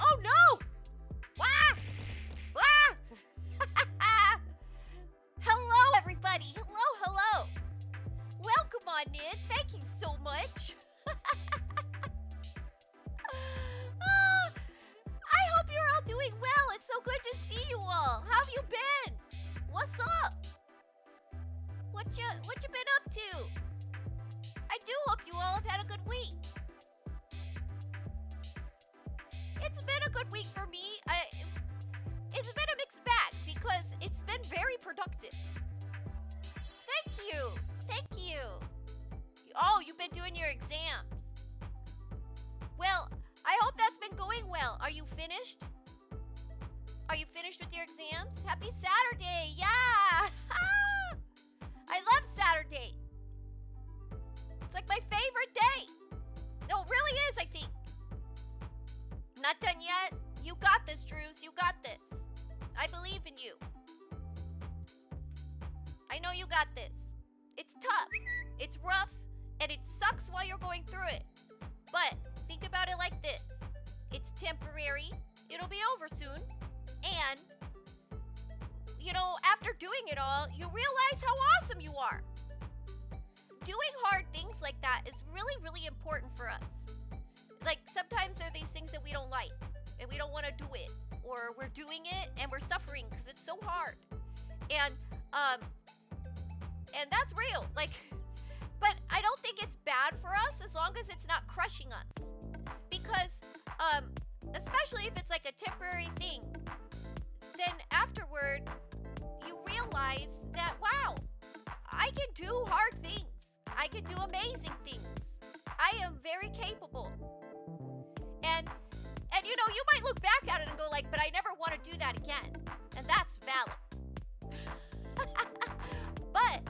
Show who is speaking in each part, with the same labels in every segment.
Speaker 1: Oh no! Wah! Wah! Hello, everybody. Hello. Welcome on in. Thank you so much. I hope you're all doing well. It's so good to see you all. How have you been? What's up? What you been up to? I do hope you all have had a good week. It's been a good week for me. It's been a mixed bag because it's been very productive. Thank you. Oh, you've been doing your exams. Well, I hope that's been going well. Are you finished? Are you finished with your exams? Happy Saturday. Yeah. I love Saturday. It's like my favorite day. No, it really is, I think. Not done yet? You got this, Drews. You got this. I believe in you. I know you got this. It's tough. It's rough. And it sucks while you're going through it. But think about it like this. It's temporary. It'll be over soon. And, after doing it all, you realize how awesome you are. Doing hard things like that is really, really important for us. Like, sometimes there are these things that we don't like, and we don't want to do it, or we're doing it and we're suffering because it's so hard. And that's real. But I don't think it's bad for us as long as it's not crushing us. Because, especially if it's like a temporary thing, then afterward, you realize that, wow, I can do hard things. I can do amazing things. I am very capable. And you might look back at it and go like, but I never want to do that again. And that's valid. But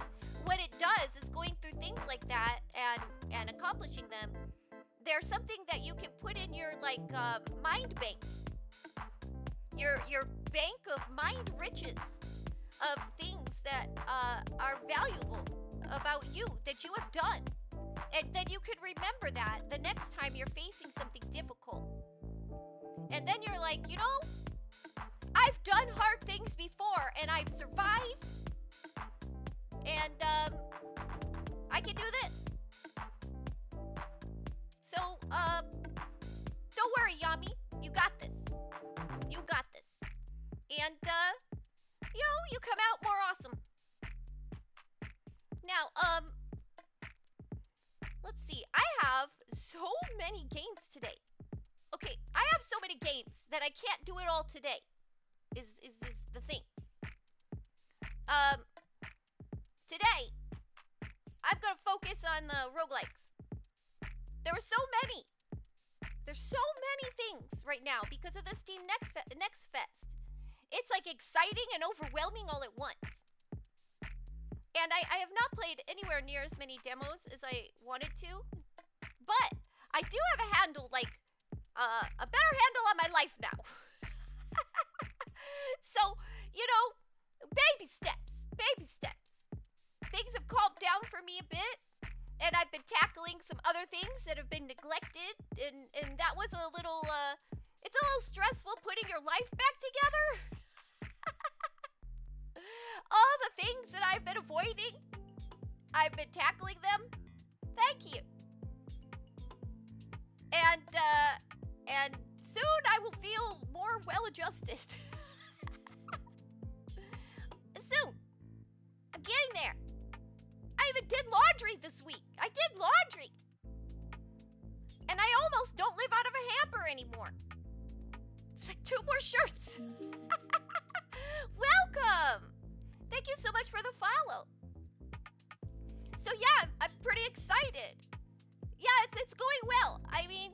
Speaker 1: what it does is going through things like that and accomplishing them, there's something that you can put in your mind bank. Your bank of mind riches of things that are valuable about you that you have done. And then you could remember that the next time you're facing something difficult. And then you're like, I've done hard things before and I've survived. And I can do this. So, don't worry, Yami. You got this. You got this. And, you come out more awesome. Now, let's see. I have so many games today. Okay, I have so many games that I can't do it all today. Is the thing. Today, I'm gonna focus on the roguelikes. There are so many. There's so many things right now because of this Steam Next Fest. It's like exciting and overwhelming all at once. And I have not played anywhere near as many demos as I wanted to. But I do have a handle, a better handle on my life now. So, baby steps. Things have calmed down for me a bit. And I've been tackling some other things that have been neglected. And that was a little, it's a little stressful putting your life back together. All the things that I've been avoiding, I've been tackling them. Thank you. And soon I will feel more well-adjusted. Soon. I'm getting there. I even did laundry this week. I did laundry. And I almost don't live out of a hamper anymore. It's like 2 more shirts. Welcome. Thank you so much for the follow. So yeah, I'm pretty excited. Yeah, it's going well. I mean,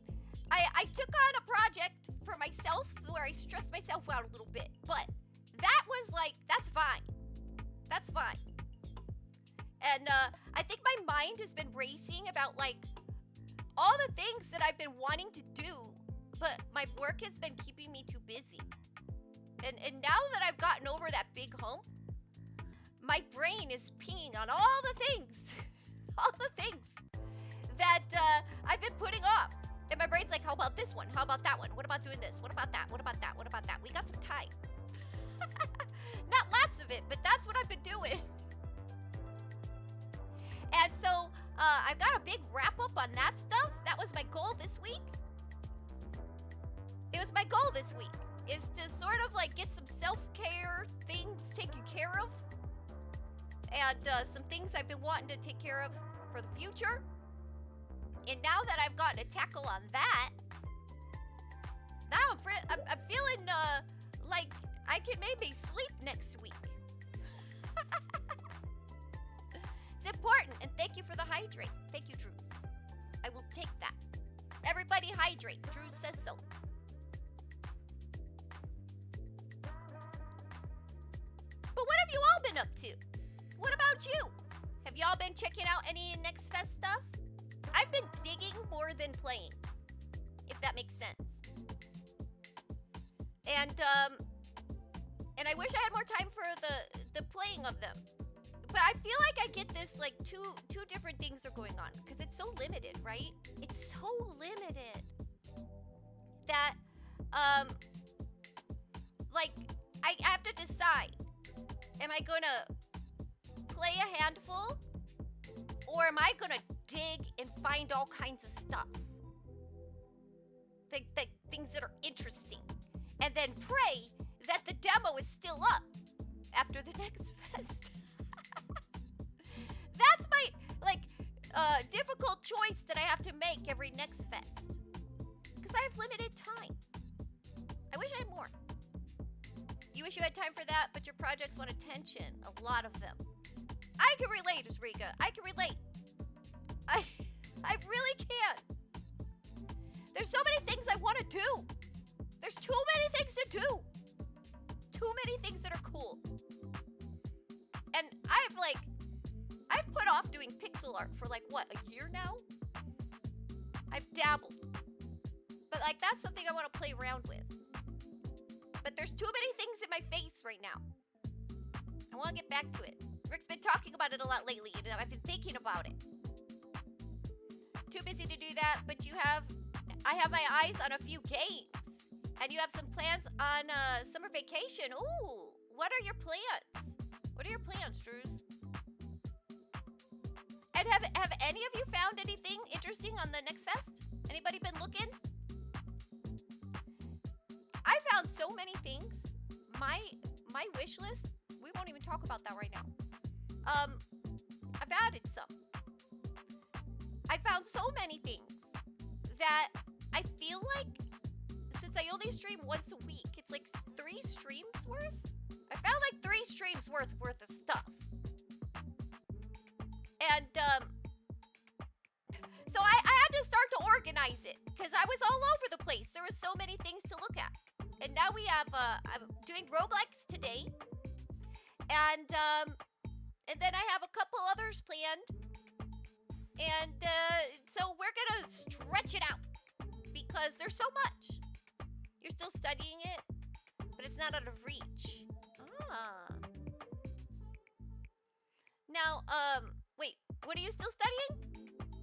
Speaker 1: I took on a project for myself where I stressed myself out a little bit. But that was that's fine. That's fine. And I think my mind has been racing about all the things that I've been wanting to do, but my work has been keeping me too busy. And now that I've gotten over that big hump, my brain is pinging on all the things that I've been putting off. And my brain's like, how about this one? How about that one? What about doing this? What about that? What about that? What about that? We got some time. Not lots of it, but that's what I've been doing. And so I've got a big wrap up on that stuff. That was my goal this week. It was my goal this week, is to sort of like get some self-care things taken care of. And some things I've been wanting to take care of for the future. And now that I've gotten a tackle on that, now I'm feeling like I can maybe sleep next week. It's important, and thank you for the hydrate. Thank you, Drews. I will take that. Everybody hydrate. Drews says so. But what have you all been up to? What about you? Have y'all been checking out any Next Fest stuff? I've been digging more than playing, if that makes sense. And I wish I had more time for the playing of them. But I feel like I get this, like, two different things are going on. Because it's so limited, right? It's so limited. That, like, I have to decide. Am I gonna play a handful? Or am I gonna dig and find all kinds of stuff? The things that are interesting. And then pray that the demo is still up after the next fest. That's my, like, difficult choice that I have to make every next fest. Because I have limited time. I wish I had more. You wish you had time for that, but your projects want attention. A lot of them. I can relate, Riga. I can relate. I really can. There's so many things I want to do. There's too many things to do. Too many things that are cool. And I've put off doing pixel art for like, what, a year now? I've dabbled. But like, that's something I want to play around with. But there's too many things in my face right now. I want to get back to it. Rick's been talking about it a lot lately, and I've been thinking about it. Too busy to do that, but I have my eyes on a few games. And you have some plans on summer vacation. Ooh, what are your plans? What are your plans, Drews? And have any of you found anything interesting on the Next Fest? Anybody been looking? I found so many things. My wish list, we won't even talk about that right now. I've added some. I found so many things that I feel like, since I only stream once a week, it's like 3 streams worth? I found like 3 streams worth of stuff. And, so I had to start to organize it, because I was all over the place. There were so many things to look at. And now we have, I'm doing roguelikes today. And then I have a couple others planned. And, so we're gonna stretch it out, because there's so much. You're still studying it, but it's not out of reach. Ah. Now, wait, what are you still studying?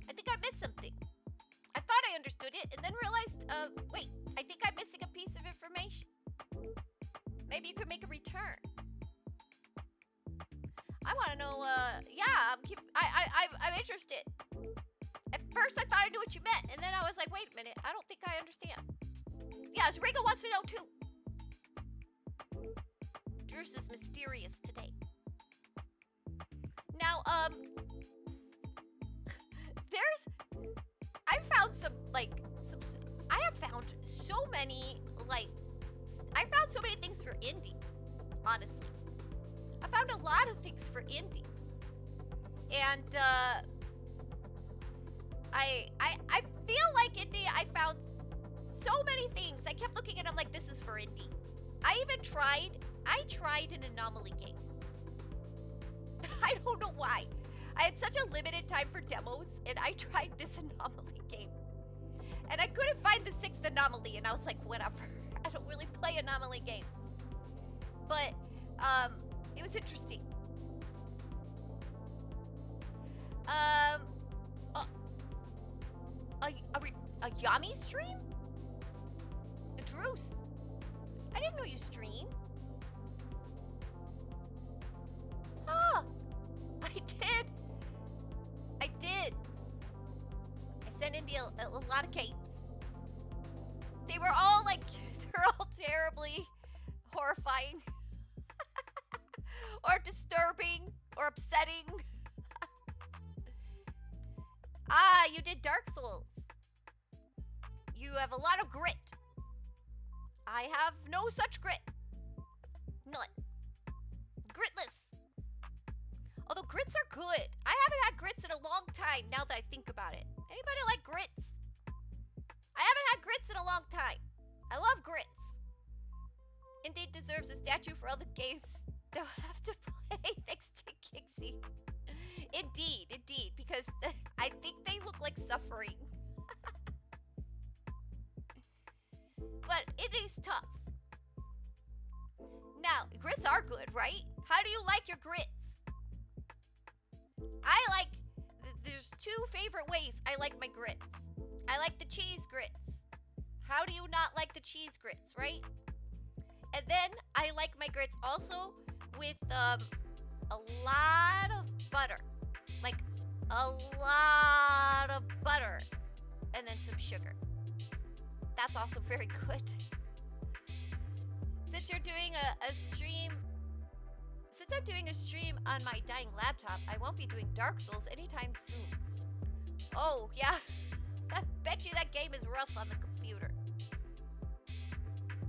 Speaker 1: I think I missed something. I thought I understood it, and then realized, wait, I think I'm missing a piece of information. Maybe you could make a return. I want to know, yeah, I'm interested. At first, I thought I knew what you meant, and then I was like, wait a minute, I don't think I understand. Yeah, Riga wants to know, too. Yours is mysterious today. Now, I found I have found so many, I found so many things for indie, honestly. I found a lot of things for indie. And, I feel like indie, I found so many things. I kept looking and I'm like, this is for indie. I tried an anomaly game. I don't know why. I had such a limited time for demos, and I tried this anomaly game. And I couldn't find the 6th anomaly, and I was like, whatever. I don't really play anomaly games. But, it was interesting. A Yami stream? A Druce. I didn't know you stream. Ah, I did. I did. I sent India a lot of games. They were all like, they're all terribly horrifying or disturbing or upsetting. Ah, you did Dark Souls. You have a lot of grit. I have no such grit. None. Gritless. Although grits are good. I haven't had grits in a long time now that I think about it. Anybody like grits? I haven't had grits in a long time. I love grits. Indeed deserves a statue for all the games they'll have to play thanks to Kixie. Indeed, because I think they look like suffering. But it is tough. Now, grits are good, right? How do you like your grits? I like, there's two favorite ways I like my grits. I like the cheese grits. How do you not like the cheese grits, right? And then I like my grits also with a lot of butter. Like a lot of butter. And then some sugar. That's also very good. Since you're doing a stream, since I'm doing a stream on my dying laptop, I won't be doing Dark Souls anytime soon. Oh, yeah. I bet you that game is rough on the computer.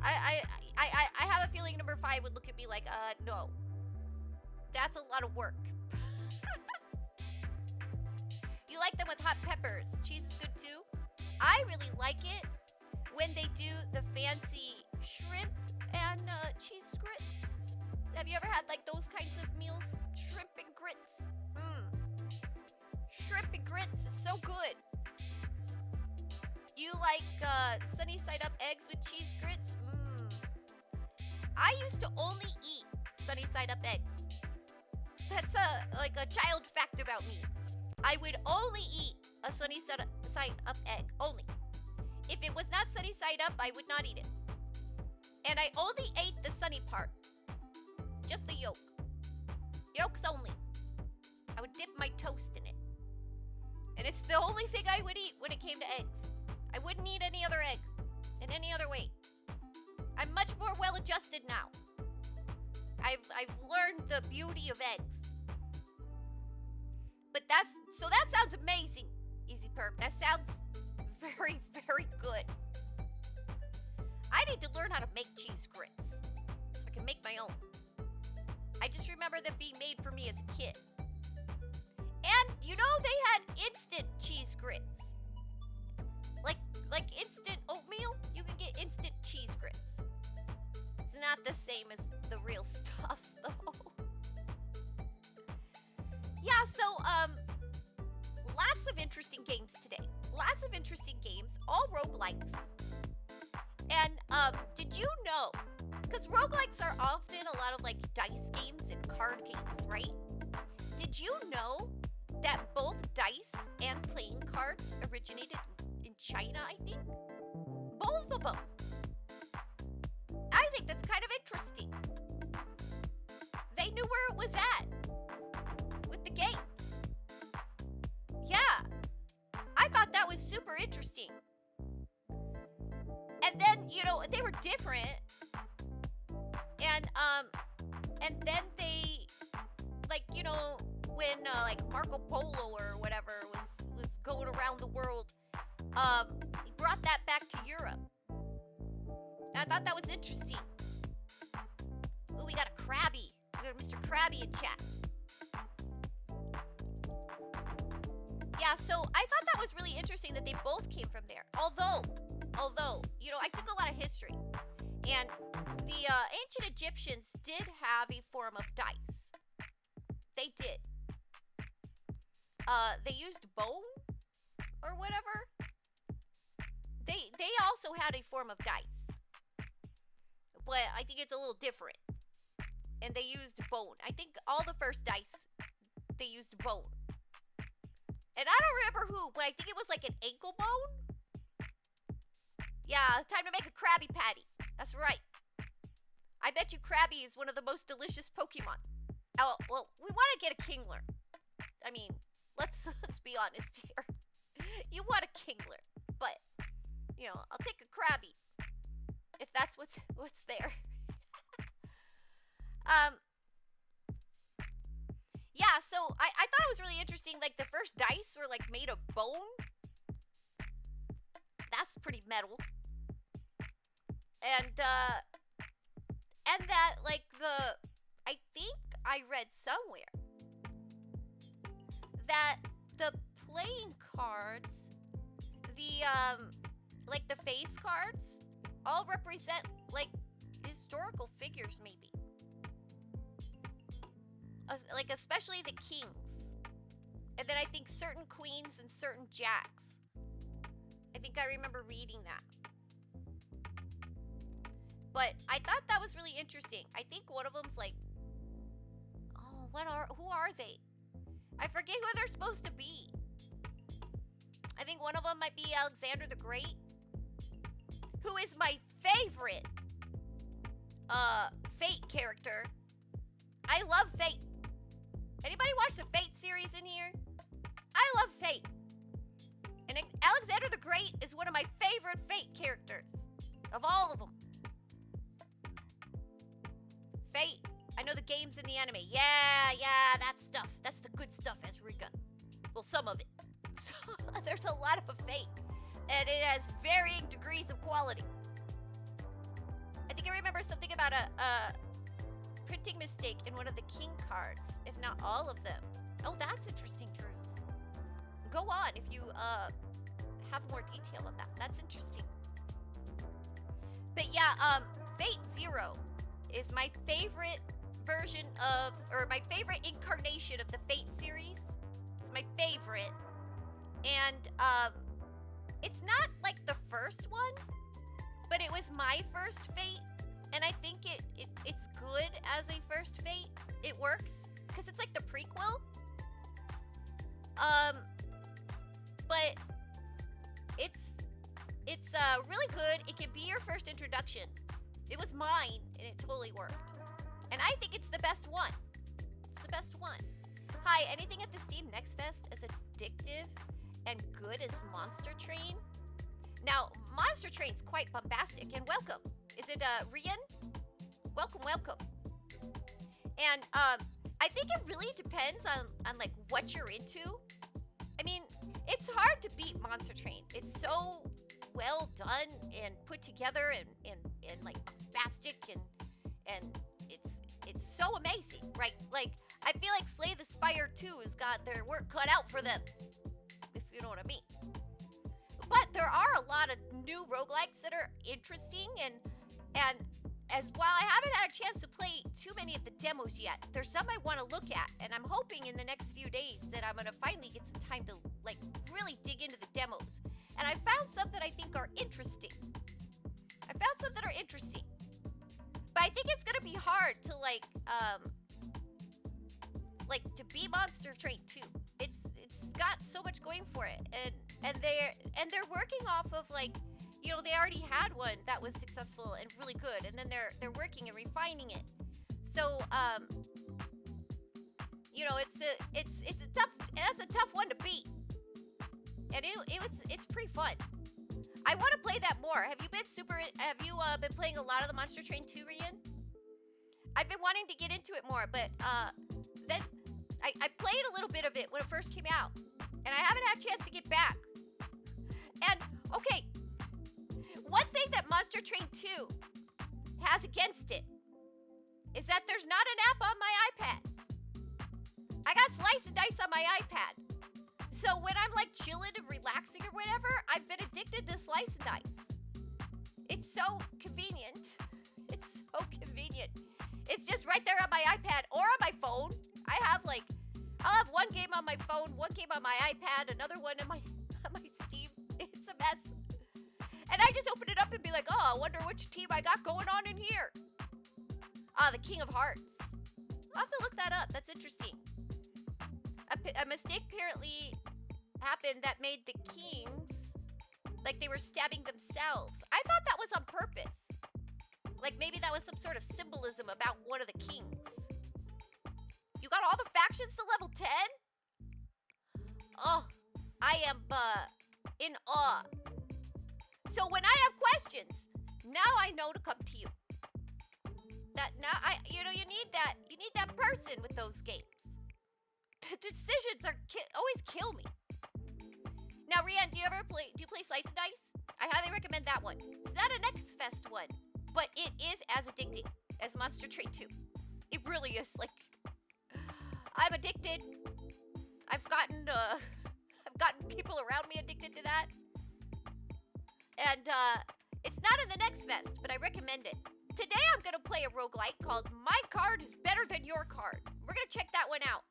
Speaker 1: I have a feeling number 5 would look at me like, no. That's a lot of work. You like them with hot peppers. Cheese is good too. I really like it when they do the fancy shrimp and cheese grits. Have you ever had like those kinds of meals? Shrimp and grits. Shrimp and grits is so good. You like sunny side up eggs with cheese grits? I used to only eat sunny side up eggs. That's like a child fact about me. I would only eat a sunny side up egg, only. If it was not sunny side up, I would not eat it. And I only ate the sunny part. Just the yolk. Yolks only. I would dip my toast in it. And it's the only thing I would eat when it came to eggs. I wouldn't eat any other egg in any other way. I'm much more well-adjusted now. I've learned the beauty of eggs. But that sounds amazing, Easy Perp. That sounds very, very good. I need to learn how to make cheese grits so I can make my own. I just remember them being made for me as a kid. And you know they had instant cheese grits. Like instant oatmeal, you can get instant cheese grits. It's not the same as the real stuff though. Yeah, so lots of interesting games today. Lots of interesting games, all roguelikes. And did you know, because roguelikes are often a lot of like dice games and card games, right? Did you know that both dice and playing cards originated in China, I think? Both of them. I think that's kind of interesting. They knew where it was at with the games. Yeah. I thought that was super interesting. And then, you know, they were different. And then they, like, you know, when like Marco Polo or whatever was going around the world, he brought that back to Europe. And I thought that was interesting. Ooh, we got a Krabby. We got a Mr. Krabby in chat. Yeah, so I thought that was really interesting that they both came from there. Although, you know, I took a lot of history. And the ancient Egyptians did have a form of dice. They did. They used bone or whatever. They also had a form of dice. But I think it's a little different. And they used bone. I think all the first dice, they used bone. And I don't remember who, but I think it was like an ankle bone. Yeah, time to make a Krabby Patty. That's right. I bet you Krabby is one of the most delicious Pokemon. Oh, well, we want to get a Kingler. I mean, let's be honest here. You want a Kingler, but I'll take a Krabby if that's what's there. Yeah, so I thought it was really interesting. Like the first dice were like made of bone. That's pretty metal. And that like I think I read somewhere that the playing cards, the like the face cards, all represent like historical figures, maybe. Like especially the kings, and then I think certain queens and certain jacks. I think I remember reading that. But I thought that was really interesting. I think one of them's like, oh, who are they? I forget who they're supposed to be. I think one of them might be Alexander the Great, who is my favorite Fate character. I love Fate. Anybody watch the Fate series in here? I love Fate. And Alexander the Great is one of my favorite Fate characters of all of them. Fate. I know the games in the anime. Yeah, that stuff. That's the good stuff, Azrika. Well, some of it. So, there's a lot of Fate. And it has varying degrees of quality. I think I remember something about a printing mistake in one of the king cards, if not all of them. Oh, that's interesting, Drews. Go on if you have more detail on that. That's interesting. But yeah, Fate Zero is my favorite version of, or my favorite incarnation of the Fate series. It's my favorite. And it's not like the first one, but it was my first Fate. And I think it's good as a first Fate. It works because it's like the prequel. But it's really good. It can be your first introduction. It was mine, and it totally worked. And I think it's the best one. It's the best one. Hi, anything at the Steam Next Fest as addictive and good as Monster Train? Now, Monster Train's quite bombastic, and welcome. Is it Rian? Welcome. And I think it really depends on like what you're into. I mean, it's hard to beat Monster Train. It's so well done and put together and like bombastic and it's so amazing, right? Like I feel like Slay the Spire 2 has got their work cut out for them, if you know what I mean. But there are a lot of new roguelikes that are interesting and as while I haven't had a chance to play too many of the demos yet, there's some I want to look at, and I'm hoping in the next few days that I'm gonna finally get some time to like really dig into the demos. And I found some that I think are interesting. But I think it's gonna be hard to like to beat Monster Train 2. It's got so much going for it, and they're working off of like, you know, they already had one that was successful and really good, and then they're working and refining it. So you know, that's a tough one to beat, and it's pretty fun. I want to play that more. Have you been playing a lot of the Monster Train 2, Rian? I've been wanting to get into it more, but then I played a little bit of it when it first came out, and I haven't had a chance to get back. And okay, one thing that Monster Train 2 has against it is that there's not an app on my iPad. I got Slice and Dice on my iPad. So when I'm like chilling and relaxing or whatever, I've been addicted to Slice and Dice. It's so convenient. It's just right there on my iPad or on my phone. I'll have one game on my phone, one game on my iPad, another one on my Steam. It's a mess. And I just open it up and be like, oh, I wonder which team I got going on in here. The King of Hearts. I'll have to look that up. That's interesting. A mistake apparently happened that made the kings, Like they were stabbing themselves. I thought that was on purpose. Like maybe that was some sort of symbolism about one of the kings. You got all the factions to level 10? Oh, I am in awe. So when I have questions, now I know to come to you. That now you need that person with those games. The decisions always kill me. Now, Rianne, do you play Slice and Dice? I highly recommend that one. It's not an X-Fest one, but it is as addicting as Monster Train 2. It really is. Like, I'm addicted. I've gotten people around me addicted to that. And it's not in the next fest, but I recommend it. Today I'm gonna play a roguelike called My Card is Better Than Your Card. We're gonna check that one out.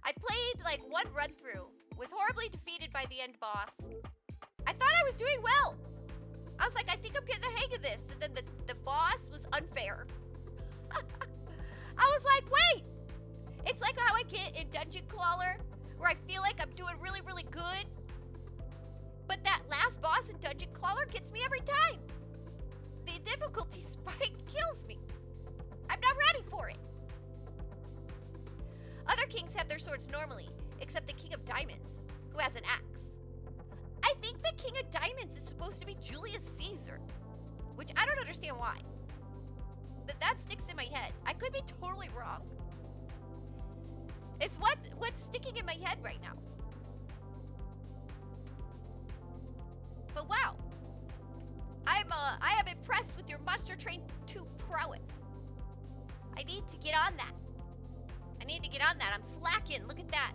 Speaker 1: I played like one run through, was horribly defeated by the end boss. I thought I was doing well. I was like, I think I'm getting the hang of this. And then the boss was unfair. I was like, wait. It's like how I get in Dungeon Crawler, where I feel like I'm doing really, really good. But that last boss in Dungeon Crawler gets me every time. The difficulty spike kills me. I'm not ready for it. Other kings have their swords normally, except the King of Diamonds, who has an axe. I think the King of Diamonds is supposed to be Julius Caesar, which I don't understand why. But that sticks in my head. I could be totally wrong. It's what's sticking in my head right now. But wow. I am impressed with your Monster Train 2 prowess. I need to get on that. I'm slacking. Look at that.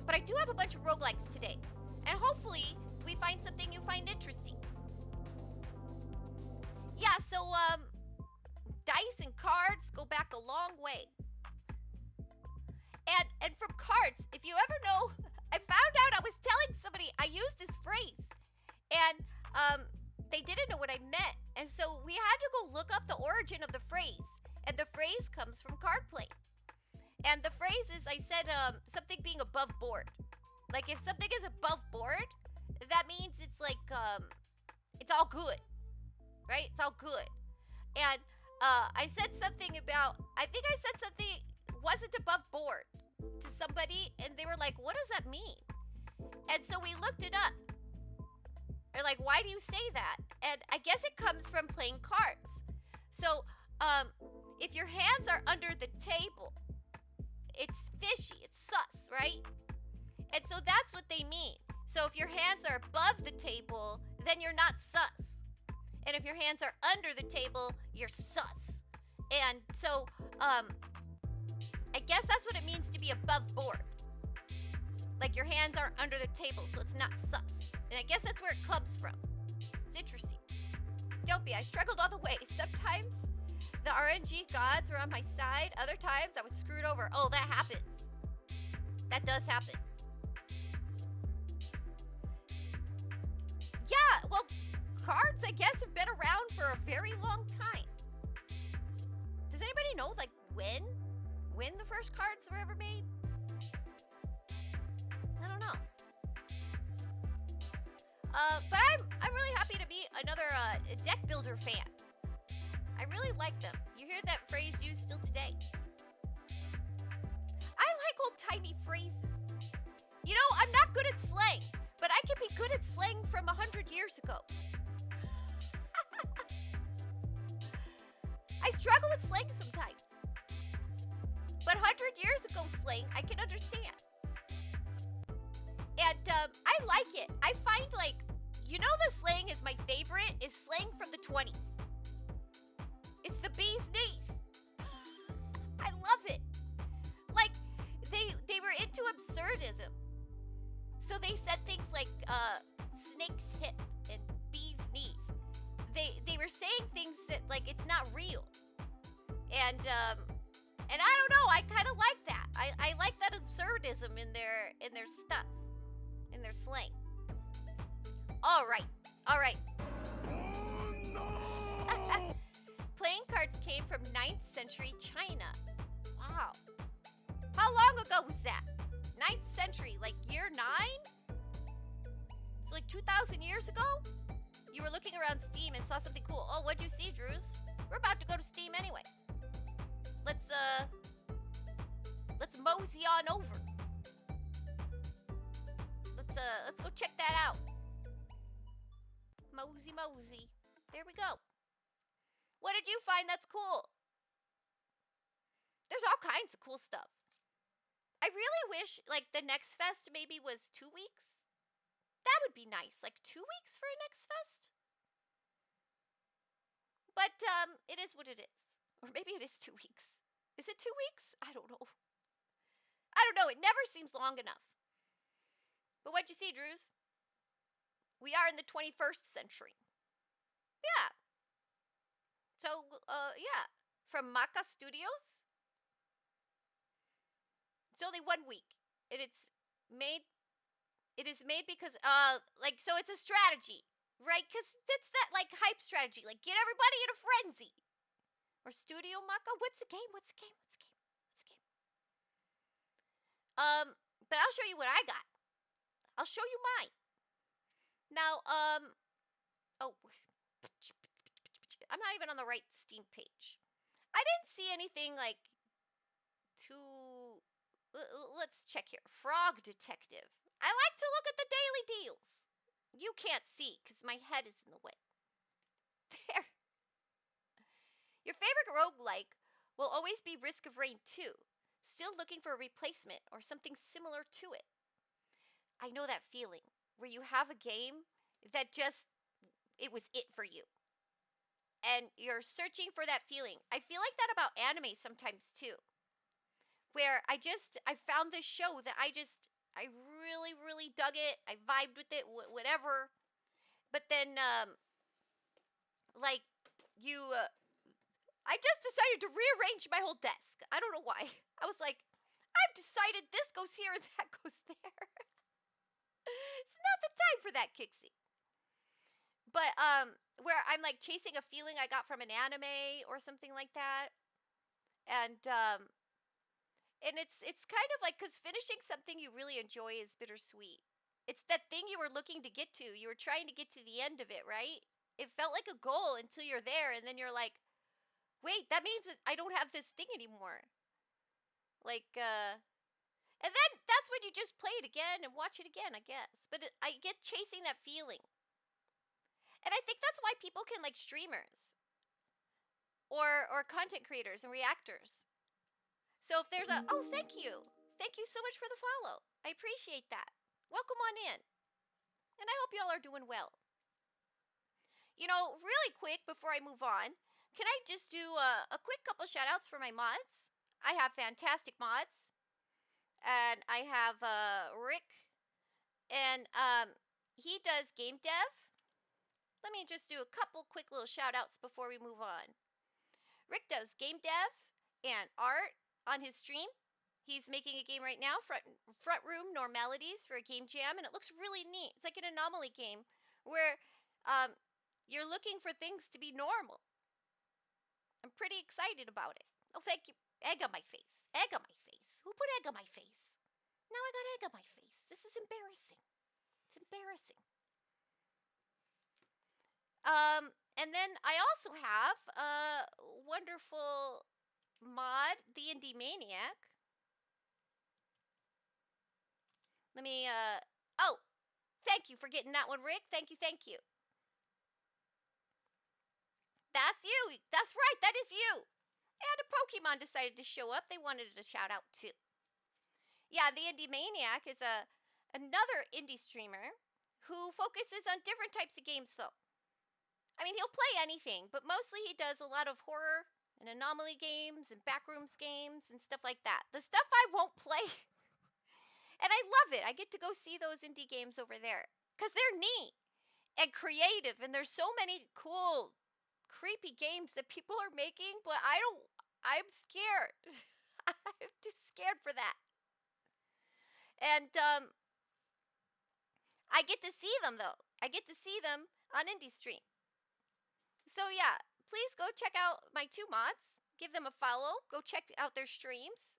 Speaker 1: But I do have a bunch of roguelikes today. And hopefully, we find something you find interesting. Yeah, so, dice and cards go back a long way. And from cards, if you ever know, I found out I was telling somebody I used this phrase. And, they didn't know what I meant. And so we had to go look up the origin of the phrase. And the phrase comes from card playing. And the phrase is, I said, something being above board. Like, if something is above board, that means it's like, it's all good. Right? It's all good. And I said something about, I think I said something wasn't above board to somebody. And they were like, what does that mean? And so we looked it up. They're like, why do you say that? And I guess it comes from playing cards. So, if your hands are under the table, it's fishy, it's sus, right? And so that's what they mean. So if your hands are above the table, then you're not sus. And if your hands are under the table, you're sus. And so, I guess that's what it means to be above board. Like your hands aren't under the table, so it's not sus. And I guess that's where it comes from. It's interesting. Don't be. I struggled all the way. Sometimes the RNG gods were on my side. Other times I was screwed over. Oh, that happens. That does happen. Yeah, well, cards, I guess, have been around for a very long time. Does anybody know, like, when the first cards were ever made? I don't know. But I'm really happy to be another deck builder fan. I really like them. You hear that phrase used still today. I like old-timey phrases. You know, I'm not good at slang, but I can be good at slang from 100 years ago. I struggle with slang sometimes. But 100 years ago slang, I can understand. And I like it. I find, like, you know, the slang is my favorite is slang from the 20s. It's the bee's knees. I love it. Like, they were into absurdism. So they said things like snake's hip and bee's knees. They were saying things that, like, it's not real. And I don't know, I kind of like that. I like that absurdism in their stuff, in their slang. All right.
Speaker 2: Oh, no!
Speaker 1: Playing cards came from 9th century China. Wow. How long ago was that? 9th century, like year 9? So like 2,000 years ago, you were looking around Steam and saw something cool. Oh, what'd you see, Drews? We're about to go to Steam anyway. Let's mosey on over. Let's go check that out. Mosey. There we go. What did you find that's cool? There's all kinds of cool stuff. I really wish, like, the next fest maybe was 2 weeks. That would be nice. Like, 2 weeks for a next fest? But, it is what it is. Or maybe it is 2 weeks. Is it 2 weeks? I don't know. It never seems long enough. But what'd you see, Drews? We are in the 21st century. Yeah. So, yeah. From Maka Studios. It's only 1 week. And it is made because, so it's a strategy, right? Because it's that, like, hype strategy. Like, get everybody in a frenzy. Or Studio Maka? What's the game? But I'll show you what I got. I'll show you mine. Now, oh, I'm not even on the right Steam page. I didn't see anything, like, let's check here. Frog Detective. I like to look at the daily deals. You can't see, because my head is in the way. There. Your favorite roguelike will always be Risk of Rain 2. Still looking for a replacement or something similar to it. I know that feeling, where you have a game that just, it was it for you. And you're searching for that feeling. I feel like that about anime sometimes too. Where I found this show that I really, really dug it. I vibed with it, whatever. But then, I just decided to rearrange my whole desk. I don't know why. I was like, I've decided this goes here and that goes there. It's not the time for that, Kixie. But, where I'm, like, chasing a feeling I got from an anime or something like that. And it's kind of like, because finishing something you really enjoy is bittersweet. It's that thing you were looking to get to. You were trying to get to the end of it, right? It felt like a goal until you're there, and then you're like, wait, that means that I don't have this thing anymore. Like, and then that's when you just play it again and watch it again, I guess. But I get chasing that feeling. And I think that's why people can like streamers or content creators and reactors. So if there's oh, thank you. Thank you so much for the follow. I appreciate that. Welcome on in. And I hope y'all are doing well. You know, really quick before I move on, can I just do a quick couple shout outs for my mods? I have fantastic mods. And I have Rick. And he does game dev. Let me just do a couple quick little shout outs before we move on. Rick does game dev and art on his stream. He's making a game right now, Front Room Normalities, for a game jam, and it looks really neat. It's like an anomaly game where you're looking for things to be normal. I'm pretty excited about it. Oh, thank you. Egg on my face. Egg on my face. Who put egg on my face? Now I got egg on my face. This is embarrassing. It's embarrassing. And then I also have a wonderful mod, the Indie Maniac. Let me, oh, thank you for getting that one, Rick. Thank you. That's you. That's right. That is you. And a Pokemon decided to show up. They wanted a shout out too. Yeah, the Indie Maniac is another indie streamer who focuses on different types of games though. I mean, he'll play anything, but mostly he does a lot of horror and anomaly games and backrooms games and stuff like that. The stuff I won't play. And I love it. I get to go see those indie games over there because they're neat and creative, and there's so many cool, creepy games that people are making, but I'm scared. I'm too scared for that. And I get to see them though. I get to see them on Indie Stream. So yeah, please go check out my two mods. Give them a follow. Go check out their streams.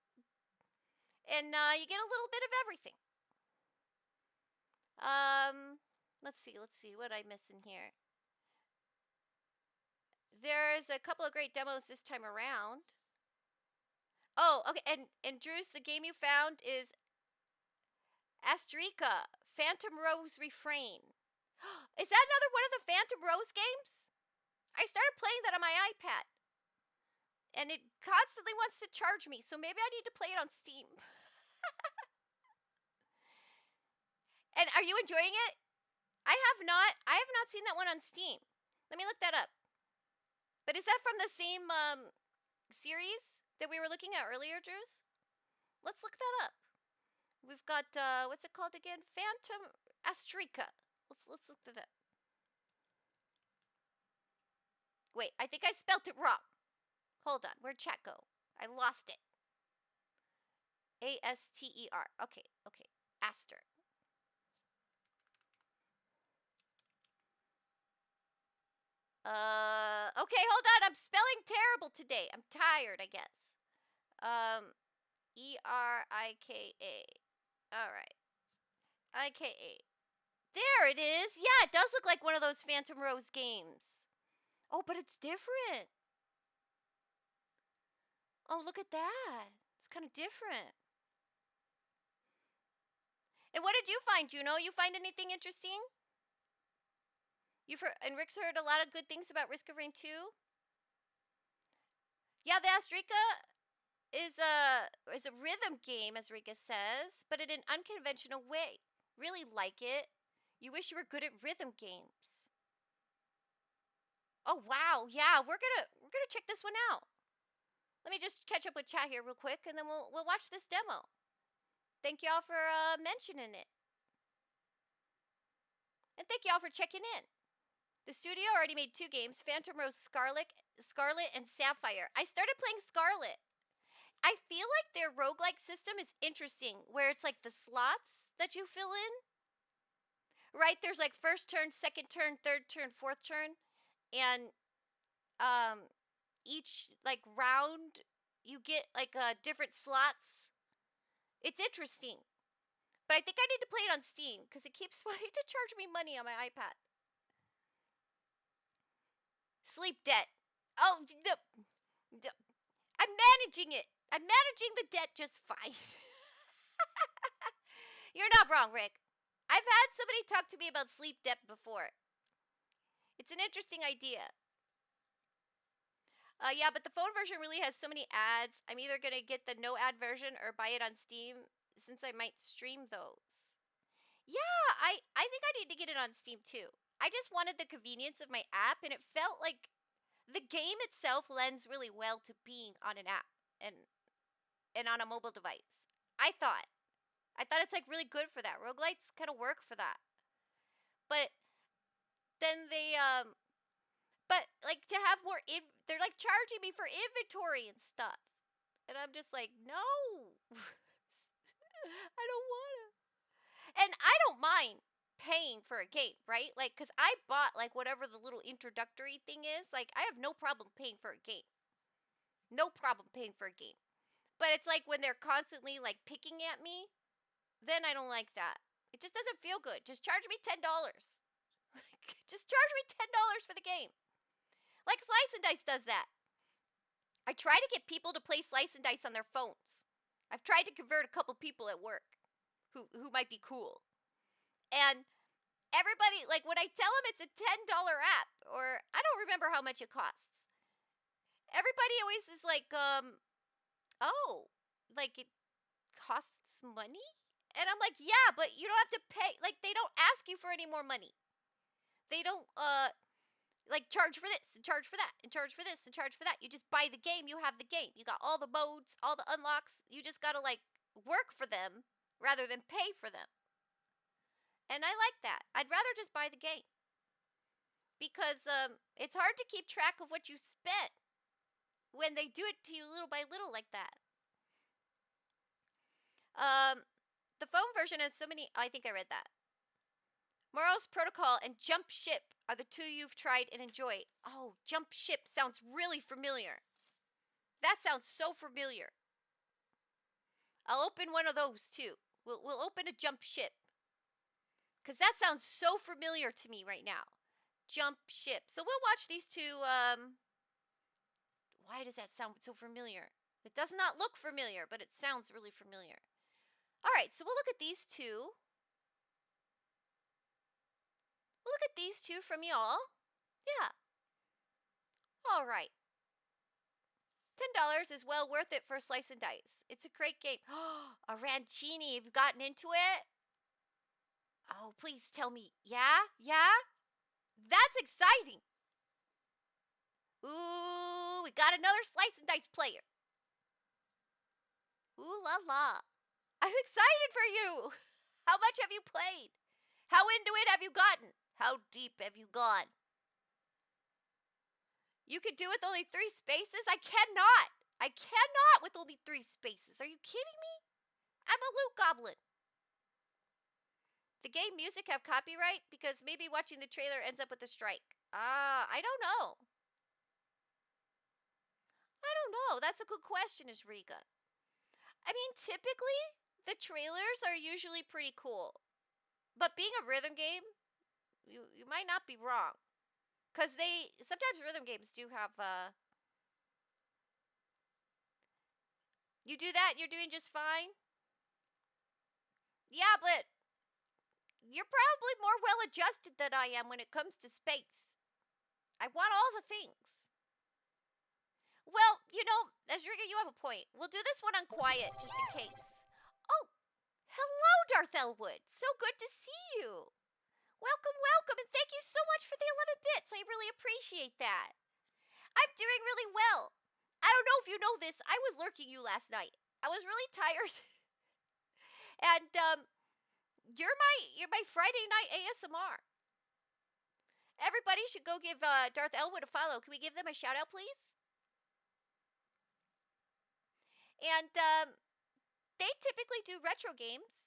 Speaker 1: And you get a little bit of everything. Let's see. What I miss in here? There's a couple of great demos this time around. Oh, okay. And Drews, the game you found is Astrica, Phantom Rose Refrain. Is that another one of the Phantom Rose games? I started playing that on my iPad. And it constantly wants to charge me, so maybe I need to play it on Steam. And are you enjoying it? I have not seen that one on Steam. Let me look that up. But is that from the same series that we were looking at earlier, Drews? Let's look that up. We've got what's it called again? Phantom Astrica. Let's look that up. Wait, I think I spelt it wrong. Hold on, where'd chat go? I lost it. Aster. Okay. Aster. Okay, hold on. I'm spelling terrible today. I'm tired, I guess. Erika. All right. IKA. There it is. Yeah, it does look like one of those Phantom Rose games. Oh, but it's different. Oh, look at that. It's kind of different. And what did you find, Juno? You find anything interesting? And Rick's heard a lot of good things about Risk of Rain 2? Yeah, the Astrica is a rhythm game, as Rika says, but in an unconventional way. Really like it. You wish you were good at rhythm games. Oh wow, yeah, we're gonna check this one out. Let me just catch up with chat here real quick, and then we'll watch this demo. Thank y'all for mentioning it, and thank y'all for checking in. The studio already made 2 games: Phantom Rose Scarlet and Sapphire. I started playing Scarlet. I feel like their roguelike system is interesting, where it's like the slots that you fill in. Right? There's like first turn, second turn, third turn, fourth turn, and each like round you get like different slots. It's interesting. But I think I need to play it on Steam because it keeps wanting to charge me money on my iPad. Sleep debt. Oh, I'm managing it. I'm managing the debt just fine. You're not wrong, Rick. I've had somebody talk to me about sleep debt before. It's an interesting idea. Yeah, but the phone version really has so many ads. I'm either going to get the no ad version or buy it on Steam since I might stream those. Yeah, I think I need to get it on Steam too. I just wanted the convenience of my app, and it felt like the game itself lends really well to being on an app and on a mobile device. I thought it's like really good for that. Roguelites kind of work for that. But then they but like to have more they're like charging me for inventory and stuff. And I'm just like, "No." I don't want to. And I don't mind paying for a game, right? Like cuz I bought like whatever the little introductory thing is. Like I have no problem paying for a game. No problem paying for a game. But it's like when they're constantly like picking at me, then I don't like that. It just doesn't feel good. Just charge me $10. Just charge me $10 for the game. Like Slice and Dice does that. I try to get people to play Slice and Dice on their phones. I've tried to convert a couple people at work who might be cool. And everybody, like when I tell them it's a $10 app, or I don't remember how much it costs. Everybody always is like, oh, like it costs money? And I'm like, yeah, but you don't have to pay. Like they don't ask you for any more money. They don't like charge for this and charge for that and charge for this and charge for that. You just buy the game, you have the game. You got all the modes, all the unlocks. You just got to like work for them rather than pay for them. And I like that. I'd rather just buy the game. Because it's hard to keep track of what you spent when they do it to you little by little like that. The phone version has so many. I think I read that. Morals Protocol and Jump Ship are the 2 you've tried and enjoy. Oh, Jump Ship sounds really familiar. That sounds so familiar. I'll open one of those too. We'll open a Jump Ship. Because that sounds so familiar to me right now. Jump ship. So we'll watch these two. Why does that sound so familiar? It does not look familiar, but it sounds really familiar. All right, so we'll look at these two. We'll look at these two from y'all. Yeah. All right. $10 is well worth it for a slice and dice. It's a great game. A Rancini. Have you gotten into it? Oh, please tell me. Yeah? Yeah? That's exciting. Ooh, we got another slice and dice player. Ooh la la. I'm excited for you. How much have you played? How into it have you gotten? How deep have you gone? You could do it with only 3 spaces? I cannot. I cannot with only 3 spaces. Are you kidding me? I'm a loot goblin. The game music have copyright? Because maybe watching the trailer ends up with a strike. I don't know. I don't know. That's a good question, Isriga. I mean, typically, the trailers are usually pretty cool. But being a rhythm game, you might not be wrong. Because sometimes rhythm games do have, you do that, you're doing just fine? Yeah, but you're probably more well-adjusted than I am when it comes to space. I want all the things. Well, Azriga, you have a point. We'll do this one on quiet, just in case. Oh, hello, Darth Elwood. So good to see you. Welcome, welcome, and thank you so much for the 11 bits. I really appreciate that. I'm doing really well. I don't know if you know this. I was lurking you last night. I was really tired. And you're my Friday night ASMR. Everybody should go give Darth Elwood a follow. Can we give them a shout out, please? And they typically do retro games.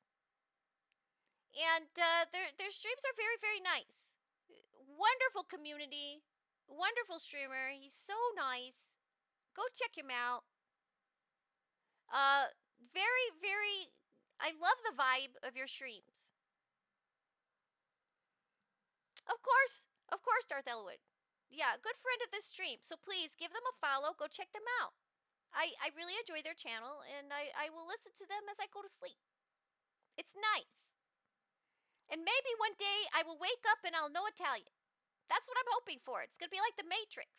Speaker 1: And their streams are very, very nice. Wonderful community. Wonderful streamer. He's so nice. Go check him out. Very, very... I love the vibe of your streams. Of course, Darth Elwood. Yeah, good friend of the stream. So please give them a follow. Go check them out. I really enjoy their channel, and I will listen to them as I go to sleep. It's nice. And maybe one day I will wake up and I'll know Italian. That's what I'm hoping for. It's going to be like the Matrix.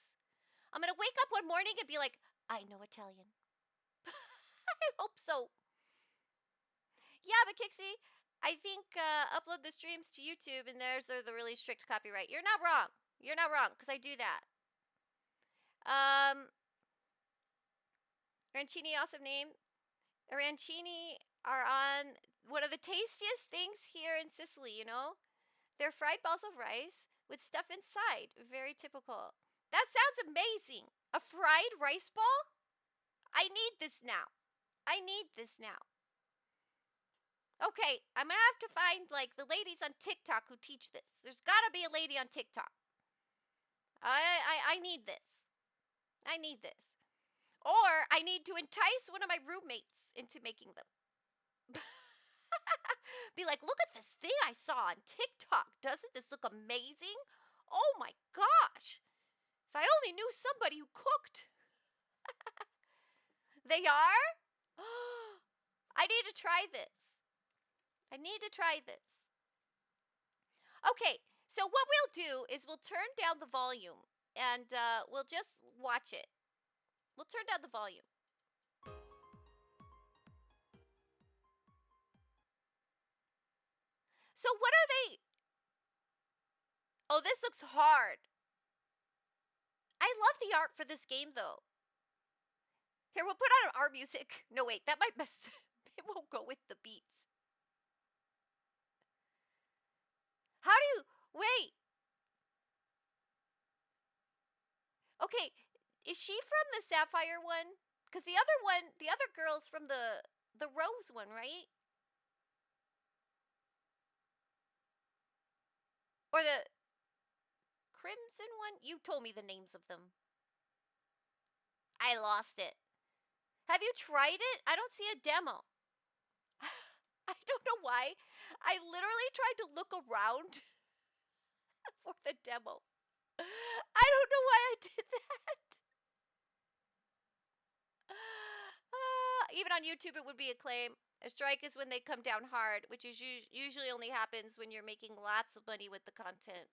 Speaker 1: I'm going to wake up one morning and be like, I know Italian. I hope so. Yeah, but Kixie, I think upload the streams to YouTube and there's the really strict copyright. You're not wrong. You're not wrong, because I do that. Rancini, awesome name. Rancini are on one of the tastiest things here in Sicily, They're fried balls of rice with stuff inside. Very typical. That sounds amazing. A fried rice ball? I need this now. I need this now. Okay, I'm going to have to find, the ladies on TikTok who teach this. There's got to be a lady on TikTok. I need this. I need this. Or I need to entice one of my roommates into making them. Be like, look at this thing I saw on TikTok. Doesn't this look amazing? Oh my gosh. If I only knew somebody who cooked. They are? I need to try this. I need to try this. Okay, so what we'll do is we'll turn down the volume and we'll just watch it. We'll turn down the volume. So what are they? Oh, this looks hard. I love the art for this game, though. Here, we'll put on our music. No, wait, that might mess. It won't go with the beats. How do you... Wait. Okay, is she from the Sapphire one? Because the other girl's from the Rose one, right? Or the Crimson one? You told me the names of them. I lost it. Have you tried it? I don't see a demo. I don't know why. I literally tried to look around for the demo. I don't know why I did that. Even on YouTube, it would be a claim. A strike is when they come down hard, which is usually only happens when you're making lots of money with the content.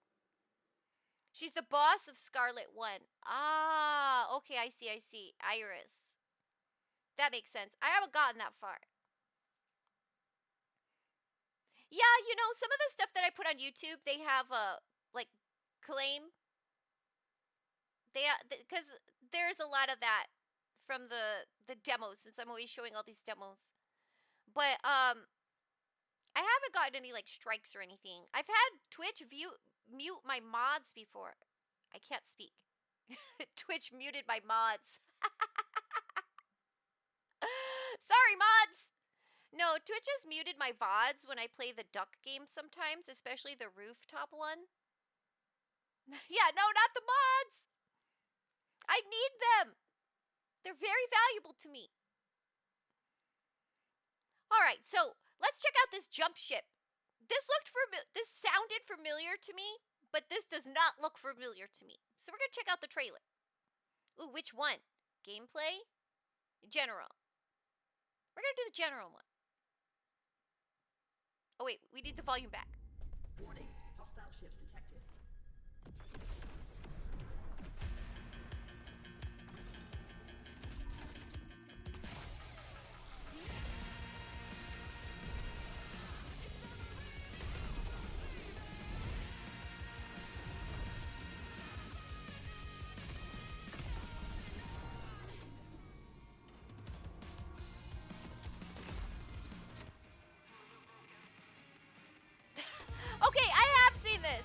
Speaker 1: She's the boss of Scarlet One. Ah, okay, I see. Iris. That makes sense. I haven't gotten that far. Yeah, you know, some of the stuff that I put on YouTube, they have a like claim. Because there's a lot of that from the demos, since I'm always showing all these demos. But I haven't gotten any like strikes or anything. I've had Twitch mute my mods before. I can't speak. Twitch muted my mods. Sorry, mods. No, Twitch has muted my VODs when I play the duck game sometimes, especially the rooftop one. Yeah, no, not the mods. I need them. They're very valuable to me. All right, so let's check out this jump ship. This sounded familiar to me, but this does not look familiar to me. So we're going to check out the trailer. Ooh, which one? Gameplay? General. We're going to do the general one. Oh, wait, we need the volume back.
Speaker 2: Warning, hostile ships detected.
Speaker 1: Okay, I have seen this.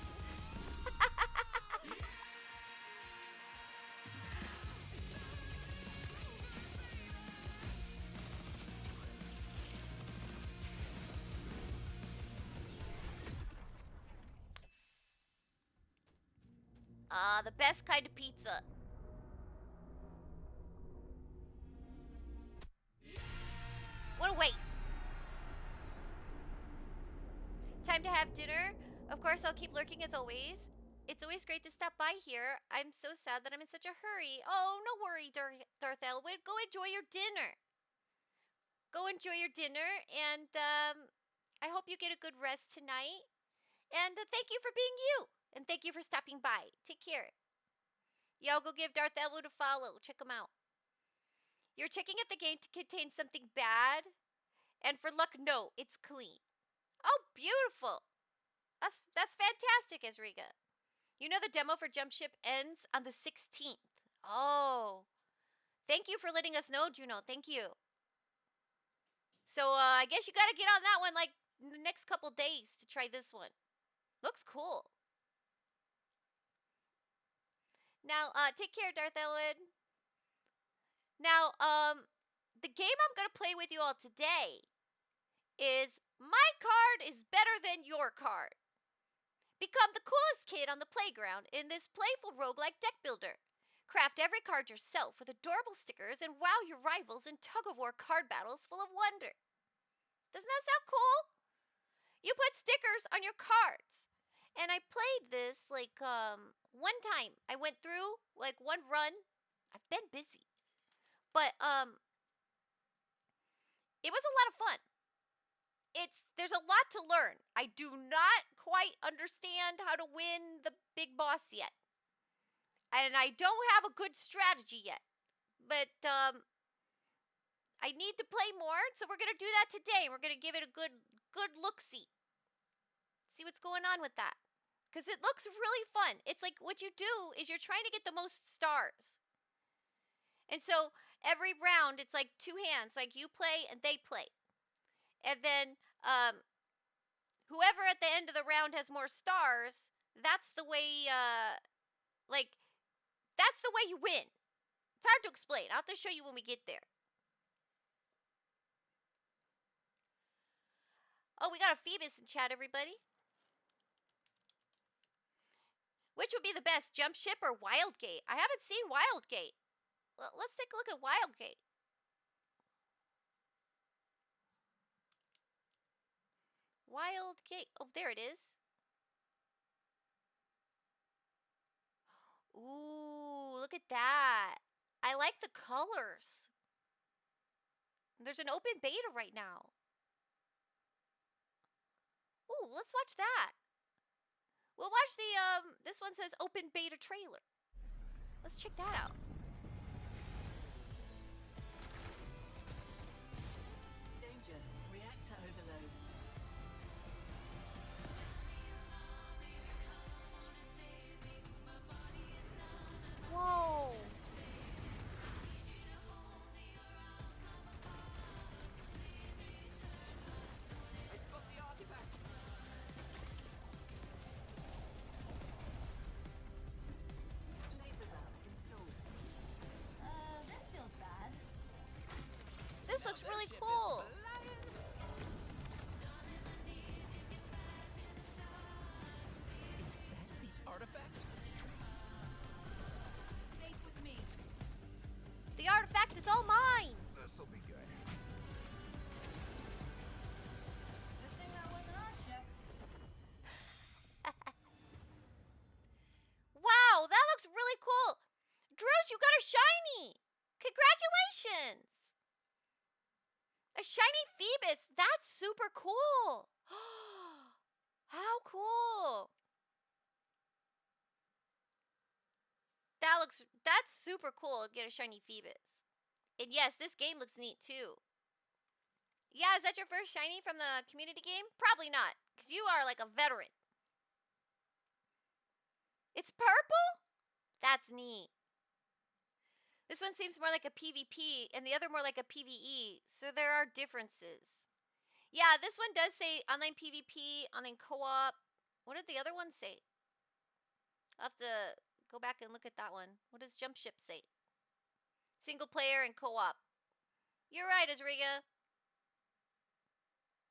Speaker 1: The best kind of pizza. What a waste. Time to have dinner. Of course, I'll keep lurking as always. It's always great to stop by here. I'm so sad that I'm in such a hurry. Oh, no worry, Darth Elwood. Go enjoy your dinner. Go enjoy your dinner, and I hope you get a good rest tonight. And thank you for being you. And thank you for stopping by. Take care. Y'all go give Darth Elwood a follow. Check him out. You're checking if the game contains something bad? And for luck, no, it's clean. Oh, beautiful. That's fantastic, Ezriga. You know the demo for Jump Ship ends on the 16th. Oh. Thank you for letting us know, Juno. Thank you. So I guess you got to get on that one like in the next couple days to try this one. Looks cool. Now, take care, Darth Elwood. Now, the game I'm going to play with you all today is My Card is Better Than Your Card. Become the coolest kid on the playground in this playful roguelike deck builder. Craft every card yourself with adorable stickers and wow your rivals in tug-of-war card battles full of wonder. Doesn't that sound cool? You put stickers on your cards. And I played this like one time. I went through like one run. I've been busy. But it was a lot of fun. There's a lot to learn. I do not quite understand how to win the big boss yet. And I don't have a good strategy yet. But I need to play more, so we're going to do that today. We're going to give it a good look-see. See what's going on with that. Because it looks really fun. It's like what you do is you're trying to get the most stars. And so every round, it's like two hands. Like you play and they play. And then whoever at the end of the round has more stars, that's the way, that's the way you win. It's hard to explain. I'll have to show you when we get there. Oh, we got a Phoebus in chat, everybody. Which would be the best, Jump Ship or Wildgate? I haven't seen Wildgate. Well, let's take a look at Wildgate. Wild gate. Oh, there it is. Ooh, look at that. I like the colors. There's an open beta right now. Ooh, let's watch that. We'll watch the, this one says open beta trailer. Let's check that out.
Speaker 2: Danger. Reactor overload.
Speaker 1: Whoa.
Speaker 2: I've got the artifact. Laser valve installed.
Speaker 3: This feels bad.
Speaker 1: This looks really cool.
Speaker 4: Is that the artifact?
Speaker 3: Stay with me.
Speaker 1: The artifact is all mine.
Speaker 4: This'll be good.
Speaker 3: Good thing that wasn't our ship.
Speaker 1: Wow, that looks really cool. Drews, you got a shiny. Congratulations. A shiny Phoebus. That's super cool. How cool. That's super cool to get a shiny Phoebus. And yes, this game looks neat too. Yeah, is that your first shiny from the community game? Probably not, because you are like a veteran. It's purple? That's neat. This one seems more like a PvP and the other more like a PvE, so there are differences. Yeah, this one does say online PvP, online co-op. What did the other one say? I'll have to go back and look at that one. What does Jump Ship say? Single player and co-op. You're right, Azriga.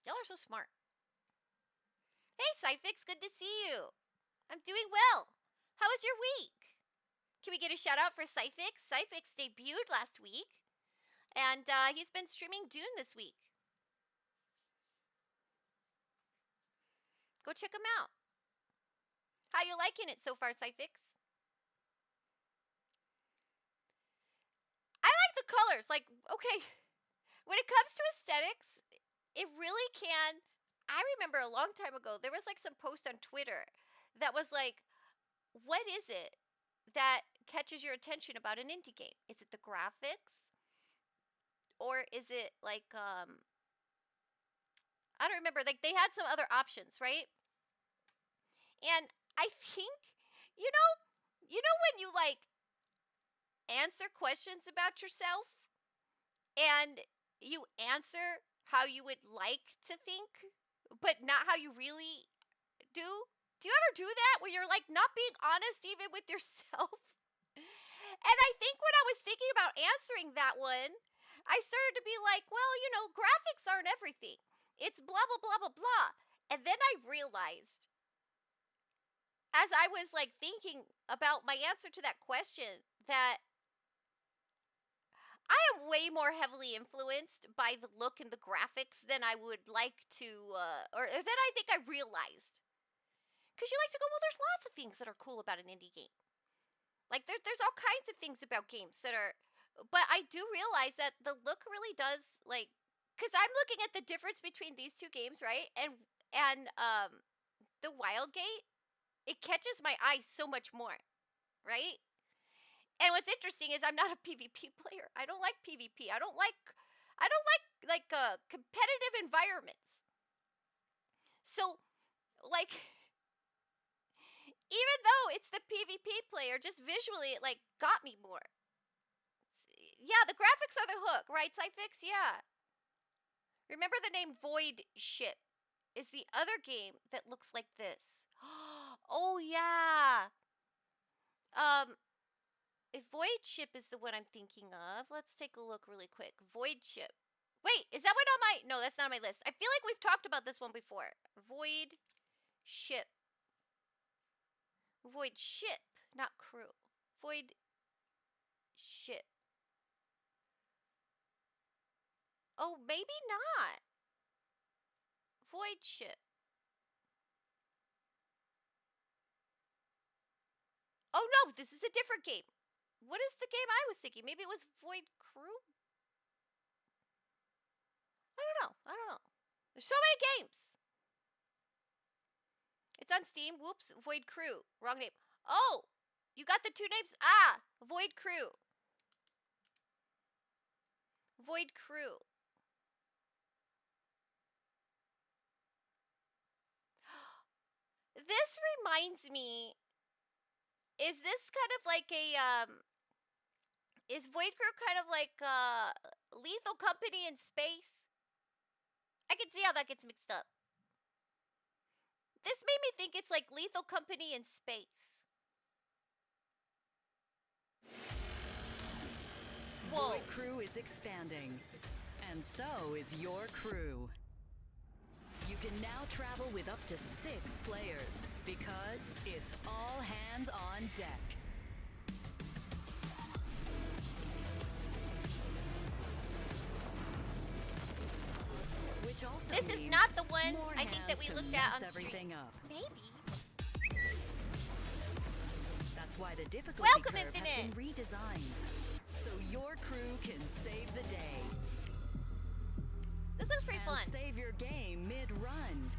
Speaker 1: Y'all are so smart. Hey, Cyfix, good to see you. I'm doing well. How was your week? Can we get a shout out for Cyfix? Cyfix debuted last week, and he's been streaming Dune this week. Go check him out. How you liking it so far, Cyfix? I like the colors. Like, okay, when it comes to aesthetics, it really can. I remember a long time ago, there was like some post on Twitter that was like, what is it that catches your attention about an indie game? Is it the graphics? Or is it like, I don't remember. Like, they had some other options, right? And I think, you know when you like answer questions about yourself and you answer how you would like to think, but not how you really do? Do you ever do that where you're like not being honest even with yourself? And I think when I was thinking about answering that one, I started to be like, well, graphics aren't everything. It's blah, blah, blah, blah, blah. And then I realized, as I was like thinking about my answer to that question, that I am way more heavily influenced by the look and the graphics than I would like to, or than I think I realized. Because you like to go, well, there's lots of things that are cool about an indie game. Like, there's all kinds of things about games that are, but I do realize that the look really does, like, because I'm looking at the difference between these two games, right? And the Wildgate, it catches my eye so much more, right? And what's interesting is I'm not a PvP player. I don't like PvP. I don't like competitive environments. So, like, even though it's the PvP player, just visually it like got me more. Yeah, the graphics are the hook, right, Cyfix? Yeah. Remember the name Void Ship is the other game that looks like this. Oh yeah. If Void Ship is the one I'm thinking of, let's take a look really quick. Void Ship. Wait, is that one on my... No, that's not on my list. I feel like we've talked about this one before. Void Ship. Void Ship, not crew. Void Ship. Oh, maybe not. Void Ship. Oh no, this is a different game. What is the game I was thinking? Maybe it was Void Crew? I don't know. I don't know. There's so many games. It's on Steam. Whoops. Void Crew. Wrong name. Oh, you got the two names? Ah, Void Crew. Void Crew. This reminds me, is this kind of like a, is Void Crew kind of like, Lethal Company in space? I can see how that gets mixed up. This made me think it's like Lethal Company in space. Whoa.
Speaker 5: Void Crew is expanding, and so is your crew. You can now travel with up to 6 players because it's all hands on deck. Which also
Speaker 1: This is
Speaker 5: means
Speaker 1: not the one
Speaker 5: more
Speaker 1: I think that
Speaker 5: hands
Speaker 1: we
Speaker 5: to
Speaker 1: looked at
Speaker 5: mess
Speaker 1: on stream.
Speaker 5: everything up.
Speaker 1: Maybe.
Speaker 5: That's why the difficulty
Speaker 1: Welcome,
Speaker 5: curve has
Speaker 1: Infinite.
Speaker 5: been redesigned, so your crew can save the day.
Speaker 1: This looks pretty
Speaker 5: and
Speaker 1: fun.
Speaker 5: save your game mid-run.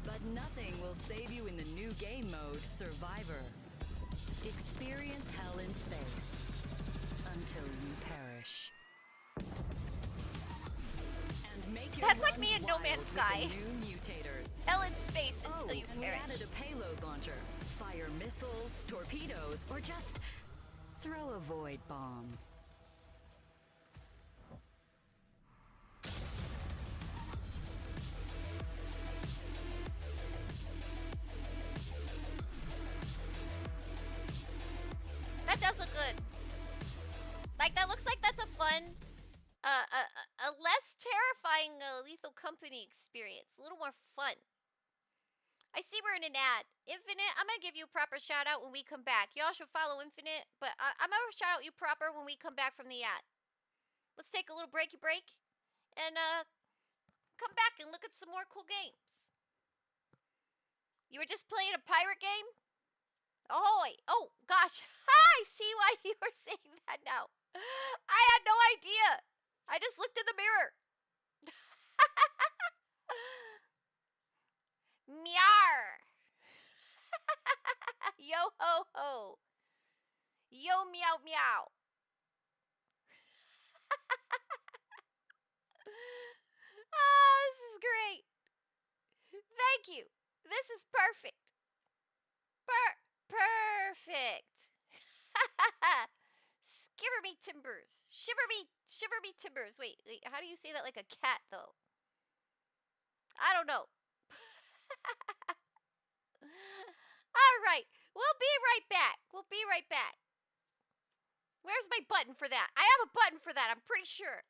Speaker 5: But nothing will save you in the new game mode, Survivor. Experience hell in space until you perish. And make your
Speaker 1: That's like
Speaker 5: runs
Speaker 1: me in No
Speaker 5: wild
Speaker 1: Man's
Speaker 5: with
Speaker 1: Sky.
Speaker 5: the new mutators.
Speaker 1: Hell in space until you
Speaker 5: and we
Speaker 1: perish.
Speaker 5: added a payload launcher. Fire missiles, torpedoes, or just throw a void bomb.
Speaker 1: That does look good. Like, that looks like that's a fun, a less terrifying Lethal Company experience. A little more fun. I see we're in an ad. Infinite, I'm going to give you a proper shout out when we come back. Y'all should follow Infinite, but I'm going to shout out you proper when we come back from the ad. Let's take a little breaky break and come back and look at some more cool games. You were just playing a pirate game? Ahoy! Oh, gosh. I see why you were saying that now. I had no idea. I just looked in the mirror. Meow. Yo ho ho. Yo meow meow. Ah, this is great. Thank you. This is perfect. Perfect. Skiver me timbers. Shiver me timbers. Wait, how do you say that like a cat though? I don't know. All right. We'll be right back. We'll be right back. Where's my button for that? I have a button for that, I'm pretty sure.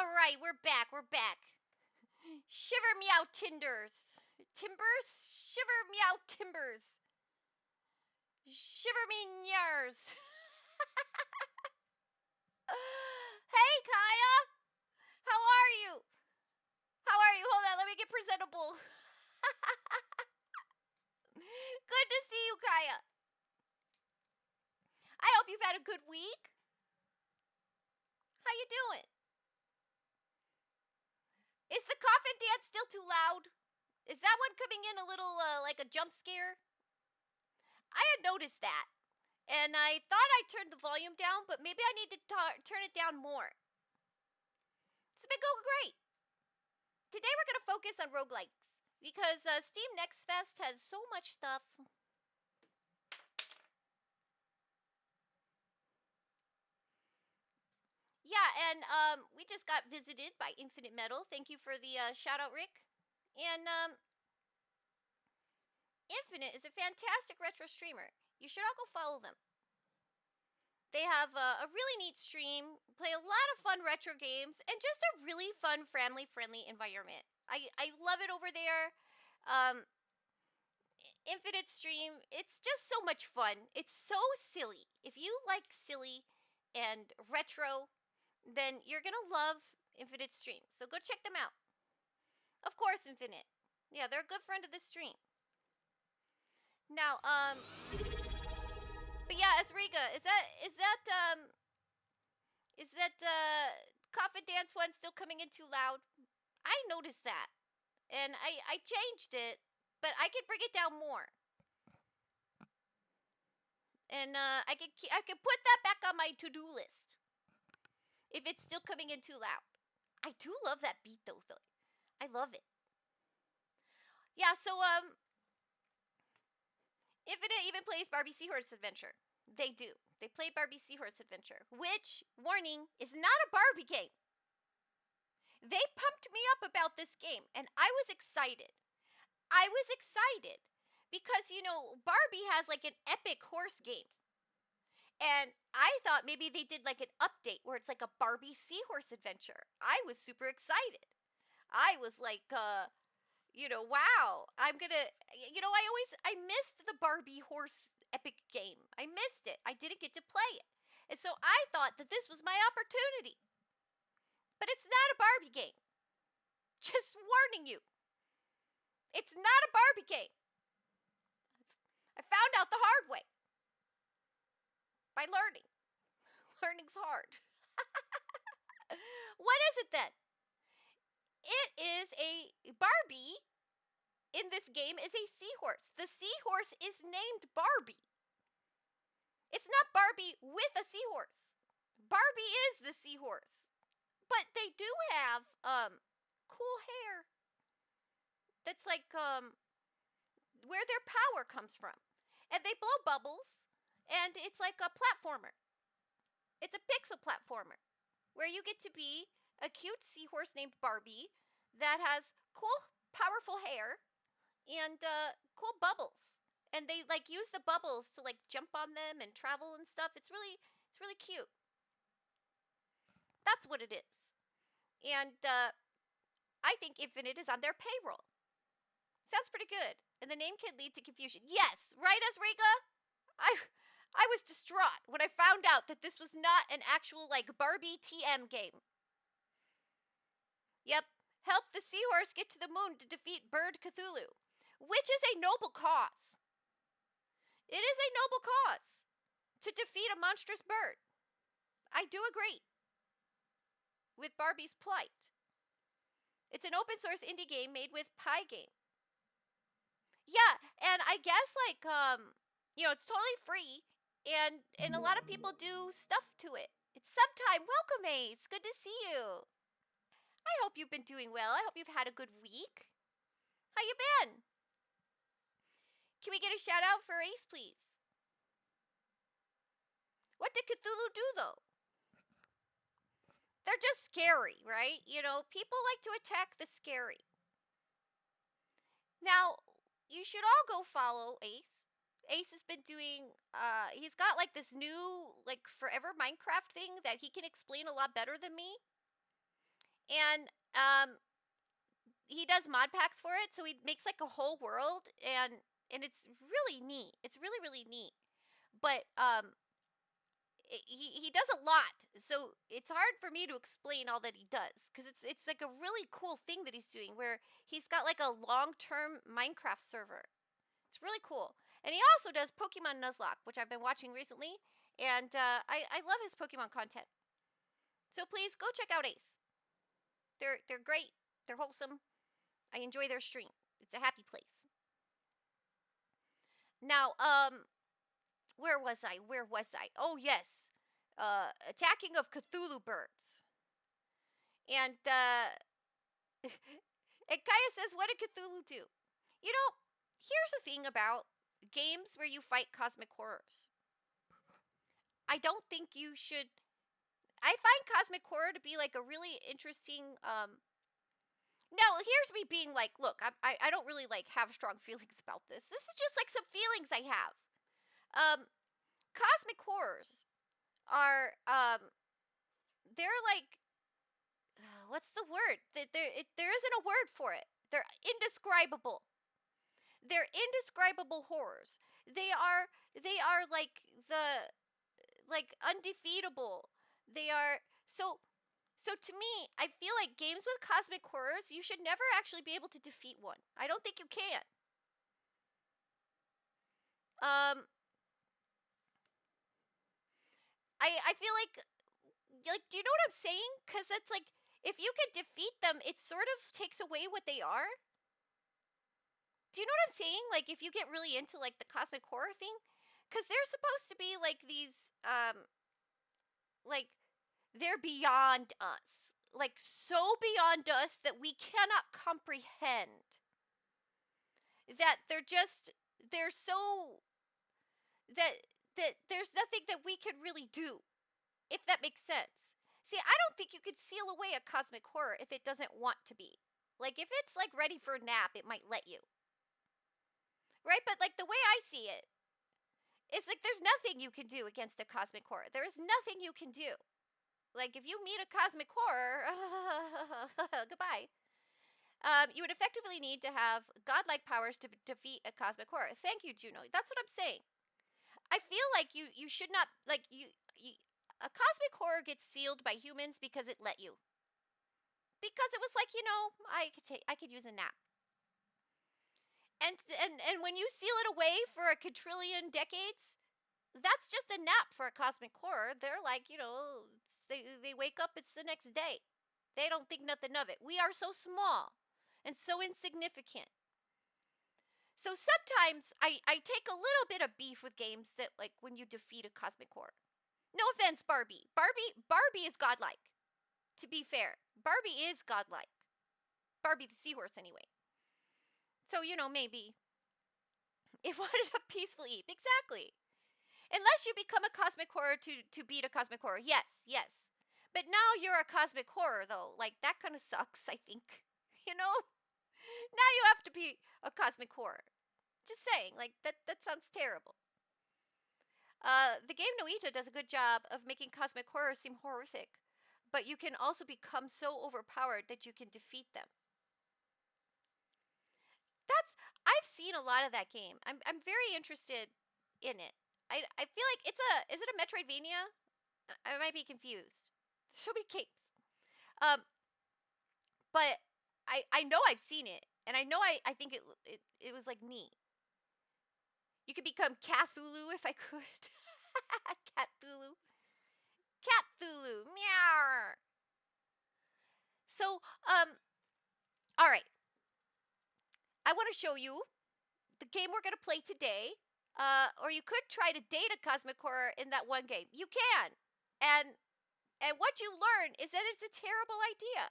Speaker 1: All right, we're back. We're back. Shiver meow timbers. Timbers? Shiver meow timbers. Shiver me nyars. Hey, Kaya. How are you? How are you? Hold on, let me get presentable. Good to see you, Kaya. I hope you've had a good week. How you doing? Is the coffin dance still too loud? Is that one coming in a little like a jump scare? I had noticed that. And I thought I turned the volume down, but maybe I need to turn it down more. It's been going great. Today we're going to focus on roguelikes because Steam Next Fest has so much stuff. Yeah, and we just got visited by Infinite Metal. Thank you for the shout out, Rick. And Infinite is a fantastic retro streamer. You should all go follow them. They have a really neat stream, play a lot of fun retro games, and just a really fun, family-friendly environment. I love it over there. Infinite stream, it's just so much fun. It's so silly. If you like silly and retro, then you're going to love Infinite stream. So go check them out. Of course, Infinite. Yeah, they're a good friend of the stream. Now, but yeah, Asriga, is that coffin dance one still coming in too loud? I noticed that, and I changed it, but I could bring it down more, and I could put that back on my to-do list if it's still coming in too loud. I do love that beat though. I love it. Yeah, so Infinite even plays Barbie Seahorse Adventure. They do. They play Barbie Seahorse Adventure, which, warning, is not a Barbie game. They pumped me up about this game, and I was excited. I was excited because, you know, Barbie has like an epic horse game. And I thought maybe they did like an update where it's like a Barbie Seahorse Adventure. I was super excited. I was like, you know, wow, I'm gonna, you know, I missed the Barbie horse epic game. I missed it. I didn't get to play it. And so I thought that this was my opportunity. But it's not a Barbie game. Just warning you. It's not a Barbie game. I found out the hard way. By learning. Learning's hard. What is it then? It is a Barbie in this game is a seahorse. The seahorse is named Barbie. It's not Barbie with a seahorse. Barbie is the seahorse. But they do have cool hair. That's like where their power comes from. And they blow bubbles, and it's like a platformer. It's a pixel platformer where you get to be a cute seahorse named Barbie that has cool, powerful hair and cool bubbles. And they like use the bubbles to like jump on them and travel and stuff. It's really cute. That's what it is. And I think Infinite is on their payroll. Sounds pretty good. And the name can lead to confusion. Yes, right, Asriga? I was distraught when I found out that this was not an actual like Barbie TM game. Yep, help the seahorse get to the moon to defeat Bird Cthulhu, which is a noble cause. It is a noble cause to defeat a monstrous bird. I do agree with Barbie's plight. It's an open source indie game made with Pygame. Yeah, and I guess like you know, it's totally free. And a lot of people do stuff to it. It's subtime. Welcome, Ace. Good to see you. I hope you've been doing well. I hope you've had a good week. How you been? Can we get a shout out for Ace, please? What did Cthulhu do, though? They're just scary, right? You know, people like to attack the scary. Now, you should all go follow Ace. Ace has been doing, he's got like this new, like forever Minecraft thing that he can explain a lot better than me. and he does mod packs for it, so he makes like a whole world, and it's really neat. It's really really neat. But he does a lot, so it's hard for me to explain all that he does because it's like a really cool thing that he's doing where he's got like a long-term Minecraft server. It's really cool. And he also does Pokemon Nuzlocke, which I've been watching recently, and I love his Pokemon content. So please go check out Ace. They're great. They're wholesome. I enjoy their stream. It's a happy place. Now, where was I? Where was I? Oh yes, attacking of Cthulhu birds. And and Kaya says, "What did Cthulhu do?" You know, here's the thing about games where you fight cosmic horrors. I don't think you should. I find cosmic horror to be like a really interesting. Now here's me being like, look, I don't really like have strong feelings about this. This is just like some feelings I have. Cosmic horrors are they're like what's the word? There isn't a word for it. They're indescribable. They're indescribable horrors. They are like the like undefeatable. They are so to me, I feel like games with cosmic horrors, you should never actually be able to defeat one. I don't think you can. Um I feel like do you know what I'm saying? Cuz it's like if you can defeat them, it sort of takes away what they are. Do you know what I'm saying? Like if you get really into like the cosmic horror thing, cuz they're supposed to be like these like they're beyond us. Like so beyond us that we cannot comprehend. That they're so that there's nothing that we can really do, if that makes sense. See, I don't think you could seal away a cosmic horror if it doesn't want to be. Like if it's like ready for a nap, it might let you. Right? But like the way I see it, it's like there's nothing you can do against a cosmic horror. There is nothing you can do. Like if you meet a cosmic horror, goodbye. You would effectively need to have godlike powers to defeat a cosmic horror. Thank you, Juno. That's what I'm saying. I feel like you should not like you a cosmic horror gets sealed by humans because it let you. Because it was like, I could use a nap. And when you seal it away for a quadrillion decades, that's just a nap for a cosmic horror. They're like, they wake up, it's the next day. They don't think nothing of it. We are so small and so insignificant. So sometimes I take a little bit of beef with games that like when you defeat a cosmic horror. No offense, Barbie. Barbie is godlike. To be fair, Barbie is godlike. Barbie the seahorse, anyway. So maybe it wanted a peaceful Eve. Exactly. Unless you become a cosmic horror to beat a cosmic horror. Yes, yes. But now you're a cosmic horror, though. Like that kind of sucks. I think. Now you have to be a cosmic horror. Just saying, like that sounds terrible. The game Noita does a good job of making cosmic horrors seem horrific, but you can also become so overpowered that you can defeat them. I've seen a lot of that game. I'm very interested in it. I feel like is it a Metroidvania? I might be confused. There's so many games. But I know I've seen it, and I know I think it was like neat. You could become Cthulhu if I could. Cthulhu. Cthulhu. Meow. So, all right. I want to show you the game we're going to play today. Or you could try to date a cosmic horror in that one game. You can. And what you learn is that it's a terrible idea.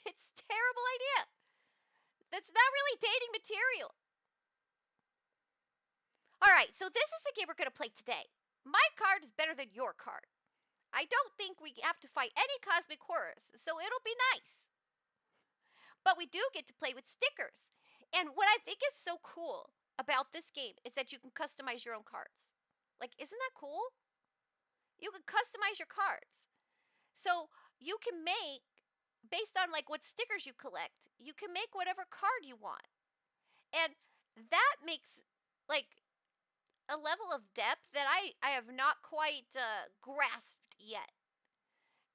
Speaker 1: It's a terrible idea. That's not really dating material. All right, so this is the game we're going to play today. My card is better than your card. I don't think we have to fight any cosmic horrors, so it'll be nice. But we do get to play with stickers. And what I think is so cool about this game is that you can customize your own cards. Like, isn't that cool? You can customize your cards. So you can make based on like what stickers you collect, you can make whatever card you want. And that makes like a level of depth that I have not quite grasped yet.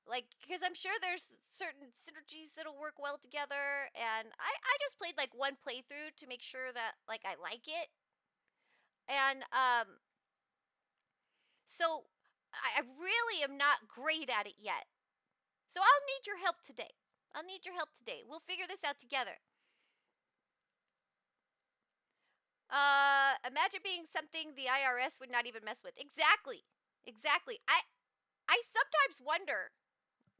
Speaker 1: Like, because I'm sure there's certain synergies that'll work well together, and I just played like one playthrough to make sure that like I like it. And so I really am not great at it yet. So I'll need your help today. We'll figure this out together. Imagine being something the IRS would not even mess with. Exactly. I sometimes wonder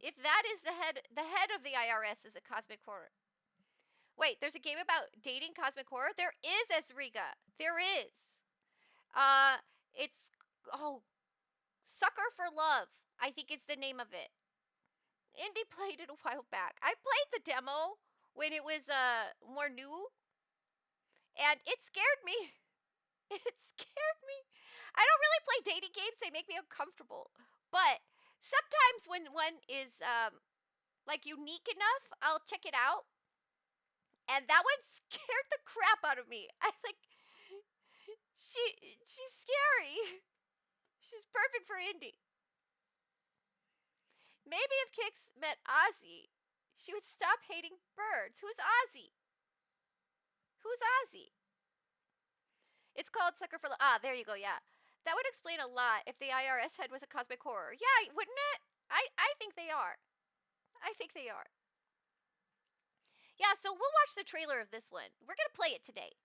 Speaker 1: if that is the head of the IRS is a cosmic horror. Wait, there's a game about dating cosmic horror? There is, Esriga. There is. It's Sucker for Love, I think is the name of it. Indy played it a while back. I played the demo when it was more new, and it scared me. I don't really play dating games. They make me uncomfortable. But sometimes when one is like unique enough, I'll check it out. And that one scared the crap out of me. I like she's scary. She's perfect for Indy. Maybe if Kix met Ozzy, she would stop hating birds. Who's Ozzy? It's called Sucker for Love. Ah, there you go, yeah. That would explain a lot if the IRS head was a cosmic horror. Yeah, wouldn't it? I think they are. Yeah, so we'll watch the trailer of this one. We're going to play it today.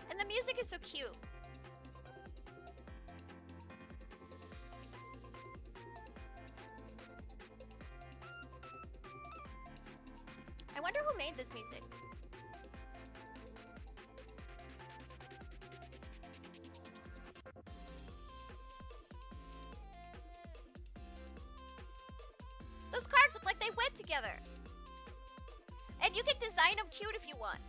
Speaker 1: And the music is so cute. I wonder who made this music. Those cards look like they went together. And you can design them cute if you want.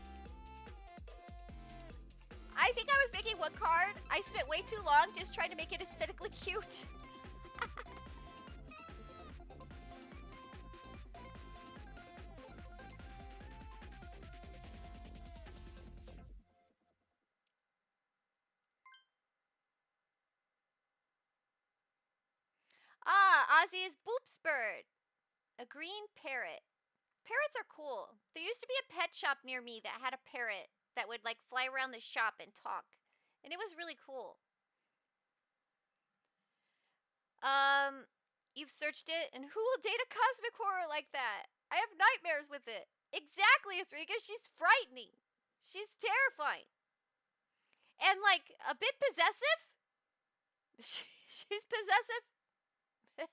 Speaker 1: I think I was making one card. I spent way too long just trying to make it aesthetically cute. Ah, Ozzy is Boop's bird. A green parrot. Parrots are cool. There used to be a pet shop near me that had a parrot that would like fly around the shop and talk. And it was really cool. You've searched it, and who will date a cosmic horror like that? I have nightmares with it. Exactly, Asriga. She's frightening. She's terrifying. And like a bit possessive. She's possessive. And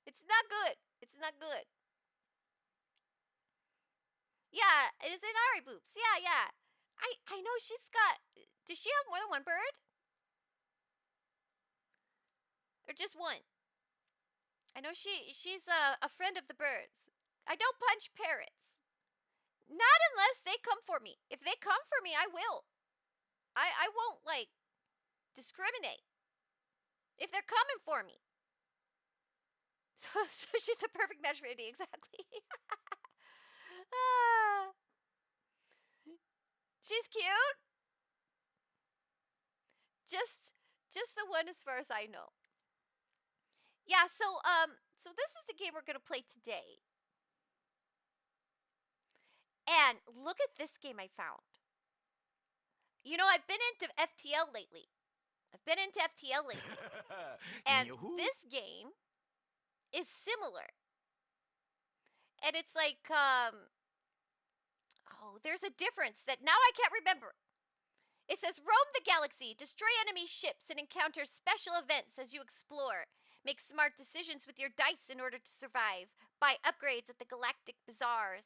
Speaker 1: it's not good. Yeah, it's an Ari Boops. Yeah. I know she's got. Does she have more than one bird? Or just one? I know she's a friend of the birds. I don't punch parrots. Not unless they come for me. If they come for me, I will. I won't like discriminate. If they're coming for me. So she's a perfect match for Indy, exactly. She's cute. Just the one as far as I know. Yeah, so this is the game we're gonna play today. And look at this game I found. You know, I've been into FTL lately. And this game is similar. And it's like, there's a difference that now I can't remember. It says, roam the galaxy, destroy enemy ships, and encounter special events as you explore. Make smart decisions with your dice in order to survive. Buy upgrades at the galactic bazaars.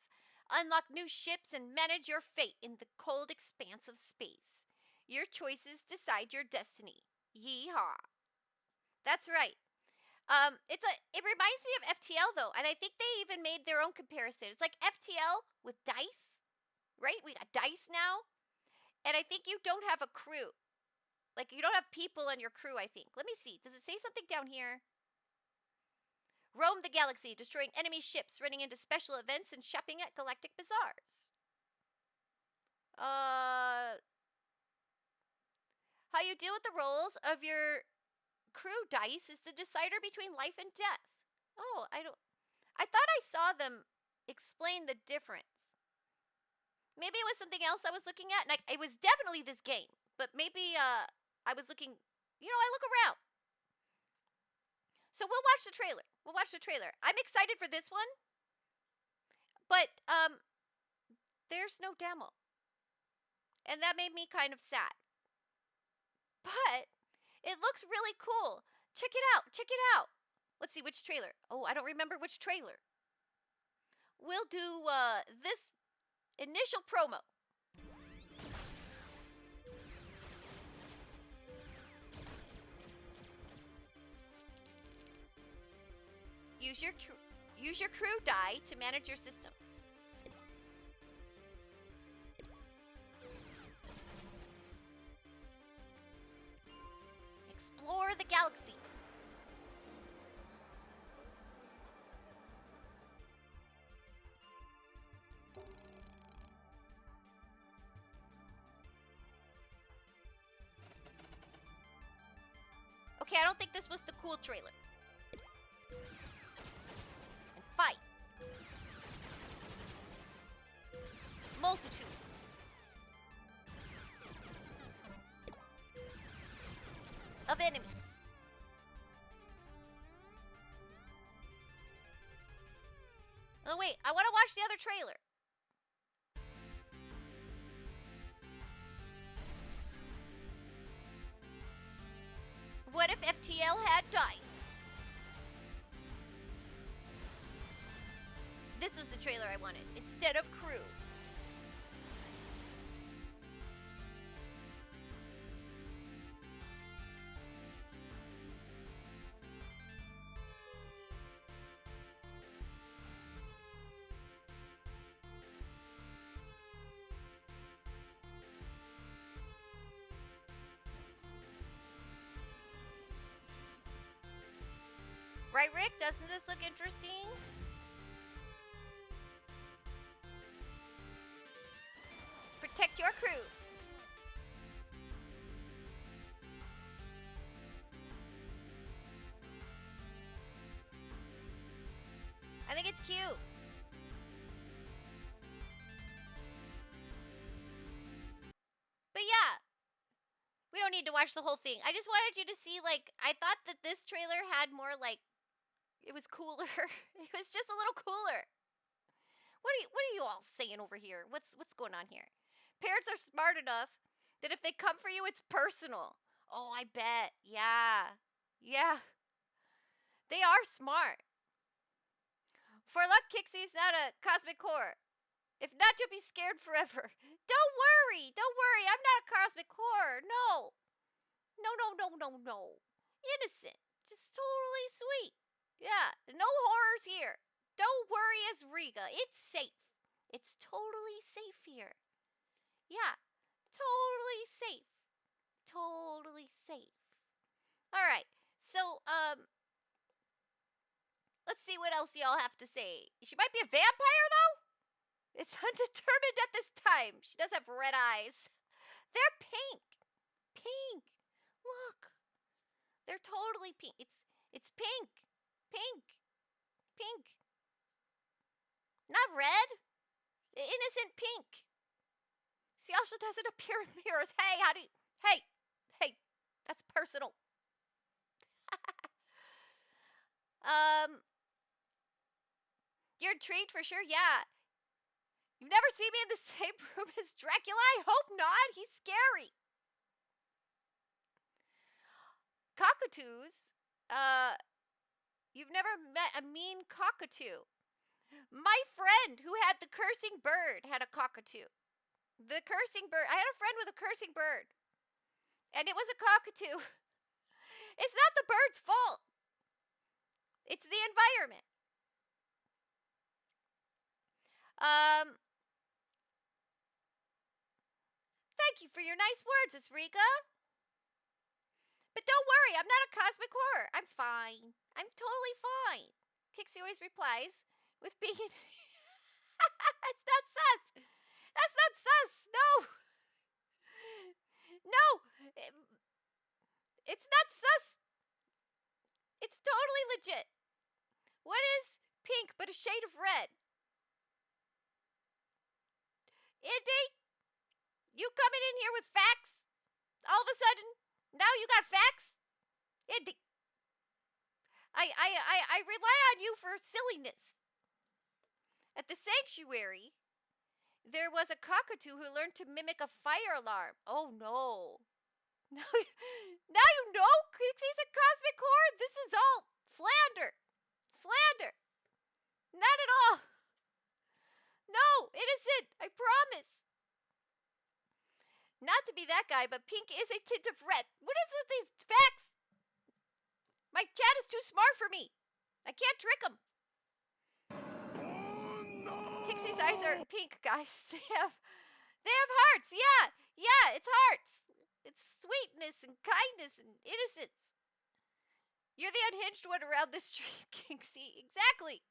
Speaker 1: Unlock new ships and manage your fate in the cold expanse of space. Your choices decide your destiny. Yeehaw. That's right. It reminds me of FTL though, and I think they even made their own comparison. It's like FTL with dice, right? We got dice now. And I think you don't have a crew. Like, you don't have people on your crew, I think. Let me see. Does it say something down here? Roam the galaxy, destroying enemy ships, running into special events, and shopping at galactic bazaars. How you deal with the rolls of your crew dice is the decider between life and death. Oh, I thought I saw them explain the difference. Maybe it was something else I was looking at, and it was definitely this game. But maybe I was looking, I look around. So we'll watch the trailer. I'm excited for this one. But there's no demo. And that made me kind of sad. But it looks really cool. Check it out. Let's see which trailer. Oh, I don't remember which trailer. We'll do this initial promo. Use your crew die to manage your systems. Explore the galaxy. Okay, I don't think this was the cool trailer. And fight. Multitudes. Of enemies. Oh wait, I want to watch the other trailer. What if FTL had dice? This was the trailer I wanted, instead of crew. Right, Rick? Doesn't this look interesting? Protect your crew. I think it's cute. But yeah, we don't need to watch the whole thing. I just wanted you to see, like, I thought that this trailer had more, like, it was cooler. It was just a little cooler. What are you all saying over here? What's going on here? Parents are smart enough that if they come for you, it's personal. Oh, I bet. Yeah. They are smart. For luck, Kixie's not a cosmic core. If not, you'll be scared forever. Don't worry. I'm not a cosmic core. No. Innocent. Just totally sweet. Yeah. No horrors here. Don't worry, Riga. It's safe. It's totally safe here. Yeah. Totally safe. All right. So, let's see what else y'all have to say. She might be a vampire, though? It's undetermined at this time. She does have red eyes. They're pink. Look. They're totally pink. It's pink. Not red. Innocent pink. She also doesn't appear in mirrors. Hey, that's personal. You're intrigued for sure? Yeah. You've never seen me in the same room as Dracula? I hope not. He's scary. Cockatoos? You've never met a mean cockatoo. My friend who had the cursing bird had a cockatoo. The cursing bird. I had a friend with a cursing bird. And it was a cockatoo. It's not the bird's fault. It's the environment. Thank you for your nice words, Asrika. But don't worry, I'm not a cosmic horror. I'm fine. I'm totally fine. Kixie always replies with being an... That's not sus. That's not sus. No. No. It's not sus. It's totally legit. What is pink but a shade of red? Indy, you coming in here with facts? All of a sudden, now you got facts? Indy, I rely on you for silliness. At the sanctuary, there was a cockatoo who learned to mimic a fire alarm. Oh no. Now you know Kixie's a cosmic horror? This is all slander. Slander. Not at all. No, innocent. I promise. Not to be that guy, but pink is a tint of red. What is with these facts? My chat is too smart for me. I can't trick him. Kixie's eyes are pink, guys. They have hearts. Yeah, it's hearts. It's sweetness and kindness and innocence. You're the unhinged one around this stream, Kixie. Exactly.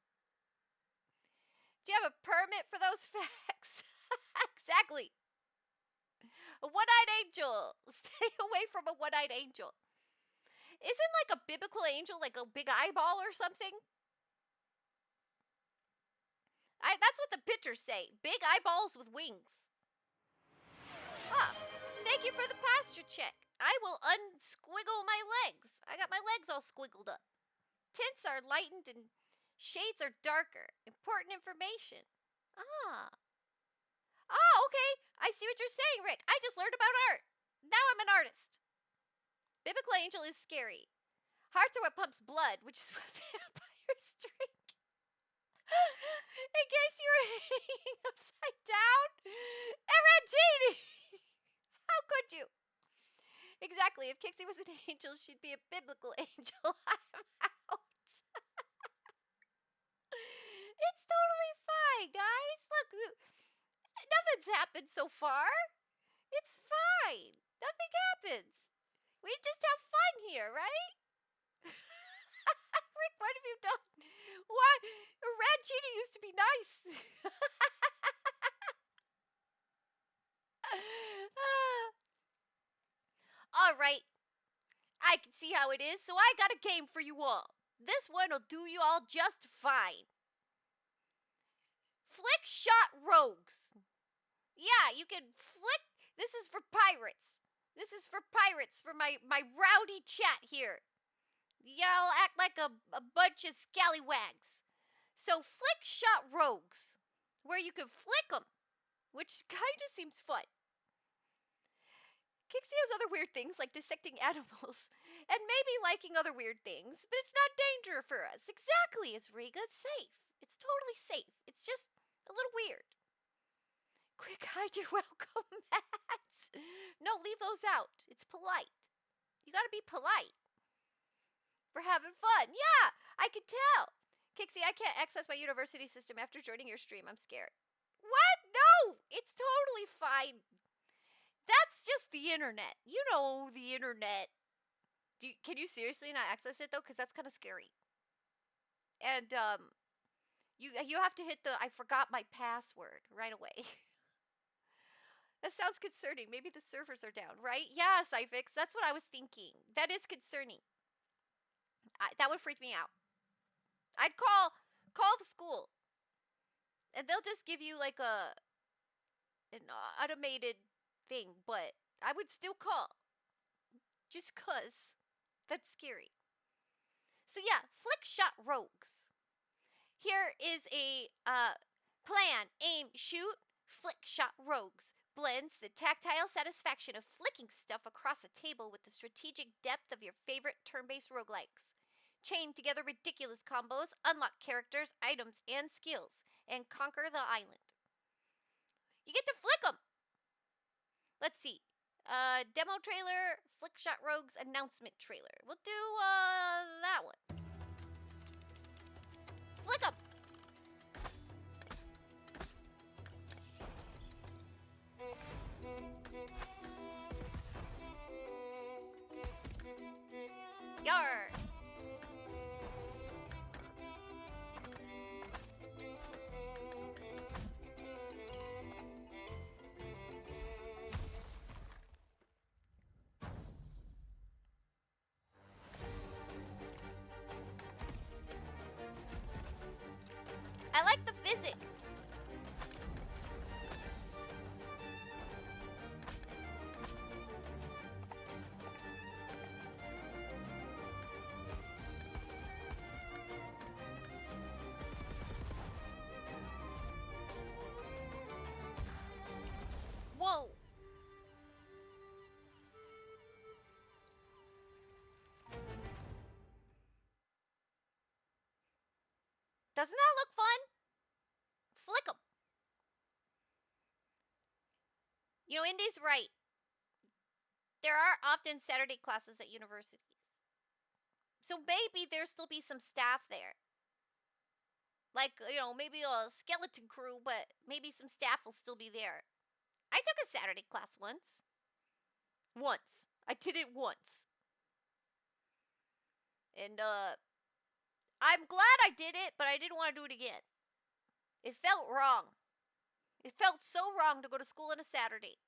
Speaker 1: Do you have a permit for those facts? Exactly. A one-eyed angel. Stay away from a one-eyed angel. Isn't like a biblical angel like a big eyeball or something? That's what the pictures say. Big eyeballs with wings. Ah, thank you for the posture check. I will unsquiggle my legs. I got my legs all squiggled up. Tints are lightened and shades are darker. Important information. Okay. I see what you're saying, Rick. I just learned about art. Now I'm an artist. Biblical angel is scary. Hearts are what pumps blood, which is what vampires drink. In case you were hanging upside down. Erangini! How could you? Exactly. If Kixie was an angel, she'd be a biblical angel. I'm out. It's totally fine, guys. Look, nothing's happened so far. It's fine. Nothing happens. We just have fun here, right? Rick, what have you done? Why? Ranchini used to be nice. All right. I can see how it is, so I got a game for you all. This one will do you all just fine. Flick shot rogues. Yeah, you can flick. This is for pirates. This is for pirates, for my rowdy chat here. Y'all act like a bunch of scallywags. So flick shot rogues, where you can flick them, which kind of seems fun. Kixie has other weird things like dissecting animals and maybe liking other weird things, but it's not danger for us. Exactly, it's Riga. It's safe. It's totally safe. It's just a little weird. Quick, hide your welcome mats. No, leave those out. It's polite. You gotta be polite. For having fun. Yeah, I can tell. Kixie, I can't access my university system after joining your stream. I'm scared. What? No, it's totally fine. That's just the internet. You know the internet. Can you seriously not access it, though? Because that's kind of scary. And, you have to hit the I forgot my password right away. That sounds concerning. Maybe the servers are down, right? Yeah, Cyfix. That's what I was thinking. That is concerning. That would freak me out. I'd call the school, and they'll just give you like an automated thing, but I would still call, just 'cause that's scary. So yeah, flick shot rogues. Here is a plan, aim, shoot, flick shot rogues. Blends the tactile satisfaction of flicking stuff across a table with the strategic depth of your favorite turn-based roguelikes. Chain together ridiculous combos, unlock characters, items, and skills, and conquer the island. You get to flick them! Let's see. Demo trailer, Flick Shot Rogues announcement trailer. We'll do that one. Flick them! Doesn't that look fun? Flick 'em. You know, Indy's right. There are often Saturday classes at universities. So maybe there'll still be some staff there. Like, you know, maybe a skeleton crew, but maybe some staff will still be there. I took a Saturday class once. I did it once. And, I'm glad I did it, but I didn't want to do it again. It felt wrong. It felt so wrong to go to school on a Saturday.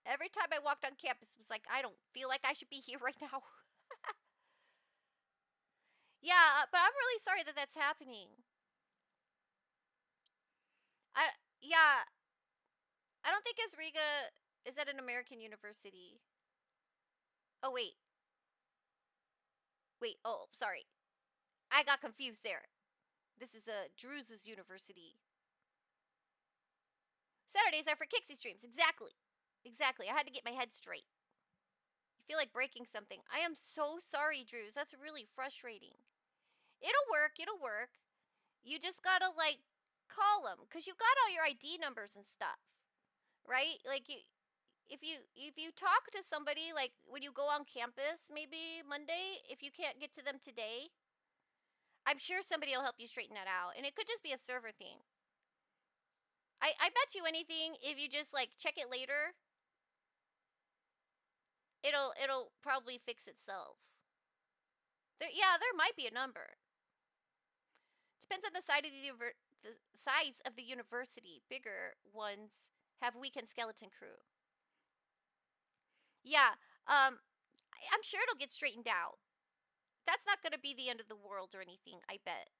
Speaker 1: Every time I walked on campus, it was like, I don't feel like I should be here right now. Yeah, but I'm really sorry that that's happening. Yeah, I don't think Esriga is at an American university. Oh, wait. Oh, sorry. I got confused there. This is Drew's university. Saturdays are for Kixie streams. Exactly. I had to get my head straight. You feel like breaking something. I am so sorry, Drews. That's really frustrating. It'll work. You just gotta, like, call them. Because you got all your ID numbers and stuff. Right? Like, if you talk to somebody, like, when you go on campus, maybe Monday, if you can't get to them today, I'm sure somebody will help you straighten that out. And it could just be a server thing. I bet you anything, if you just, like, check it later, it'll probably fix itself. There might be a number. Depends on the size of the university. Bigger ones have weekend skeleton crew. Yeah, I'm sure it'll get straightened out. That's not gonna be the end of the world or anything, I bet.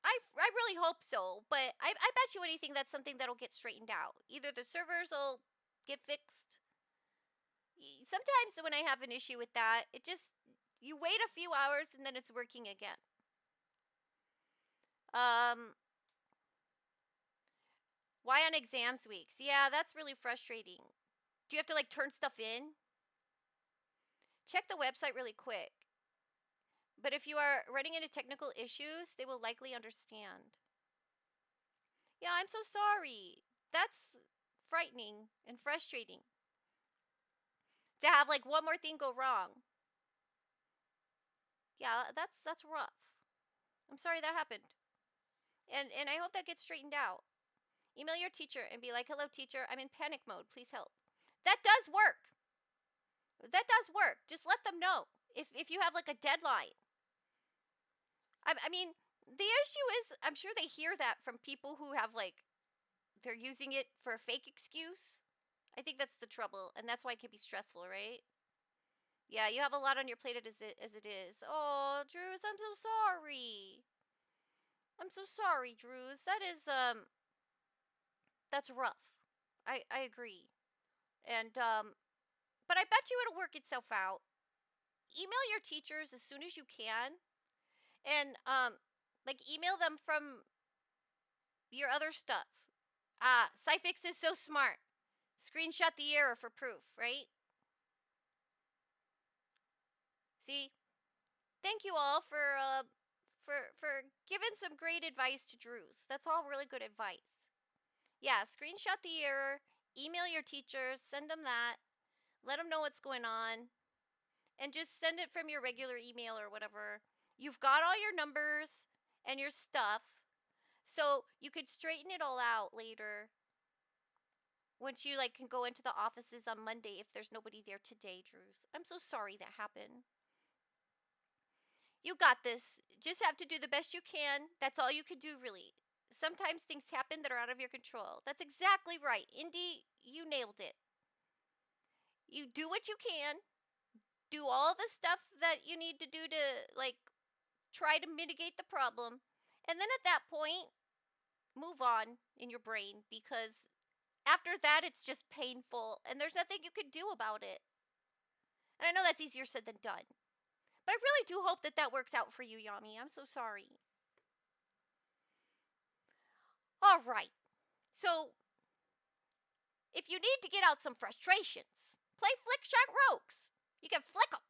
Speaker 1: I really hope so, but I bet you anything that's something that'll get straightened out. Either the servers will get fixed. Sometimes when I have an issue with that, you wait a few hours and then it's working again. Why on exams weeks? Yeah, that's really frustrating. Do you have to, like, turn stuff in? Check the website really quick. But if you are running into technical issues, they will likely understand. Yeah, I'm so sorry. That's frightening and frustrating. To have, like, one more thing go wrong. Yeah, that's rough. I'm sorry that happened. And I hope that gets straightened out. Email your teacher and be like, hello, teacher, I'm in panic mode. Please help. That does work. Just let them know if you have, like, a deadline. I mean, the issue is, I'm sure they hear that from people who have, like, they're using it for a fake excuse. I think that's the trouble, and that's why it can be stressful, right? Yeah, you have a lot on your plate as it is. Oh, Drews, I'm so sorry. Drews. That is, that's rough. I agree. And, but I bet you it'll work itself out. Email your teachers as soon as you can. And, like, email them from your other stuff. Cyfix is so smart. Screenshot the error for proof, right? See? Thank you all for giving some great advice to Drews. That's all really good advice. Yeah, screenshot the error, email your teachers, send them that, let them know what's going on, and just send it from your regular email or whatever. You've got all your numbers and your stuff, so you could straighten it all out later once you, like, can go into the offices on Monday if there's nobody there today, Drews. I'm so sorry that happened. You got this. Just have to do the best you can. That's all you can do, really. Sometimes things happen that are out of your control. That's exactly right. Indy, you nailed it. You do what you can. Do all the stuff that you need to do to, like, try to mitigate the problem. And then at that point, move on in your brain, because after that, it's just painful and there's nothing you can do about it. And I know that's easier said than done. But I really do hope that that works out for you, Yami. I'm so sorry. All right. So, if you need to get out some frustrations, play Flick Shot Rogues. You can flick them,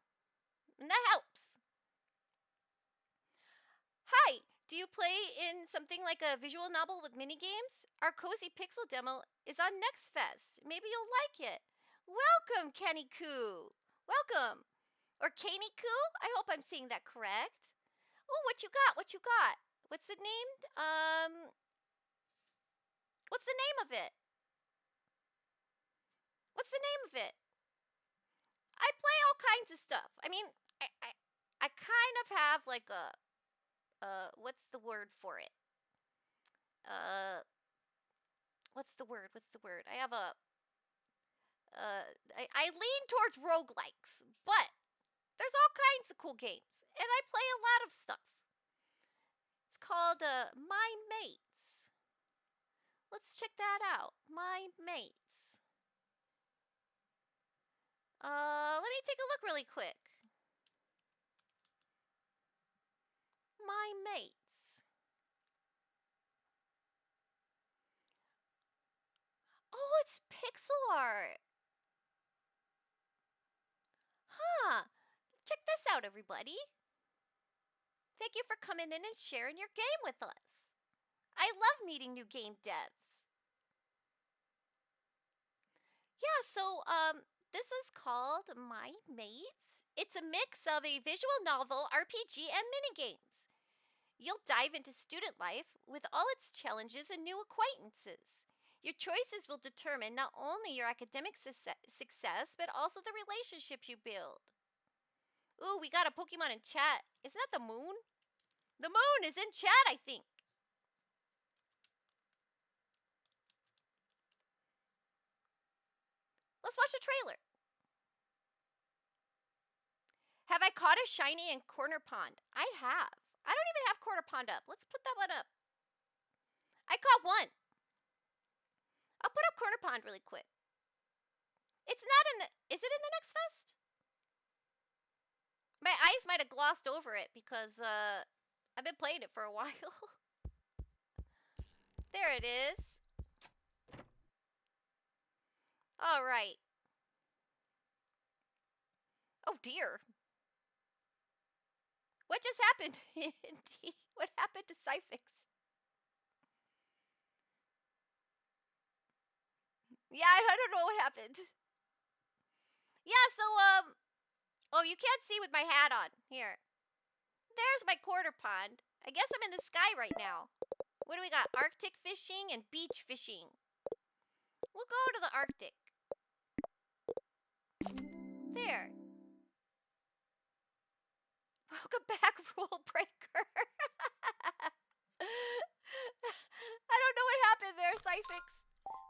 Speaker 1: and that helps. Hi, Do you play in something like a visual novel with mini games? Our cozy pixel demo is on Next Fest. Maybe you'll like it. Welcome, Kenny Koo. Welcome. Or Kaney Koo? I hope I'm saying that correct. Oh, what you got? What you got? What's the name? What's the name of it? What's the name of it? I play all kinds of stuff. I mean, I kind of have like a what's the word for it? What's the word? What's the word? I have a I lean towards roguelikes, but there's all kinds of cool games, and I play a lot of stuff. It's called My Mates. Let's check that out. My Mates. Let me take a look really quick. My Mates. Oh, it's pixel art. Huh. Check this out, everybody. Thank you for coming in and sharing your game with us. I love meeting new game devs. Yeah, so this is called My Mates. It's a mix of a visual novel, RPG, and minigames. You'll dive into student life with all its challenges and new acquaintances. Your choices will determine not only your academic success, but also the relationships you build. Ooh, we got a Pokemon in chat. Isn't that the moon? The moon is in chat, I think. Let's watch the trailer. Have I caught a shiny in Corner Pond? I have. I don't even have Corner Pond up. Let's put that one up. I caught one. I'll put up Corner Pond really quick. It's not in the... Is it in the next fest? My eyes might have glossed over it because I've been playing it for a while. There it is. All right. Oh dear. What just happened? What happened to Cyphix? Yeah, I don't know what happened. Yeah, so oh, you can't see with my hat on. Here. There's my Quarter Pond. I guess I'm in the sky right now. What do we got? Arctic fishing and beach fishing. We'll go to the Arctic. There. Welcome back, rule breaker. I don't know what happened there, Cyphix.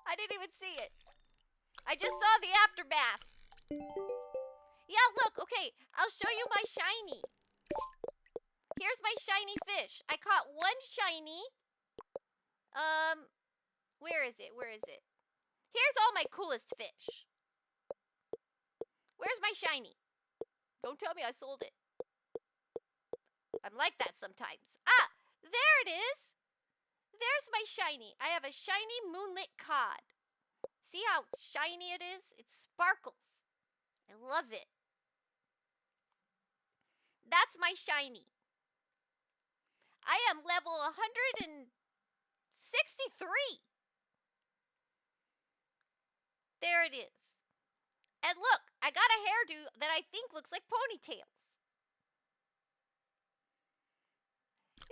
Speaker 1: I didn't even see it. I just saw the aftermath. Yeah, look, okay, I'll show you my shiny. Here's my shiny fish. I caught one shiny. Where is it? Where is it? Here's all my coolest fish. Where's my shiny? Don't tell me I sold it. I'm like that sometimes. Ah, there it is. There's my shiny. I have a shiny moonlit cod. See how shiny it is? It sparkles. I love it. That's my shiny. I am level 163. There it is. And look, I got a hairdo that I think looks like ponytails.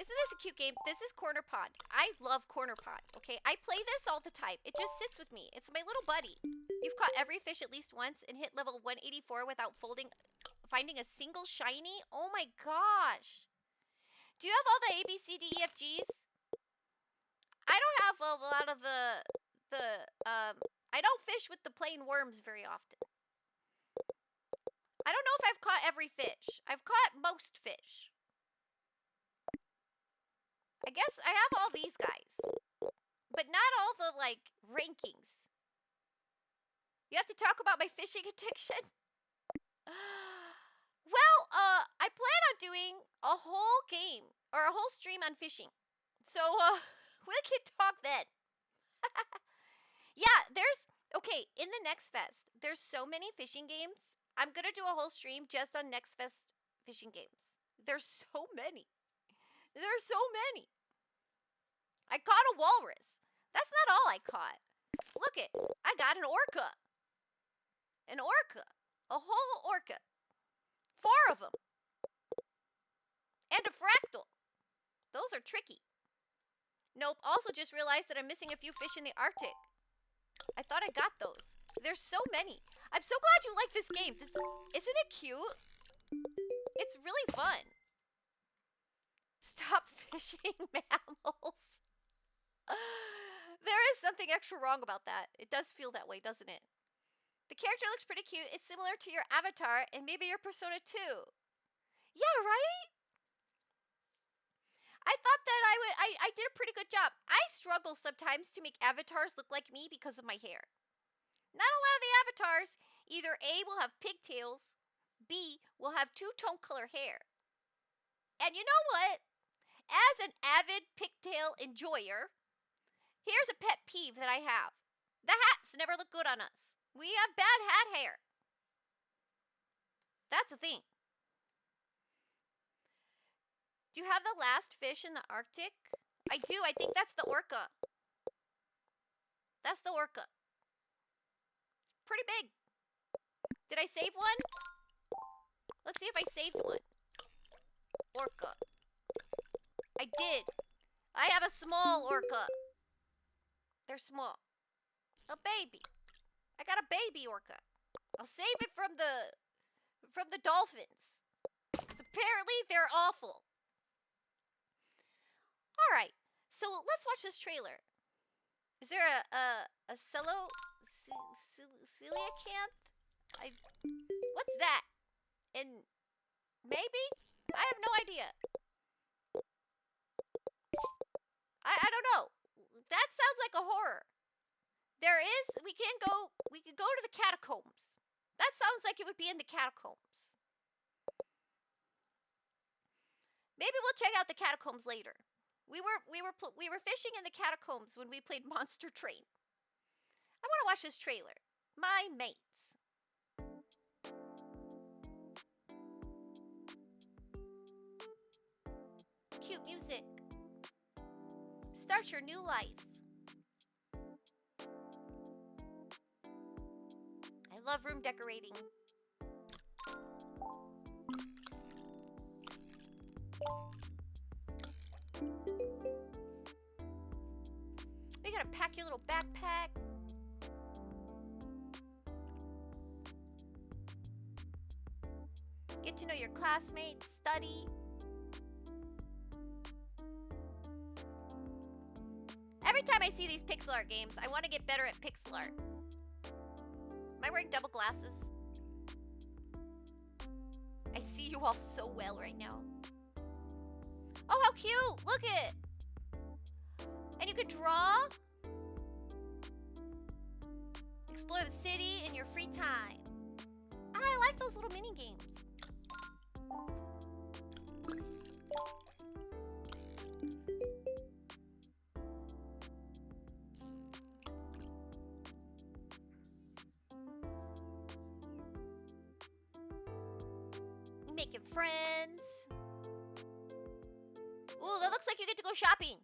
Speaker 1: Isn't this a cute game? This is Corner Pond. I love Corner Pond, okay? I play this all the time. It just sits with me. It's my little buddy. You've caught every fish at least once and hit level 184 without finding a single shiny? Oh my gosh. Do you have all the A, B, C, D, E, F, Gs? I don't have a lot of I don't fish with the plain worms very often. I don't know if I've caught every fish. I've caught most fish. I guess I have all these guys. But not all the, like, rankings. You have to talk about my fishing addiction? Well, I plan on doing a whole game or a whole stream on fishing. So, we can talk then. Yeah, okay, in the Next Fest, there's so many fishing games. I'm going to do a whole stream just on Next Fest fishing games. There's so many. There's so many. I caught a walrus. That's not all I caught. Look it. I got an orca. An orca. A whole orca. 4 of them. And a fractal. Those are tricky. Nope. Also just realized that I'm missing a few fish in the Arctic. I thought I got those. There's so many. I'm so glad you like this game. Isn't it cute? It's really fun. Stop fishing mammals. There is something extra wrong about that. It does feel that way, doesn't it? The character looks pretty cute. It's similar to your avatar and maybe your persona too. Yeah, right? I thought that I did a pretty good job. I struggle sometimes to make avatars look like me because of my hair. Not a lot of the avatars, either A, will have pigtails, B, will have two-tone color hair. And you know what? As an avid pigtail enjoyer, here's a pet peeve that I have. The hats never look good on us. We have bad hat hair. That's the thing. Do you have the last fish in the Arctic? I do. I think that's the orca. That's the orca. Pretty big. Did I save one? Let's see if I saved one. Orca. I did. I have a small orca. They're small. A baby. I got a baby orca. I'll save it from the dolphins. 'Cause apparently they're awful. All right. So let's watch this trailer. Is there a celiacanth? What's that? And maybe? I have no idea. I don't know. That sounds like a horror. We could go to the catacombs. That sounds like it would be in the catacombs. Maybe we'll check out the catacombs later. We were fishing in the catacombs when we played Monster Train. I want to watch this trailer. My mates. Cute music. Start your new life. I love room decorating. You gotta pack your little backpack. Get to know your classmates, study. Every time I see these pixel art games, I want to get better at pixel art. Am I wearing double glasses? I see you all so well right now. Oh, how cute! Look it! And you can draw. Explore the city in your free time. I like those little mini games. Making friends. Ooh, that looks like you get to go shopping.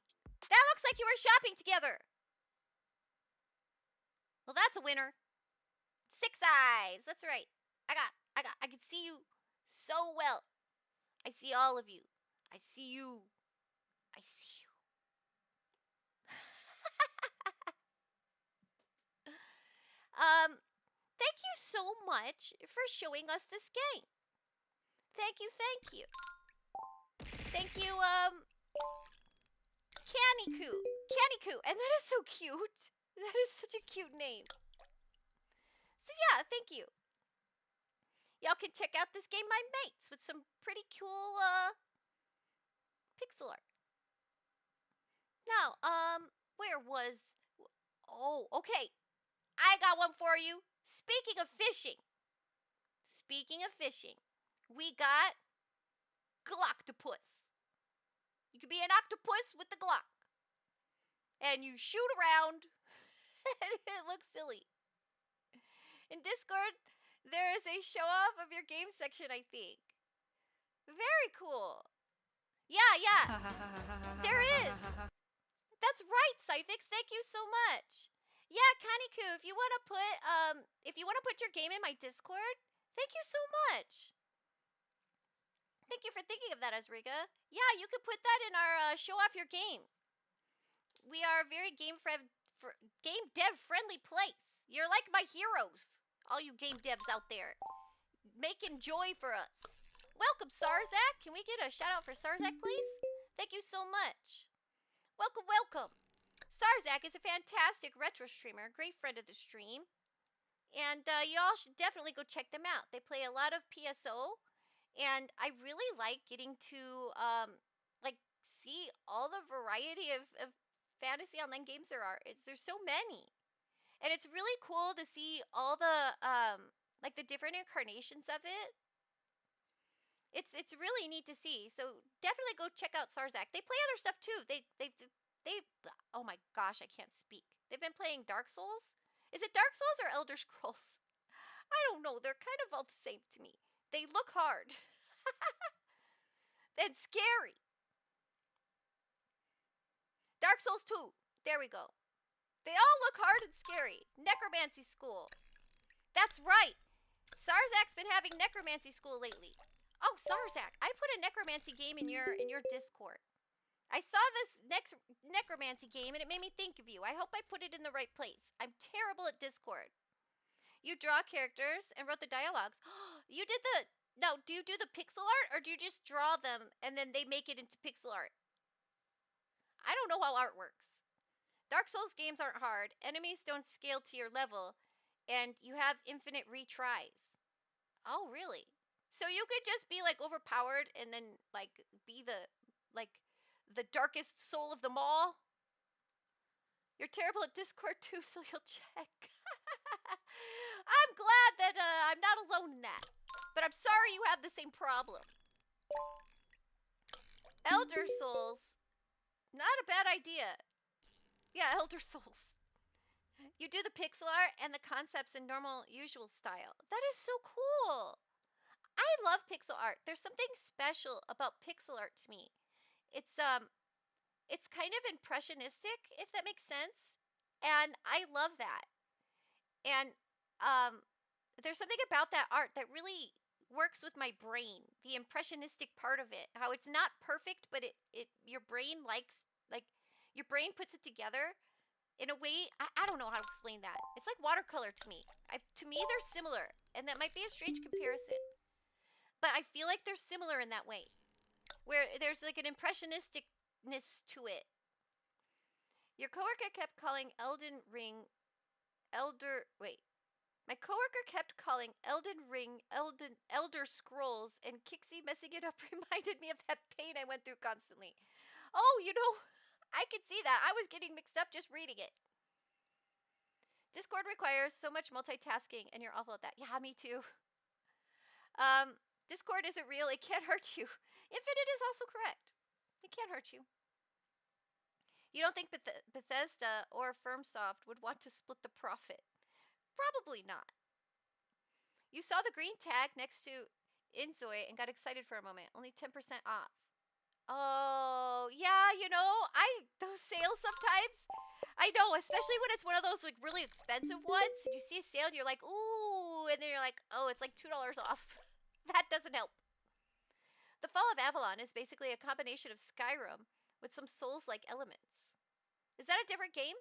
Speaker 1: That looks like you were shopping together. Well, that's a winner. 6 eyes. That's right. I can see you so well. I see all of you. I see you. I see you. Thank you so much for showing us this game. Thank you, thank you. Thank you, Caniku, and that is so cute. That is such a cute name. So yeah, thank you. Y'all can check out this game, My Mates, with some pretty cool, pixel art. Now, where was... Oh, okay. I got one for you. Speaking of fishing, we got Gloctopus. You could be an octopus with the Glock. And you shoot around, and it looks silly. In Discord, there is a show-off of your game section, I think. Very cool. Yeah, yeah. There is. That's right, Cyfix. Thank you so much. Yeah, Kaniku, if you want to put your game in my Discord, thank you so much. Thank you for thinking of that, Azriga. Yeah, you could put that in our show off your game. We are a very game dev friendly place. You're like my heroes, all you game devs out there, making joy for us. Welcome, Sarzak. Can we get a shout out for Sarzak, please? Thank you so much. Welcome, welcome. Sarzak is a fantastic retro streamer, great friend of the stream. And y'all should definitely go check them out. They play a lot of PSO, and I really like getting to see all the variety of fantasy online games there are. There's so many, and it's really cool to see all the the different incarnations of it. It's really neat to see. So definitely go check out Sarzak. They play other stuff too. They oh my gosh, I can't speak. They've been playing Dark Souls. Is it Dark Souls or Elder Scrolls? I don't know. They're kind of all the same to me. They look hard and scary. Dark Souls 2. There we go. They all look hard and scary. Necromancy School. That's right. Sarzak's been having Necromancy School lately. Oh, Sarzak, I put a Necromancy game in your Discord. I saw this Necromancy game and it made me think of you. I hope I put it in the right place. I'm terrible at Discord. You draw characters and wrote the dialogues. You did the... Now, do you do the pixel art or do you just draw them and then they make it into pixel art? I don't know how art works. Dark Souls games aren't hard. Enemies don't scale to your level. And you have infinite retries. Oh, really? So you could just be like overpowered and then like be the darkest soul of them all? You're terrible at Discord too, so you'll check. I'm glad that I'm not alone in that. But I'm sorry you have the same problem. Elder Souls. Not a bad idea. Yeah, Elder Souls. You do the pixel art and the concepts in normal, usual style. That is so cool. I love pixel art. There's something special about pixel art to me. It's kind of impressionistic, if that makes sense. And I love that. And there's something about that art that really works with my brain. The impressionistic part of it. How it's not perfect, but your brain your brain puts it together in a way. I don't know how to explain that. It's like watercolor to me. To me, they're similar. And that might be a strange comparison. But I feel like they're similar in that way. Where there's like an impressionisticness to it. Your coworker kept calling Elden Ring My coworker kept calling Elden Ring Elder Scrolls, and Kixie messing it up reminded me of that pain I went through constantly. Oh, I could see that. I was getting mixed up just reading it. Discord requires so much multitasking, and you're awful at that. Yeah, me too. Discord isn't real. It can't hurt you. Infinite is also correct. It can't hurt you. You don't think Bethesda or FirmSoft would want to split the profit? Probably not. You saw the green tag next to Inzoi and got excited for a moment. Only 10% off. Oh, yeah, those sales sometimes. I know, especially when it's one of those like really expensive ones. You see a sale and you're like, ooh, and then you're like, oh, it's like $2 off. That doesn't help. The Fall of Avalon is basically a combination of Skyrim with some Souls-like elements. Is that a different game?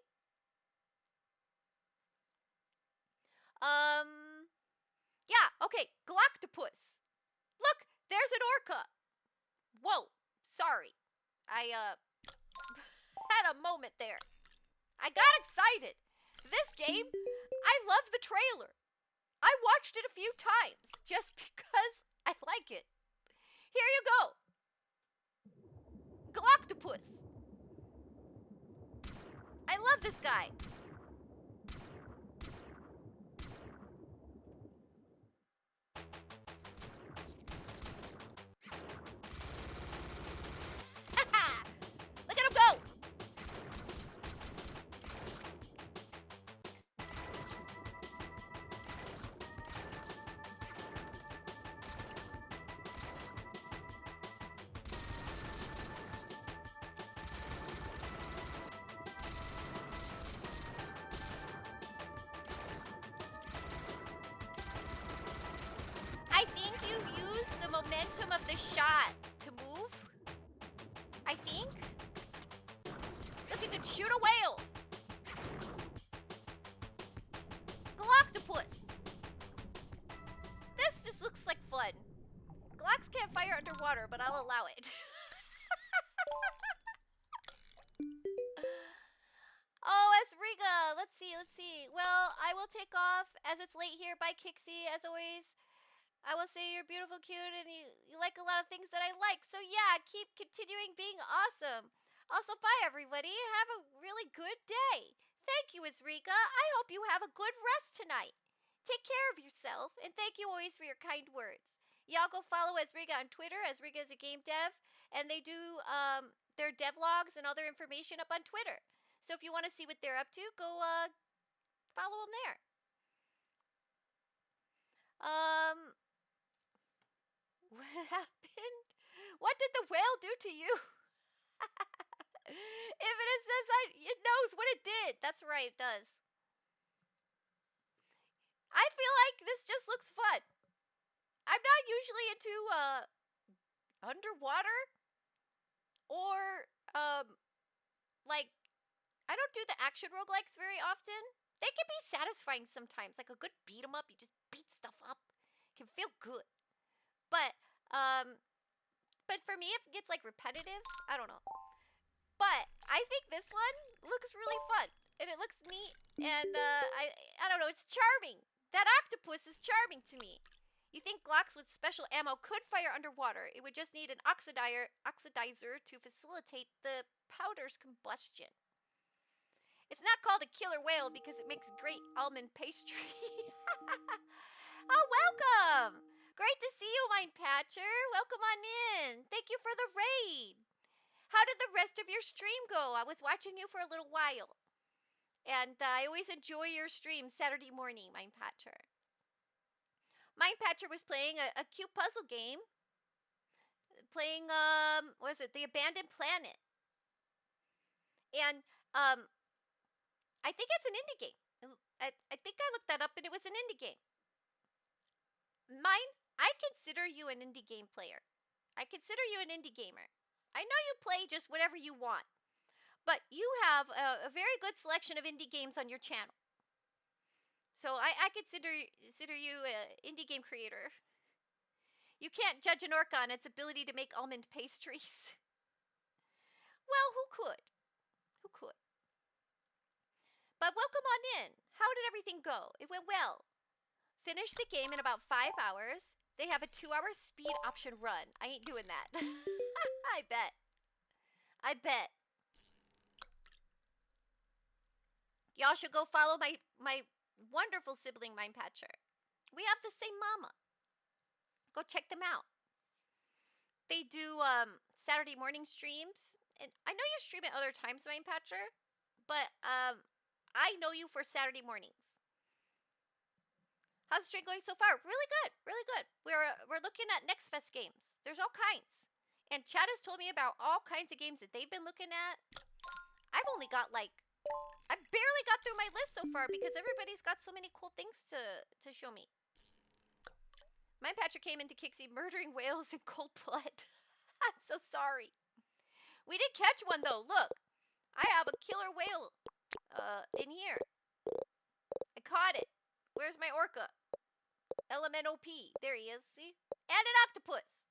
Speaker 1: Yeah, okay, Galactopus. Look, there's an orca. Whoa, sorry. I, had a moment there. I got excited. This game, I love the trailer. I watched it a few times just because I like it. Here you go. Galactopus. I love this guy. Look at him go. momentum of the shot to move. I think. Look, you can shoot a whale. Galactopus. This just looks like fun. Glocks can't fire underwater, but I'll allow it. Oh, Esriga. Let's see. Well, I will take off as it's late here. Bye, Kixie. As always, I will say you're beautiful, cute, and you like a lot of things that I like. So yeah, keep continuing being awesome. Also, bye, everybody. Have a really good day. Thank you, Esriga. I hope you have a good rest tonight. Take care of yourself, and thank you always for your kind words. Y'all go follow Esriga on Twitter. Esriga is a game dev, and they do their devlogs and other information up on Twitter. So if you want to see what they're up to, go follow them there. What happened? What did the whale do to you? If it says it knows what it did. That's right, it does. I feel like this just looks fun. I'm not usually into underwater or like I don't do the action roguelikes very often. They can be satisfying sometimes, like a good beat 'em up. You just beat stuff up. It can feel good. But for me, if it gets like repetitive, I don't know. But I think this one looks really fun, and it looks neat, and I don't know, it's charming. That octopus is charming to me. You think Glocks with special ammo could fire underwater? It would just need an oxidizer to facilitate the powder's combustion. It's not called a killer whale because it makes great almond pastry. Oh, welcome! Great to see you, Wine Patcher. Welcome on in. Thank you for the raid. How did the rest of your stream go? I was watching you for a little while. And I always enjoy your stream Saturday morning, Mind Patcher. Mind Patcher was playing a cute puzzle game. Playing, what is it? The Abandoned Planet. And, I think it's an indie game. I think I looked that up and it was an indie game. Mine, I consider you an indie game player. I consider you an indie gamer. I know you play just whatever you want, but you have a very good selection of indie games on your channel. So I consider you an indie game creator. You can't judge an orca on its ability to make almond pastries. Well, who could? Who could? But welcome on in. How did everything go? It went well. Finished the game in about 5 hours. They have a 2-hour speed option run. I ain't doing that. I bet. Y'all should go follow my wonderful sibling, Mind Patcher. We have the same mama. Go check them out. They do Saturday morning streams. And I know you stream at other times, Mind Patcher. But I know you for Saturday mornings. How's the stream going so far? Really good, really good. We're looking at Next Fest games. There's all kinds. And Chad has told me about all kinds of games that they've been looking at. I've only got I barely got through my list so far because everybody's got so many cool things to show me. Mind Patcher came into Kixie murdering whales in cold blood. I'm so sorry. We did catch one though. Look, I have a killer whale in here. I caught it. Where's my orca? LMNOP. There he is, see? And an octopus.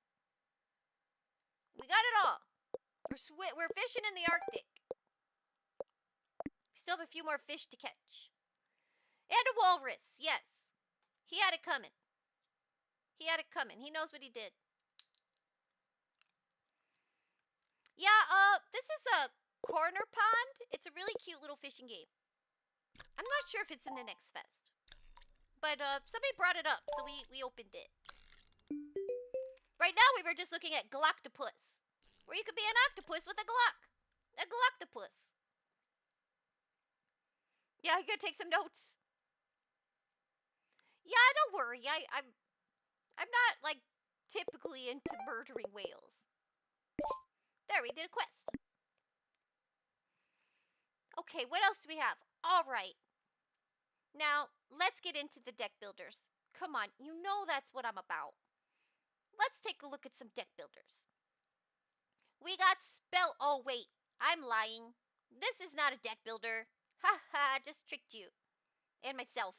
Speaker 1: We got it all. We're fishing in the Arctic. We still have a few more fish to catch. And a walrus, yes. He had it coming. He had it coming. He knows what he did. Yeah, this is a corner pond. It's a really cute little fishing game. I'm not sure if it's in the Next Fest. But somebody brought it up, so we opened it. Right now we were just looking at Galactopus, where you could be an octopus with a Galactopus. Yeah, you gotta take some notes. Yeah, don't worry. I'm not like typically into murdering whales. There, we did a quest. Okay, what else do we have? All right. Now, let's get into the deck builders. Come on, you know that's what I'm about. let's take a look at some deck builders. We got spell. Oh, wait. I'm lying. This is not a deck builder. Ha ha, just tricked you. And myself.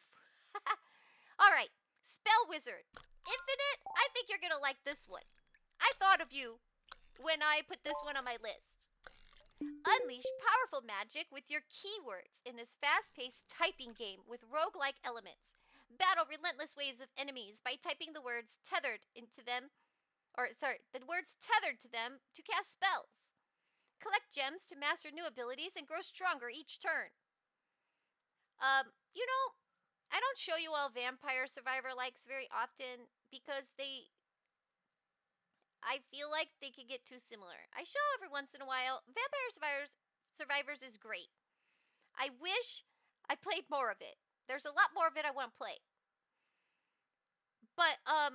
Speaker 1: All right. Spell Wizard. Infinite, I think you're going to like this one. I thought of you when I put this one on my list. Unleash powerful magic with your keywords in this fast-paced typing game with roguelike elements. Battle relentless waves of enemies by typing the words tethered into them, the words tethered to them to cast spells. Collect gems to master new abilities and grow stronger each turn. You know, I don't show you all Vampire Survivor likes very often because I feel like they could get too similar. I show every once in a while. Vampire Survivors is great. I wish I played more of it. There's a lot more of it I want to play. But I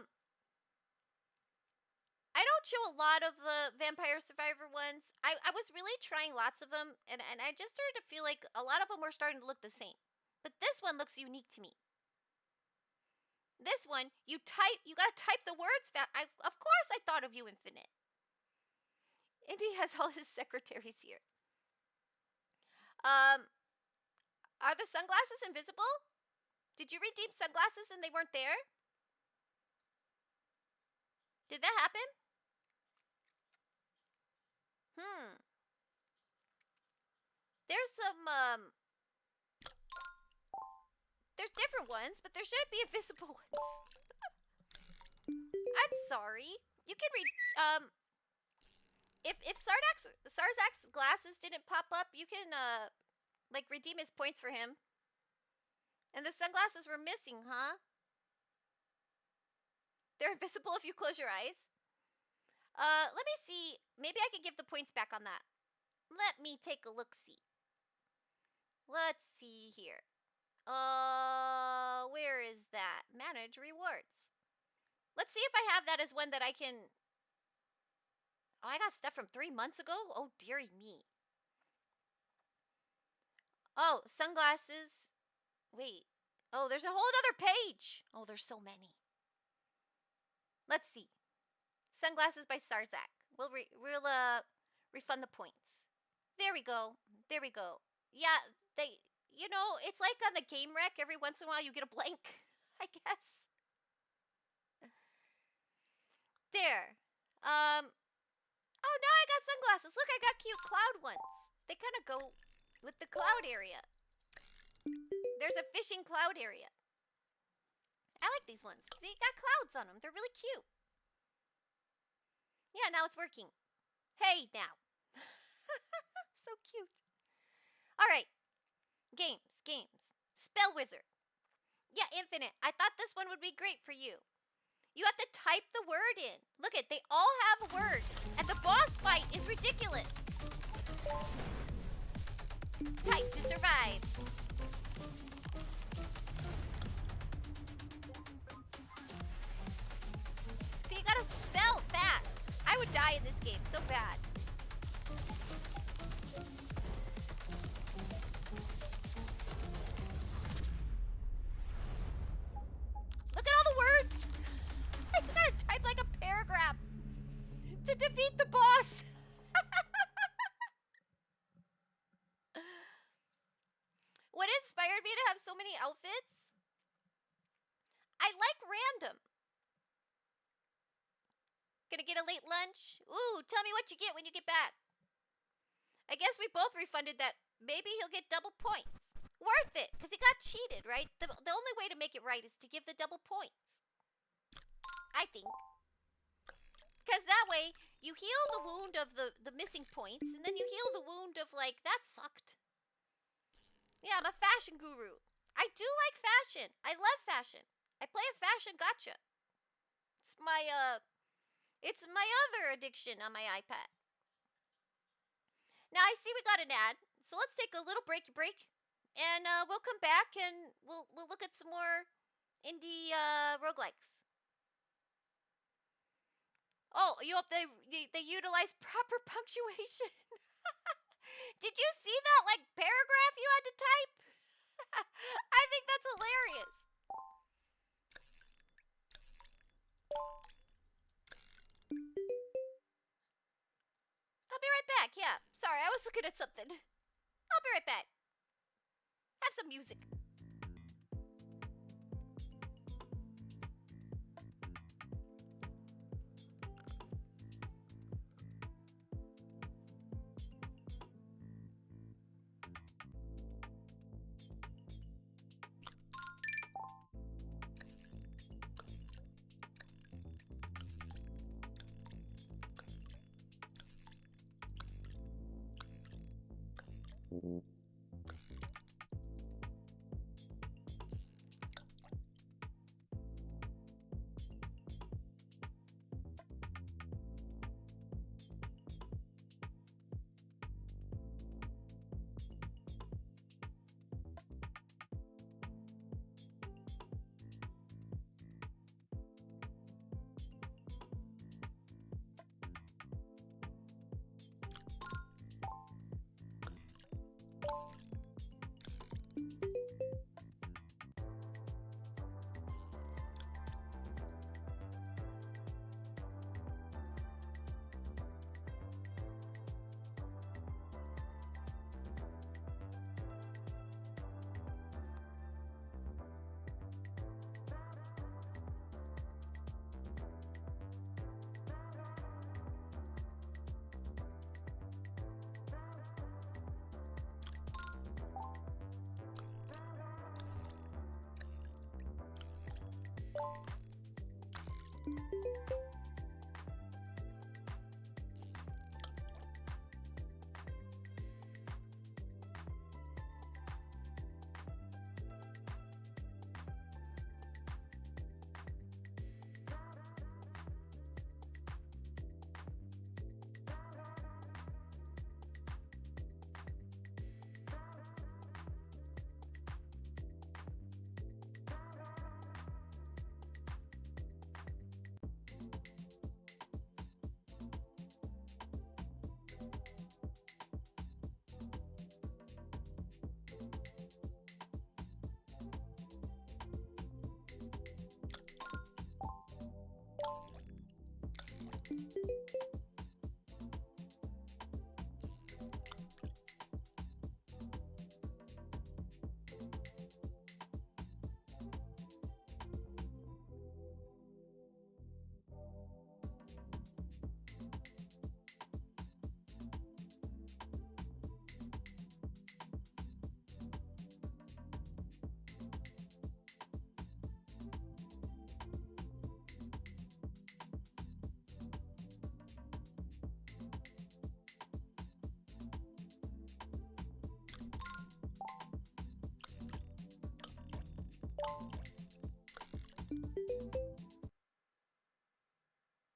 Speaker 1: don't show a lot of the Vampire Survivor ones. I was really trying lots of them, and I just started to feel like a lot of them were starting to look the same. But this one looks unique to me. This one, you gotta type the words fast. Of course I thought of you, Infinite. And he has all his secretaries here. Are the sunglasses invisible? Did you redeem sunglasses and they weren't there? Did that happen? There's some, there's different ones, but there shouldn't be invisible ones. I'm sorry. You can read, if Sarzak's glasses didn't pop up, you can, like, redeem his points for him. And the sunglasses were missing, huh? They're invisible if you close your eyes. Let me see. Maybe I can give the points back on that. Let me take a look-see. Let's see here. Where is that? Manage rewards. Let's see if I have that as one that I can... Oh, I got stuff from 3 months ago? Oh, dearie me. Oh, sunglasses. Wait. Oh, there's a whole other page. Oh, there's so many. Let's see. Sunglasses by Sarzak. We'll refund the points. There we go. There we go. Yeah, you know, it's like on the game wreck. Every once in a while you get a blank, I guess. There. Oh, now I got sunglasses. Look, I got cute cloud ones. They kind of go with the cloud area. There's a fishing cloud area. I like these ones. They got clouds on them. They're really cute. Yeah, now it's working. Hey, now. So cute. All right. Games. Spell Wizard. Yeah, Infinite. I thought this one would be great for you. You have to type the word in. Look at, they all have a word. And the boss fight is ridiculous. Type to survive. See, you gotta spell fast. I would die in this game so bad. Look at all the words. I gotta type like a paragraph to defeat the boss. What inspired me to have so many outfits? I like random. Gonna get a late lunch? Ooh, tell me what you get when you get back. I guess we both refunded that. Maybe he'll get double points. Worth it, because he got cheated, right? The only way to make it right is to give the double points. I think. Because that way, you heal the wound of the missing points, and then you heal the wound of, like, that sucked. Yeah, I'm a fashion guru. I do like fashion. I love fashion. I play a fashion gacha. It's my other addiction on my iPad. Now, I see we got an ad, so let's take a little break, and we'll come back and we'll look at some more indie roguelikes. Oh, you hope they utilize proper punctuation. Did you see that, like, paragraph you had to type? I think that's hilarious. something. I'll be right back. Have some music.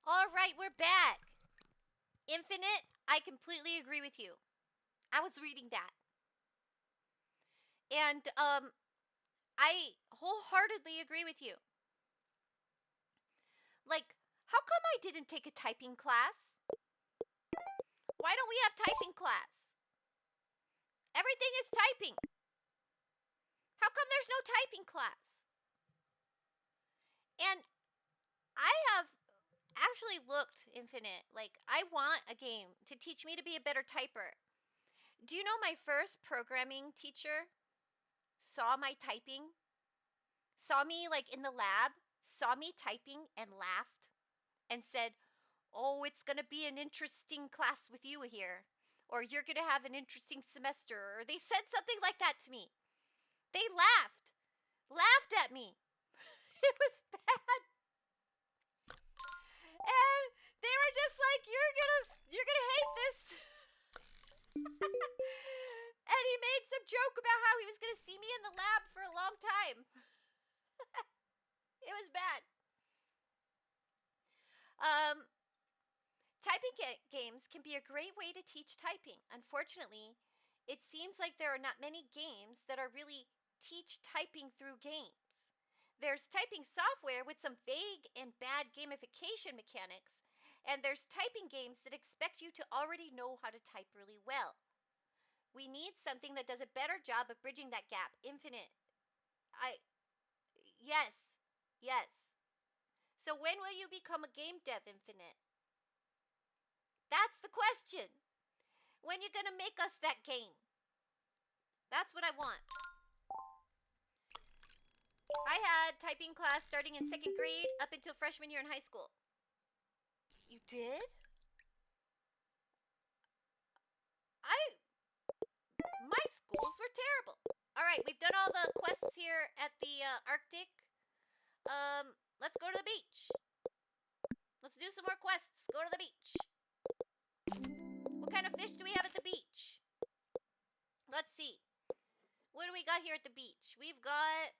Speaker 1: All right, we're back. Infinite, I completely agree with you. I was reading that. And I wholeheartedly agree with you. Like, how come I didn't take a typing class? Why don't we have typing class? Everything is typing. How come there's no typing class? And I have actually looked, Infinite, like, I want a game to teach me to be a better typer. Do you know my first programming teacher saw my typing? Saw me, like, in the lab, saw me typing and laughed and said, "Oh, it's going to be an interesting class with you here." Or "You're going to have an interesting semester." Or they said something like that to me. They laughed at me. It was bad. And they were just like, you're gonna hate this." And he made some joke about how he was gonna see me in the lab for a long time. It was bad. Typing games can be a great way to teach typing. Unfortunately, it seems like there are not many games that are really teach typing through games. There's typing software with some vague and bad gamification mechanics, and there's typing games that expect you to already know how to type really well. We need something that does a better job of bridging that gap. Infinite. Yes. So when will you become a game dev, Infinite? That's the question. When you gonna make us that game? That's what I want. I had typing class starting in 2nd grade up until freshman year in high school. You did? My schools were terrible. All right, we've done all the quests here at the Arctic. Let's go to the beach. Let's do some more quests. Go to the beach. What kind of fish do we have at the beach? Let's see. What do we got here at the beach? We've got,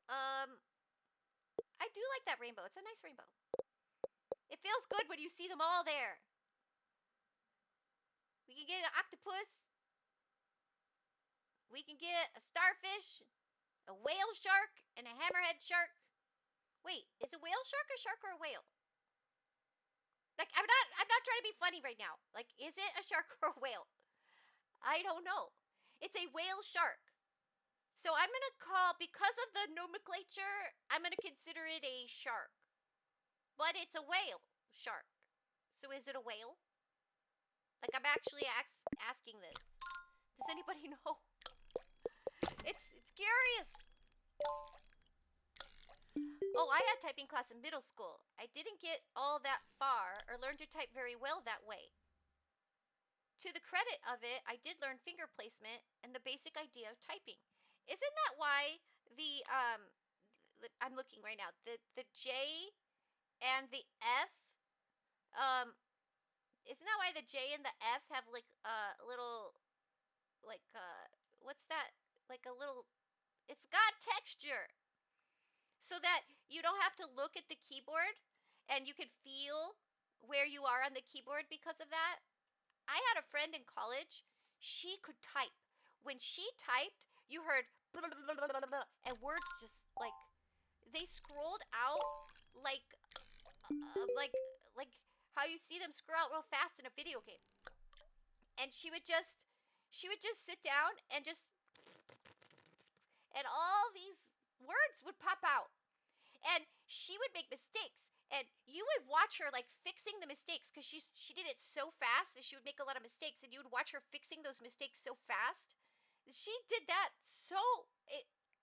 Speaker 1: I do like that rainbow. It's a nice rainbow. It feels good when you see them all there. We can get an octopus. We can get a starfish, a whale shark, and a hammerhead shark. Wait, is a whale shark or a whale? Like, I'm not trying to be funny right now. Like, is it a shark or a whale? I don't know. It's a whale shark. So I'm going to call, because of the nomenclature, I'm going to consider it a shark. But it's a whale shark. So is it a whale? Like, I'm actually asking this. Does anybody know? It's curious. Oh, I had typing class in middle school. I didn't get all that far or learn to type very well that way. To the credit of it, I did learn finger placement and the basic idea of typing. Isn't that why I'm looking right now, the J and the F, isn't that why the J and the F have like a little, like, what's that? Like a little, it's got texture. So that you don't have to look at the keyboard and you can feel where you are on the keyboard because of that. I had a friend in college. She could type. When she typed, you heard blah, blah, blah, blah, blah, blah, and words just like they scrolled out like how you see them scroll out real fast in a video game. And she would just sit down and and all these words would pop out. And she would make mistakes. And you would watch her like fixing the mistakes because she did it so fast and she would make a lot of mistakes. And you would watch her fixing those mistakes so fast. She did that so...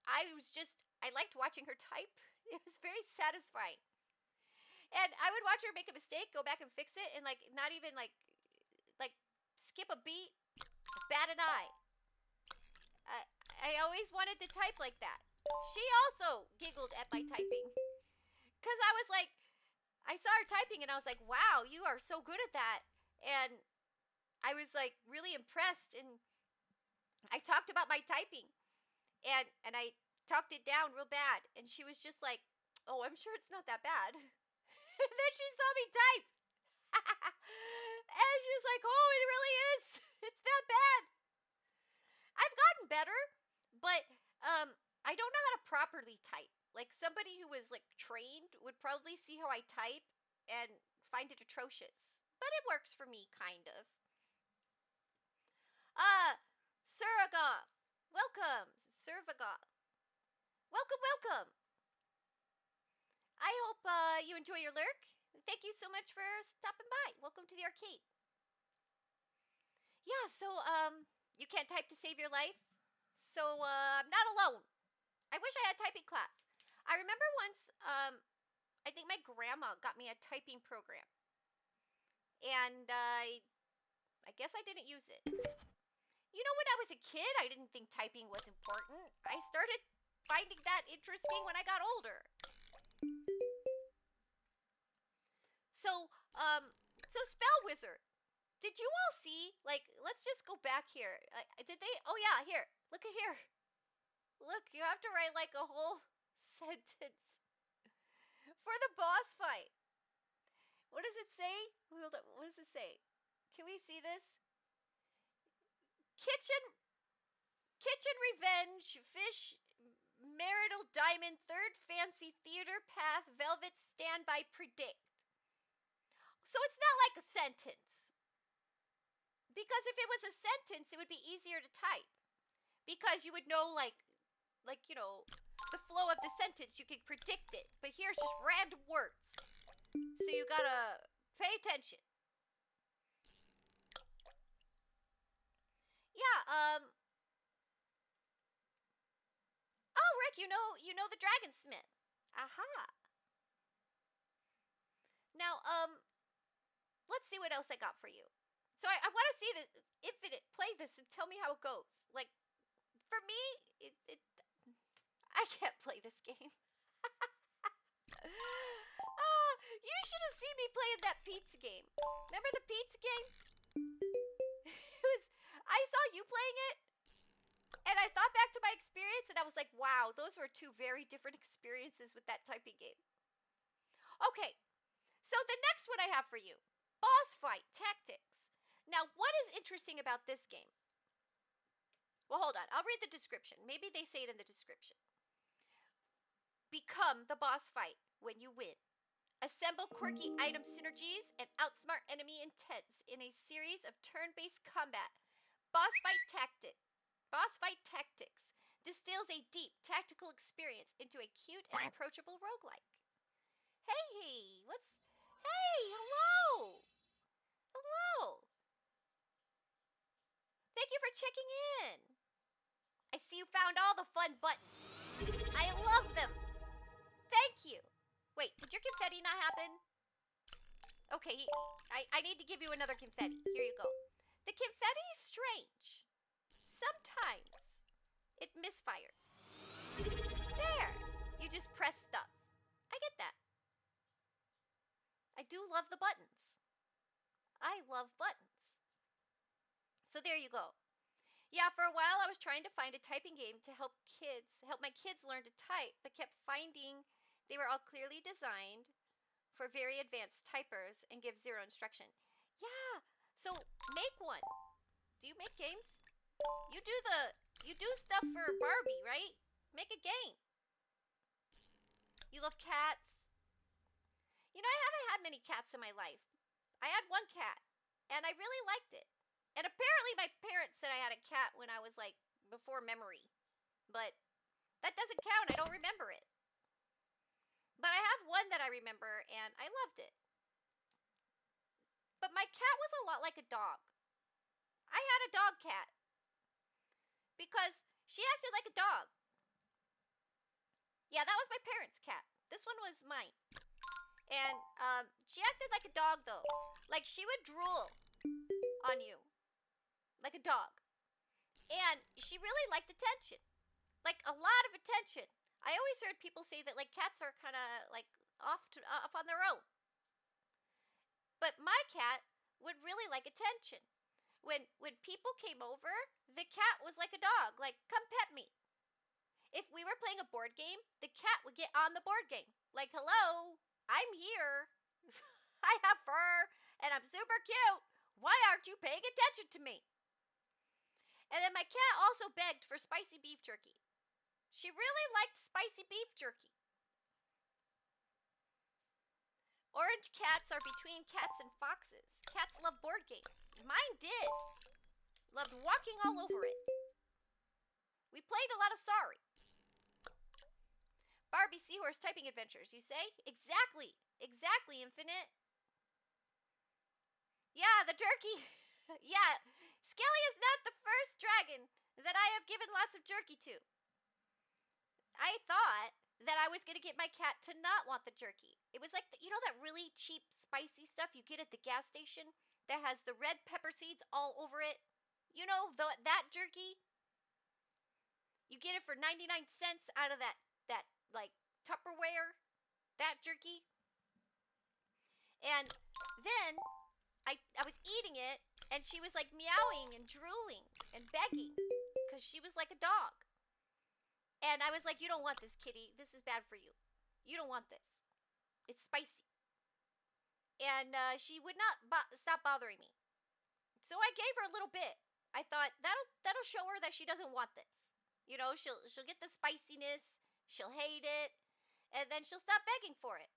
Speaker 1: I liked watching her type. It was very satisfying. And I would watch her make a mistake, go back and fix it, and like not even like skip a beat, bat an eye. I always wanted to type like that. She also giggled at my typing. Because I was like, I saw her typing and I was like, wow, you are so good at that. And I was like really impressed. And I talked about my typing. And I talked it down real bad. And she was just like, oh, I'm sure it's not that bad. And then she saw me type. And she was like, oh, it really is. It's that bad. I've gotten better, but I don't know how to properly type. Like somebody who was like trained would probably see how I type and find it atrocious. But it works for me, kind of. Suragaw. Welcome, Suragaw. Welcome. I hope you enjoy your lurk. Thank you so much for stopping by. Welcome to the arcade. Yeah, so you can't type to save your life. So I'm not alone. I wish I had typing class. I remember once, I think my grandma got me a typing program. And I guess I didn't use it. You know, when I was a kid, I didn't think typing was important. I started finding that interesting when I got older. So Spell Wizard. Did you all see, like, let's just go back here. Did they, oh yeah, here, look at here. Look, you have to write like a whole sentence for the boss fight. What does it say? Hold on, what does it say? Can we see this? Kitchen Revenge, Fish, Marital Diamond, Third Fancy, Theater Path, Velvet, Standby, Predict. So it's not like a sentence. Because if it was a sentence, it would be easier to type. Because you would know, like, you know, the flow of the sentence. You could predict it. But here it's just random words. So you gotta pay attention. Yeah, oh, Rick, you know the dragonsmith. Aha. Now, let's see what else I got for you. So I want to see the Infinite play this and tell me how it goes. Like, for me, I can't play this game. You should have seen me playing that pizza game. Remember the pizza game? I saw you playing it, and I thought back to my experience, and I was like, wow, those were two very different experiences with that typing game. Okay, so the next one I have for you, boss fight tactics. Now, what is interesting about this game? Well, hold on. I'll read the description. Maybe they say it in the description. Become the boss fight when you win. Assemble quirky item synergies and outsmart enemy intents in a series of turn-based combat. Boss fight tactics distills a deep tactical experience into a cute and approachable roguelike. Hey, hello. Hello. Thank you for checking in. I see you found all the fun buttons. I love them. Thank you. Wait, did your confetti not happen? Okay, I need to give you another confetti. Here you go. The confetti is strange. Sometimes it misfires. There. You just press stuff. I get that. I do love the buttons. I love buttons. So there you go. Yeah, for a while I was trying to find a typing game to help my kids learn to type, but kept finding they were all clearly designed for very advanced typers and give zero instruction. Yeah, so make one. Do you make games? You do stuff for Barbie, right? Make a game. You love cats? You know, I haven't had many cats in my life. I had one cat, and I really liked it. And apparently my parents said I had a cat when I was, like, before memory. But that doesn't count. I don't remember it. But I have one that I remember, and I loved it. But my cat was a lot like a dog. I had a dog cat. Because she acted like a dog. Yeah, that was my parents' cat. This one was mine. And she acted like a dog, though. Like, she would drool on you. Like a dog. And she really liked attention. Like, a lot of attention. I always heard people say that, like, cats are kind of, like, off on their own. But my cat would really like attention. When people came over, the cat was like a dog. Like, come pet me. If we were playing a board game, the cat would get on the board game. Like, hello, I'm here. I have fur, and I'm super cute. Why aren't you paying attention to me? And then my cat also begged for spicy beef jerky. She really liked spicy beef jerky. Orange cats are between cats and foxes. Cats love board games. Mine did. Loved walking all over it. We played a lot of Sorry. Barbie Seahorse typing adventures, you say? Exactly. Exactly, Infinite. Yeah, the turkey. Yeah, Skelly is not the first dragon that I have given lots of jerky to. I thought that I was going to get my cat to not want the jerky. It was like, you know that really cheap spicy stuff you get at the gas station that has the red pepper seeds all over it? You know, that jerky? You get it for 99 cents out of that like, Tupperware. That jerky. And then I was eating it, and she was, like, meowing and drooling and begging because she was like a dog. And I was like, you don't want this, kitty. This is bad for you. You don't want this. It's spicy. And she would not stop bothering me. So I gave her a little bit. I thought, that'll show her that she doesn't want this. You know, she'll get the spiciness. She'll hate it. And then she'll stop begging for it.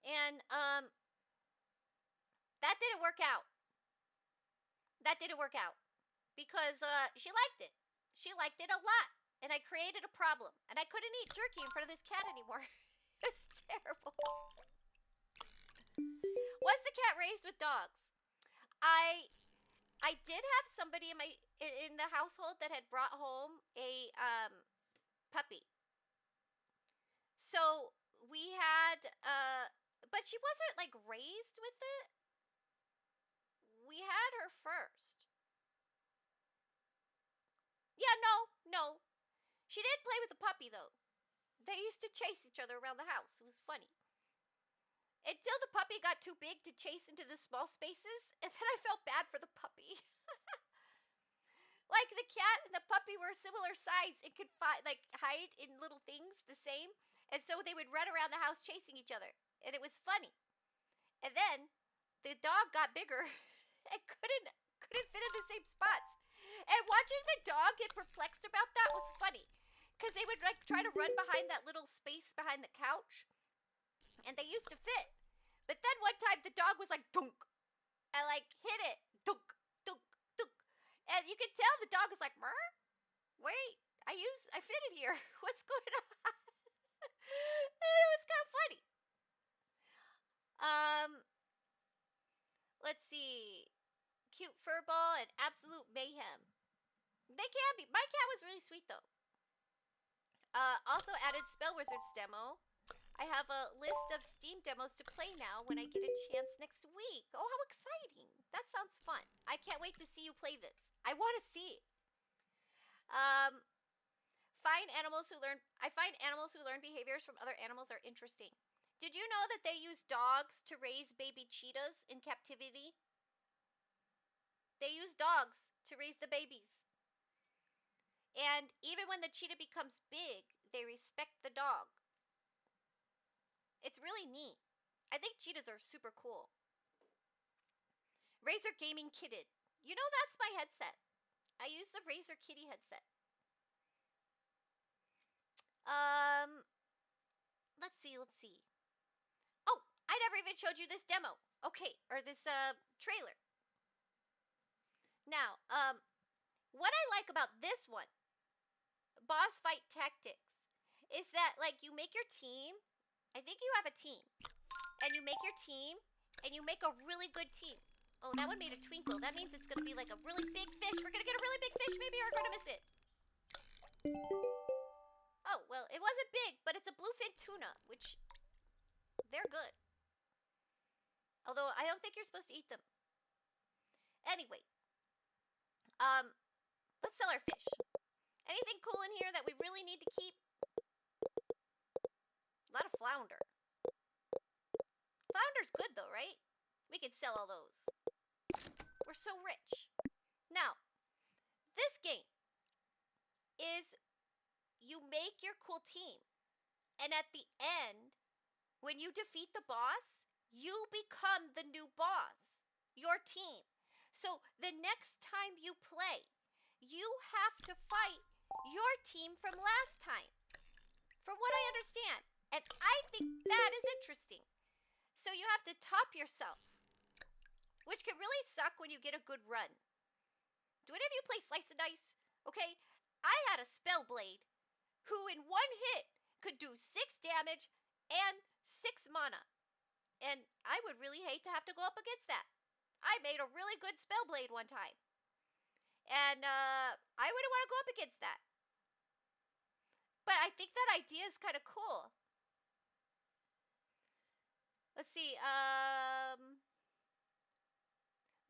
Speaker 1: And that didn't work out. That didn't work out. Because she liked it. She liked it a lot. And I created a problem. And I couldn't eat jerky in front of this cat anymore. It's terrible. Was the cat raised with dogs? I did have somebody in in the household that had brought home a puppy. So we had but she wasn't like raised with it. We had her first. Yeah, no. She did play with the puppy though. They used to chase each other around the house. It was funny. Until the puppy got too big to chase into the small spaces, and then I felt bad for the puppy. Like the cat and the puppy were a similar size. It could hide in little things the same, and so they would run around the house chasing each other, and it was funny. And then the dog got bigger and couldn't fit in the same spots. And watching the dog get perplexed about that was funny, because they would like try to run behind that little space behind the couch, and they used to fit. But then one time the dog was like dunk, and like hit it dunk, dunk, dunk, and you could tell the dog was like, "Mer, wait, I fitted here. What's going on?" And it was kind of funny. Let's see. Cute furball and absolute mayhem. They can be. My cat was really sweet though. Also added Spell Wizards demo. I have a list of Steam demos to play now when I get a chance next week. Oh, how exciting. That sounds fun. I can't wait to see you play this. I want to see it. I find animals who learn behaviors from other animals are interesting. Did you know that they use dogs to raise baby cheetahs in captivity? They use dogs to raise the babies. And even when the cheetah becomes big, they respect the dog. It's really neat. I think cheetahs are super cool. Razer Gaming Kitted. You know, that's my headset. I use the Razer Kitty headset. Let's see. Oh, I never even showed you this demo. Okay, or this trailer. Now, what I like about this one, Boss Fight Tactics, is that like you make your team. I think you have a team, and you make your team, and you make a really good team. Oh, that one made a twinkle. That means it's gonna be like a really big fish. We're gonna get a really big fish. Maybe we're gonna miss it. Oh, well, it wasn't big, but it's a bluefin tuna, which they're good. Although I don't think you're supposed to eat them. Anyway, let's sell our fish. Anything cool in here that we really need to keep? A lot of flounder. Flounder's good though, right? We could sell all those. We're so rich. Now, this game is you make your cool team. And at the end, when you defeat the boss, you become the new boss. Your team. So the next time you play, you have to fight your team from last time. From what I understand. And I think that is interesting. So you have to top yourself, which can really suck when you get a good run. Do any of you play Slice and Dice? Okay, I had a Spellblade who in one hit could do 6 damage and 6 mana. And I would really hate to have to go up against that. I made a really good Spellblade one time. And I wouldn't want to go up against that. But I think that idea is kind of cool. Let's see.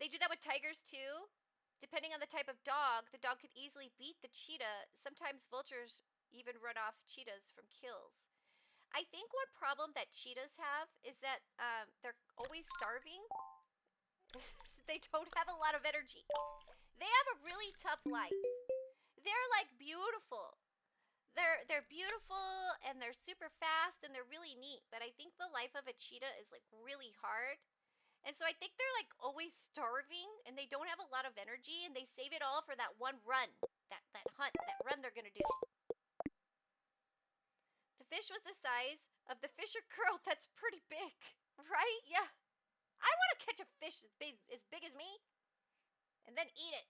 Speaker 1: They do that with tigers too. Depending on the type of dog, the dog could easily beat the cheetah. Sometimes vultures even run off cheetahs from kills. I think one problem that cheetahs have is that they're always starving. They don't have a lot of energy. They have a really tough life. They're like beautiful. They're beautiful and they're super fast and they're really neat. But I think the life of a cheetah is like really hard. And so I think they're like always starving and they don't have a lot of energy and they save it all for that one run, that hunt, that run they're gonna do. The fish was the size of the Fisher Girl. That's pretty big, right? Yeah. I want to catch a fish as big as me and then eat it.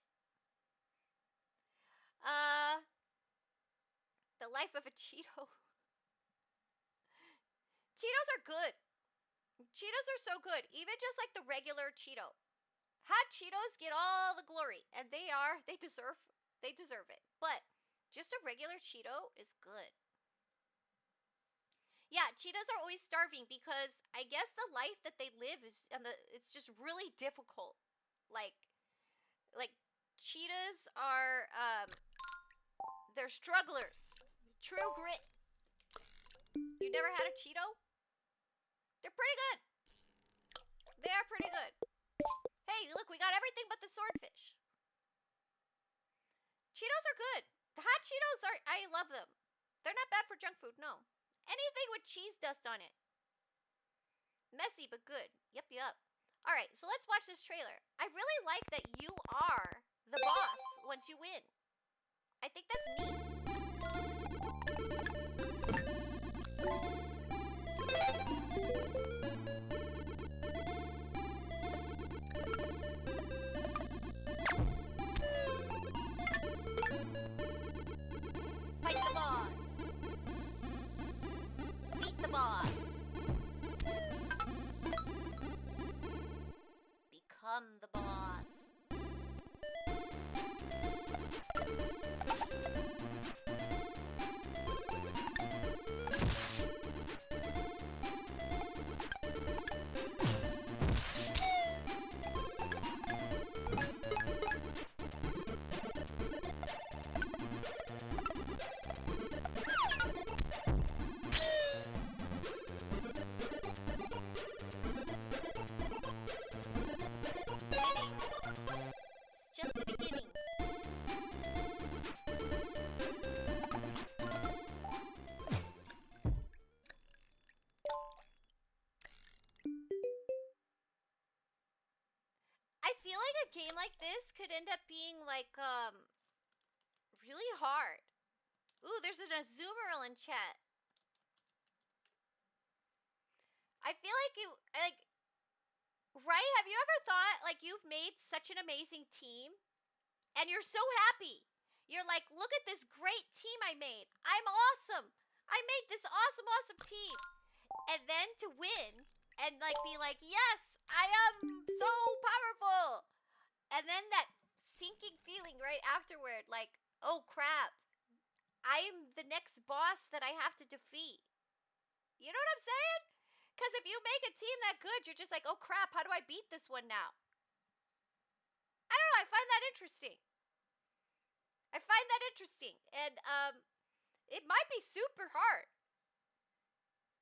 Speaker 1: The life of a Cheeto. Cheetos are good. Cheetos are so good. Even just like the regular Cheeto. Hot Cheetos get all the glory, and they deserve it. But just a regular Cheeto is good. Yeah, cheetahs are always starving because I guess the life that they live is it's just really difficult. Like cheetahs are they're strugglers. True grit. You never had a Cheeto? They're pretty good. They are pretty good. Hey, look, we got everything but the swordfish. Cheetos are good. The hot Cheetos I love them. They're not bad for junk food, no. Anything with cheese dust on it. Messy, but good. Yup, yup. Alright, so let's watch this trailer. I really like that you are the boss once you win. I think that's neat. Fight the boss. Beat the boss. Become the boss. It's just the beginning. I feel like a game like this could end up being like really hard. Ooh, there's an Azumarill in chat. I feel like right? Have you ever thought like you've made such an amazing team and you're so happy? You're like, look at this great team I made. I'm awesome. I made this awesome team. And then to win and like be like, yes, I am so powerful. And then that sinking feeling right afterward, like, oh crap, I'm the next boss that I have to defeat. You know what I'm saying? Because if you make a team that good, you're just like, oh crap, how do I beat this one now? I don't know, I find that interesting. And it might be super hard,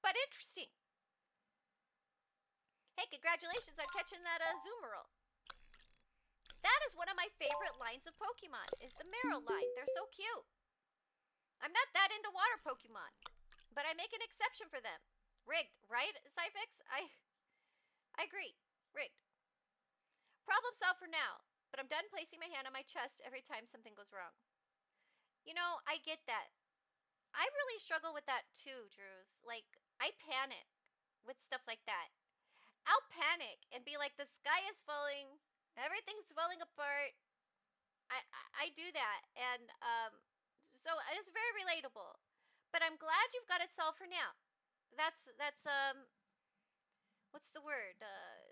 Speaker 1: but interesting. Hey, congratulations on catching that Azumarill. That is one of my favorite lines of Pokemon, is the Marill line. They're so cute. I'm not that into water Pokemon, but I make an exception for them. Rigged, right, Cyfix? I agree. Rigged. Problem solved for now, but I'm done placing my hand on my chest every time something goes wrong. You know, I get that. I really struggle with that too, Drews. Like, I panic with stuff like that. I'll panic and be like, the sky is falling, everything's falling apart. I do that, and so it's very relatable. But I'm glad you've got it solved for now. That's what's the word?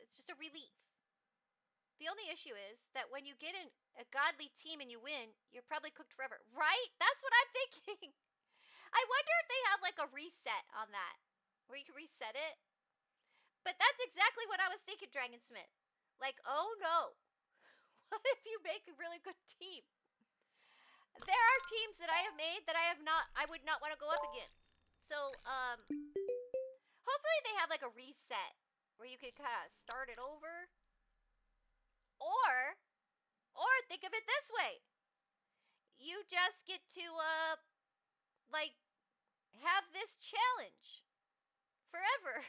Speaker 1: It's just a relief. The only issue is that when you get in a godly team and you win, you're probably cooked forever, right? That's what I'm thinking. I wonder if they have like a reset on that, where you can reset it. But that's exactly what I was thinking, Dragonsmith. Like, oh no, what if you make a really good team? There are teams that I have made that I would not want to go up against. So, hopefully they have like a reset where you could kind of start it over. Or think of it this way. You just get to, like, have this challenge forever.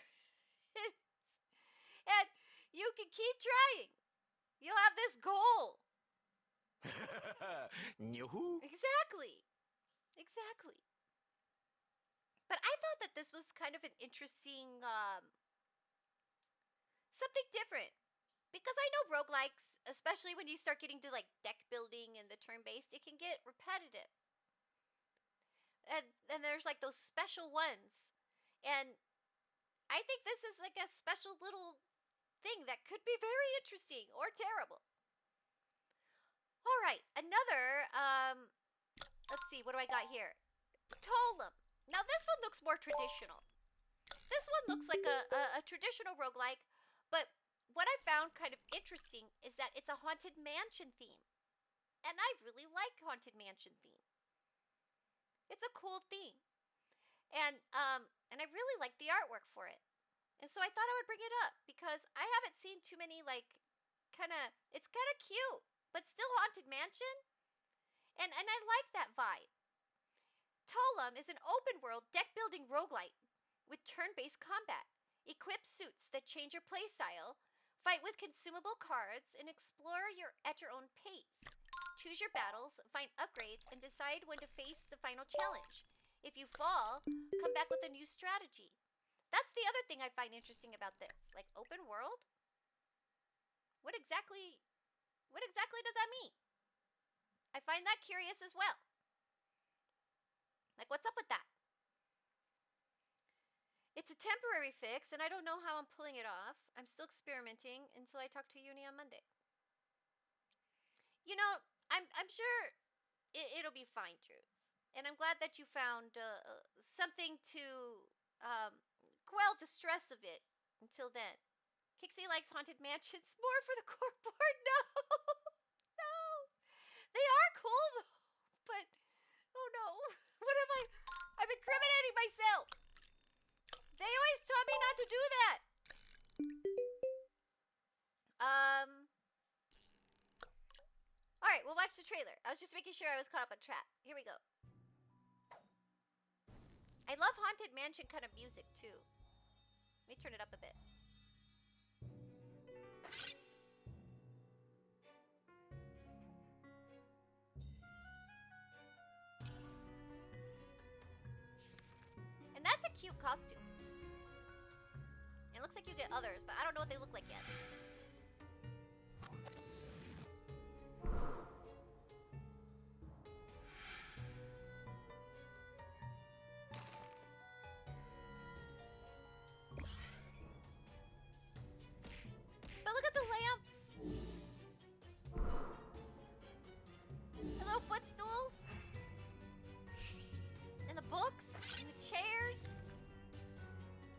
Speaker 1: And you can keep trying. You'll have this goal.
Speaker 4: Yoo-hoo.
Speaker 1: Exactly. But I thought that this was kind of an interesting, something different. Because I know roguelikes, especially when you start getting to like deck building and the turn-based, it can get repetitive. And there's like those special ones. And I think this is like a special little thing that could be very interesting or terrible. All right, another, let's see, what do I got here? Totem. Now this one looks more traditional. This one looks like a traditional roguelike, but what I found kind of interesting is that it's a haunted mansion theme. And I really like haunted mansion theme. It's a cool theme. And I really like the artwork for it. And so I thought I would bring it up because I haven't seen too many it's kind of cute, but still haunted mansion. And I like that vibe. Totem is an open world deck building roguelite with turn-based combat. Equip suits that change your playstyle, fight with consumable cards, and explore at your own pace. Choose your battles, find upgrades, and decide when to face the final challenge. If you fall, come back with a new strategy. That's the other thing I find interesting about this. Like, open world? What exactly does that mean? I find that curious as well. Like, what's up with that? It's a temporary fix, and I don't know how I'm pulling it off. I'm still experimenting until I talk to Uni on Monday. You know, I'm sure it'll be fine, Drews. And I'm glad that you found something to quell the stress of it until then. Kixie likes haunted mansions more for the core board. No, no, they are cool though. But oh no, what am I? I'm incriminating myself. They always taught me not to do that. All right, we'll watch the trailer. I was just making sure I was caught up on track. Here we go. I love haunted mansion kind of music too. Let me turn it up a bit. And that's a cute costume. It looks like you get others, but I don't know what they look like yet. But look at the lamps! The little footstools! And the books! And the chairs!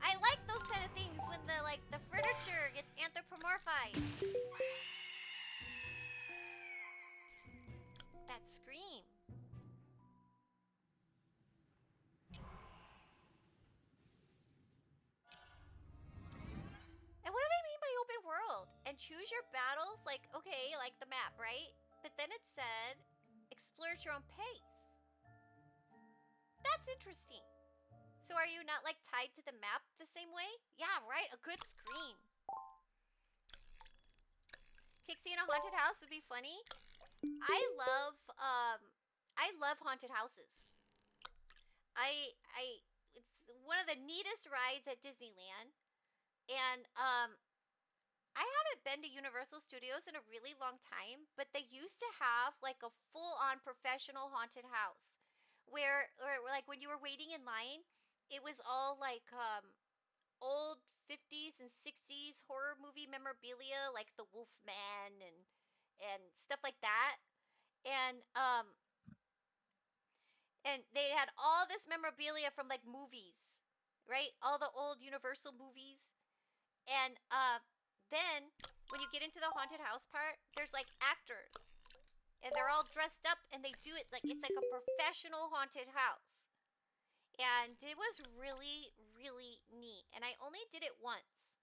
Speaker 1: I like those kind of things when the furniture gets anthropomorphized. That scream. And what do they mean by open world? And choose your battles? Like, okay, like the map, right? But then it said, explore at your own pace. That's interesting. So are you not like tied to the map the same way? Yeah, right? A good scream. Kixie in a haunted house would be funny. I love haunted houses. It's one of the neatest rides at Disneyland. And I haven't been to Universal Studios in a really long time, but they used to have like a full-on professional haunted house where like when you were waiting in line, it was all like old 50s and 60s horror movie memorabilia, like the Wolfman and stuff like that. And they had all this memorabilia from like movies, right? All the old Universal movies. And then when you get into the haunted house part, there's like actors. And they're all dressed up and they do it like it's like a professional haunted house. And it was really, really neat. And I only did it once.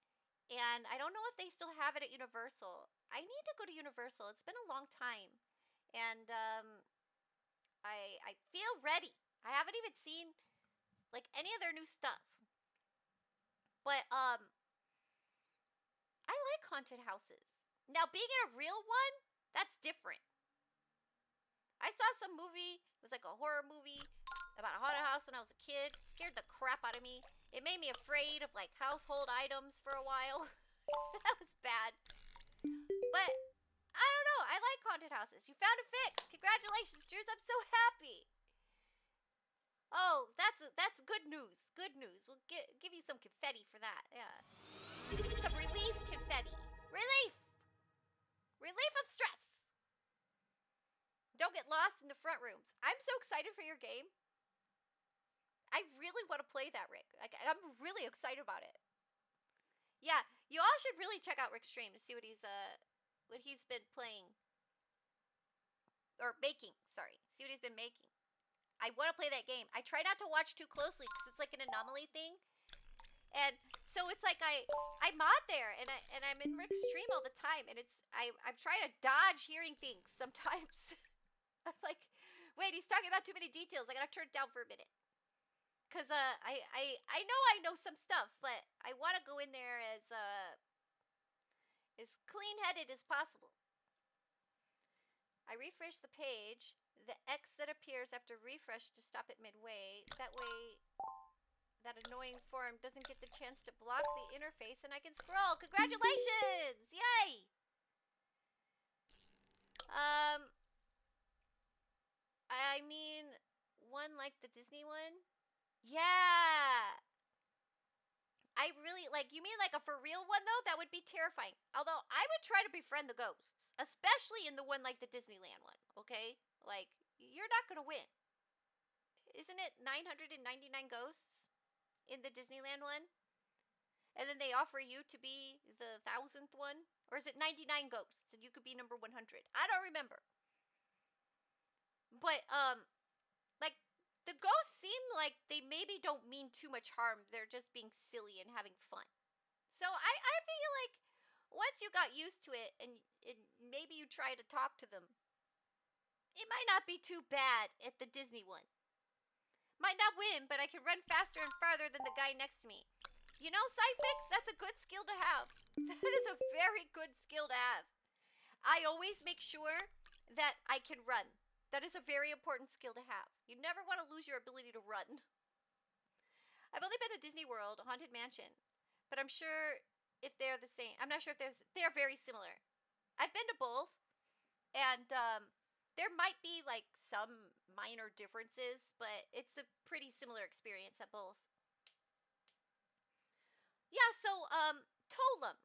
Speaker 1: And I don't know if they still have it at Universal. I need to go to Universal. It's been a long time. And I feel ready. I haven't even seen like any of their new stuff. But I like haunted houses. Now being in a real one, that's different. I saw some movie, it was like a horror movie about a haunted house when I was a kid. It scared the crap out of me. It made me afraid of like household items for a while. That was bad. But I don't know. I like haunted houses. You found a fix. Congratulations, Drews. I'm so happy. Oh, that's that's good news. Good news. We'll give you some confetti for that. Yeah. Some relief confetti. Relief. Relief of stress. Don't get lost in the front rooms. I'm so excited for your game. I really want to play that, Rick. Like, I'm really excited about it. Yeah, you all should really check out Rick's stream to see what he's been playing or making. Sorry, see what he's been making. I want to play that game. I try not to watch too closely because it's like an anomaly thing, and so it's like I mod there and I'm in Rick's stream all the time, and I'm trying to dodge hearing things sometimes. I'm like, wait, he's talking about too many details. I gotta turn it down for a minute. Cause I know some stuff, but I want to go in there as clean-headed as possible. I refresh the page. The X that appears after refresh to stop it midway. That way, that annoying form doesn't get the chance to block the interface, and I can scroll. Congratulations! Yay! I mean, one like the Disney one. Yeah. I really, like, you mean like a for real one, though? That would be terrifying. Although, I would try to befriend the ghosts. Especially in the one like the Disneyland one, okay? Like, you're not going to win. Isn't it 999 ghosts in the Disneyland one? And then they offer you to be the 1000th one? Or is it 99 ghosts and you could be number 100? I don't remember. But, like, the ghosts seem like they maybe don't mean too much harm. They're just being silly and having fun. So I feel like once you got used to it and maybe you try to talk to them, it might not be too bad at the Disney one. Might not win, but I can run faster and farther than the guy next to me. You know, Cyfix, that's a good skill to have. That is a very good skill to have. I always make sure that I can run. That is a very important skill to have. You never want to lose your ability to run. I've only been to Disney World, Haunted Mansion, but I'm sure if they're the same. I'm not sure if they're very similar. I've been to both, and there might be like some minor differences, but it's a pretty similar experience at both. Yeah, so Totem.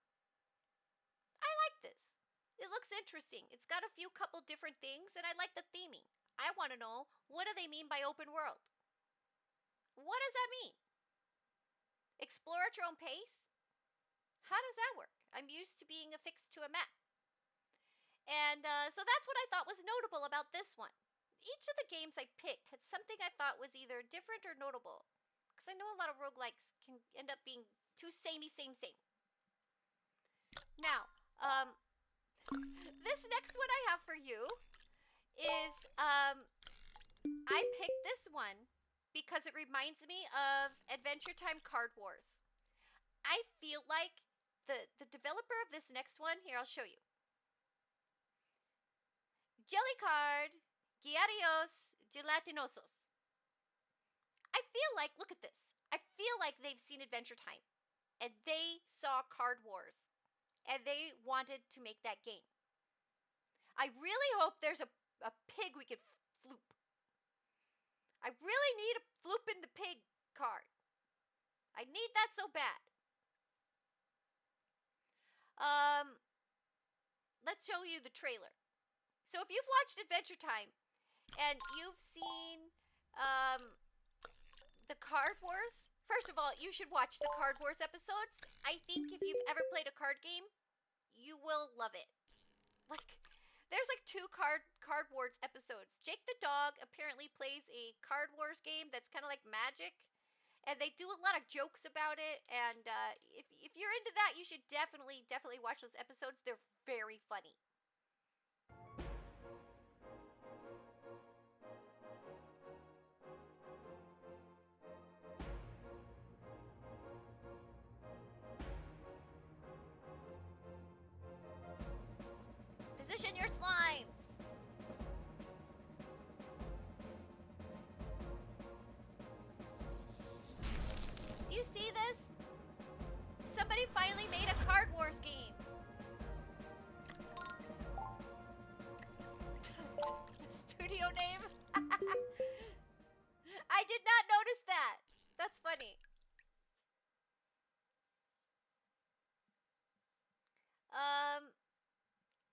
Speaker 1: I like this. It looks interesting. It's got a couple different things, and I like the theming. I want to know, what do they mean by open world? What does that mean? Explore at your own pace? How does that work? I'm used to being affixed to a map. And so that's what I thought was notable about this one. Each of the games I picked had something I thought was either different or notable. Because I know a lot of roguelikes can end up being too samey, same. Now, this next one I have for you is, I picked this one because it reminds me of Adventure Time Card Wars. I feel like the developer of this next one, here, I'll show you. Jelly Card, Gyarios Gelatinosos. I feel like, look at this. I feel like they've seen Adventure Time, and they saw Card Wars, and they wanted to make that game. I really hope there's a pig we could floop. I really need a floop in the pig card. I need that so bad. Let's show you the trailer. So if you've watched Adventure Time and you've seen the Card Wars, first of all, you should watch the Card Wars episodes. I think if you've ever played a card game, you will love it. Like, there's like 2 Card Wars episodes. Jake the dog apparently plays a Card Wars game that's kind of like Magic, and they do a lot of jokes about it. And if you're into that, you should definitely watch those episodes. They're very funny. Position your slimes. Do you see this? Somebody finally made a Card Wars game. Studio name? I did not notice that. That's funny.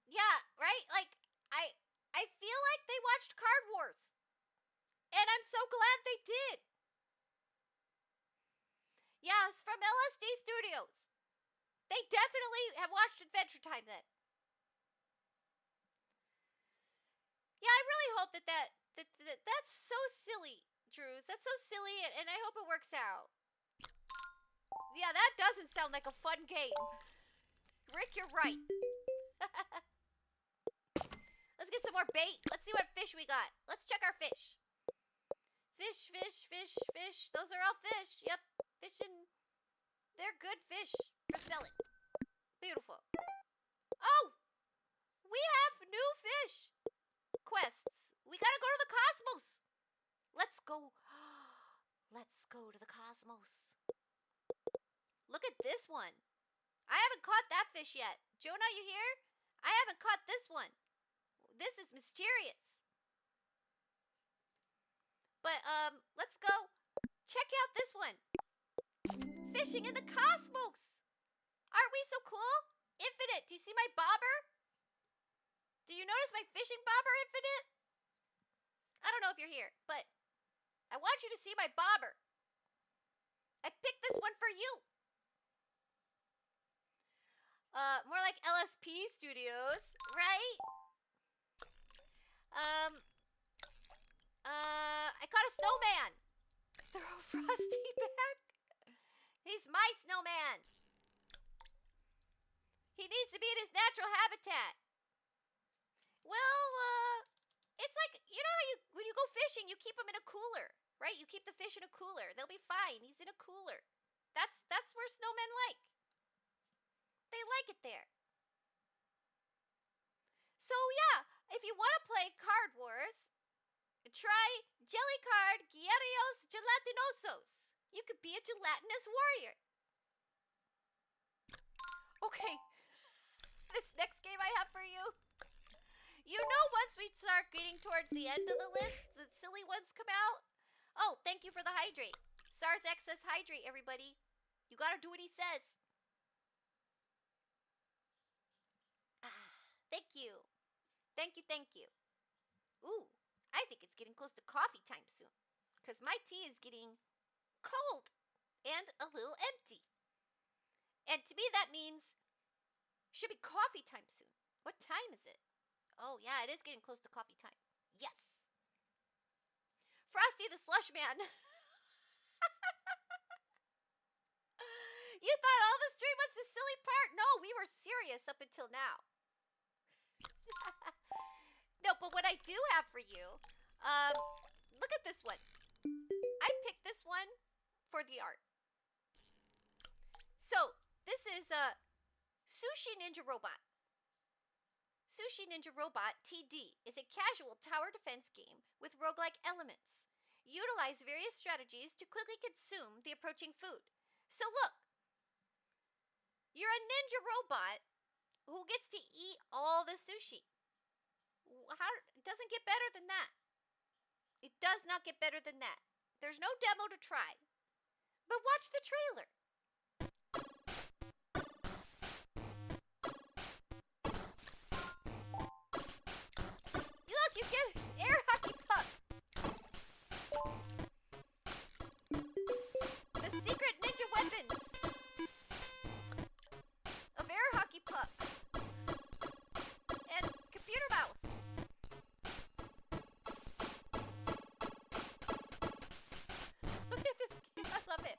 Speaker 1: Yeah, right? Like, I feel like they watched Card Wars. And I'm so glad they did. Yeah, it's from LSD Studios. They definitely have watched Adventure Time then. Yeah, I really hope that's so silly, Drews. That's so silly, and I hope it works out. Yeah, that doesn't sound like a fun game. Rick, you're right. Let's get some more bait. Let's see what fish we got. Let's check our fish. Fish, fish, fish, fish. Those are all fish. Yep. Fishing. They're good fish for selling. Beautiful. Oh! We have new fish quests. We gotta go to the cosmos. Let's go. Let's go to the cosmos. Look at this one. I haven't caught that fish yet. Jonah, you here? I haven't caught this one. This is mysterious. But, let's go check out this one. Fishing in the cosmos. Aren't we so cool? Infinite, do you see my bobber? Do you notice my fishing bobber, Infinite? I don't know if you're here, but I want you to see my bobber. I picked this one for you. More like LSP Studios, right? I caught a snowman. Throw Frosty back. He's my snowman. He needs to be in his natural habitat. Well, it's like, you know how when you go fishing, you keep them in a cooler, right? You keep the fish in a cooler. They'll be fine. He's in a cooler. That's where snowmen like. They like it there. So yeah, if you want to play Card Wars, try Jelly Card Guerreros Gelatinosos. You could be a gelatinous warrior. Okay, this next game I have for you. You know, once we start getting towards the end of the list, the silly ones come out. Oh, thank you for the hydrate. SARS X says hydrate, everybody. You gotta do what he says. Thank you. Thank you, thank you. Ooh, I think it's getting close to coffee time soon. Because my tea is getting cold and a little empty. And to me that means should be coffee time soon. What time is it? Oh yeah, it is getting close to coffee time. Yes. Frosty the Slush Man. You thought all the stream was the silly part? No, we were serious up until now. No, but what I do have for you, look at this one. I picked this one for the art. So, this is a Sushi Ninja Robot. Sushi Ninja Robot TD is a casual tower defense game with roguelike elements. Utilize various strategies to quickly consume the approaching food. So look, you're a ninja robot who gets to eat all the sushi. It doesn't get better than that. It does not get better than that. There's no demo to try. But watch the trailer. Look, you get air hockey puck. The secret ninja weapons of air hockey puck. And computer mouse. Look at this game. I love it.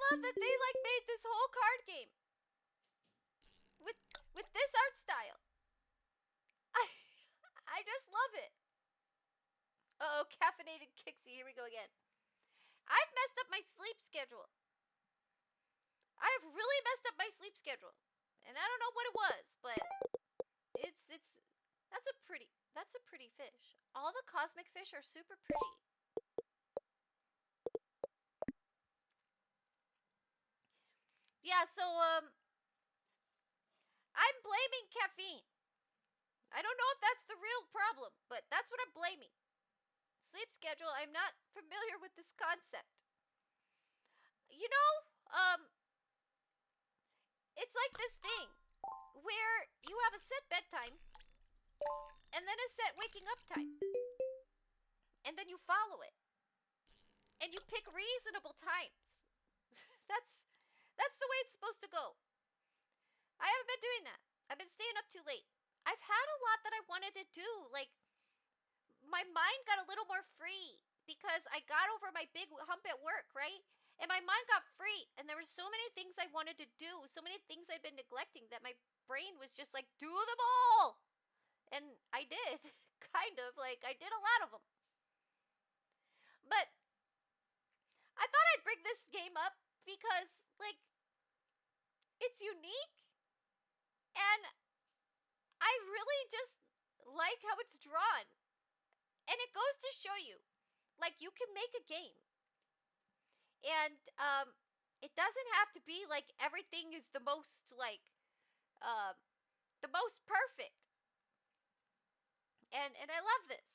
Speaker 1: love that they like made this whole card game with this art style. I I just love it. Uh-oh, caffeinated Kixie. Here we go again. I've messed up my sleep schedule. I have really messed up my sleep schedule. And I don't know what it was, but that's a pretty fish. All the cosmic fish are super pretty. Yeah, so I'm blaming caffeine. I don't know if that's the real problem, but that's what I'm blaming. Sleep schedule, I'm not familiar with this concept. You know, it's like this thing where you have a set bedtime and then a set waking up time. And then you follow it. And you pick reasonable times. That's the way it's supposed to go. I haven't been doing that. I've been staying up too late. I've had a lot that I wanted to do. Like, my mind got a little more free because I got over my big hump at work, right? And my mind got free. And there were so many things I wanted to do, so many things I'd been neglecting that my brain was just like, do them all. And I did, kind of. Like, I did a lot of them. But I thought I'd bring this game up because, like, it's unique. And I really just like how it's drawn. And it goes to show you, like, you can make a game. And it doesn't have to be, like, everything is the most, like, the most perfect. And I love this.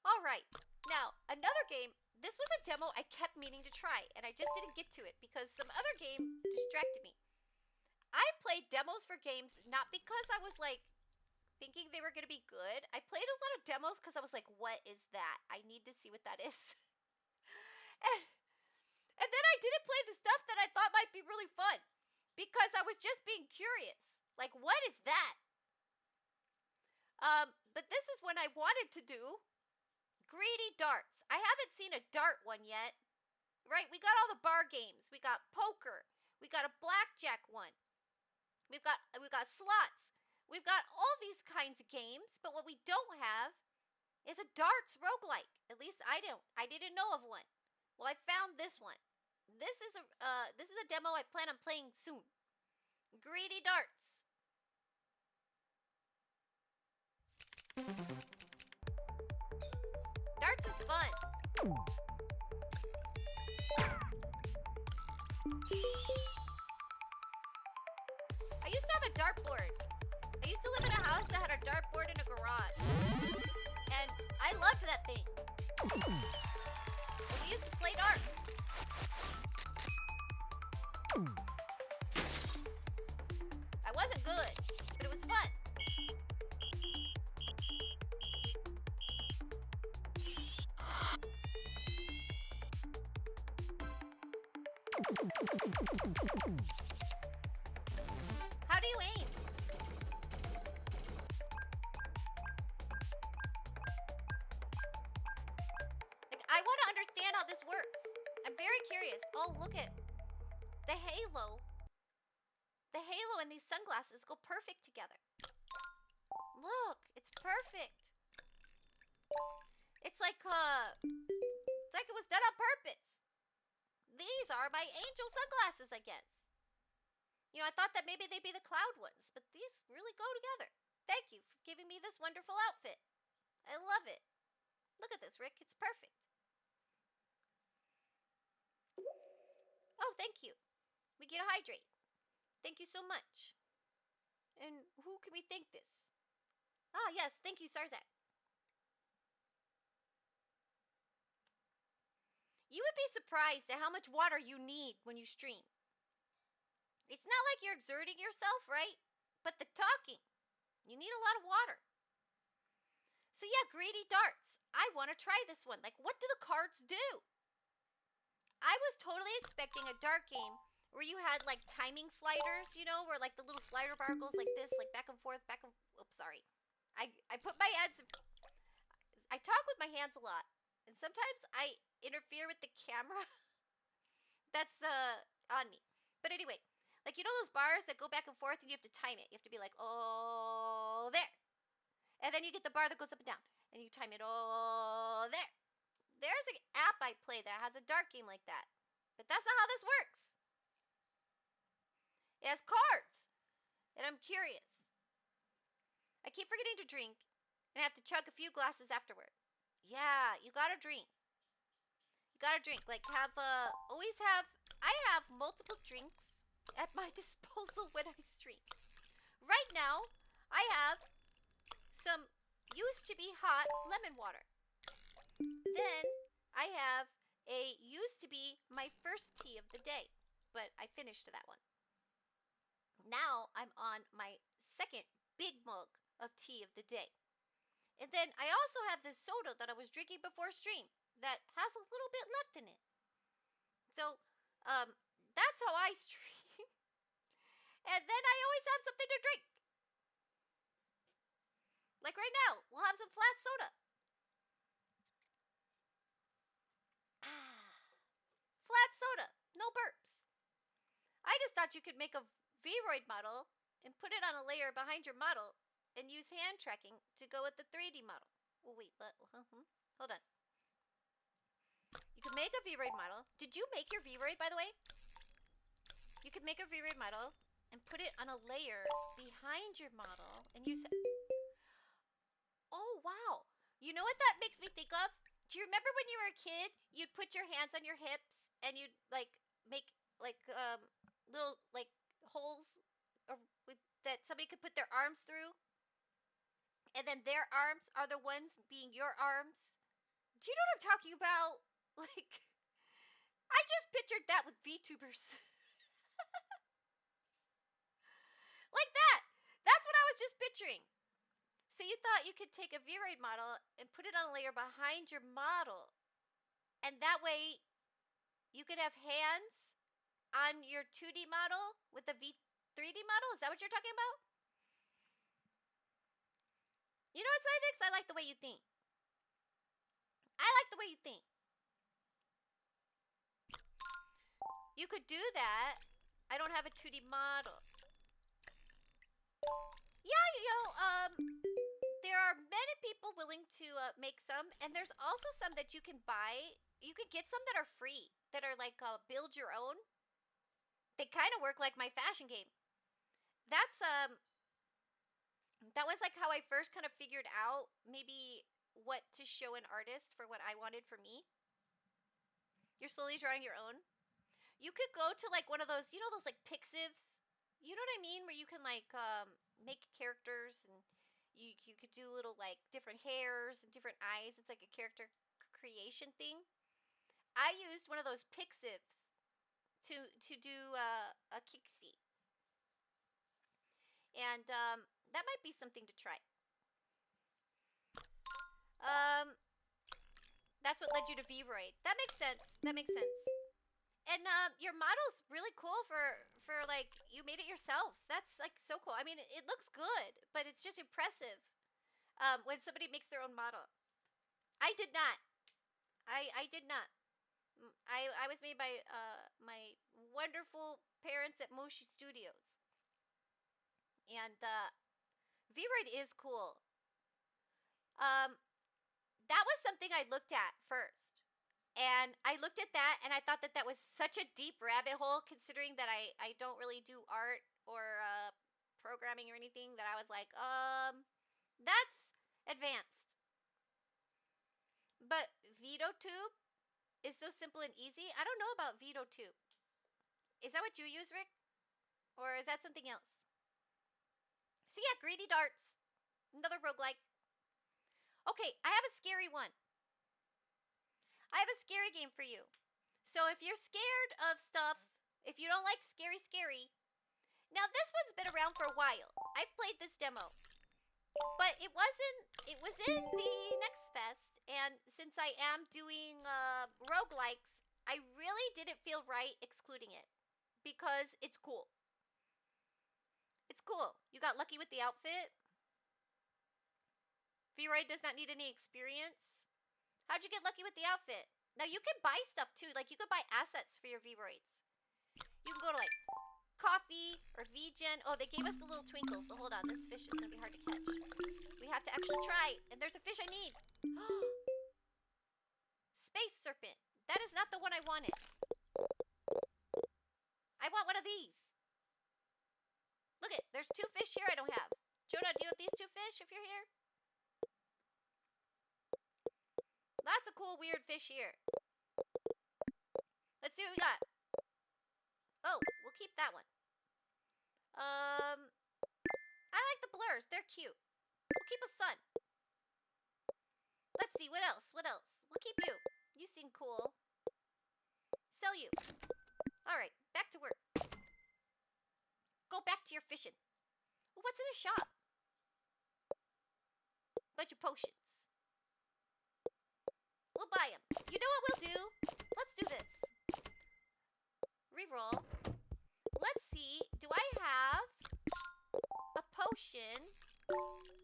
Speaker 1: All right. Now, another game. This was a demo I kept meaning to try, and I just didn't get to it because some other game distracted me. I played demos for games not because I was, like, thinking they were going to be good. I played a lot of demos because I was like, what is that? I need to see what that is. and then I didn't play the stuff that I thought might be really fun because I was just being curious. Like, what is that? But this is one I wanted to do. Greedy darts. I haven't seen a dart one yet. Right? We got all the bar games. We got poker. We got a blackjack one. We've got slots. We've got all these kinds of games, but what we don't have is a darts roguelike. At least I don't. I didn't know of one. Well, I found this one. This is a demo I plan on playing soon. Greedy darts. Darts is fun. I used to have a dartboard. I used to live in a house that had a dartboard in a garage. And I loved that thing. And we used to play darts. I wasn't good, but it was fun. How do you aim? Like, I want to understand how this works. I'm very curious. Oh, look at the halo. The halo and these sunglasses go perfect together. Look, it's perfect. It's like it was done on purpose. These are my angel sunglasses, I guess. You know, I thought that maybe they'd be the cloud ones, but these really go together. Thank you for giving me this wonderful outfit. I love it. Look at this, Rick. It's perfect. Oh, thank you. We get to hydrate. Thank you so much. And who can we thank this? Ah, yes. Thank you, Sarzak. You would be surprised at how much water you need when you stream. It's not like you're exerting yourself, right? But the talking, you need a lot of water. So yeah, greedy darts. I want to try this one. Like, what do the cards do? I was totally expecting a dart game where you had, like, timing sliders, you know, where, like, the little slider bar goes like this, like, back and forth, back and... Oops, sorry. I put my hands... I talk with my hands a lot. And sometimes I interfere with the camera. That's on me. But anyway, like you know those bars that go back and forth and you have to time it. You have to be like, oh, there. And then you get the bar that goes up and down. And you time it, oh, there. There's an app I play that has a dart game like that. But that's not how this works. It has cards. And I'm curious. I keep forgetting to drink. And I have to chug a few glasses afterward. Yeah, you gotta drink. You gotta drink. Like I have multiple drinks at my disposal when I stream. Right now, I have some used to be hot lemon water. Then I have a used to be my first tea of the day, but I finished that one. Now I'm on my second big mug of tea of the day. And then I also have this soda that I was drinking before stream that has a little bit left in it. So, that's how I stream. And then I always have something to drink. Like right now, we'll have some flat soda. Flat soda, no burps. I just thought you could make a Vroid model and put it on a layer behind your model and use hand tracking to go with the 3D model. Oh, wait, what? Hold on. You could make a Vroid model. Did you make your Vroid, by the way? You could make a Vroid model and put it on a layer behind your model and use it. Oh, wow. You know what that makes me think of? Do you remember when you were a kid, you'd put your hands on your hips and you'd like make like little like holes that somebody could put their arms through? And then their arms are the ones being your arms. Do you know what I'm talking about? Like, I just pictured that with VTubers. Like that. That's what I was just picturing. So you thought you could take a Vroid model and put it on a layer behind your model. And that way, you could have hands on your 2D model with the 3D model? Is that what you're talking about? You know what, Cybix? I like the way you think. I like the way you think. You could do that. I don't have a 2D model. Yeah, there are many people willing to make some, and there's also some that you can buy. You can get some that are free, that are like build your own. They kind of work like my fashion game. That's that was like how I first kind of figured out maybe what to show an artist for what I wanted for me. You're slowly drawing your own. You could go to like one of those, you know, those like Pixives. You know what I mean? Where you can like make characters and you could do little like different hairs and different eyes. It's like a character creation thing. I used one of those Pixives to do a Kixie. And that might be something to try. That's what led you to Vroid. That makes sense. That makes sense. And your model's really cool for like you made it yourself. That's like so cool. I mean, it looks good, but it's just impressive when somebody makes their own model. I did not. I did not. I was made by my wonderful parents at Moshi Studios. And Vroid is cool. That was something I looked at first. And I looked at that and I thought that that was such a deep rabbit hole, considering that I don't really do art or programming or anything, that I was like, that's advanced. But VideoTube is so simple and easy. I don't know about VideoTube. Is that what you use, Rick? Or is that something else? So yeah, Greedy Darts. Another roguelike. Okay, I have a scary one. I have a scary game for you. So if you're scared of stuff, if you don't like scary, now this one's been around for a while. I've played this demo, but it was in the Next Fest, and since I am doing roguelikes, I really didn't feel right excluding it because it's cool. It's cool. You got lucky with the outfit. Vroid does not need any experience. How'd you get lucky with the outfit? Now you can buy stuff too. Like you could buy assets for your V-roids. You can go to like coffee or VGen. Oh, they gave us the little twinkles. So hold on, this fish is gonna be hard to catch. We have to actually try. And there's a fish I need. Space serpent. That is not the one I wanted. I want one of these. Look it, there's 2 fish here I don't have. Jonah, do you have these 2 fish if you're here? Lots of cool weird fish here. Let's see what we got. Oh, we'll keep that one. I like the blurs. They're cute. We'll keep a sun. Let's see, what else? What else? We'll keep you. You seem cool. Sell you. Alright, back to work. Go back to your fishing. Ooh, what's in the shop? Bunch of potions. We'll buy them. You know what we'll do? Let's do this. Reroll. Let's see. Do I have a potion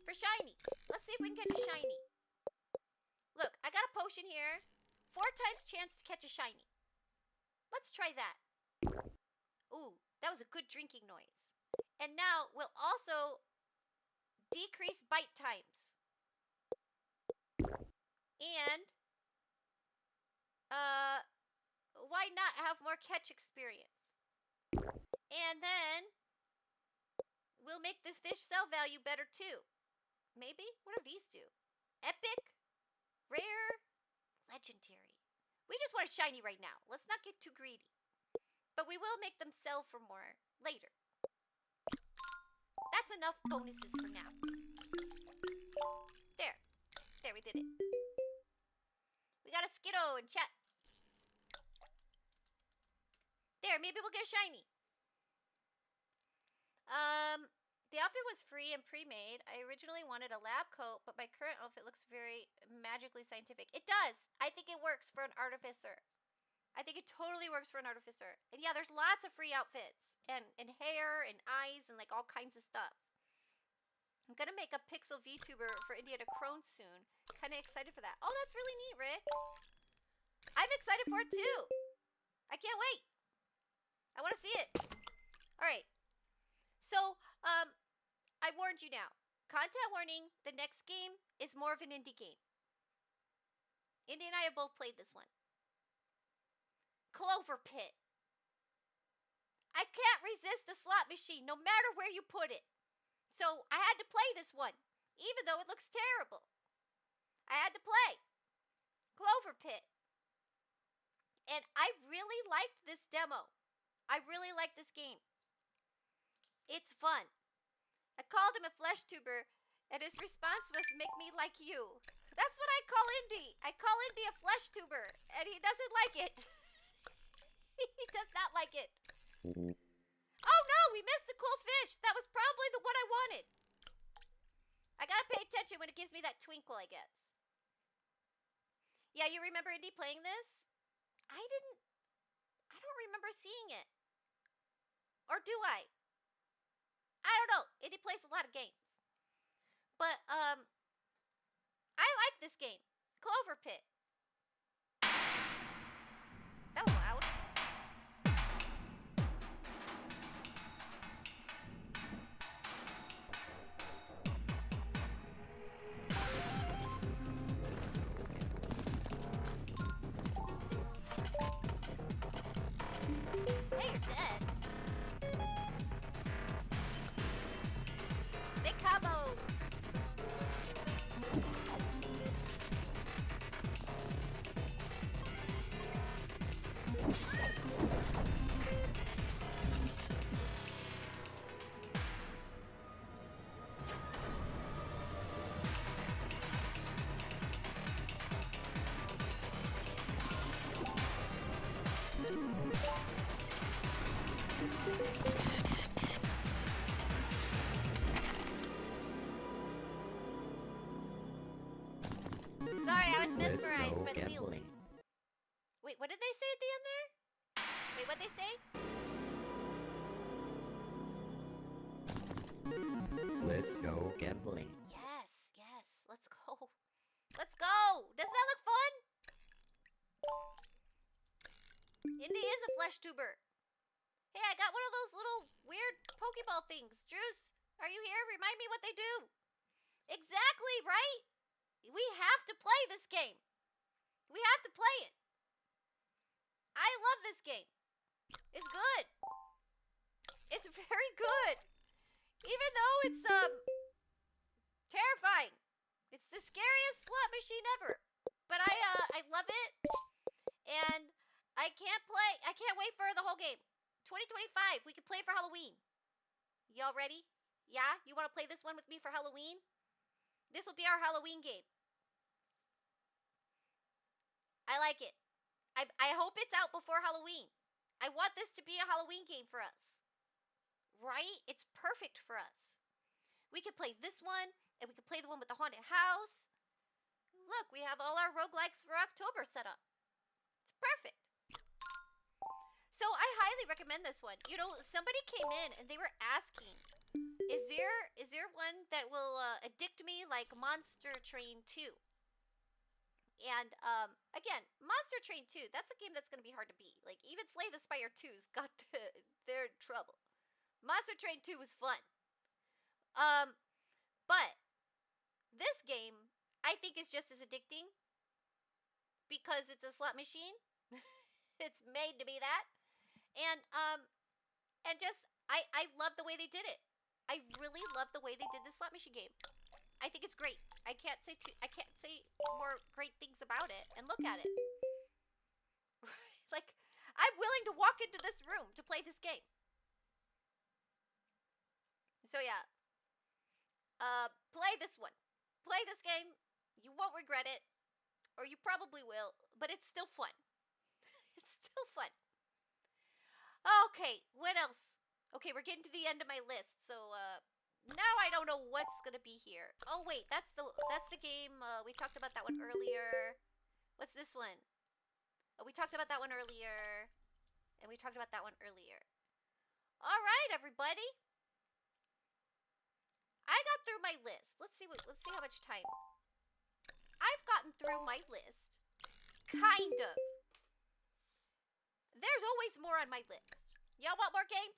Speaker 1: for shiny? Let's see if we can catch a shiny. Look, I got a potion here. 4 times chance to catch a shiny. Let's try that. Ooh, that was a good drinking noise. And now we'll also decrease bite times. And why not have more catch experience? And then we'll make this fish sell value better too. Maybe? What do these do? Epic, rare, legendary. We just want a shiny right now. Let's not get too greedy. But we will make them sell for more later. That's enough bonuses for now. There. There, we did it. We got a Skiddo in chat. There, maybe we'll get a shiny. The outfit was free and pre-made. I originally wanted a lab coat, but my current outfit looks very magically scientific. It does. I think it works for an artificer. I think it totally works for an artificer. And yeah, there's lots of free outfits. And hair and eyes and like all kinds of stuff. I'm gonna make a pixel VTuber for Indiana Crone soon. Kinda excited for that. Oh, that's really neat, Rick. I'm excited for it too. I can't wait. I wanna see it. Alright. So, I warned you now. Content warning, the next game is more of an indie game. Indy and I have both played this one. Clover Pit. I can't resist a slot machine no matter where you put it. So I had to play this one, even though it looks terrible. I had to play Clover Pit. And I really liked this demo. I really liked this game. It's fun. I called him a flesh tuber, and his response was, "Make me like you." That's what I call Indy. I call Indy a flesh tuber, and he doesn't like it. He does not like it. Oh no, we missed a cool fish. That was probably the one I wanted. I gotta pay attention when it gives me that twinkle, I guess. Yeah, you remember Indy playing this? I don't remember seeing it. Or do I? I don't know. Indy plays a lot of games. But, I like this game. Clover Pit. That was loud. Hey, you're dead. Big combos. Sorry, I was mesmerized by the wheels. Wait, what did they say at the end there? Wait, what'd they say?
Speaker 6: Let's go gambling.
Speaker 1: Yes, yes. Let's go. Let's go. Doesn't that look fun? Indy is a flesh tuber. Hey, I got one of those little weird Pokeball things. Juice, are you here? Remind me what they do. Exactly, right? We have to play this game. We have to play it. I love this game. It's good. It's very good. Even though it's terrifying. It's the scariest slot machine ever. But I love it. And I can't wait for the whole game. 2025, we can play for Halloween. Y'all ready? Yeah? You want to play this one with me for Halloween? This will be our Halloween game. I like it. I hope it's out before Halloween. I want this to be a Halloween game for us. Right? It's perfect for us. We could play this one, and we could play the one with the haunted house. Look, we have all our roguelikes for October set up. It's perfect. So I highly recommend this one. You know, somebody came in and they were asking, is there one that will addict me like Monster Train 2? And again, Monster Train 2, that's a game that's going to be hard to beat. Like even Slay the Spire 2's got they're in trouble. Monster Train 2 was fun. But this game I think is just as addicting because it's a slot machine. It's made to be that. And just I love the way they did it. I really love the way they did this slot machine game. I think it's great. I can't say more great things about it. And look at it. Like I'm willing to walk into this room to play this game. So yeah. Play this one. Play this game. You won't regret it. Or you probably will, but it's still fun. It's still fun. Okay, what else? Okay, we're getting to the end of my list, so now I don't know what's gonna be here. Oh wait, that's the game. We talked about that one earlier. What's this one? Oh, we talked about that one earlier, and we talked about that one earlier. All right, everybody. I got through my list. Let's see how much time. I've gotten through my list. Kind of. There's always more on my list. Y'all want more games?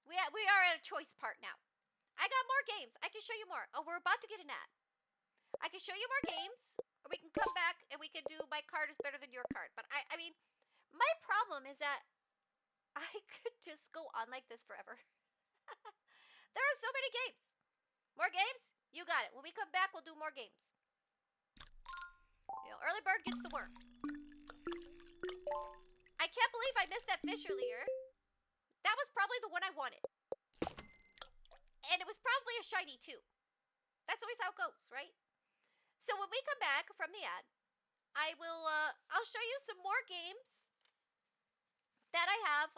Speaker 1: We are at a choice part now. I got more games. I can show you more. Oh, we're about to get an ad. I can show you more games, or we can come back and we can do my card is better than your card. But I mean, my problem is that I could just go on like this forever. There are so many games. More games? You got it. When we come back, we'll do more games. You know, early bird gets the worm. I can't believe I missed that fish earlier. That was probably the one I wanted. And it was probably a shiny too. That's always how it goes, right? So when we come back from the ad, I'll show you some more games that I have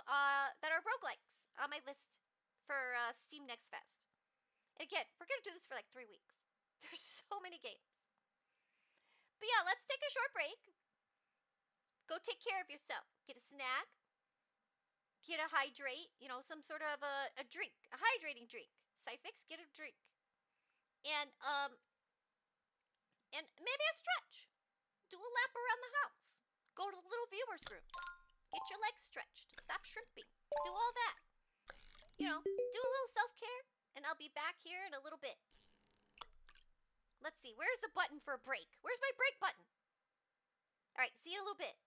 Speaker 1: that are roguelikes on my list for Steam Next Fest. And again, we're going to do this for like 3 weeks. There's so many games. But yeah, let's take a short break. Go take care of yourself. Get a snack. Get a hydrate. You know, some sort of a drink. A hydrating drink. Cyfix, get a drink. And maybe a stretch. Do a lap around the house. Go to the little viewer's room. Get your legs stretched. Stop shrimping. Do all that. You know, do a little self-care. And I'll be back here in a little bit. Let's see. Where's the button for a break? Where's my break button? All right. See you in a little bit.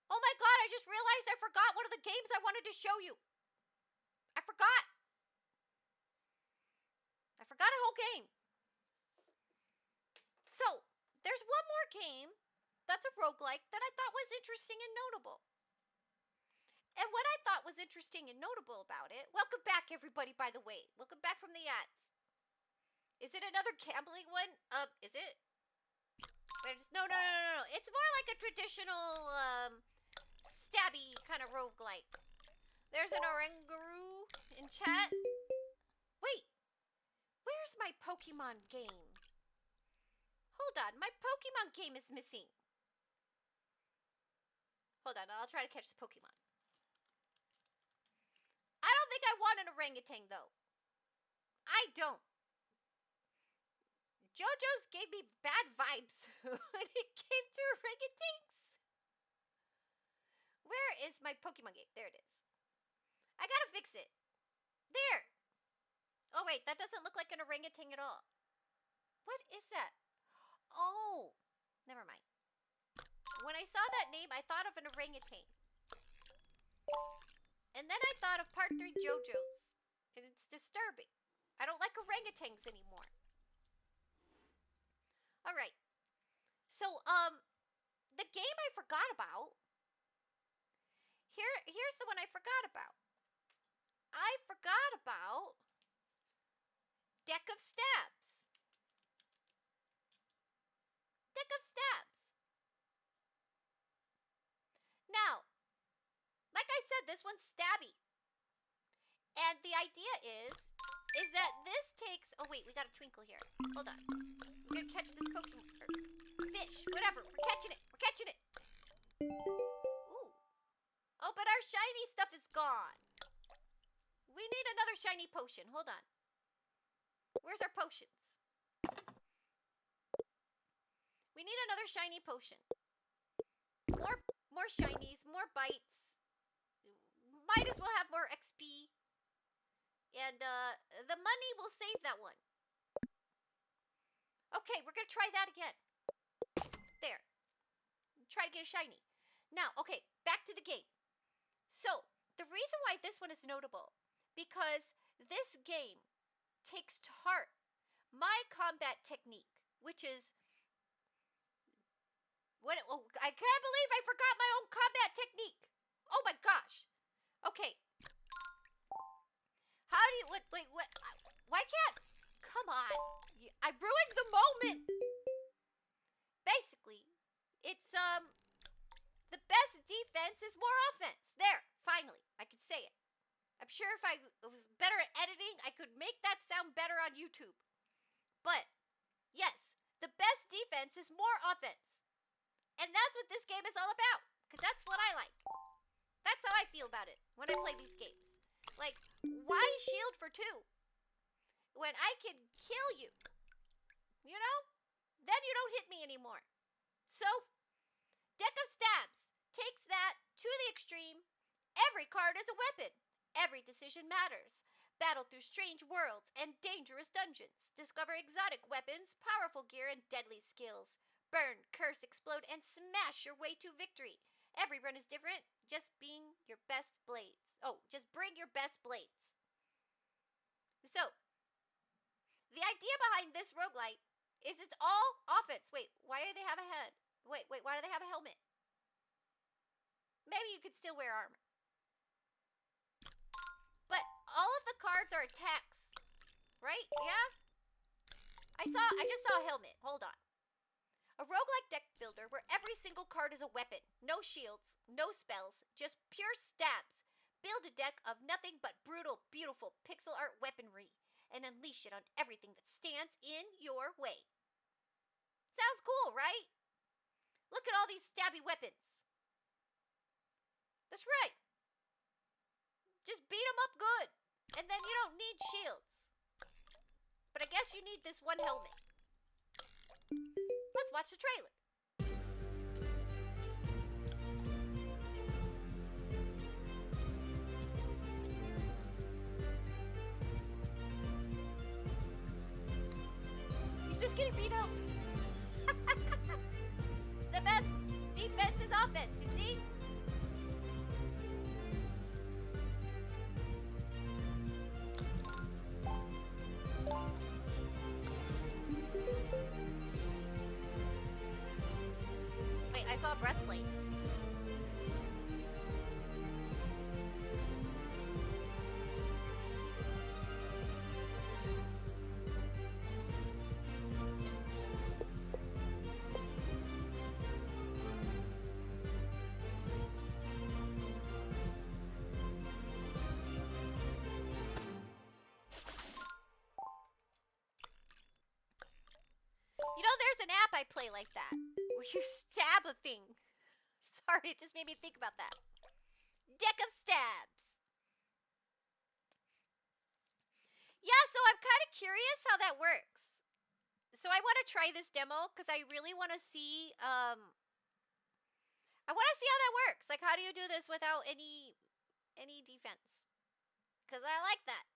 Speaker 1: Oh my god, I just realized I forgot one of the games I wanted to show you. I forgot. I forgot a whole game. So, there's one more game that's a roguelike that I thought was interesting and notable. And what I thought was interesting and notable about it, welcome back everybody, by the way. Welcome back from the ads. Is it another gambling one? Is it? No. It's more like a traditional, stabby kind of roguelike. There's an oranguru in chat. Wait, where's my Pokemon game? Hold on, my Pokemon game is missing. Hold on, I'll try to catch the Pokemon. I don't think I want an orangutan, though. I don't. JoJo's gave me bad vibes when it came to orangutans. Where is my Pokemon game? There it is. I gotta fix it. There. Oh, wait, that doesn't look like an orangutan at all. What is that? Oh, never mind. When I saw that name, I thought of an orangutan. And then I thought of Part 3 JoJo's. And it's disturbing. I don't like orangutans anymore. Alright. So, the game I forgot about. Here's the one I forgot about. I forgot about Deck of Stabs. Deck of Stabs. Now, like I said, this one's stabby. And the idea is that this takes... Oh, wait, we got a twinkle here. Hold on. We're going to catch this Pokemon. Or fish, whatever. We're catching it. We're catching it. Ooh. Oh, but our shiny stuff is gone. We need another shiny potion. Hold on. Where's our potions? We need another shiny potion. More shinies, more bites. Might as well have more XP. And the money will save that one. Okay, we're gonna try that again. There. Try to get a shiny. Now, okay, back to the game. So, the reason why this one is notable, because this game takes to heart my combat technique, which is... I can't believe I forgot my own combat technique. Oh my gosh. Okay. How do you... Wait, what? Why can't... Come on. I ruined the moment. Basically, it's, the best defense is more offense. There, finally. I can say it. I'm sure if I was better at editing, I could make that sound better on YouTube. But, yes, the best defense is more offense. And that's what this game is all about. Because that's what I like. That's how I feel about it when I play these games. Like, why shield for 2? When I can kill you. You know? Then you don't hit me anymore. So, Deck of Stabs takes that to the extreme. Every card is a weapon. Every decision matters. Battle through strange worlds and dangerous dungeons. Discover exotic weapons, powerful gear, and deadly skills. Burn, curse, explode, and smash your way to victory. Every run is different. Just being your best blades. Oh, just bring your best blades. So, the idea behind this roguelite is it's all offense. Wait, why do they have a head? Wait, why do they have a helmet? Maybe you could still wear armor. But all of the cards are attacks. Right? Yeah? I just saw a helmet. Hold on. A roguelike deck builder where every single card is a weapon. No shields, no spells, just pure stabs. Build a deck of nothing but brutal, beautiful pixel art weaponry and unleash it on everything that stands in your way. Sounds cool, right? Look at all these stabby weapons. That's right. Just beat them up good. And then you don't need shields. But I guess you need this one helmet. Let's watch the trailer. He's just getting beat up. The best defense is offense, you see? Wait, I saw a breastplate. an app I play like that, where you stab a thing. Sorry, it just made me think about that. Deck of stabs. Yeah, so I'm kind of curious how that works. So I want to try this demo because I really want to see. I want to see how that works. Like, how do you do this without any defense? Because I like that.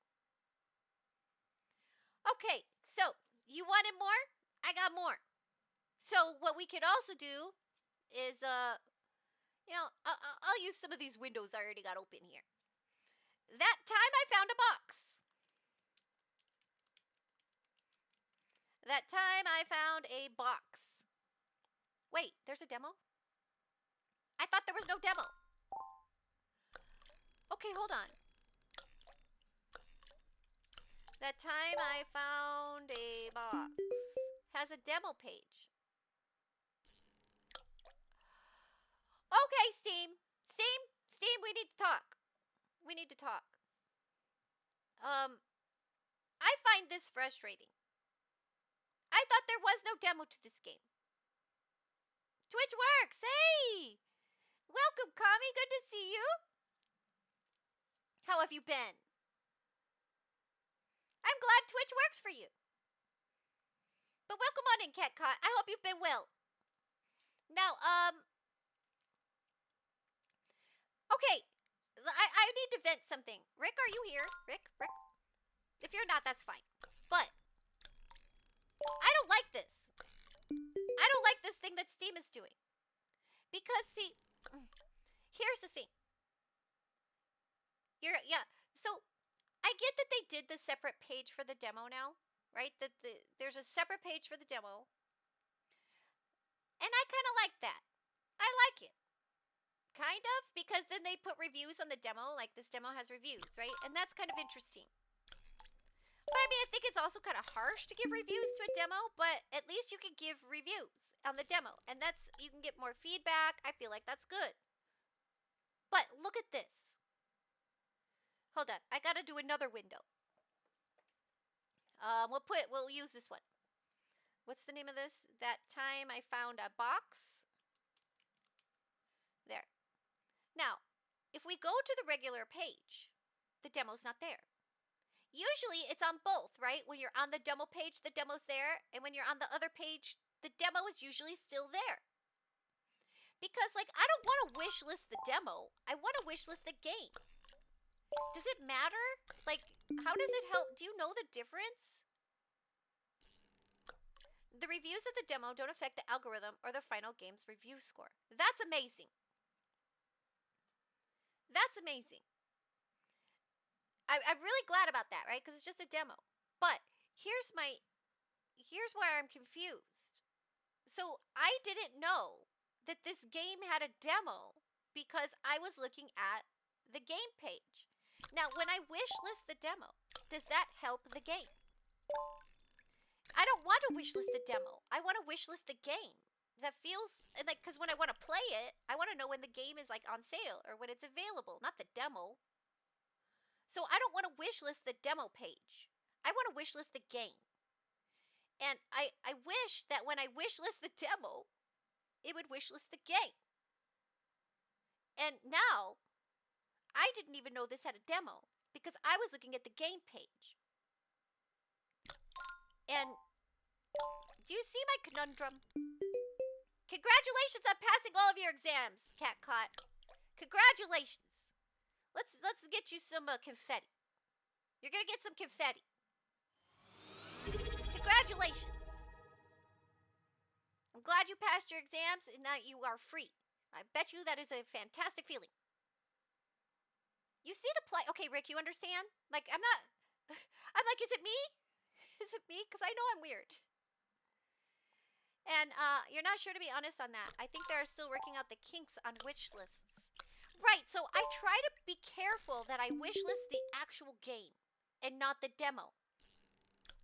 Speaker 1: Okay, so you wanted more? I got more. So what we could also do is, you know, I'll use some of these windows I already got open here. That time I found a box. That time I found a box. Wait, there's a demo? I thought there was no demo. Okay, hold on. That time I found a box. Has a demo page. Okay, Steam, we need to talk. We need to talk. I find this frustrating. I thought there was no demo to this game. Twitch works. Hey! Welcome, Kami. Good to see you. How have you been? I'm glad Twitch works for you. But welcome on in, CatCot. I hope you've been well. Now, okay. I need to vent something. Rick, are you here? Rick? If you're not, that's fine. But I don't like this. I don't like this thing that Steam is doing. Because, see, here's the thing. Yeah, so I get that they did the separate page for the demo now, right? There's a separate page for the demo. And I kind of like that. I like it. Kind of, because then they put reviews on the demo, like this demo has reviews, right? And that's kind of interesting. But I mean, I think it's also kind of harsh to give reviews to a demo, but at least you can give reviews on the demo. And that's, you can get more feedback. I feel like that's good. But look at this. Hold on, I gotta do another window. We'll use this one. What's the name of this? That time I found a box. There. Now, if we go to the regular page, the demo's not there. Usually it's on both, right? When you're on the demo page, the demo's there. And when you're on the other page, the demo is usually still there. Because, like, I don't want to wish list the demo. I want to wish list the game. Does it matter? Like, how does it help? Do you know the difference? The reviews of the demo don't affect the algorithm or the final game's review score. That's amazing. That's amazing. I'm really glad about that, right? Because it's just a demo. But here's where I'm confused. So I didn't know that this game had a demo because I was looking at the game page. Now, when I wish list the demo, does that help the game? I don't want to wish list the demo. I want to wish list the game. That feels like, because when I want to play it, I want to know when the game is like on sale or when it's available, not the demo. So I don't want to wish list the demo page. I want to wish list the game. And I wish that when I wish list the demo, it would wish list the game. And now, I didn't even know this had a demo because I was looking at the game page. And do you see my conundrum? Congratulations on passing all of your exams, CatCot. Congratulations. Let's get you some confetti. You're gonna get some confetti. Congratulations. I'm glad you passed your exams and now you are free. I bet you that is a fantastic feeling. You see the play? Okay, Rick, you understand? Like, I'm like, is it me? Is it me? Because I know I'm weird. And you're not sure to be honest on that. I think they're still working out the kinks on wish lists. Right, so I try to be careful that I wish list the actual game and not the demo.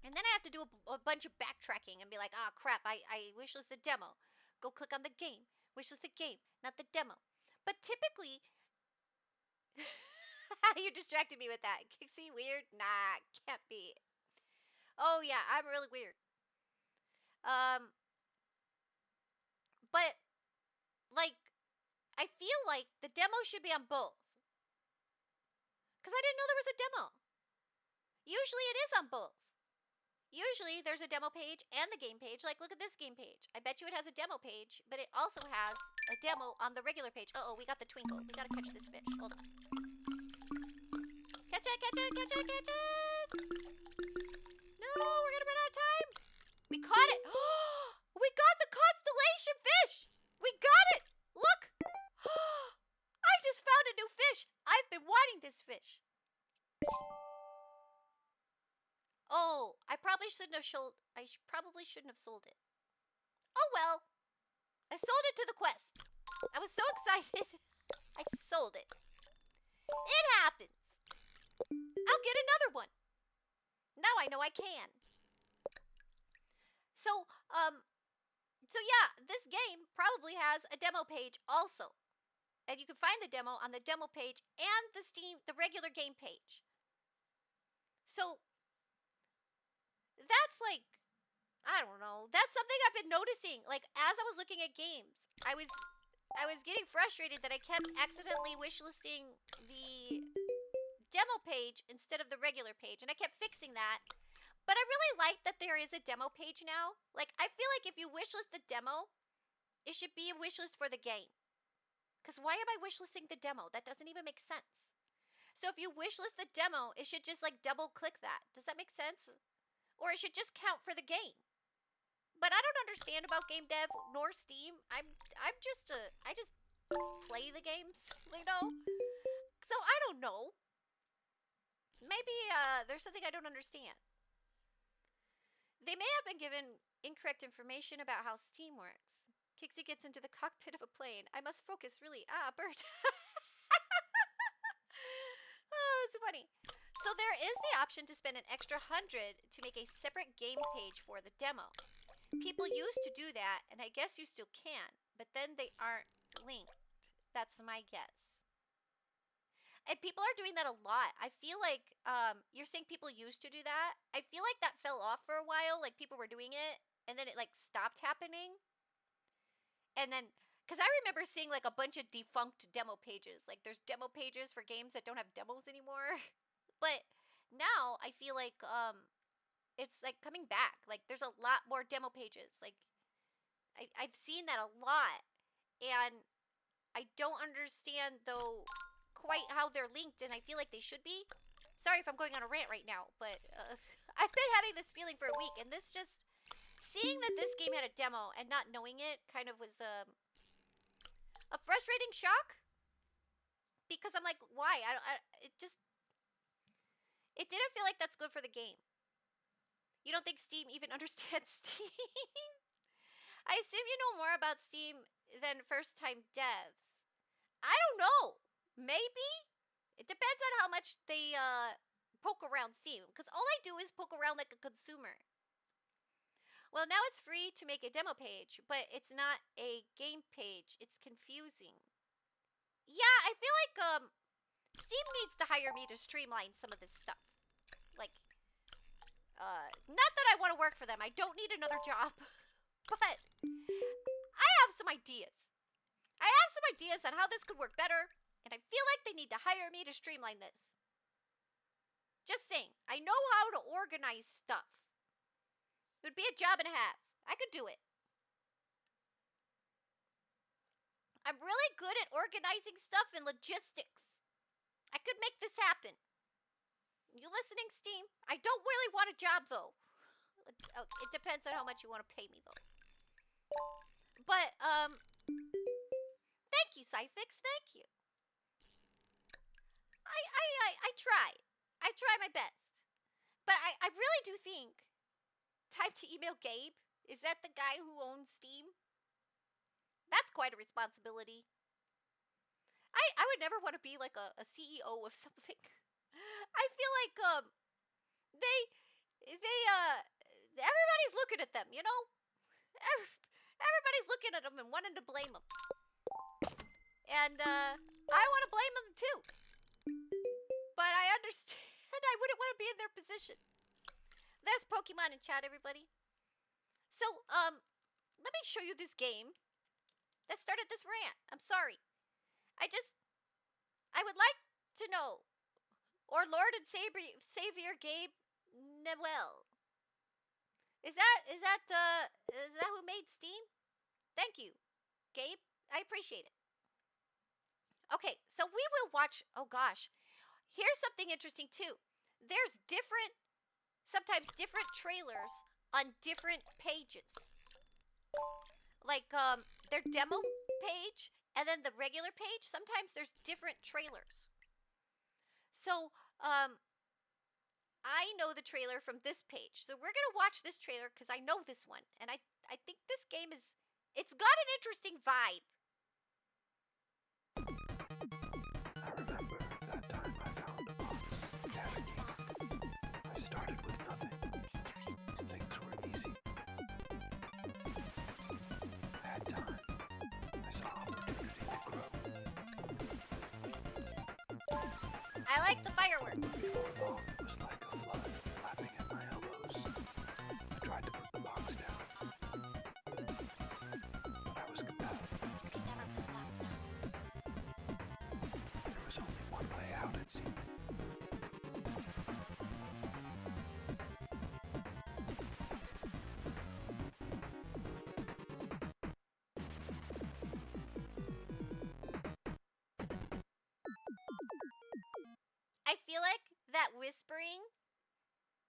Speaker 1: And then I have to do a bunch of backtracking and be like, ah, crap, I wish list the demo. Go click on the game. Wish list the game, not the demo. But typically, you distracted me with that. Kixie, weird? Nah, can't be. Oh, yeah, I'm really weird. But like, I feel like the demo should be on both. Because I didn't know there was a demo. Usually it is on both. Usually there's a demo page and the game page. Like, look at this game page. I bet you it has a demo page, but it also has a demo on the regular page. Uh-oh, we got the twinkle. We gotta catch this fish. Hold on. Catch it, catch it, catch it, catch it! No, we're gonna run out of time. We caught it. We got the constellation fish. We got it. Look. I just found a new fish. I've been wanting this fish. Oh, I probably shouldn't have sold. Probably shouldn't have sold it. Oh well. I sold it to the quest. I was so excited. I sold it. It happens. I'll get another one. Now I know I can. So yeah, this game probably has a demo page also. And you can find the demo on the demo page and the regular game page. So that's like, I don't know. That's something I've been noticing. Like, as I was looking at games, I was getting frustrated that I kept accidentally wishlisting the demo page instead of the regular page, and I kept fixing that. But I really like that there is a demo page now. Like, I feel like if you wishlist the demo, it should be a wishlist for the game. Because why am I wishlisting the demo? That doesn't even make sense. So if you wishlist the demo, it should just like double click that. Does that make sense? Or it should just count for the game. But I don't understand about game dev nor Steam. I just play the games, you know? So I don't know. Maybe there's something I don't understand. They may have been given incorrect information about how Steam works. Kixie gets into the cockpit of a plane. I must focus, really. Bird. Oh, that's funny. So there is the option to spend an extra 100 to make a separate game page for the demo. People used to do that, and I guess you still can, but then they aren't linked. That's my guess. And people are doing that a lot. I feel like you're saying people used to do that. I feel like that fell off for a while. Like, people were doing it, and then it, like, stopped happening. And then, because I remember seeing, like, a bunch of defunct demo pages. Like, there's demo pages for games that don't have demos anymore. But now, I feel like it's, like, coming back. Like, there's a lot more demo pages. Like, I've seen that a lot. And I don't understand, though, quite how they're linked, and I feel like they should be. Sorry if I'm going on a rant right now, but I've been having this feeling for a week, and this just... Seeing that this game had a demo and not knowing it kind of was a frustrating shock. Because I'm like, why? It didn't feel like that's good for the game. You don't think Steam even understands Steam? I assume you know more about Steam than first-time devs. I don't know. Maybe? It depends on how much they poke around Steam. Because all I do is poke around like a consumer. Well, now it's free to make a demo page, but it's not a game page. It's confusing. Yeah, I feel like Steam needs to hire me to streamline some of this stuff. Like, not that I want to work for them. I don't need another job. But I have some ideas. I have some ideas on how this could work better, and I feel like they need to hire me to streamline this. Just saying. I know how to organize stuff. It would be a job and a half. I could do it. I'm really good at organizing stuff and logistics. I could make this happen. You listening, Steam? I don't really want a job, though. It depends on how much you want to pay me, though. But, thank you, Cyfix. Thank you. I try. I try my best. But I really do think... Time to email Gabe? Is that the guy who owns Steam? That's quite a responsibility. I would never want to be like a CEO of something. I feel like everybody's looking at them, you know? Everybody's looking at them and wanting to blame them. And I want to blame them too. But I understand I wouldn't want to be in their position. There's Pokemon in chat, everybody. So, let me show you this game. that started this rant. I'm sorry. I would like to know. Or Lord and Savior Gabe Newell. Is that who made Steam? Thank you, Gabe. I appreciate it. Okay, so we will watch. Oh gosh, here's something interesting too. There's sometimes different trailers on different pages. Like their demo page and then the regular page. Sometimes there's different trailers. So I know the trailer from this page. So we're gonna watch this trailer because I know this one, and I think this game it's got an interesting vibe.
Speaker 4: I remember that time I found a box. It had a game. I started with nothing. Things were easy. I had time. I saw opportunity to grow.
Speaker 1: I like the fireworks.
Speaker 4: Before long, it was like a flood lapping at my elbows. I tried to put the box down, but I was compelled.
Speaker 1: You can never put the box down.
Speaker 4: There was only one way out, it seemed.
Speaker 1: I feel like that whispering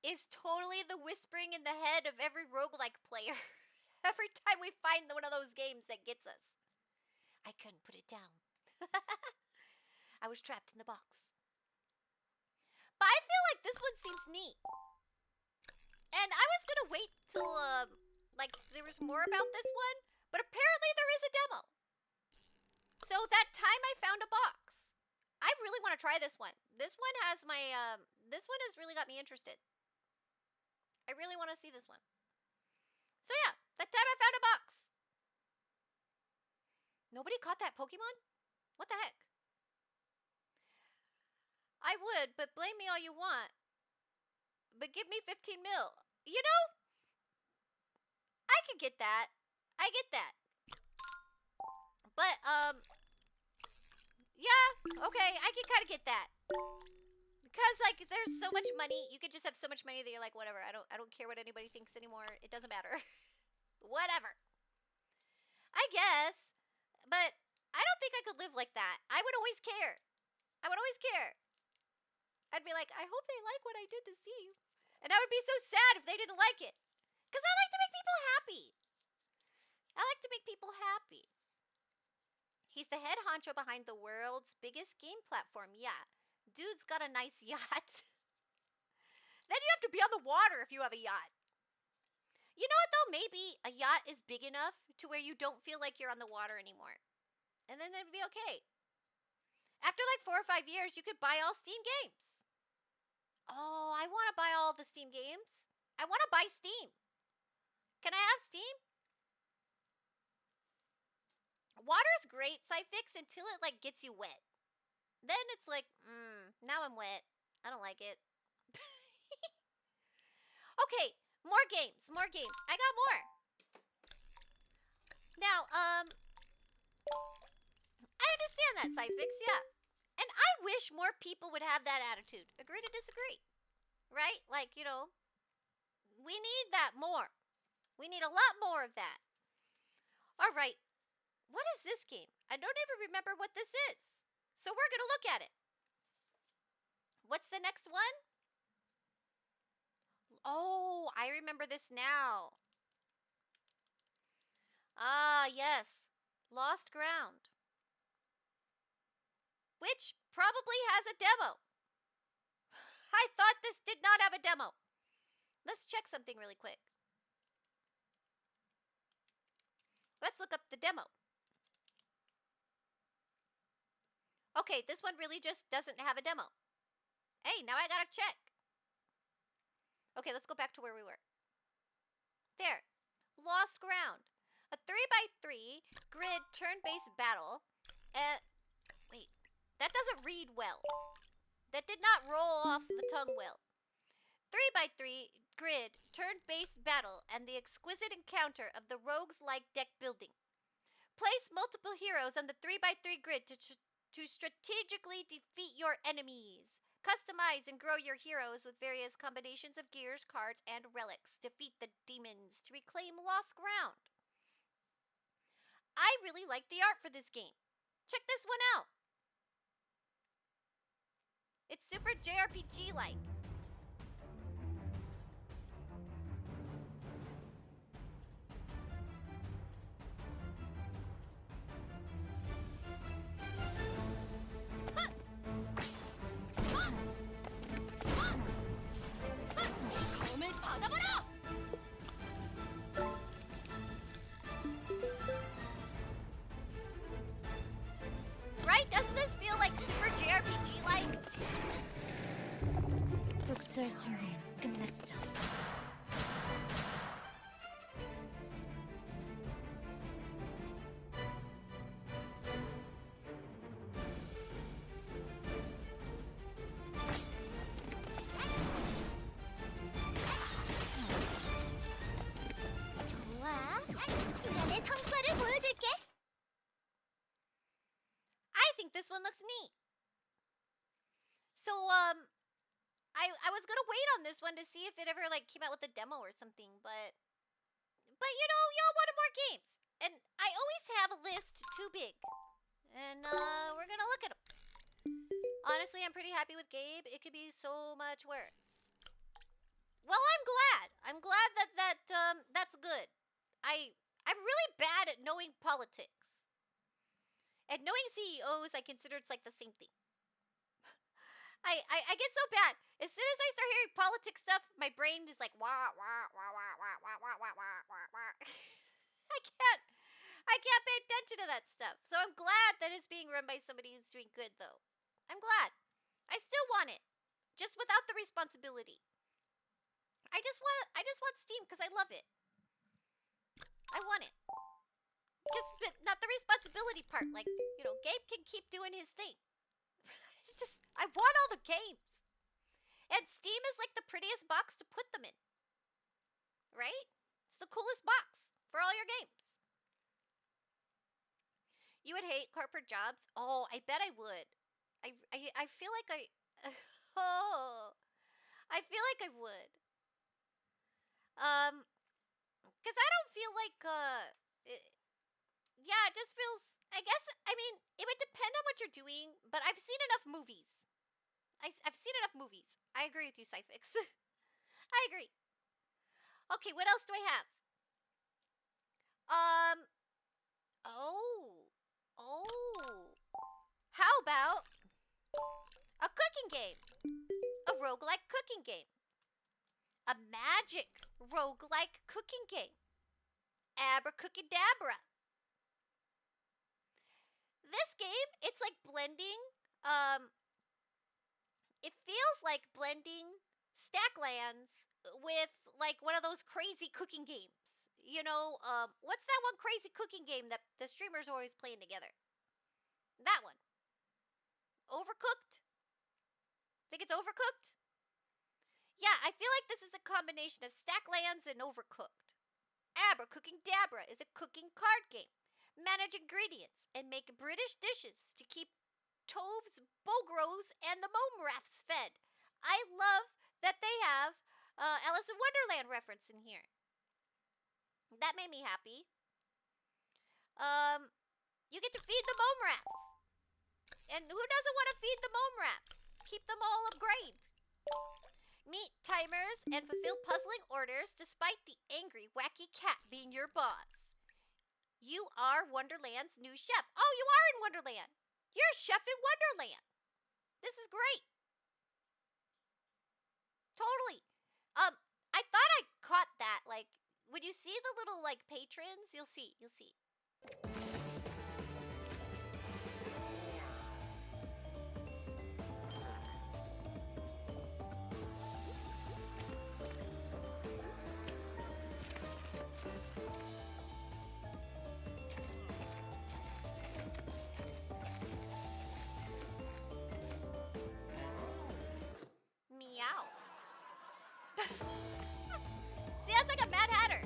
Speaker 1: is totally the whispering in the head of every roguelike player. Every time we find one of those games that gets us. I couldn't put it down. I was trapped in the box. But I feel like this one seems neat. And I was gonna wait till like there was more about this one, but apparently there is a demo. So that time I found a box. I really want to try this one. This one has this one has really got me interested. I really want to see this one. So yeah, that time I found a box. Nobody caught that Pokemon? What the heck? I would, but blame me all you want. But give me 15 mil. You know, I could get that. I get that. But, yeah, okay, I can kind of get that. Because, like, there's so much money. You could just have so much money that you're like, whatever. I don't care what anybody thinks anymore. It doesn't matter. Whatever. I guess. But I don't think I could live like that. I would always care. I would always care. I'd be like, I hope they like what I did to Steve. And I would be so sad if they didn't like it. Because I like to make people happy. I like to make people happy. He's the head honcho behind the world's biggest game platform. Yeah. Dude's got a nice yacht. Then you have to be on the water if you have a yacht. You know what, though? Maybe a yacht is big enough to where you don't feel like you're on the water anymore. And then it'd be okay. After like 4 or 5 years, you could buy all Steam games. Oh, I want to buy all the Steam games. I want to buy Steam. Can I have Steam? Water's great, Psyfix, until it like gets you wet. Then it's like, now I'm wet. I don't like it. Okay, more games, more games. I got more. Now, I understand that, Psyfix, yeah. And I wish more people would have that attitude. Agree to disagree. Right? Like, you know, we need that more. We need a lot more of that. All right. What is this game? I don't even remember what this is. So we're going to look at it. What's the next one? Oh, I remember this now. Ah, yes. Lost Ground. Which probably has a demo. I thought this did not have a demo. Let's check something really quick. Let's look up the demo. Okay, this one really just doesn't have a demo. Hey, now I gotta check. Okay, let's go back to where we were. There. Lost Ground. A 3x3 grid turn-based battle. Wait. That doesn't read well. That did not roll off the tongue well. 3x3 grid turn-based battle and the exquisite encounter of the rogues-like deck building. Place multiple heroes on the 3x3 grid to strategically defeat your enemies. Customize and grow your heroes with various combinations of gears, cards, and relics. Defeat the demons to reclaim lost ground. I really like the art for this game. Check this one out. It's super JRPG-like. Right? Doesn't this feel like super JRPG-like?
Speaker 7: 독설 준비 끝났어.
Speaker 1: 좋아. 시간의 성과를 보여줄게. I think this one looks neat. So, I was gonna wait on this one to see if it ever like came out with a demo or something, but you know, y'all wanted more games, and I always have a list too big, and we're gonna look at them. Honestly, I'm pretty happy with Gabe. It could be so much worse. Well, I'm glad. I'm glad that that's good. I'm really bad at knowing politics. And knowing CEOs, I consider it's like the same thing. I get so bad. As soon as I start hearing politics stuff, my brain is like wah wah wah wah wah wah wah wah wah wah wah. I can't pay attention to that stuff. So I'm glad that it's being run by somebody who's doing good, though. I'm glad. I still want it, just without the responsibility. I just want Steam because I love it. I want it. Just not the responsibility part. Like, you know, Gabe can keep doing his thing. I want all the games. And Steam is like the prettiest box to put them in. Right? It's the coolest box for all your games. You would hate corporate jobs? Oh, I bet I would. I feel like I feel like I would. Cuz I don't feel like yeah, it just feels, I guess, I mean, it would depend on what you're doing, but I've seen enough movies. I've seen enough movies. I agree with you, Cyfix. I agree. Okay, what else do I have? How about a cooking game? A roguelike cooking game. A magic roguelike cooking game. Abracookedabra. This game, it's like blending, it feels like blending Stacklands with like one of those crazy cooking games. You know, what's that one crazy cooking game that the streamers are always playing together? That one. Overcooked? Think it's Overcooked? Yeah, I feel like this is a combination of Stacklands and Overcooked. Abracookedabra is a cooking card game. Manage ingredients and make British dishes to keep Toves, Bogros, and the Momraths fed. I love that they have Alice in Wonderland reference in here. That made me happy. You get to feed the Momraths. And who doesn't want to feed the Momraths? Keep them all upgrade. Meet timers and fulfill puzzling orders despite the angry, wacky cat being your boss. You are Wonderland's new chef. Oh, you are in Wonderland. You're a chef in Wonderland. This is great. Totally. I thought I caught that. Like, when you see the little, like, patrons, you'll see. Meow. See, that's like a Mad Hatter.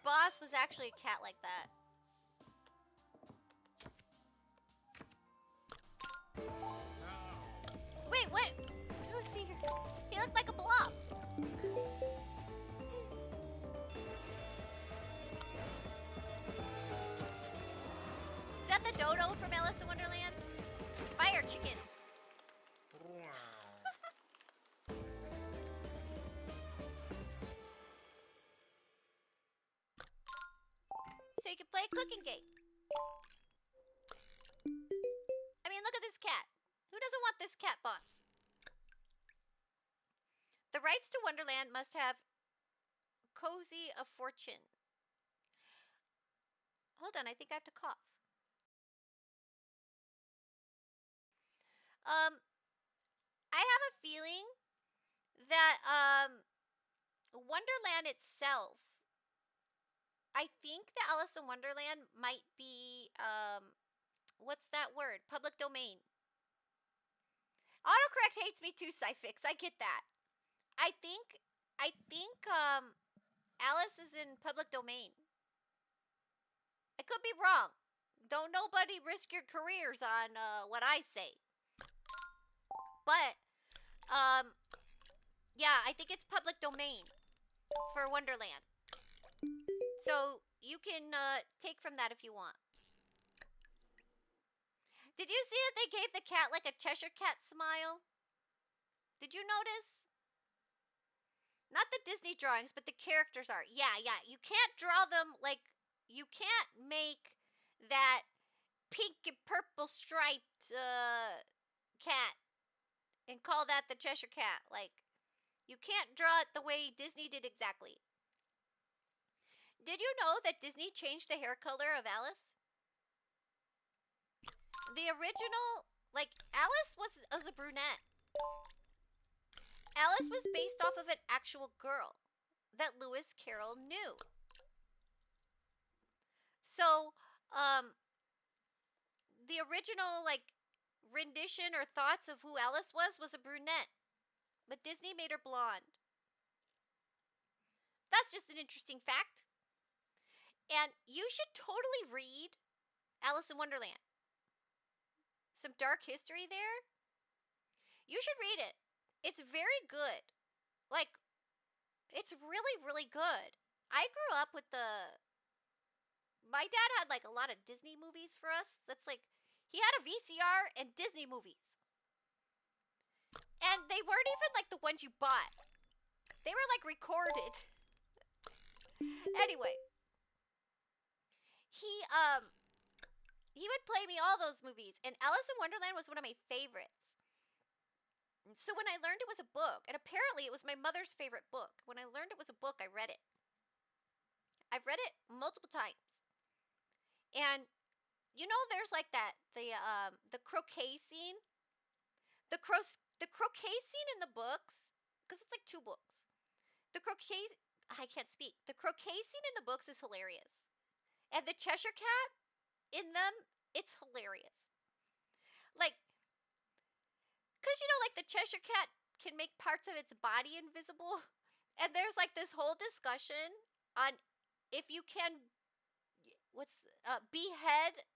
Speaker 1: boss was actually a cat like that. Wait, what? Who is he? He looked like a blob. Is that the dodo from Alice in Wonderland? Fire chicken. So you can play a cooking game. I mean, look at this cat. Who doesn't want this cat boss? The rights to Wonderland must have cozy of fortune. Hold on, I think I have to cough. I have a feeling that Wonderland itself, I think that Alice in Wonderland might be what's that word? Public domain. Autocorrect hates me too, Cyfix. I get that. I think Alice is in public domain. I could be wrong. Don't nobody risk your careers on what I say. But yeah, I think it's public domain for Wonderland. So you can take from that if you want. Did you see that they gave the cat like a Cheshire Cat smile? Did you notice? Not the Disney drawings, but the characters are. Yeah. You can't draw them like... You can't make that pink and purple striped cat and call that the Cheshire Cat. Like, you can't draw it the way Disney did exactly. Did you know that Disney changed the hair color of Alice? The original, like, Alice was a brunette. Alice was based off of an actual girl that Lewis Carroll knew. So, the original, like, rendition or thoughts of who Alice was a brunette. But Disney made her blonde. That's just an interesting fact. And you should totally read Alice in Wonderland. Some dark history there. You should read it. It's very good. Like, it's really, really good. I grew up with my dad had like a lot of Disney movies for us. That's like, he had a VCR and Disney movies. And they weren't even like the ones you bought. They were like recorded. Anyway. He would play me all those movies. And Alice in Wonderland was one of my favorites. So when I learned it was a book, and apparently it was my mother's favorite book. When I learned it was a book, I read it. I've read it multiple times. And you know, there's like the croquet scene. The croquet scene in the books, because it's like 2 books. I can't speak. The croquet scene in the books is hilarious. And the Cheshire Cat in them, it's hilarious. Like, because you know, like the Cheshire Cat can make parts of its body invisible. And there's like this whole discussion on if you can, behead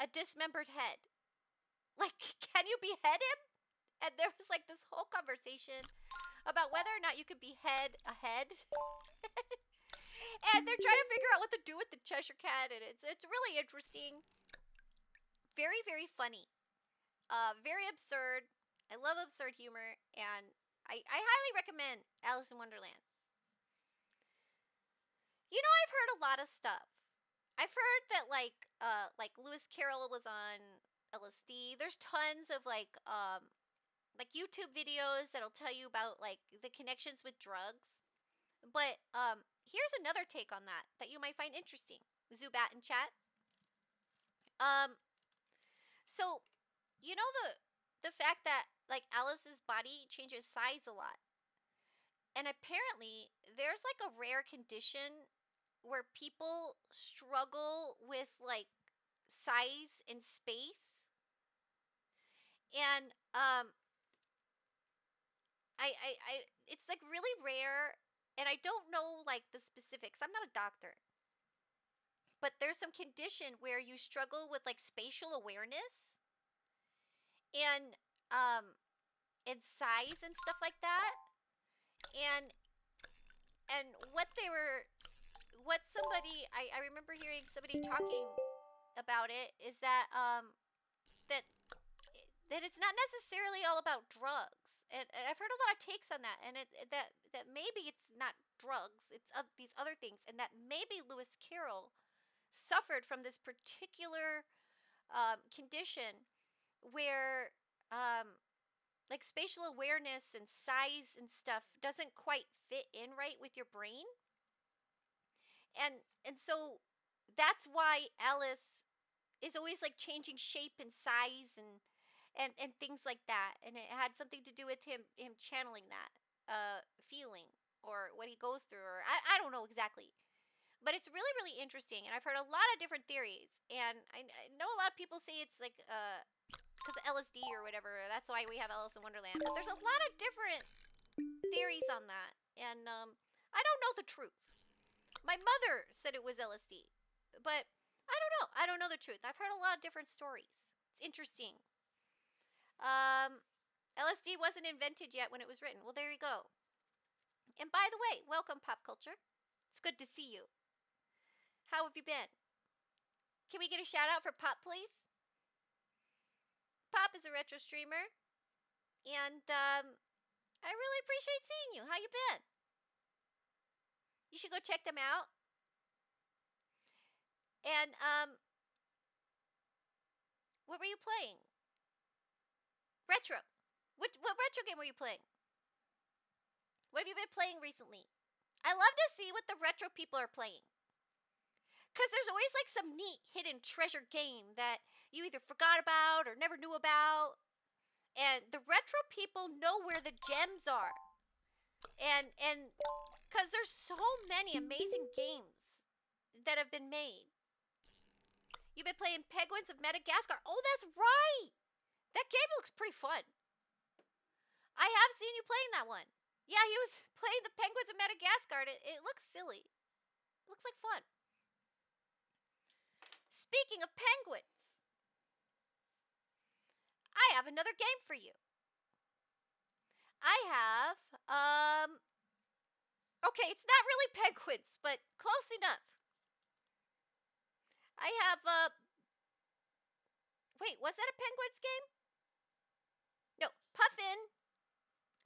Speaker 1: a dismembered head. Like, can you behead him? And there was like this whole conversation about whether or not you could behead a head. And they're trying to figure out what to do with the Cheshire Cat, and it's really interesting. Very, very funny. Very absurd. I love absurd humor, and I highly recommend Alice in Wonderland. You know, I've heard a lot of stuff. I've heard that like Lewis Carroll was on LSD. There's tons of like YouTube videos that'll tell you about like the connections with drugs. But here's another take on that you might find interesting. Zubat in chat. So you know the fact that like Alice's body changes size a lot. And apparently there's like a rare condition where people struggle with like size and space. And I it's like really rare and I don't know like the specifics. I'm not a doctor, but there's some condition where you struggle with like spatial awareness and um and size and stuff like that. And what somebody I remember hearing somebody talking about it is that that it's not necessarily all about drugs. And I've heard a lot of takes on that, and that maybe it's not drugs, it's these other things, and that maybe Lewis Carroll suffered from this particular condition where like spatial awareness and size and stuff doesn't quite fit in right with your brain. And so that's why Alice is always like changing shape and size and things like that. And it had something to do with him channeling that feeling or what he goes through, or I don't know exactly. But it's really, really interesting, and I've heard a lot of different theories. And I know a lot of people say it's like because of LSD or whatever. That's why we have Alice in Wonderland. But there's a lot of different theories on that, and I don't know the truth. My mother said it was LSD, but I don't know. I don't know the truth. I've heard a lot of different stories. It's interesting. LSD wasn't invented yet when it was written. Well, there you go. And by the way, welcome, Pop Culture. It's good to see you. How have you been? Can we get a shout out for Pop, please? Pop is a retro streamer, and I really appreciate seeing you. How you been? You should go check them out. And what were you playing? Retro. What retro game were you playing? What have you been playing recently? I love to see what the retro people are playing. Because there's always like some neat hidden treasure game that you either forgot about or never knew about. And the retro people know where the gems are. And because there's so many amazing games that have been made. You've been playing Penguins of Madagascar. Oh, that's right. That game looks pretty fun. I have seen you playing that one. Yeah, he was playing the Penguins of Madagascar. It looks silly. It looks like fun. Speaking of penguins, I have another game for you. I have, okay, it's not really penguins, but close enough. I have, wait, was that a penguins game? No, Puffin.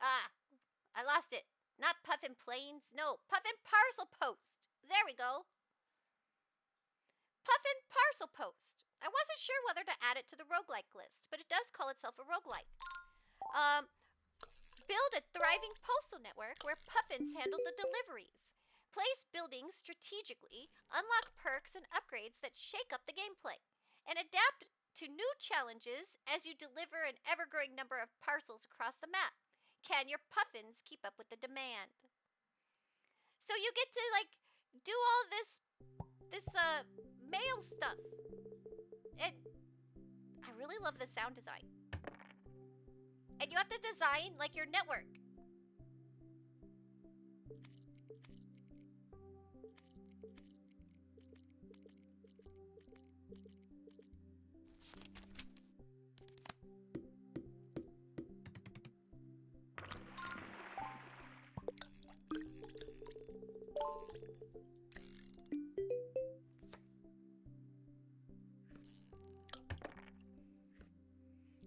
Speaker 1: I lost it. Not Puffin Plains. No, Puffin Parcel Post. There we go. Puffin Parcel Post. I wasn't sure whether to add it to the roguelike list, but it does call itself a roguelike. Build a thriving postal network where puffins handle the deliveries. Place buildings strategically, unlock perks and upgrades that shake up the gameplay, and adapt to new challenges as you deliver an ever-growing number of parcels across the map. Can your puffins keep up with the demand? So you get to like do all this mail stuff. And I really love the sound design. And you have to design like your network.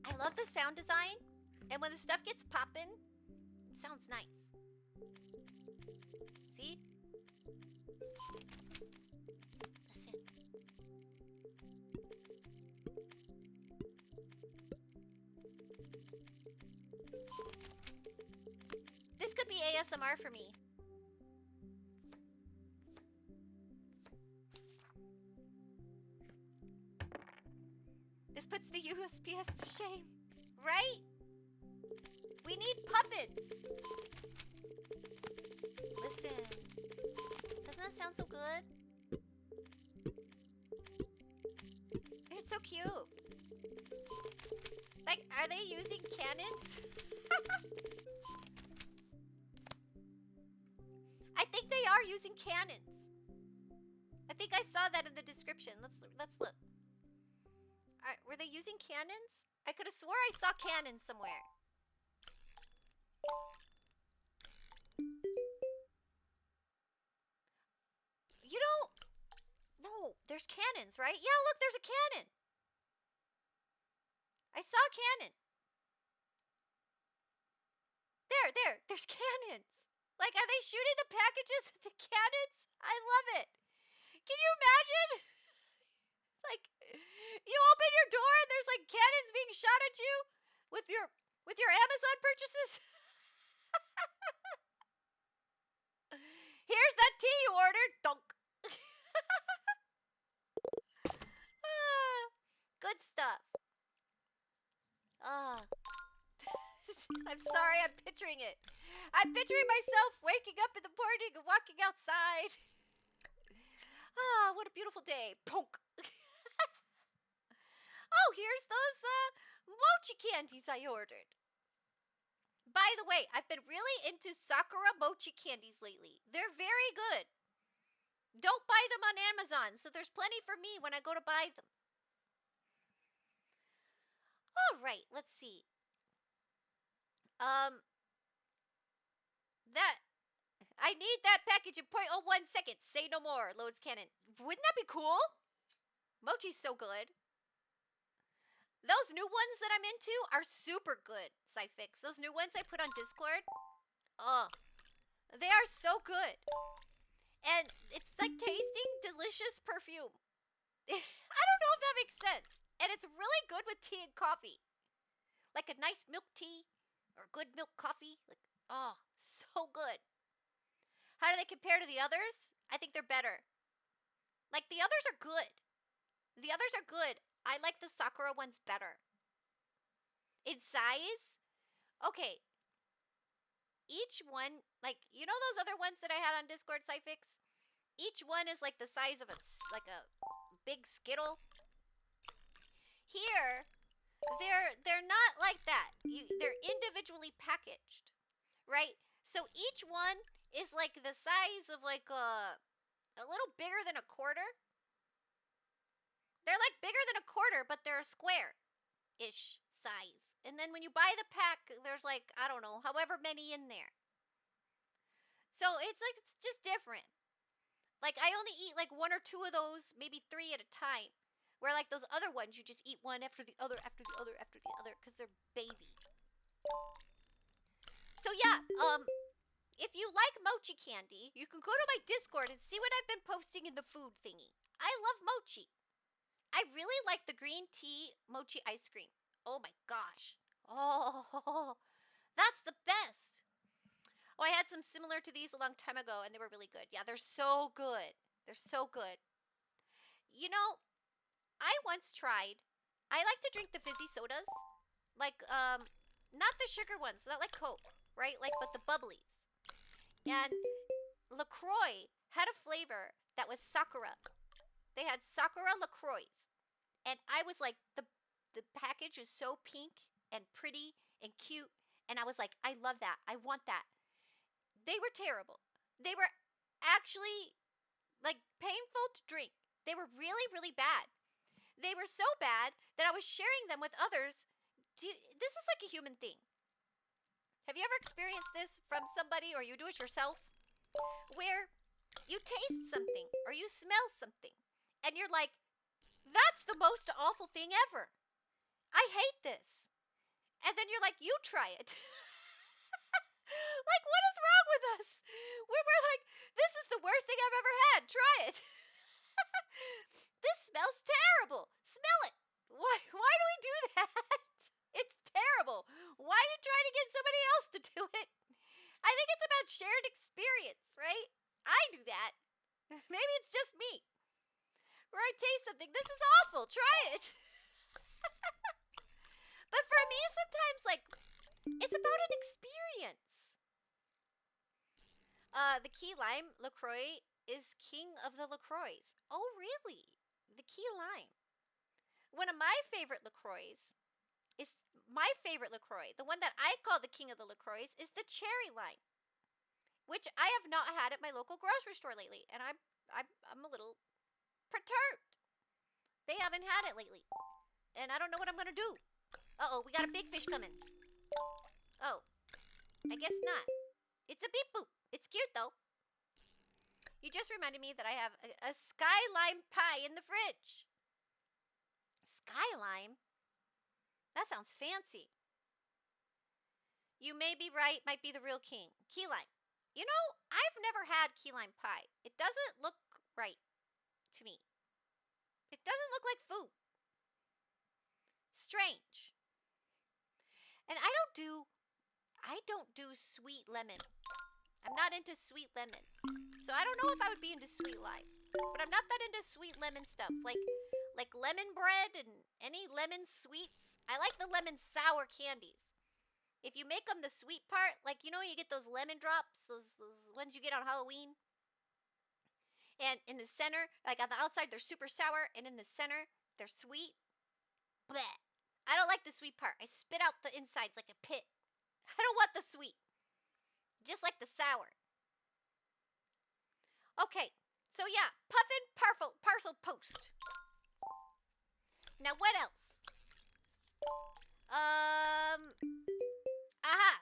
Speaker 1: I love the sound design, and when the stuff gets poppin', it sounds nice. See? Listen. This could be ASMR for me. This puts the USPS to shame, right? We need puffins. Listen, doesn't that sound so good? It's so cute. Like, are they using cannons? are using cannons. I think I saw that in the description. Let's look. All right, were they using cannons? I could have swore I saw cannons somewhere. You don't... No, there's cannons, right? Yeah, look, there's a cannon. I saw a cannon. There's cannons. Like, are they shooting the packages with the cannons? I love it. Can you imagine? Like, you open your door and there's like cannons being shot at you with your Amazon purchases. Here's that tea you ordered. Dunk. Good stuff. I'm sorry, I'm picturing it. I'm picturing myself waking up in the morning and walking outside. What a beautiful day. Punk. Oh, here's those mochi candies I ordered. By the way, I've been really into Sakura mochi candies lately. They're very good. Don't buy them on Amazon, so there's plenty for me when I go to buy them. All right, let's see. I need that package in 0.01 seconds. Say no more. Loads cannon. Wouldn't that be cool? Mochi's so good. Those new ones that I'm into are super good, Cyfix. Those new ones I put on Discord. Oh, they are so good. And it's like tasting delicious perfume. I don't know if that makes sense. And it's really good with tea and coffee. Like a nice milk tea or good milk coffee. Like, oh, so good. How do they compare to the others? I think they're better. Like, the others are good. The others are good. I like the Sakura ones better. In size? Okay. Each one, like, you know those other ones that I had on Discord, Cyfix? Each one is like the size of a big Skittle. Here, they're not like that. They're individually packaged, right? So each one is like the size of like a little bigger than a quarter. They're like bigger than a quarter, but they're a square-ish size. And then when you buy the pack, there's like, I don't know, however many in there. So it's like, it's just different. Like, I only eat like one or two of those, maybe 3 at a time. Where like those other ones, you just eat one after the other, after the other, after the other, because they're baby. So yeah, if you like mochi candy, you can go to my Discord and see what I've been posting in the food thingy. I love mochi. I really like the green tea mochi ice cream. Oh my gosh. Oh, that's the best. Oh, I had some similar to these a long time ago, and they were really good. Yeah, they're so good. They're so good. You know, I once tried, I like to drink the fizzy sodas. Like, not the sugar ones, not like Coke, right? Like, but the bubblies. And LaCroix had a flavor that was Sakura. They had Sakura LaCroix. And I was like, the package is so pink and pretty and cute. And I was like, I love that. I want that. They were terrible. They were actually, like, painful to drink. They were really, really bad. They were so bad that I was sharing them with others. This is like a human thing. Have you ever experienced this from somebody, or you do it yourself? Where you taste something or you smell something and you're like, that's the most awful thing ever. I hate this. And then you're like, you try it. Like, what is wrong with us? We're like, this is the worst thing I've ever had. Try it. This smells terrible. Smell it. Why do we do that? It's terrible. Why are you trying to get somebody else to do it? I think it's about shared experience, right? I do that. Maybe it's just me. Where I taste something, this is awful. Try it. But for me, sometimes, like, it's about an experience. The key lime LaCroix is king of the LaCroix. Oh, really? The key lime. One of my favorite LaCroix is the one that I call the king of the LaCroix is the cherry lime. which I have not had at my local grocery store lately, and I'm a little perturbed. They haven't had it lately, and I don't know what I'm gonna do. Uh-oh, we got a big fish coming. Oh, I guess not. It's a beep boop. It's cute though. You just reminded me that I have a sky lime pie in the fridge. Sky lime? That sounds fancy. You may be right, might be the real king. Key lime. You know, I've never had key lime pie. It doesn't look right to me. It doesn't look like food. Strange. And I don't do sweet lemon. I'm not into sweet lemon. So I don't know if I would be into sweet lime. But I'm not that into sweet lemon stuff. Like lemon bread and any lemon sweets. I like the lemon sour candies. If you make them the sweet part, like, you know, you get those lemon drops, those ones you get on Halloween. And in the center, like on the outside, they're super sour. And in the center, they're sweet. Blech. I don't like the sweet part. I spit out the insides like a pit. I don't want the sweet. Just like the sour. Okay, so yeah, puffin parcel post. Now what else? Aha.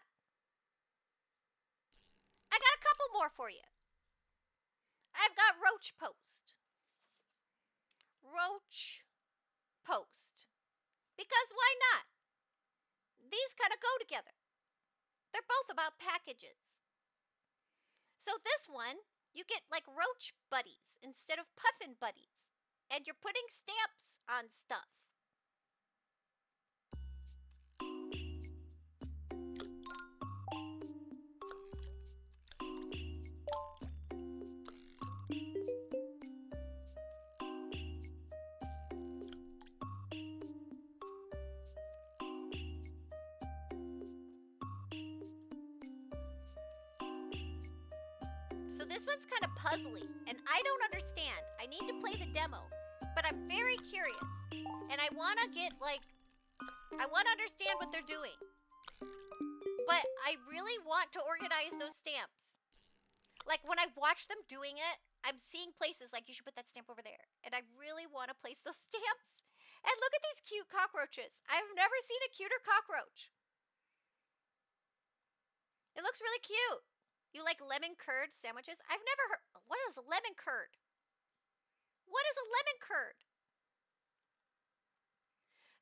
Speaker 1: I got a couple more for you. I've got roach post. Roach post. Because why not? These kind of go together. They're both about packages. So this one, you get like roach buddies instead of puffin buddies. And you're putting stamps on stuff. So this one's kind of puzzly, and I don't understand. I need to play the demo, but I'm very curious, and I want to understand what they're doing. But I really want to organize those stamps. Like, when I watch them doing it, I'm seeing places like, you should put that stamp over there, and I really want to place those stamps. And look at these cute cockroaches. I've never seen a cuter cockroach. It looks really cute. You like lemon curd sandwiches? I've never heard. What is lemon curd? What is a lemon curd?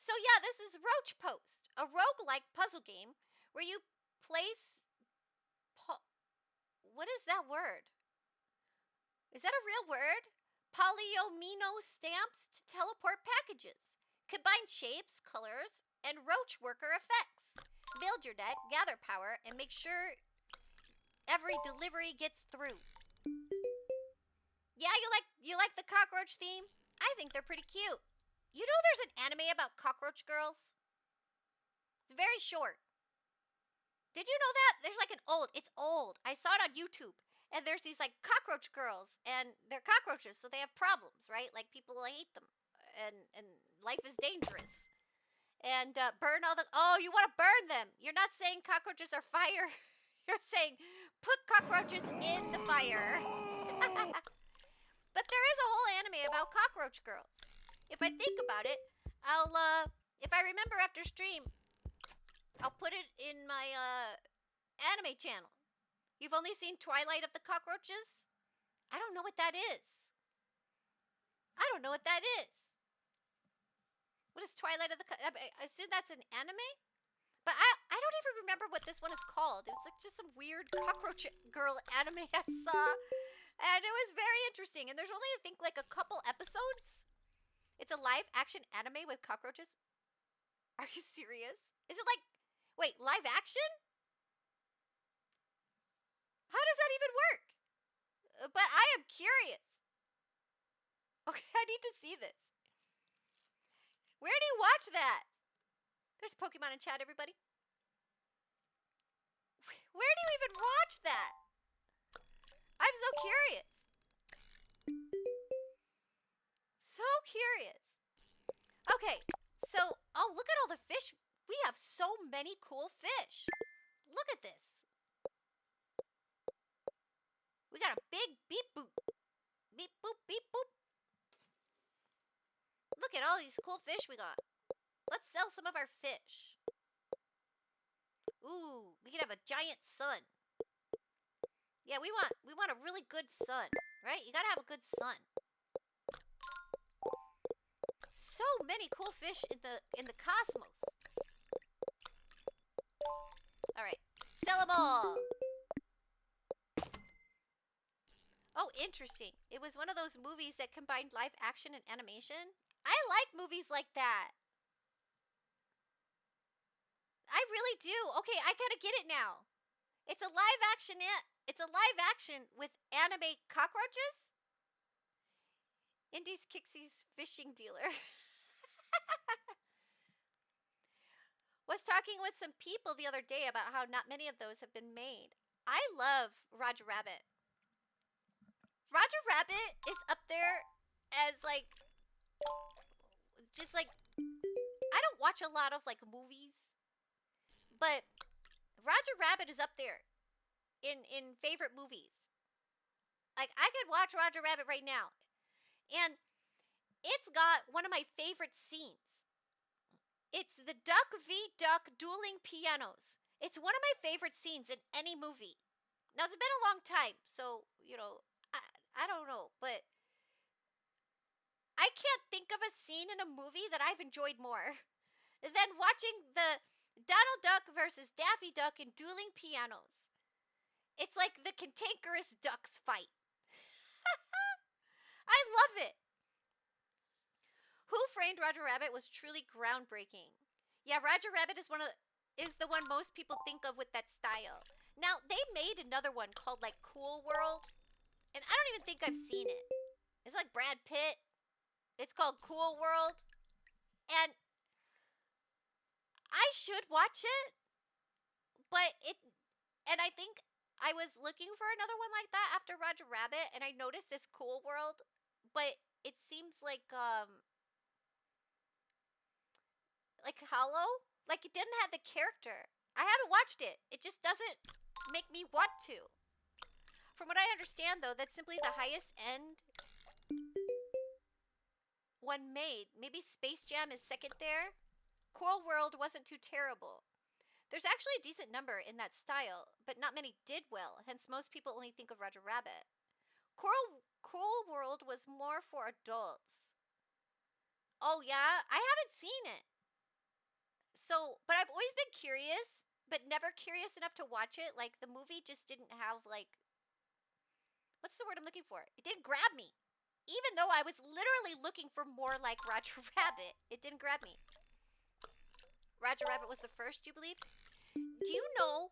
Speaker 1: So yeah, this is Roach Post, a roguelike puzzle game where you place. What is that word? Is that a real word? Polyomino stamps to teleport packages. Combine shapes, colors, and roach worker effects. Build your deck, gather power, and make sure every delivery gets through. Yeah, you like the cockroach theme? I think they're pretty cute. You know there's an anime about cockroach girls? It's very short. Did you know that? There's like it's old. I saw it on YouTube. And there's these like cockroach girls, and they're cockroaches, so they have problems, right? Like people hate them, and life is dangerous. And burn all the. Oh, you want to burn them? You're not saying cockroaches are fire. You're saying put cockroaches in the fire. But there is a whole anime about cockroach girls. If I think about it, if I remember after stream, I'll put it in my anime channel. You've only seen Twilight of the Cockroaches? I don't know what that is. I don't know what that is. What is Twilight of the I assume that's an anime? But I don't even remember what this one is called. It was like just some weird cockroach girl anime I saw. And it was very interesting. And there's only, I think, like a couple episodes. It's a live action anime with cockroaches. Are you serious? Is it like, wait, live action? How does that even work? But I am curious. Okay, I need to see this. Where do you watch that? There's Pokemon in chat, everybody. Where do you even watch that? I'm so curious. So curious. Okay, so, oh, look at all the fish. We have so many cool fish. Look at this. We got a big beep boop. Beep boop, beep boop. Look at all these cool fish we got. Let's sell some of our fish. Ooh, we can have a giant sun. Yeah, we want a really good sun, right? You gotta have a good sun. So many cool fish in the cosmos. All right, sell them all. Oh, interesting. It was one of those movies that combined live action and animation. I like movies like that. I really do. Okay, I gotta get it now. It's a live action. It's a live action with anime cockroaches. Indy's Kixie's fishing dealer. Was talking with some people the other day about how not many of those have been made. I love Roger Rabbit. Roger Rabbit is up there as like, just like, I don't watch a lot of like movies, but Roger Rabbit is up there in favorite movies. Like, I could watch Roger Rabbit right now, and it's got one of my favorite scenes. It's the Duck v. Duck dueling pianos. It's one of my favorite scenes in any movie. Now, it's been a long time, so, you know, I don't know, but I can't think of a scene in a movie that I've enjoyed more than watching the Donald Duck versus Daffy Duck in dueling pianos. It's like the cantankerous ducks fight. I love it. Who Framed Roger Rabbit was truly groundbreaking. Yeah, Roger Rabbit is the one most people think of with that style. Now, they made another one called like Cool World, and I don't even think I've seen it. It's like Brad Pitt. It's called Cool World, and I should watch it, and I think I was looking for another one like that after Roger Rabbit, and I noticed this Cool World, but it seems like hollow. Like, it didn't have the character. I haven't watched it. It just doesn't make me want to. From what I understand, though, that's simply the highest end one made. Maybe Space Jam is second there. Coral World wasn't too terrible. There's actually a decent number in that style, but not many did well, hence most people only think of Roger Rabbit. Coral World was more for adults. Oh yeah? I haven't seen it. So, but I've always been curious, but never curious enough to watch it. Like, the movie just didn't have, like, what's the word I'm looking for? It didn't grab me. Even though I was literally looking for more like Roger Rabbit, it didn't grab me. Roger Rabbit was the first, you believe? Do you know,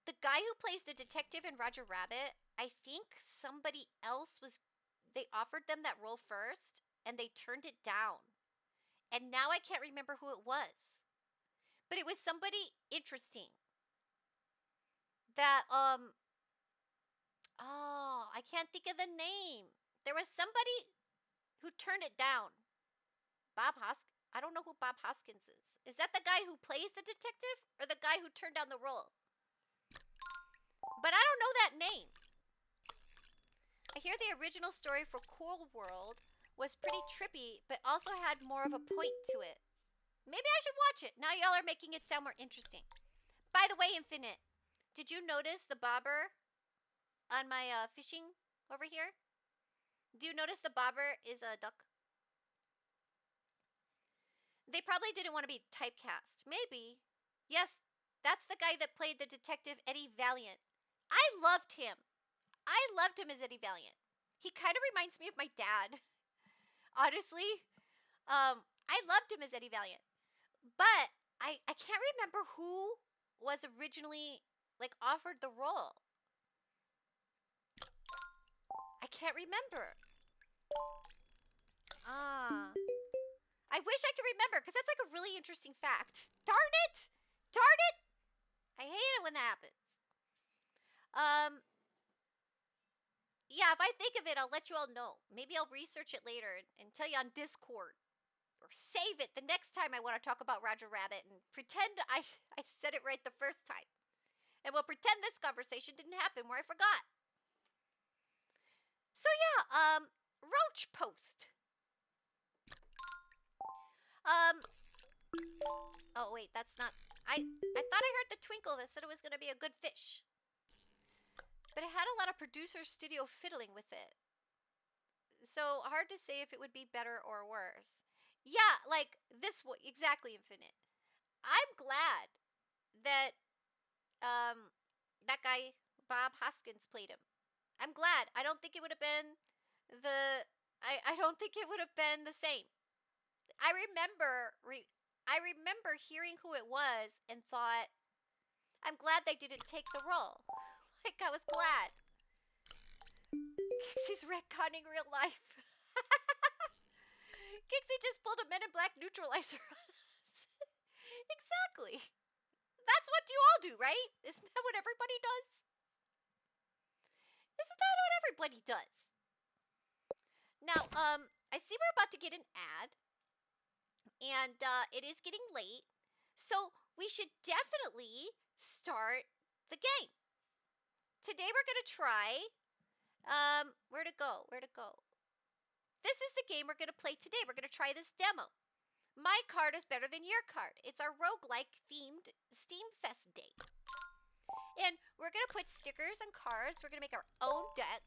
Speaker 1: the guy who plays the detective in Roger Rabbit, I think somebody else they offered them that role first, and they turned it down. And now I can't remember who it was. But it was somebody interesting. That, I can't think of the name. There was somebody who turned it down. I don't know who Bob Hoskins is. Is that the guy who plays the detective? Or the guy who turned down the role? But I don't know that name. I hear the original story for Cool World was pretty trippy, but also had more of a point to it. Maybe I should watch it. Now y'all are making it sound more interesting. By the way, Infinite, did you notice the bobber on my fishing over here? Do you notice the bobber is a duck? They probably didn't want to be typecast. Maybe. Yes, that's the guy that played the detective Eddie Valiant. I loved him. I loved him as Eddie Valiant. He kind of reminds me of my dad. Honestly, I loved him as Eddie Valiant. But I can't remember who was originally, like, offered the role. I can't remember. I wish I could remember, because that's like a really interesting fact. Darn it! Darn it! I hate it when that happens. Yeah, if I think of it, I'll let you all know. Maybe I'll research it later and tell you on Discord. Or save it the next time I want to talk about Roger Rabbit and pretend I said it right the first time. And we'll pretend this conversation didn't happen where I forgot. So yeah, Roach Post. Oh wait, that's not. I thought I heard the twinkle that said it was gonna be a good fish, but it had a lot of producer studio fiddling with it. So hard to say if it would be better or worse. Yeah, like this one exactly, Infinite. I'm glad that that guy Bob Hoskins played him. I'm glad. I don't think it would have been I don't think it would have been the same. I remember hearing who it was and thought, I'm glad they didn't take the role. Like I was glad. Kixie's retconning real life. Kixie just pulled a Men in Black neutralizer on us. Exactly. That's what you all do, right? Isn't that what everybody does? Isn't that what everybody does? Now, I see we're about to get an ad, and it is getting late, so we should definitely start the game. Today we're gonna try. Where to go? Where to go? This is the game we're gonna play today. We're gonna try this demo. My card is better than your card. It's our roguelike themed Steam Fest day. And we're going to put stickers and cards. We're going to make our own deck.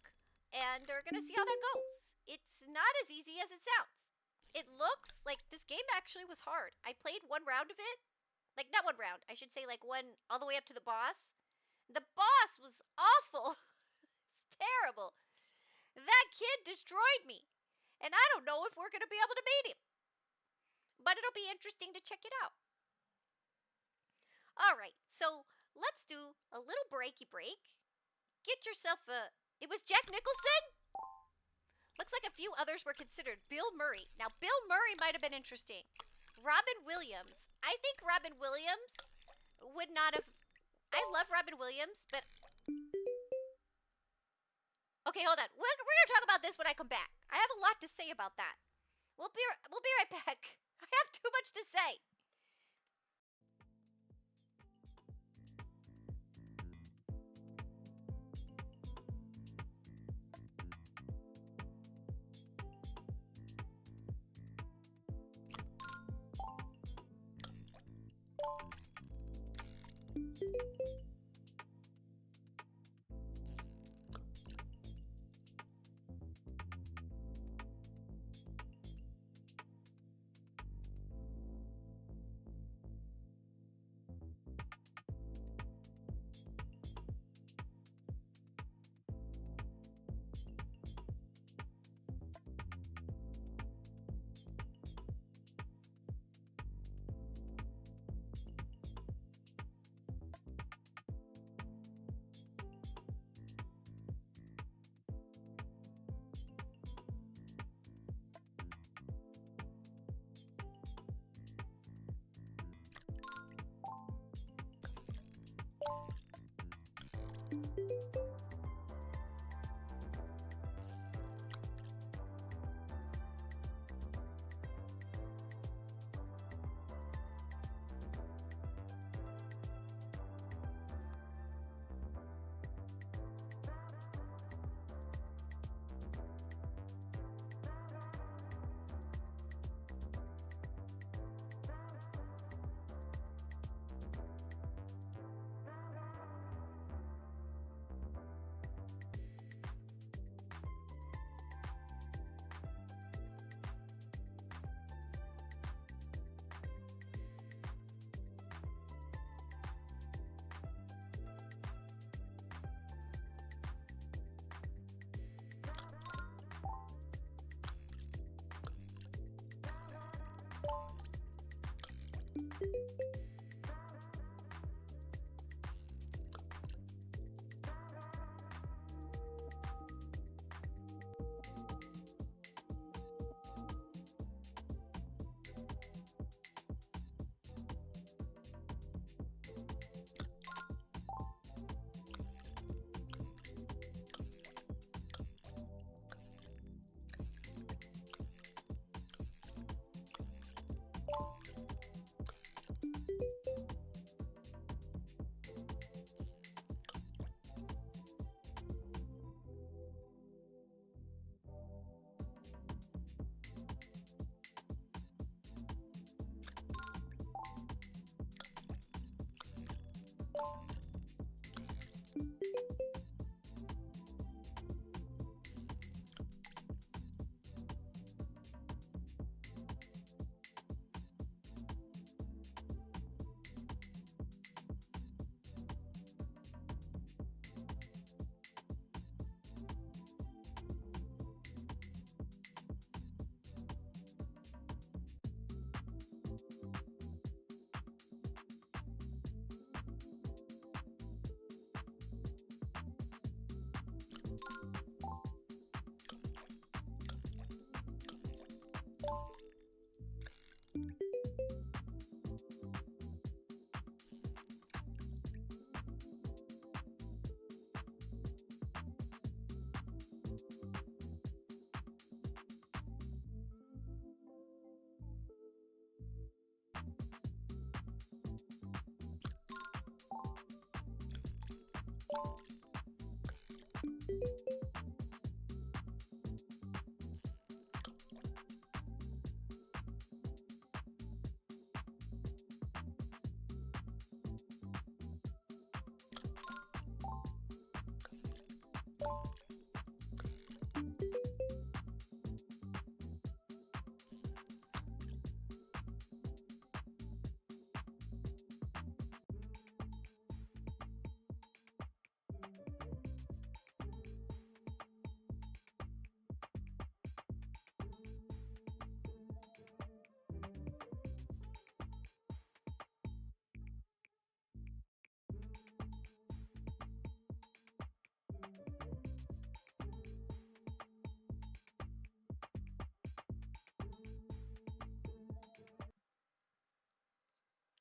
Speaker 1: And we're going to see how that goes. It's not as easy as it sounds. It looks like this game actually was hard. I played one round of it. Like, not one round. I should say like one all the way up to the boss. The boss was awful. It's terrible. That kid destroyed me. And I don't know if we're going to be able to beat him. But it'll be interesting to check it out. All right, so let's do a little breaky break. Get yourself a... It was Jack Nicholson? Looks like a few others were considered. Bill Murray. Now, Bill Murray might have been interesting. Robin Williams. I think Robin Williams would not have... I love Robin Williams, but... Okay, hold on. We're going to talk about this when I come back. I have a lot to say about that. We'll be right back. I have too much to say.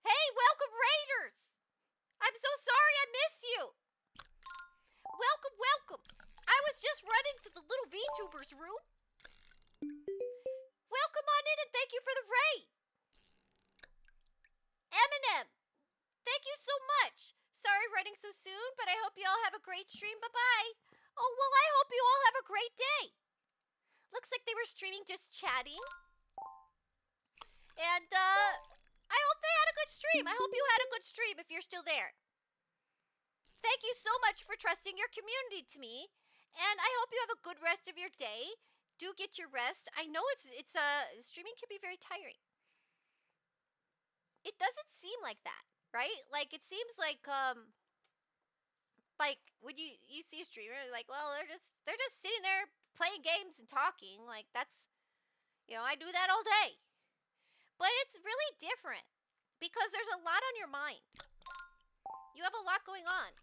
Speaker 1: Hey, welcome Raiders! I'm so sorry I missed you. Welcome, welcome. I was just running to the little VTubers room. Welcome on in and thank you for the raid. Eminem, thank you so much. Sorry running so soon, but I hope you all have a great stream. Bye-bye. Oh, well, I hope you all have a great day. Looks like they were streaming just chatting. And, I hope they had a good stream. I hope you had a good stream if you're still there. Thank you so much for trusting your community to me. And I hope you have a good rest of your day. Do get your rest. I know streaming can be very tiring. It doesn't seem like that, right? Like, it seems like when you see a streamer, like, well, they're just sitting there playing games and talking. Like, that's, I do that all day. But it's really different because there's a lot on your mind. You have a lot going on.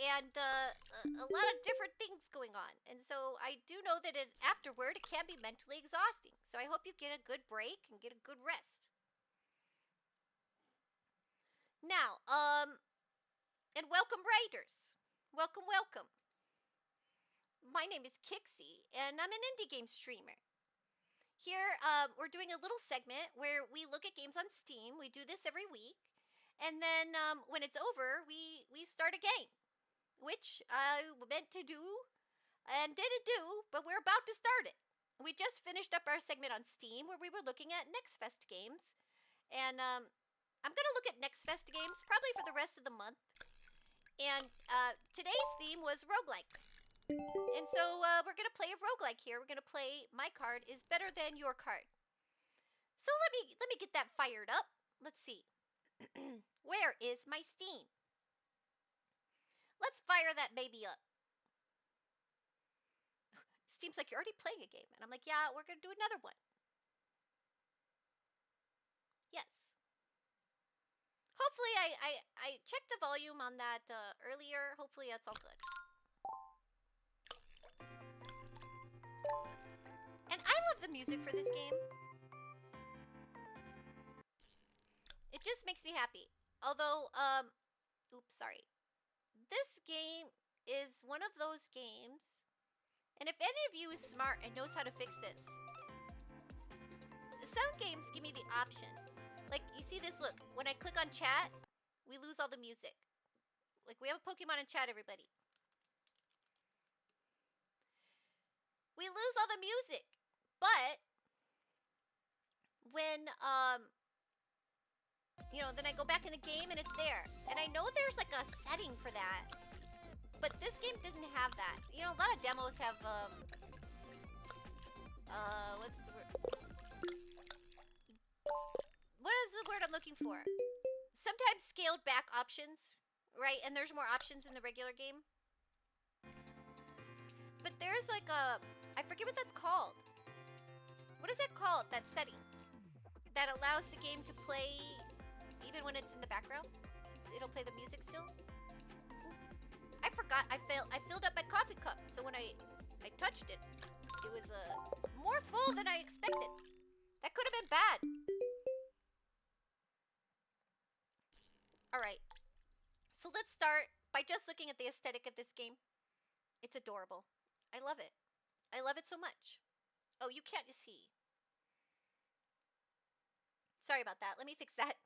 Speaker 1: And a lot of different things going on. And so I do know that afterward, it can be mentally exhausting. So I hope you get a good break and get a good rest. Now, and welcome Raiders. Welcome, welcome. My name is Kixie, and I'm an indie game streamer. Here, we're doing a little segment where we look at games on Steam. We do this every week. And then when it's over, we start a game. Which I meant to do and didn't do, but we're about to start it. We just finished up our segment on Steam where we were looking at Next Fest games. And I'm going to look at Next Fest games probably for the rest of the month. And today's theme was roguelikes. And so we're going to play a roguelike here. We're going to play My Card is Better Than Your Card. So let me get that fired up. Let's see. Where is my Steam? Let's fire that baby up. Seems like you're already playing a game. And I'm like, yeah, we're going to do another one. Yes. Hopefully, I checked the volume on that earlier. Hopefully, that's all good. And I love the music for this game. It just makes me happy. Although, oops, sorry. This game is one of those games, and if any of you is smart and knows how to fix this, some games give me the option. Like, you see this, look, when I click on chat, we lose all the music. Like, we have a Pokemon in chat, everybody. We lose all the music, but when, You know, then I go back in the game and it's there. And I know there's like a setting for that. But this game didn't have that. You know, a lot of demos have, what's the word? What is the word I'm looking for? Sometimes scaled back options, right? And there's more options in the regular game. But there's like a, I forget what that's called. What is that called, that setting? That allows the game to play even when it's in the background? It'll play the music still? I forgot, I filled up my coffee cup. So when I touched it, it was more full than I expected. That could have been bad. All right. So let's start by just looking at the aesthetic of this game. It's adorable. I love it. I love it so much. Oh, you can't see. Sorry about that. Let me fix that.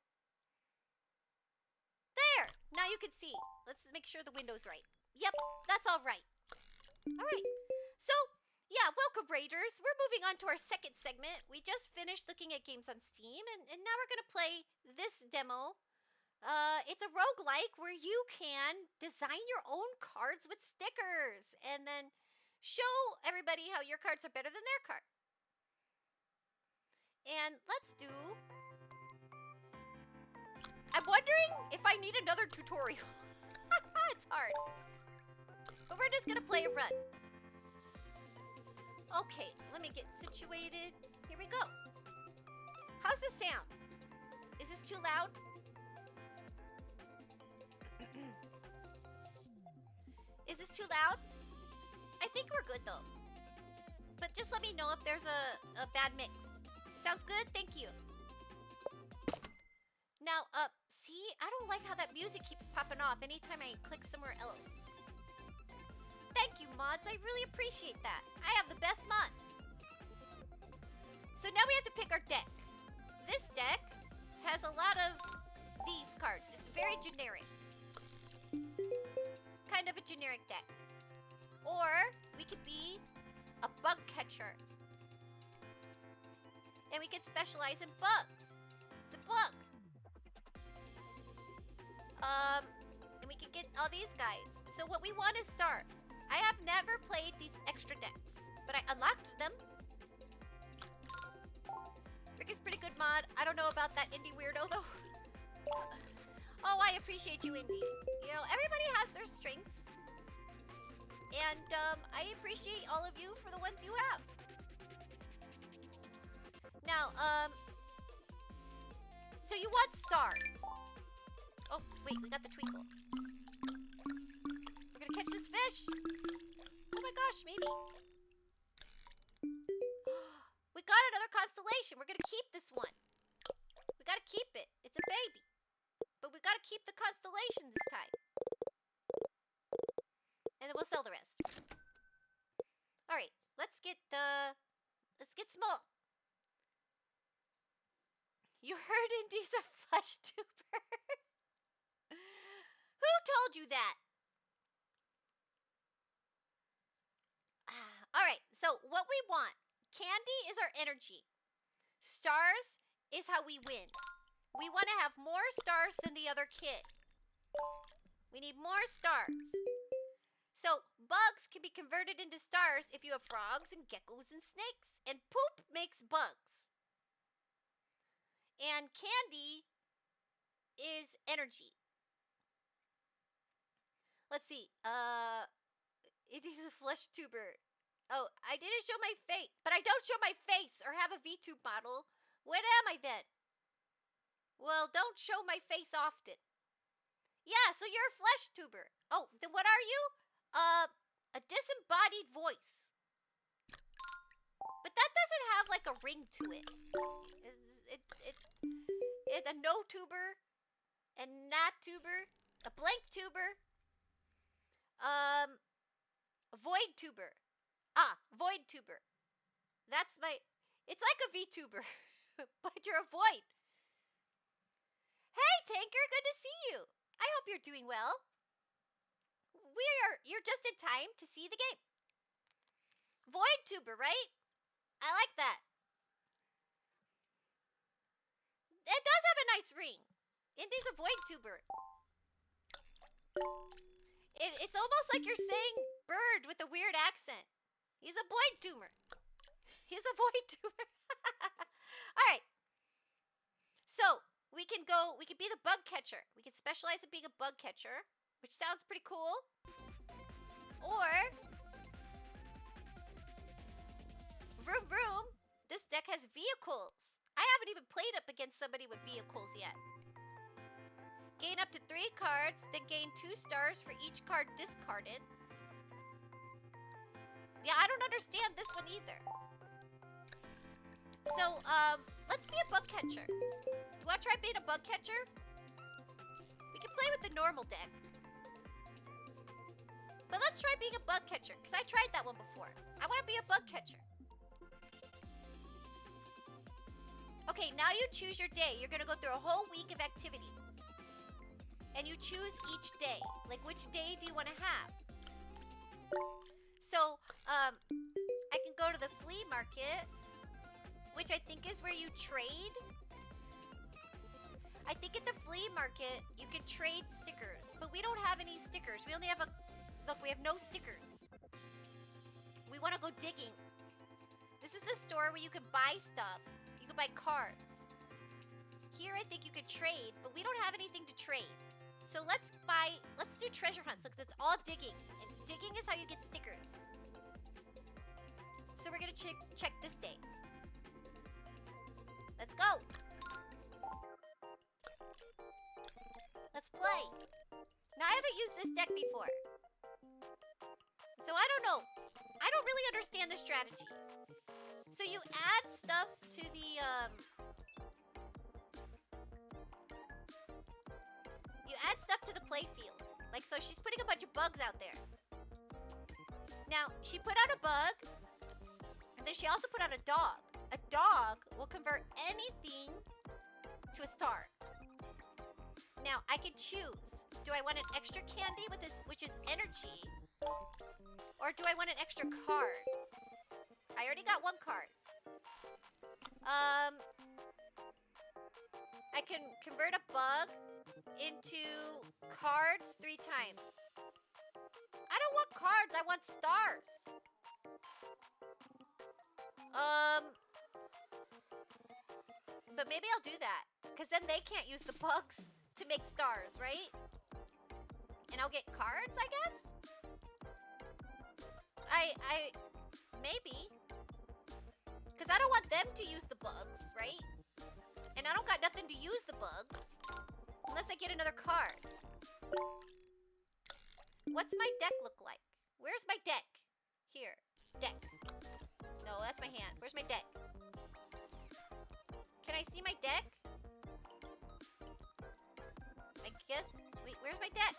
Speaker 1: There! Now you can see. Let's make sure the window's right. Yep, that's all right. All right. So, yeah, welcome, Raiders. We're moving on to our second segment. We just finished looking at games on Steam, and now we're going to play this demo. It's a roguelike where you can design your own cards with stickers and then show everybody how your cards are better than their card. And let's do... I'm wondering if I need another tutorial. It's hard. But we're just gonna play a run. Okay, let me get situated. Here we go. How's the sound? Is this too loud? Is this too loud? I think we're good though. But just let me know if there's a bad mix. Sounds good? Thank you. Now, see? I don't like how that music keeps popping off anytime I click somewhere else. Thank you, mods. I really appreciate that. I have the best mods. So now we have to pick our deck. This deck has a lot of these cards. It's very generic. Kind of a generic deck. Or we could be a bug catcher. And we can specialize in bugs. It's a bug. And we can get all these guys. So what we want is stars. I have never played these extra decks, but I unlocked them. Rick is pretty good mod. I don't know about that indie weirdo though. Oh, I appreciate you, indie. You know, everybody has their strengths. And I appreciate all of you for the ones you have. Now, so you want stars. Oh, wait, we got the twinkle. We're gonna catch this fish. Oh my gosh, maybe. We got another constellation. We're gonna keep this one. We gotta keep it. It's a baby. But we gotta keep the constellation this time. And then we'll sell the rest. Alright, let's get small. You heard Indy's a flesh tuber. Who told you that? Alright, so what we want. Candy is our energy. Stars is how we win. We want to have more stars than the other kid. We need more stars. So bugs can be converted into stars if you have frogs and geckos and snakes. And poop makes bugs. And candy is energy. Let's see. It is a flesh tuber. Oh, I didn't show my face, but I don't show my face or have a VTube model. What am I then? Well, don't show my face often. Yeah, so you're a flesh tuber. Oh, then what are you? A disembodied voice. But that doesn't have like a ring to it. It's a no tuber, a not tuber, a blank tuber, a void tuber. Ah, void tuber. That's my. It's like a VTuber, but you're a void. Hey, Tanker, good to see you. I hope you're doing well. You're just in time to see the game. Void tuber, right? I like that. It does have a nice ring. Indy's a void tuber. It's almost like you're saying bird with a weird accent. He's a void tuber. He's a void tuber. Alright. So, we can be the bug catcher. We can specialize in being a bug catcher, which sounds pretty cool. Or, vroom vroom, this deck has vehicles. I haven't even played up against somebody with vehicles yet. Gain up to 3 cards, then gain 2 stars for each card discarded. Yeah, I don't understand this one either. So, let's be a bug catcher. You wanna try being a bug catcher? We can play with the normal deck. But let's try being a bug catcher, because I tried that one before. I want to be a bug catcher. Okay, now you choose your day. You're going to go through a whole week of activities. And you choose each day. Like, which day do you want to have? So, I can go to the flea market, which I think is where you trade. I think at the flea market, you can trade stickers. But we don't have any stickers. We only have a... Look, we have no stickers. We want to go digging. This is the store where you can buy stuff. You can buy cards. Here, I think you could trade, but we don't have anything to trade. So let's do treasure hunts. Look, that's all digging. And digging is how you get stickers. So we're going to check this day. Let's go. Let's play. Now, I haven't used this deck before. So I don't know. I don't really understand the strategy. So you add stuff to the, you add stuff to the playfield. Like, so she's putting a bunch of bugs out there. Now, she put out a bug, and then she also put out a dog. A dog will convert anything to a star. Now, I can choose. Do I want an extra candy with this, which is energy? Or do I want an extra card? I already got 1 card. I can convert a bug into cards 3 times. I don't want cards, I want stars. But maybe I'll do that. Because then they can't use the bugs to make stars, right? And I'll get cards, I guess? Maybe. Because I don't want them to use the bugs, right? And I don't got nothing to use the bugs. Unless I get another card. What's my deck look like? Where's my deck? Here. Deck. No, that's my hand. Where's my deck? Can I see my deck? I guess. Wait, where's my deck?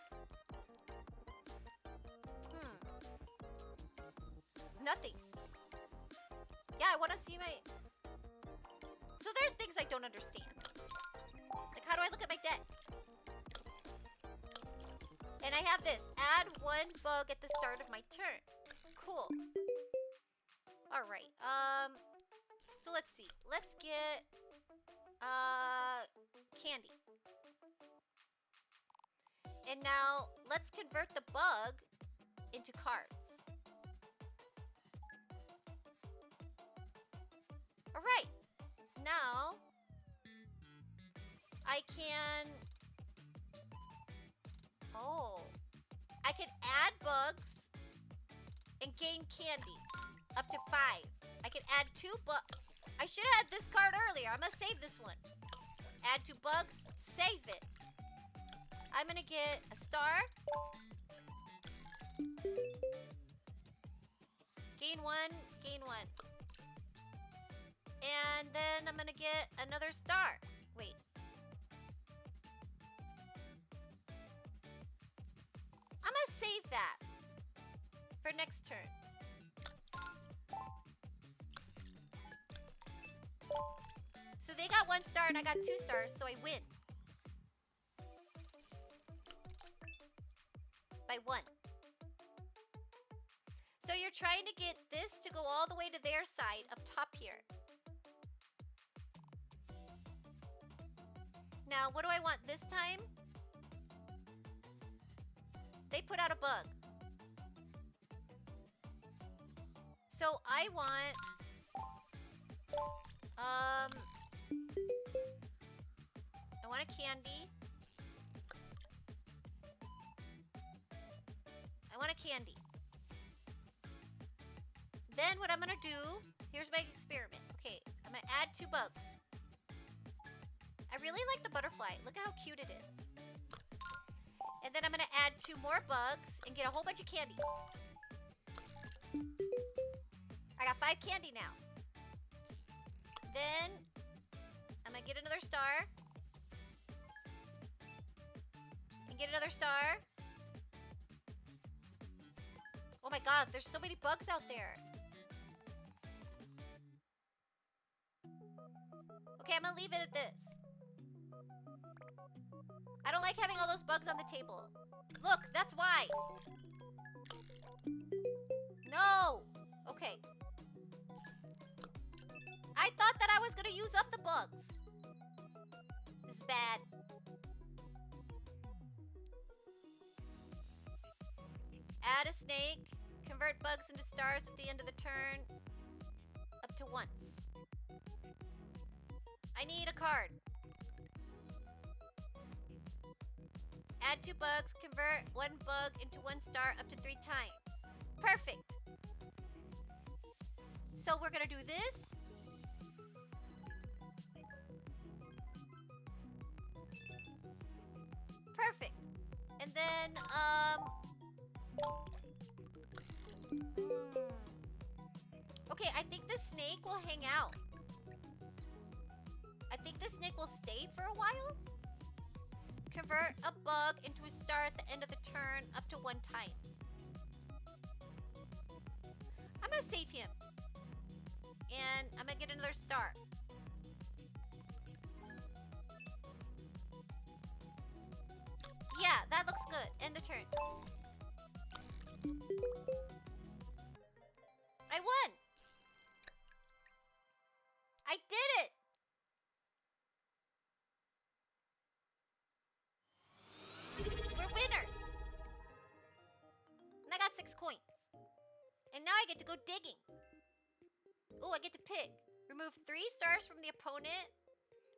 Speaker 1: Nothing. Yeah, I want to see my... So there's things I don't understand. Like, how do I look at my deck? And I have this. Add 1 bug at the start of my turn. Cool. Alright. So let's see. Let's get... candy. And now, let's convert the bug into cards. Alright, now I can, I can add bugs and gain candy up to 5. I can add 2 bugs. I should have had this card earlier. I'm gonna save this one. Add 2 bugs, save it. I'm gonna get a star. Gain 1, gain 1. And then I'm gonna get another star. Wait. I'm gonna save that for next turn. So they got 1 star and I got 2 stars, so I win. By 1. So you're trying to get this to go all the way to their side up top here. Now, what do I want this time? They put out a bug. So I want... I want a candy. I want a candy. Then what I'm gonna do, here's my experiment. Okay, I'm gonna add 2 bugs. I really like the butterfly. Look at how cute it is. And then I'm gonna add 2 more bugs and get a whole bunch of candy. I got 5 candy now. Then I'm gonna get another star. And get another star. Oh my god, there's so many bugs out there. Okay, I'm gonna leave it at this. I don't like having all those bugs on the table. Look, that's why. No. Okay. I thought that I was gonna use up the bugs. This is bad. Add a snake. Convert bugs into stars at the end of the turn. Up to once. I need a card. Add 2 bugs. Convert 1 bug into 1 star up to 3 times. Perfect. So we're gonna do this. Perfect. And then, okay, I think the snake will hang out. I think the snake will stay for a while. Convert a bug into a star at the end of the turn up to 1 time. I'm gonna save him. And I'm gonna get another star. Yeah, that looks good. End the turn. I won! I did it! We're winners! And I got 6 coins. And now I get to go digging. Oh, I get to pick. Remove 3 stars from the opponent.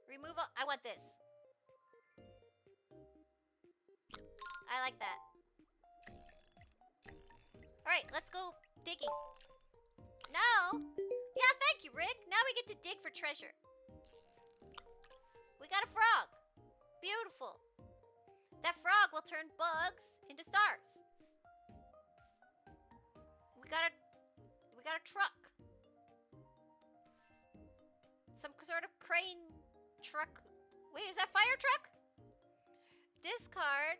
Speaker 1: Remove all... I want this. I like that. Alright, let's go digging. Now... Yeah, thank you, Rick. Now we get to dig for treasure. We got a frog. Beautiful. That frog will turn bugs into stars. We got a truck. Some sort of crane truck. Wait, is that fire truck? Discard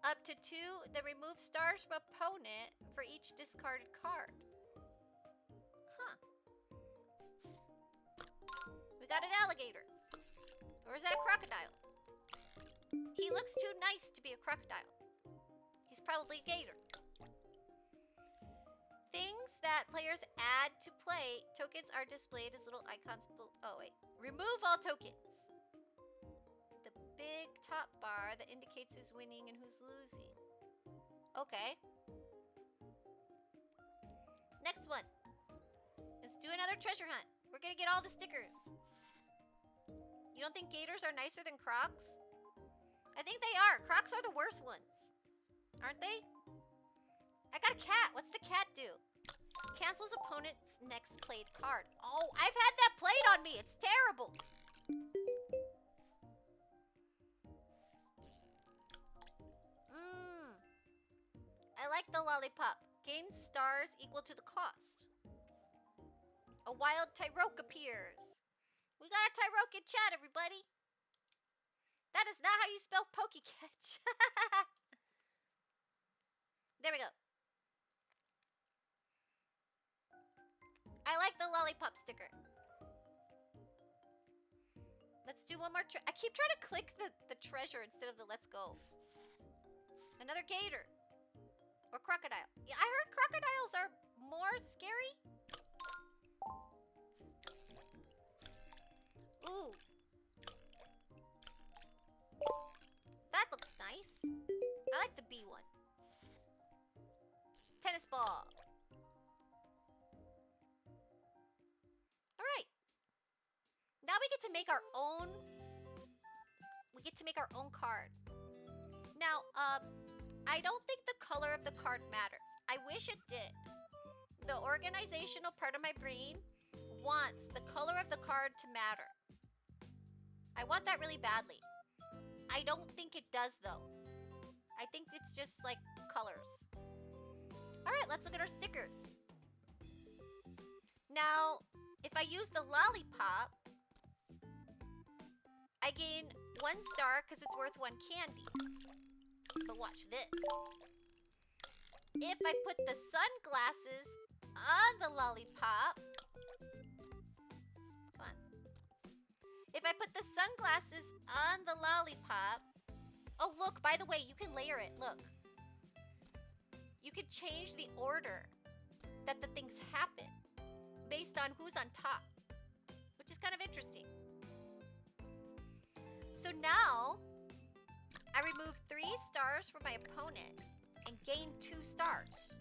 Speaker 1: up to 2, then remove stars from opponent for each discarded card. Huh. We got an alligator. Or is that a crocodile? He looks too nice to be a crocodile. He's probably a gator. Things that players add to play. Tokens are displayed as little icons. Oh, wait. Remove all tokens. The big top bar that indicates who's winning and who's losing. Okay. Next one. Let's do another treasure hunt. We're gonna get all the stickers. You don't think gators are nicer than crocs? I think they are. Crocs are the worst ones. Aren't they? I got a cat. What's the cat do? Cancels opponent's next played card. Oh, I've had that played on me. It's terrible. I like the lollipop. Gain stars equal to the cost. A wild Tyroke appears. We got a Tyroke in chat, everybody. That is not how you spell Pokecatch. There we go. I like the lollipop sticker. Let's do one more. I keep trying to click the treasure instead of the let's go. Another gator. Or crocodile. Yeah, I heard crocodiles are more scary. Ooh. like the B one. Tennis ball. All right. Now we get to make our own. We get to make our own card. Now, I don't think the color of the card matters. I wish it did. The organizational part of my brain wants the color of the card to matter. I want that really badly. I don't think it does though. I think it's just like colors. All right, let's look at our stickers. Now, if I use the lollipop, I gain 1 star because it's worth 1 candy. But watch this. If I put the sunglasses on the lollipop, come on. If I put the sunglasses on the lollipop, oh look, by the way, you can layer it, look. You can change the order that the things happen based on who's on top, which is kind of interesting. So now, I remove 3 stars from my opponent and gain 2 stars.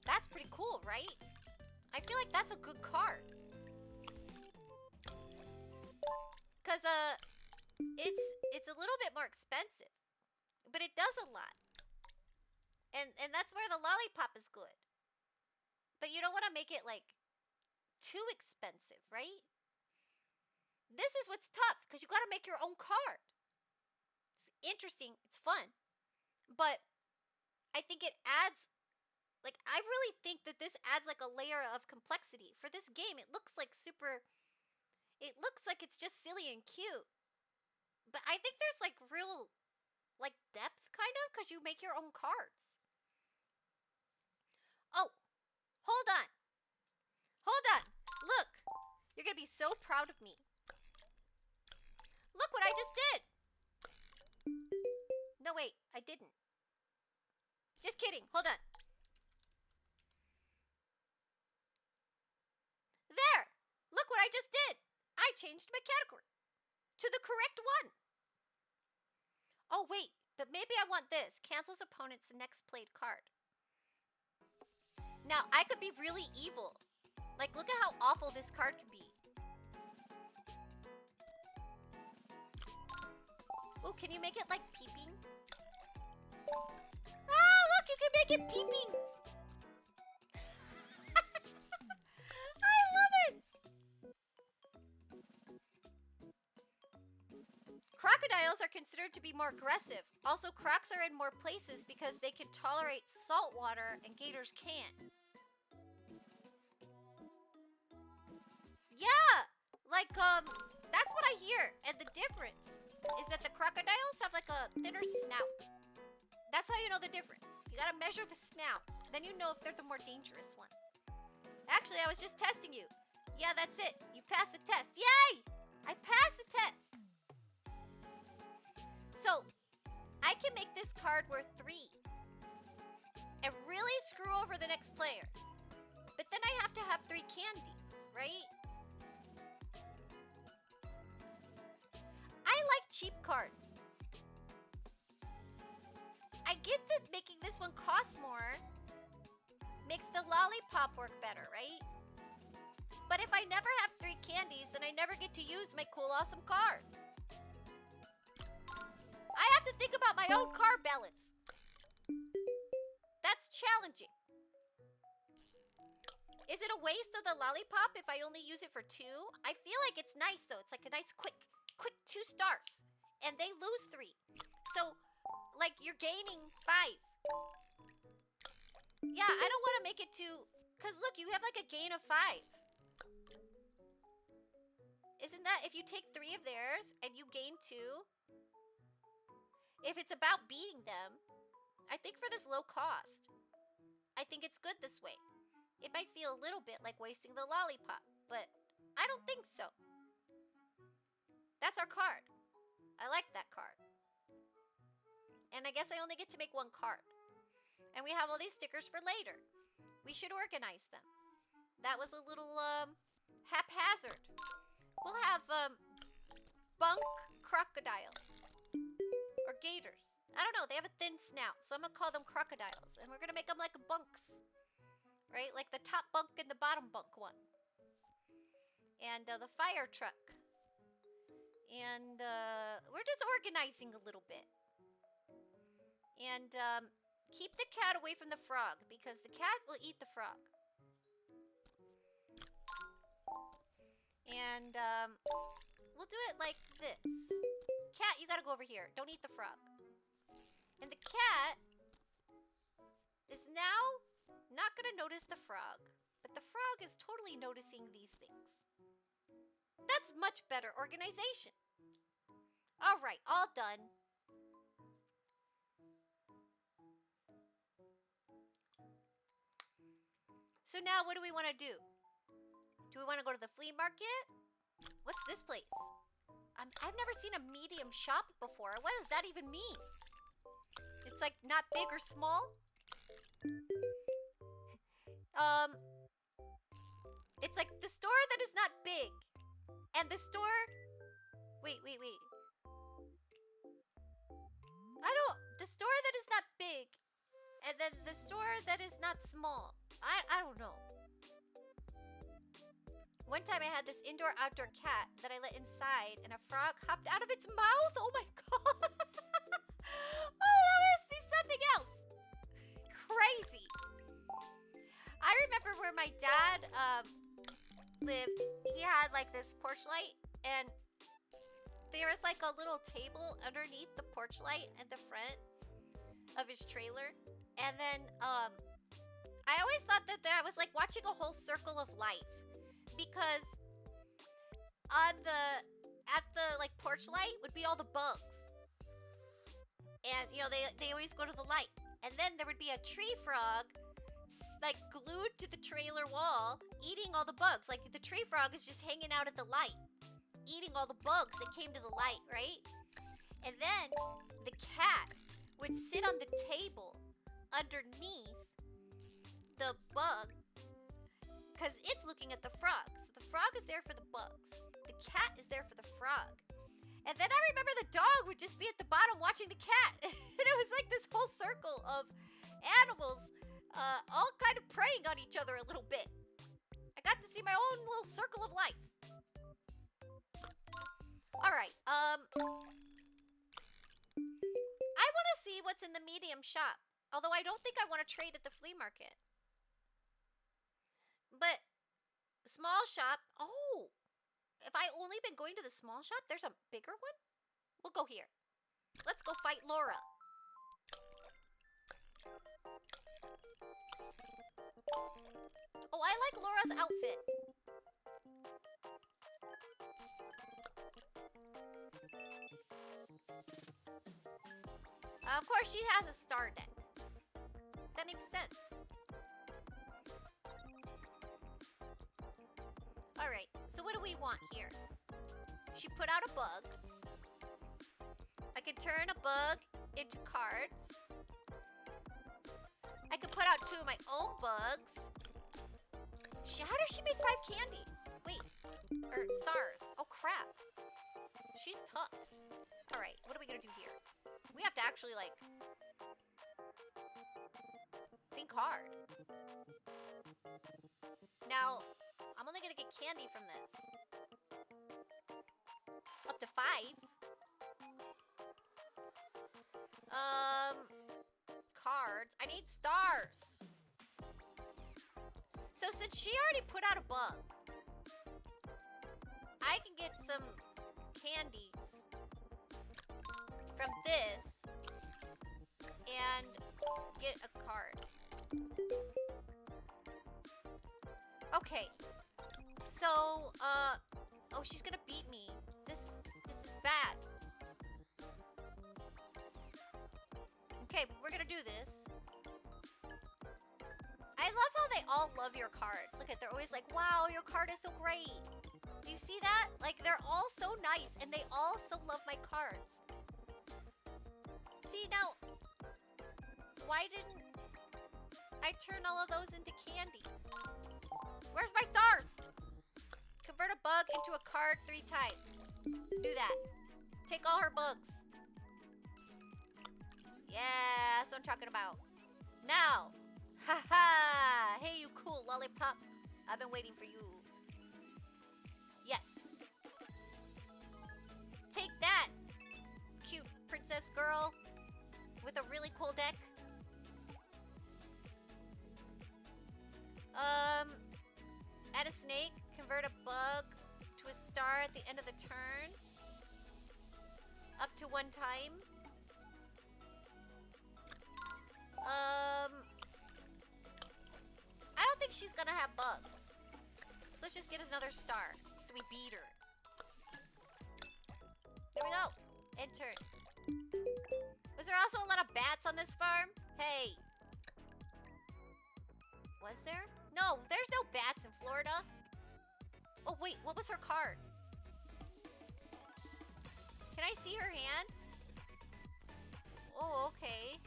Speaker 1: That's pretty cool, right? I feel like that's a good card. Cause it's a little bit more expensive, but it does a lot. And that's where the lollipop is good. But you don't want to make it like too expensive, right? This is what's tough, because you got to make your own card. It's interesting, it's fun, but I think it adds, like, I really think that this adds like a layer of complexity. For this game, it looks like it looks like it's just silly and cute. But I think there's like real, like, depth kind of, because you make your own cards. Oh, hold on. Hold on. Look, you're going to be so proud of me. Look what I just did. No, wait, I didn't. Just kidding. Hold on. There. Look what I just did. I changed my category to the correct one. Oh, wait, but maybe I want this. Cancels opponent's next played card. Now, I could be really evil. Like, look at how awful this card can be. Oh, can you make it like peeping? Ah, look, you can make it peeping. I love it. Crocodiles are considered to be more aggressive. Also, crocs are in more places because they can tolerate salt water and gators can't. Yeah, like, that's what I hear. And the difference is that the crocodiles have like a thinner snout. That's how you know the difference. You gotta measure the snout. Then you know if they're the more dangerous one. Actually, I was just testing you. Yeah, that's it. You passed the test. Yay! I passed the test. So, I can make this card worth 3 and really screw over the next player. But then I have to have 3 candies, right? I like cheap cards. I get that making this one cost more makes the lollipop work better, right? But if I never have 3 candies, then I never get to use my cool, awesome card. I have to think about my own card balance. That's challenging. Is it a waste of the lollipop if I only use it for 2? I feel like it's nice though. It's like a nice quick 2 stars. And they lose 3. So, like, you're gaining 5. Yeah, I don't want to make it to... Because look, you have like a gain of 5. Isn't that... If you take 3 of theirs and you gain 2... If it's about beating them, I think for this low cost, I think it's good this way. It might feel a little bit like wasting the lollipop, but I don't think so. That's our card. I like that card. And I guess I only get to make 1 card. And we have all these stickers for later. We should organize them. That was a little haphazard. We'll have bunk crocodiles. Or gators. I don't know. They have a thin snout, so I'm gonna call them crocodiles, and we're gonna make them like bunks, right? Like the top bunk and the bottom bunk one, and the fire truck, and we're just organizing a little bit, and keep the cat away from the frog because the cat will eat the frog, and we'll do it like this. Cat, you gotta go over here. Don't eat the frog. And the cat is now not gonna notice the frog, but the frog is totally noticing these things. That's much better organization. All right, all done. So now what do we want to do? Do we want to go to the flea market? What's this place? I've never seen a medium shop before. What does that even mean? It's like not big or small? It's like the store that is not big. And the store... Wait. The store that is not big. And then the store that is not small. I don't know. One time I had this indoor-outdoor cat that I let inside, and a frog hopped out of its mouth. Oh my god! Oh, that must be something else. Crazy. I remember where my dad lived. He had like this porch light, and there was like a little table underneath the porch light at the front of his trailer, and then I always thought that I was like watching a whole circle of life. Because at the like porch light would be all the bugs, and you know they always go to the light, and then there would be a tree frog like glued to the trailer wall eating all the bugs. Like the tree frog is just hanging out at the light eating all the bugs that came to the light, right? And then the cat would sit on the table underneath the bug, because it's looking at the frog. So the frog is there for the bugs. The cat is there for the frog. And then I remember the dog would just be at the bottom watching the cat. And it was like this whole circle of animals all kind of preying on each other a little bit. I got to see my own little circle of life. Alright, I want to see what's in the medium shop. Although I don't think I want to trade at the flea market. But small shop. Oh, if I only been going to the small shop, there's a bigger one. We'll go here. Let's go fight Laura. Oh, I like Laura's outfit. Of course, she has a star deck. That makes sense. Alright, so what do we want here? She put out a bug. I could turn a bug into cards. I could put out 2 of my own bugs. How does she make 5 candies? Wait, or stars. Oh crap. She's tough. Alright, what are we gonna do here? We have to actually like think hard. Now, I'm only gonna get candy from this. Up to 5. Cards. I need stars. So since she already put out a bug, I can get some candies from this and get a card. Okay. So, oh, she's gonna beat me. This is bad. Okay, we're gonna do this. I love how they all love your cards. Look at, they're always like, wow, your card is so great. Do you see that? Like, they're all so nice, and they all so love my cards. See, now, why didn't I turn all of those into candies? Where's my stars? Convert a bug into a card 3 times. Do that. Take all her bugs. Yeah, that's what I'm talking about. Now. Haha. Hey, you cool lollipop. I've been waiting for you. Yes. Take that, cute princess girl with a really cool deck. Add a snake, convert a bug to a star at the end of the turn. Up to 1 time. I don't think she's gonna have bugs. So let's just get another star so we beat her. Here we go. Enter. Was there also a lot of bats on this farm? Hey. Was there? No, there's no bats in Florida. Oh, wait. What was her card? Can I see her hand? Oh, okay.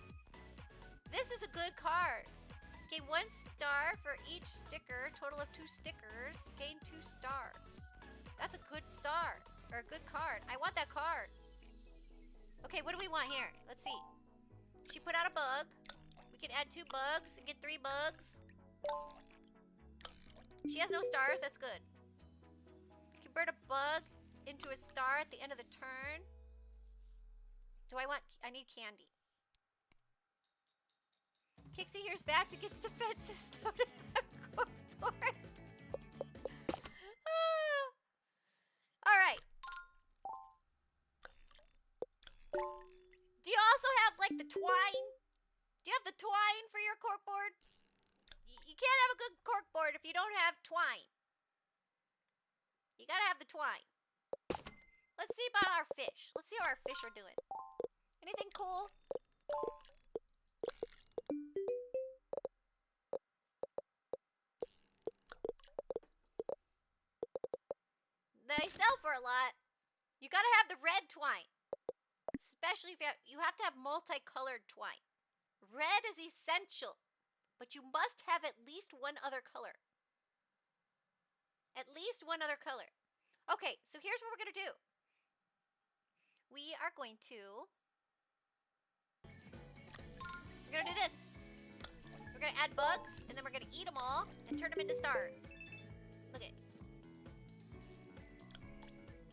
Speaker 1: This is a good card. Gain 1 star for each sticker. Total of 2 stickers. Gain 2 stars. That's a good star. Or a good card. I want that card. Okay, what do we want here? Let's see. She put out a bug. We can add 2 bugs and get 3 bugs. She has no stars. That's good. Convert a bug into a star at the end of the turn. I need candy. Kixie hears bats and gets defenses. Go for it. Alright. Do you also have, like, the twine? Do you have the twine for your corkboard? You can't have a good corkboard if you don't have twine. You gotta have the twine. Let's see about our fish. Let's see how our fish are doing. Anything cool? That I sell for a lot. You gotta have the red twine. Especially if you have to have multicolored twine. Red is essential. But you must have at least 1 other color. At least 1 other color. Okay, so here's what we're going to do. We are going to... We're going to do this. We're going to add bugs, and then we're going to eat them all and turn them into stars. Look at it.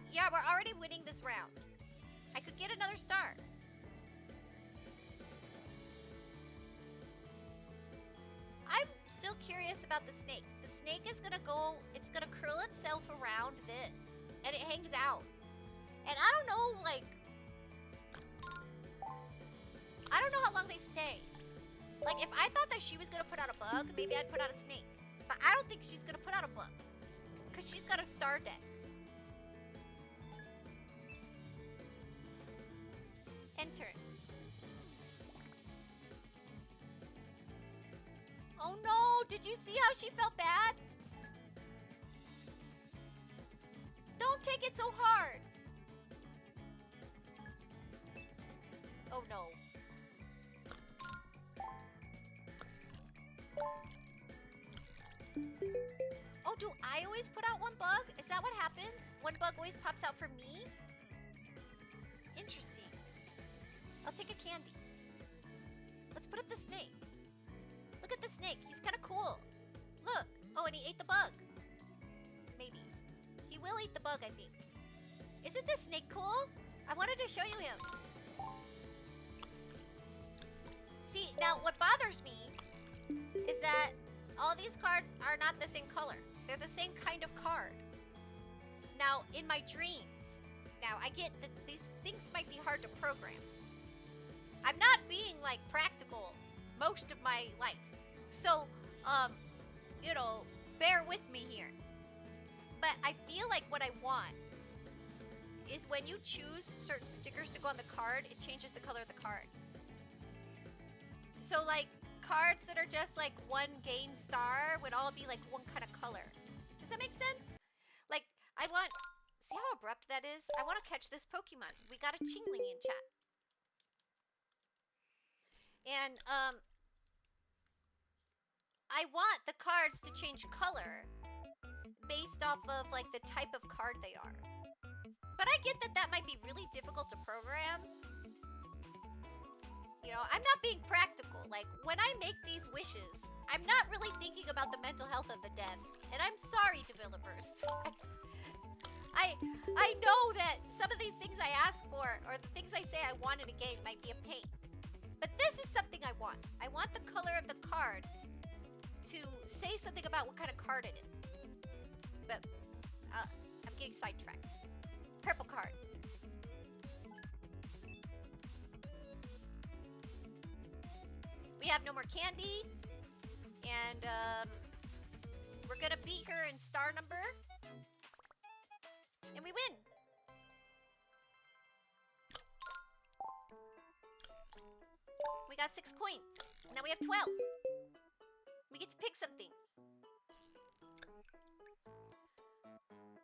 Speaker 1: Yeah, we're already winning this round. I could get another star. I'm still curious about the snake. The snake is gonna go, it's gonna curl itself around this. And it hangs out. And I don't know, like... I don't know how long they stay. Like, if I thought that she was gonna put out a bug, maybe I'd put out a snake. But I don't think she's gonna put out a bug. Because she's got a star deck. Enter. Oh no! Did you see how she felt bad? Don't take it so hard! Oh no. Oh, do I always put out 1 bug? Is that what happens? 1 bug always pops out for me? Interesting. I'll take a candy. Let's put up the snake. Look at the snake. He's kind of cool. Look. Oh, and he ate the bug. Maybe. He will eat the bug, I think. Isn't this snake cool? I wanted to show you him. See, now what bothers me is that all these cards are not the same color. They're the same kind of card. Now, in my dreams, now I get that these things might be hard to program. I'm not being, like, practical most of my life. So, you know, bear with me here. But I feel like what I want is when you choose certain stickers to go on the card, it changes the color of the card. So, like, cards that are just, like, 1 gain star would all be, like, 1 kind of color. Does that make sense? Like, I want... See how abrupt that is? I want to catch this Pokemon. We got a Chingling in chat. And, I want the cards to change color based off of, like, the type of card they are. But I get that that might be really difficult to program. You know, I'm not being practical. Like, when I make these wishes, I'm not really thinking about the mental health of the devs. And I'm sorry, developers. I know that some of these things I ask for, or the things I say I want in a game, might be a pain. But this is something I want. I want the color of the cards to say something about what kind of card it is. But I'm getting sidetracked. Purple card. We have no more candy. And we're gonna beat her in star number. And we win. We got 6 coins. Now we have 12. We get to pick something.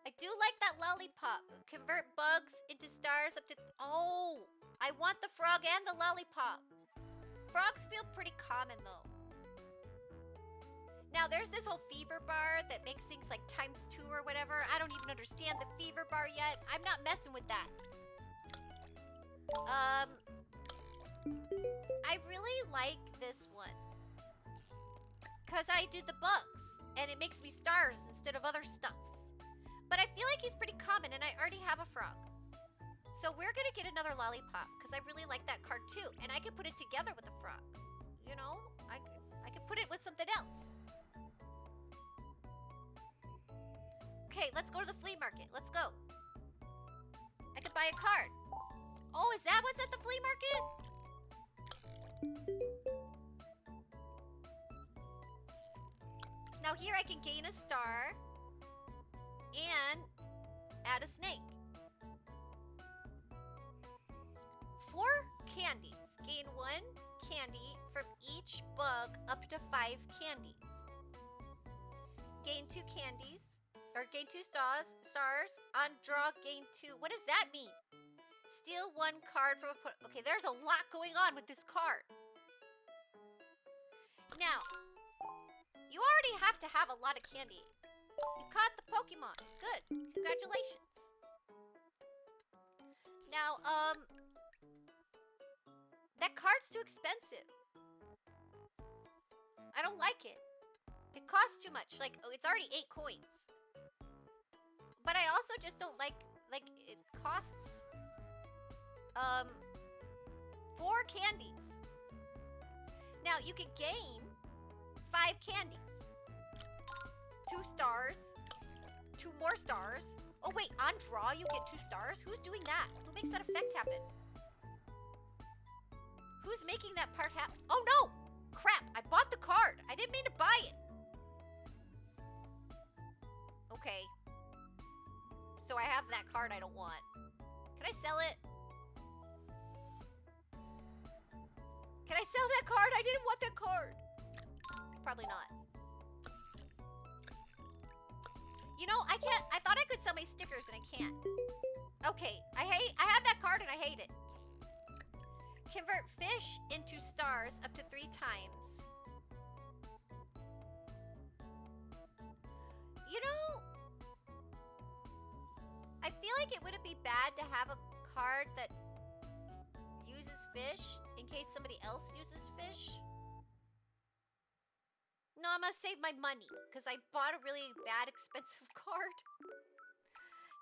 Speaker 1: I do like that lollipop. Convert bugs into stars up to... Oh! I want the frog and the lollipop. Frogs feel pretty common though. Now there's this whole fever bar that makes things like ×2 or whatever. I don't even understand the fever bar yet. I'm not messing with that. I really like this one. Because I do the bugs. And it makes me stars instead of other stuffs. But I feel like he's pretty common and I already have a frog. So we're gonna get another lollipop. Because I really like that card too. And I could put it together with the frog. You know? I could put it with something else. Okay, let's go to the flea market. Let's go. I could buy a card. Oh, is that what's at the flea market? Now here I can gain a star and add a snake. 4 candies. Gain 1 candy from each bug up to 5 candies. Gain 2 candies. Or gain 2 stars. On draw, gain 2. What does that mean? Steal 1 card from a... Okay, there's a lot going on with this card. Now, you already have to have a lot of candy. You caught the Pokemon. Good. Congratulations. Now, that card's too expensive. I don't like it. It costs too much. Like, oh, it's already 8 coins. But I also just don't like it costs 4 candies. Now you can gain 5 candies. 2 stars. 2 more stars. Oh wait, on draw you get 2 stars? Who's doing that? Who makes that effect happen? Who's making that part happen? Oh no! Crap, I bought the card. I didn't mean to buy it. Okay. So I have that card I don't want. Can I sell it? Can I sell that card? I didn't want that card. Probably not. You know, I can't. I thought I could sell my stickers and I can't. Okay, I have that card and I hate it. Convert fish into stars up to 3 times. You know, I feel like it wouldn't be bad to have a card that uses fish in case somebody else uses fish. No, I'm gonna save my money because I bought a really bad, expensive card.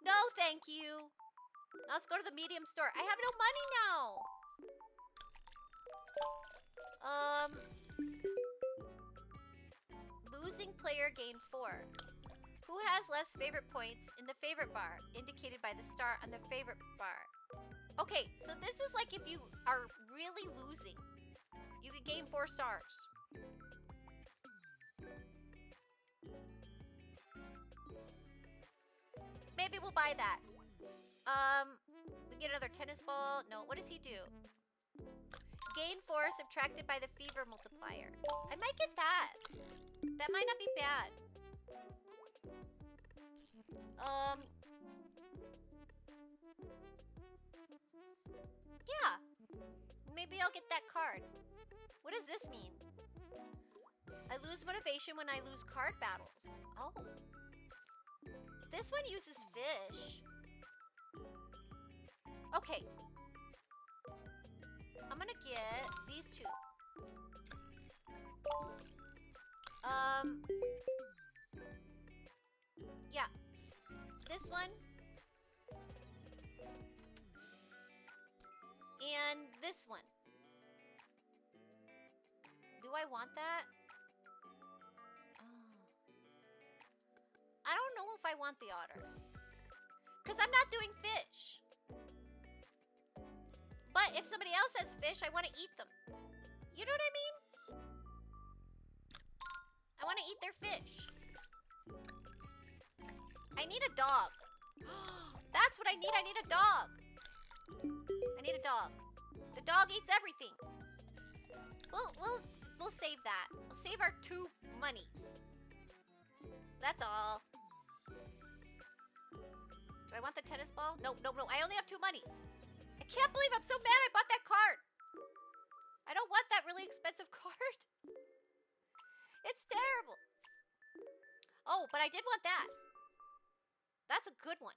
Speaker 1: No, thank you. Now let's go to the medium store. I have no money now. Losing player gain 4. Who has less favorite points in the favorite bar, indicated by the star on the favorite bar? Okay, so this is like if you are really losing, you can gain 4 stars. Maybe we'll buy that. We get another tennis ball. No, what does he do? Gain 4 subtracted by the fever multiplier. I might get that. That might not be bad. Yeah. Maybe I'll get that card. What does this mean? I lose motivation when I lose card battles. Oh. This one uses fish. Okay. I'm gonna get these two. Yeah. This one. And this one. Do I want that? Oh. I don't know if I want the otter. Because I'm not doing fish. But if somebody else has fish, I want to eat them. You know what I mean? I want to eat their fish. I need a dog. That's what I need. I need a dog. I need a dog. The dog eats everything. We'll save that. We'll save our 2 monies. That's all. Do I want the tennis ball? No. I only have 2 monies. I can't believe I'm so mad I bought that card. I don't want that really expensive card. It's terrible. Oh, but I did want that. That's a good one.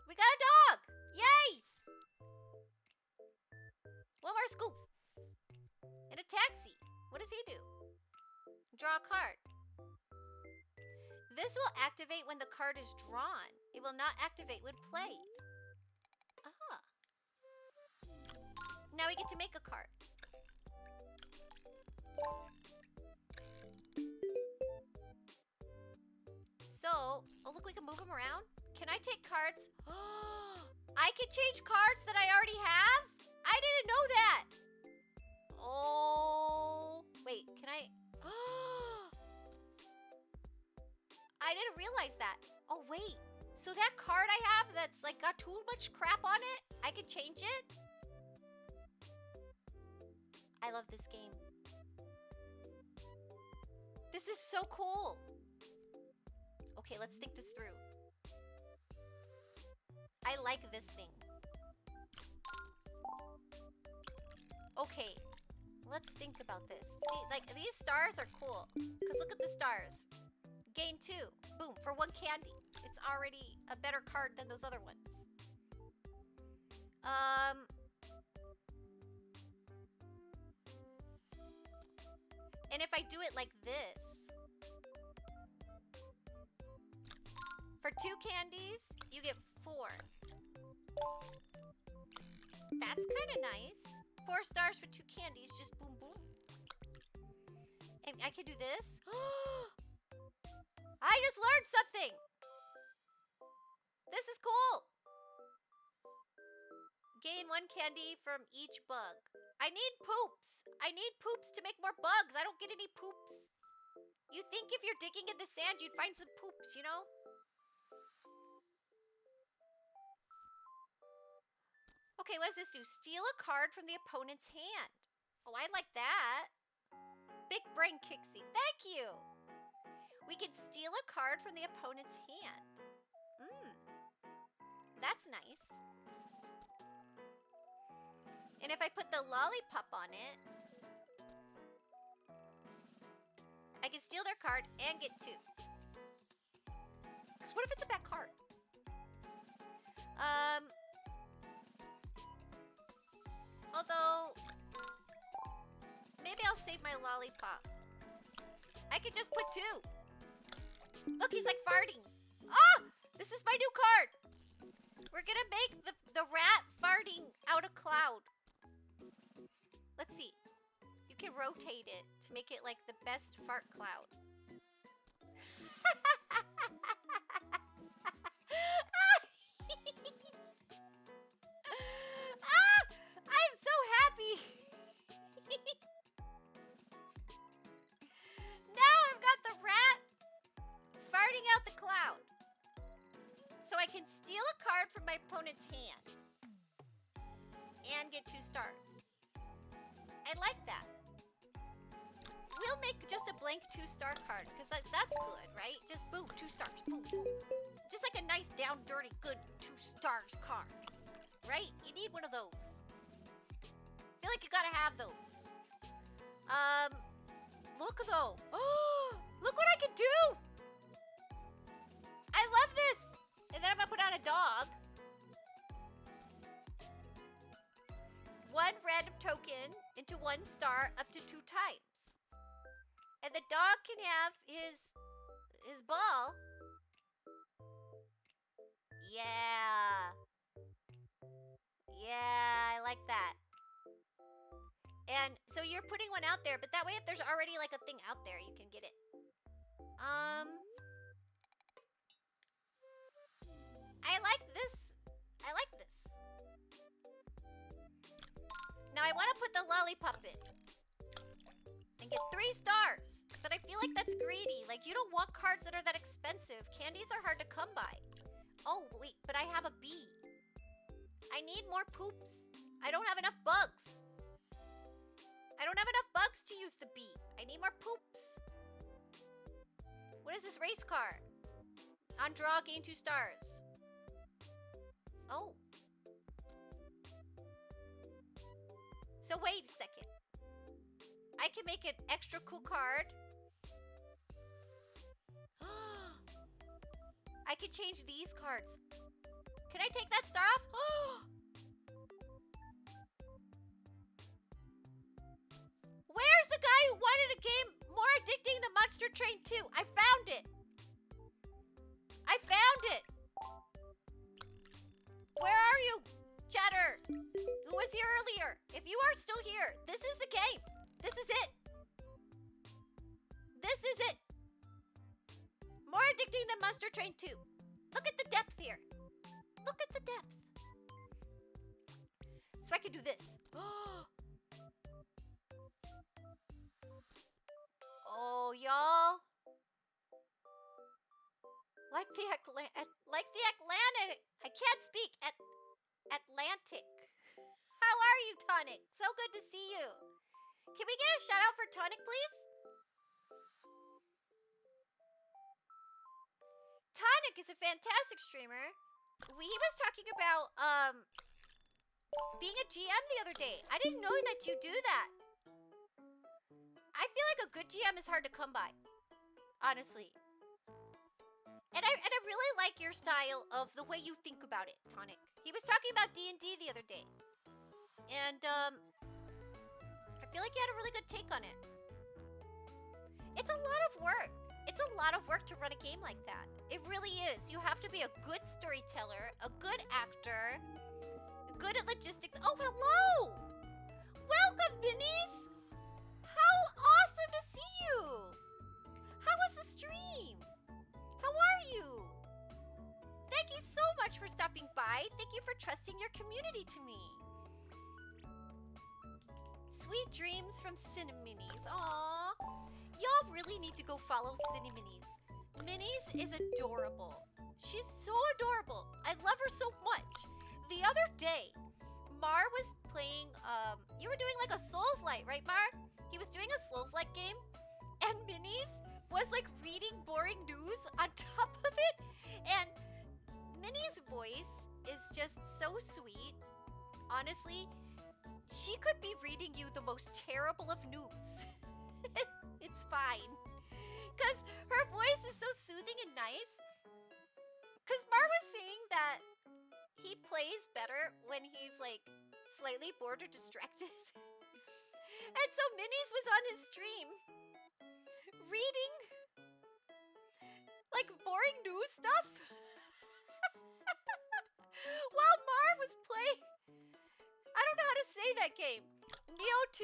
Speaker 1: We got a dog! Yay! One more scoop. And a taxi. What does he do? Draw a card. This will activate when the card is drawn. It will not activate when played. Ah. Now we get to make a card. So, oh look, we can move them around. Can I take cards? I can change cards that I already have? I didn't know that. Oh, wait, can I? I didn't realize that. Oh, wait. So that card I have that's like got too much crap on it, I can change it? I love this game. This is so cool. Okay, let's think this through. I like this thing. Okay, let's think about this. See, like, these stars are cool. Because look at the stars. Gain 2. Boom, for 1 candy. It's already a better card than those other ones. And if I do it like this. For 2 candies, you get 4. That's kind of nice. 4 stars for 2 candies, just boom, boom. And I can do this. I just learned something. This is cool. Gain 1 candy from each bug. I need poops. I need poops to make more bugs. I don't get any poops. You think if you're digging in the sand, you'd find some poops, you know? Okay, what does this do? Steal a card from the opponent's hand. Oh, I like that. Big brain, Kixie. Thank you. We can steal a card from the opponent's hand. That's nice. And if I put the lollipop on it, I can steal their card and get 2. Because what if it's a bad card? Although, maybe I'll save my lollipop. I could just put 2. Look, he's like farting. Oh, this is my new card. We're gonna make the rat farting out a cloud. Let's see. You can rotate it to make it like the best fart cloud. I'm so happy. Now I've got the rat farting out the cloud. So I can steal a card from my opponent's hand and get 2 stars. I like that. We'll make just a blank 2-star card because that's good, right? Just boom, 2 stars, boom, boom. Just like a nice down dirty good 2 stars card, right? You need one of those. I feel like you gotta have those. Look though. Oh, look what I can do. I love this. And then I'm gonna put out a dog. into 1 star up to 2 times. And the dog can have his ball. Yeah. Yeah, I like that. And so you're putting one out there, but that way if there's already like a thing out there, you can get it. I like this. I like this. Now I want to put the lollipop in and get 3 stars. But I feel like that's greedy. Like, you don't want cards that are that expensive. Candies are hard to come by. Oh, wait, but I have a bee. I need more poops. I don't have enough bugs. I don't have enough bugs to use the bee. I need more poops. What is this race car? On draw, gain 2 stars. Oh. So wait a second. I can make an extra cool card. I can change these cards. Can I take that star off? Where's the guy who wanted a game more addicting than Monster Train 2? I found it. I found it. Where are you, chatter? Who was here earlier? If you are still here, this is the game. This is it. This is it. More addicting than Monster Train 2. Look at the depth here. Look at the depth. So I can do this. Oh, y'all. Like the Atlantic. I can't speak. Atlantic. How are you, Tonic? So good to see you. Can we get a shout out for Tonic, please? Tonic is a fantastic streamer. He was talking about being a GM the other day. I didn't know that you do that. I feel like a good GM is hard to come by, honestly. And I really like your style of the way you think about it, Tonic. He was talking about D&D the other day. And I feel like you had a really good take on it. It's a lot of work. It's a lot of work to run a game like that. It really is. You have to be a good storyteller, a good actor, good at logistics. Oh, hello! Welcome, Minis! How awesome to see you! How was the stream? How are you? Thank you so much for stopping by. Thank you for trusting your community to me. Sweet dreams from Cineminis. Aww. Y'all really need to go follow Cineminis. Minis is adorable. She's so adorable. I love her so much. The other day, Mar was playing, you were doing like a Souls-like, right, Mar? He was doing a Souls-like game, and Minis was like reading boring news on top of it. And Minnie's voice is just so sweet. Honestly, she could be reading you the most terrible of news. It's fine. Because her voice is so soothing and nice. Because Mar was saying that he plays better when he's like slightly bored or distracted. And so Minnie's was on his stream reading like boring news stuff while Mar was playing. I don't know how to say that game. Neo 2?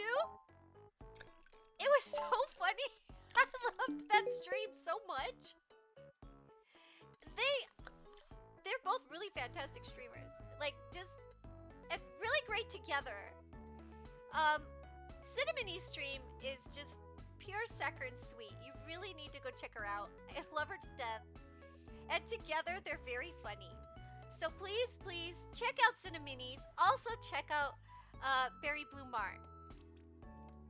Speaker 1: It was so funny. I loved that stream so much. They're both really fantastic streamers. Like, just and really great together. Cinnamony's stream is just pure saccharine sweet. You really need to go check her out. I love her to death. And together, they're very funny. So please, please, check out Cinnamony's. Also check out Berry Blue Mar.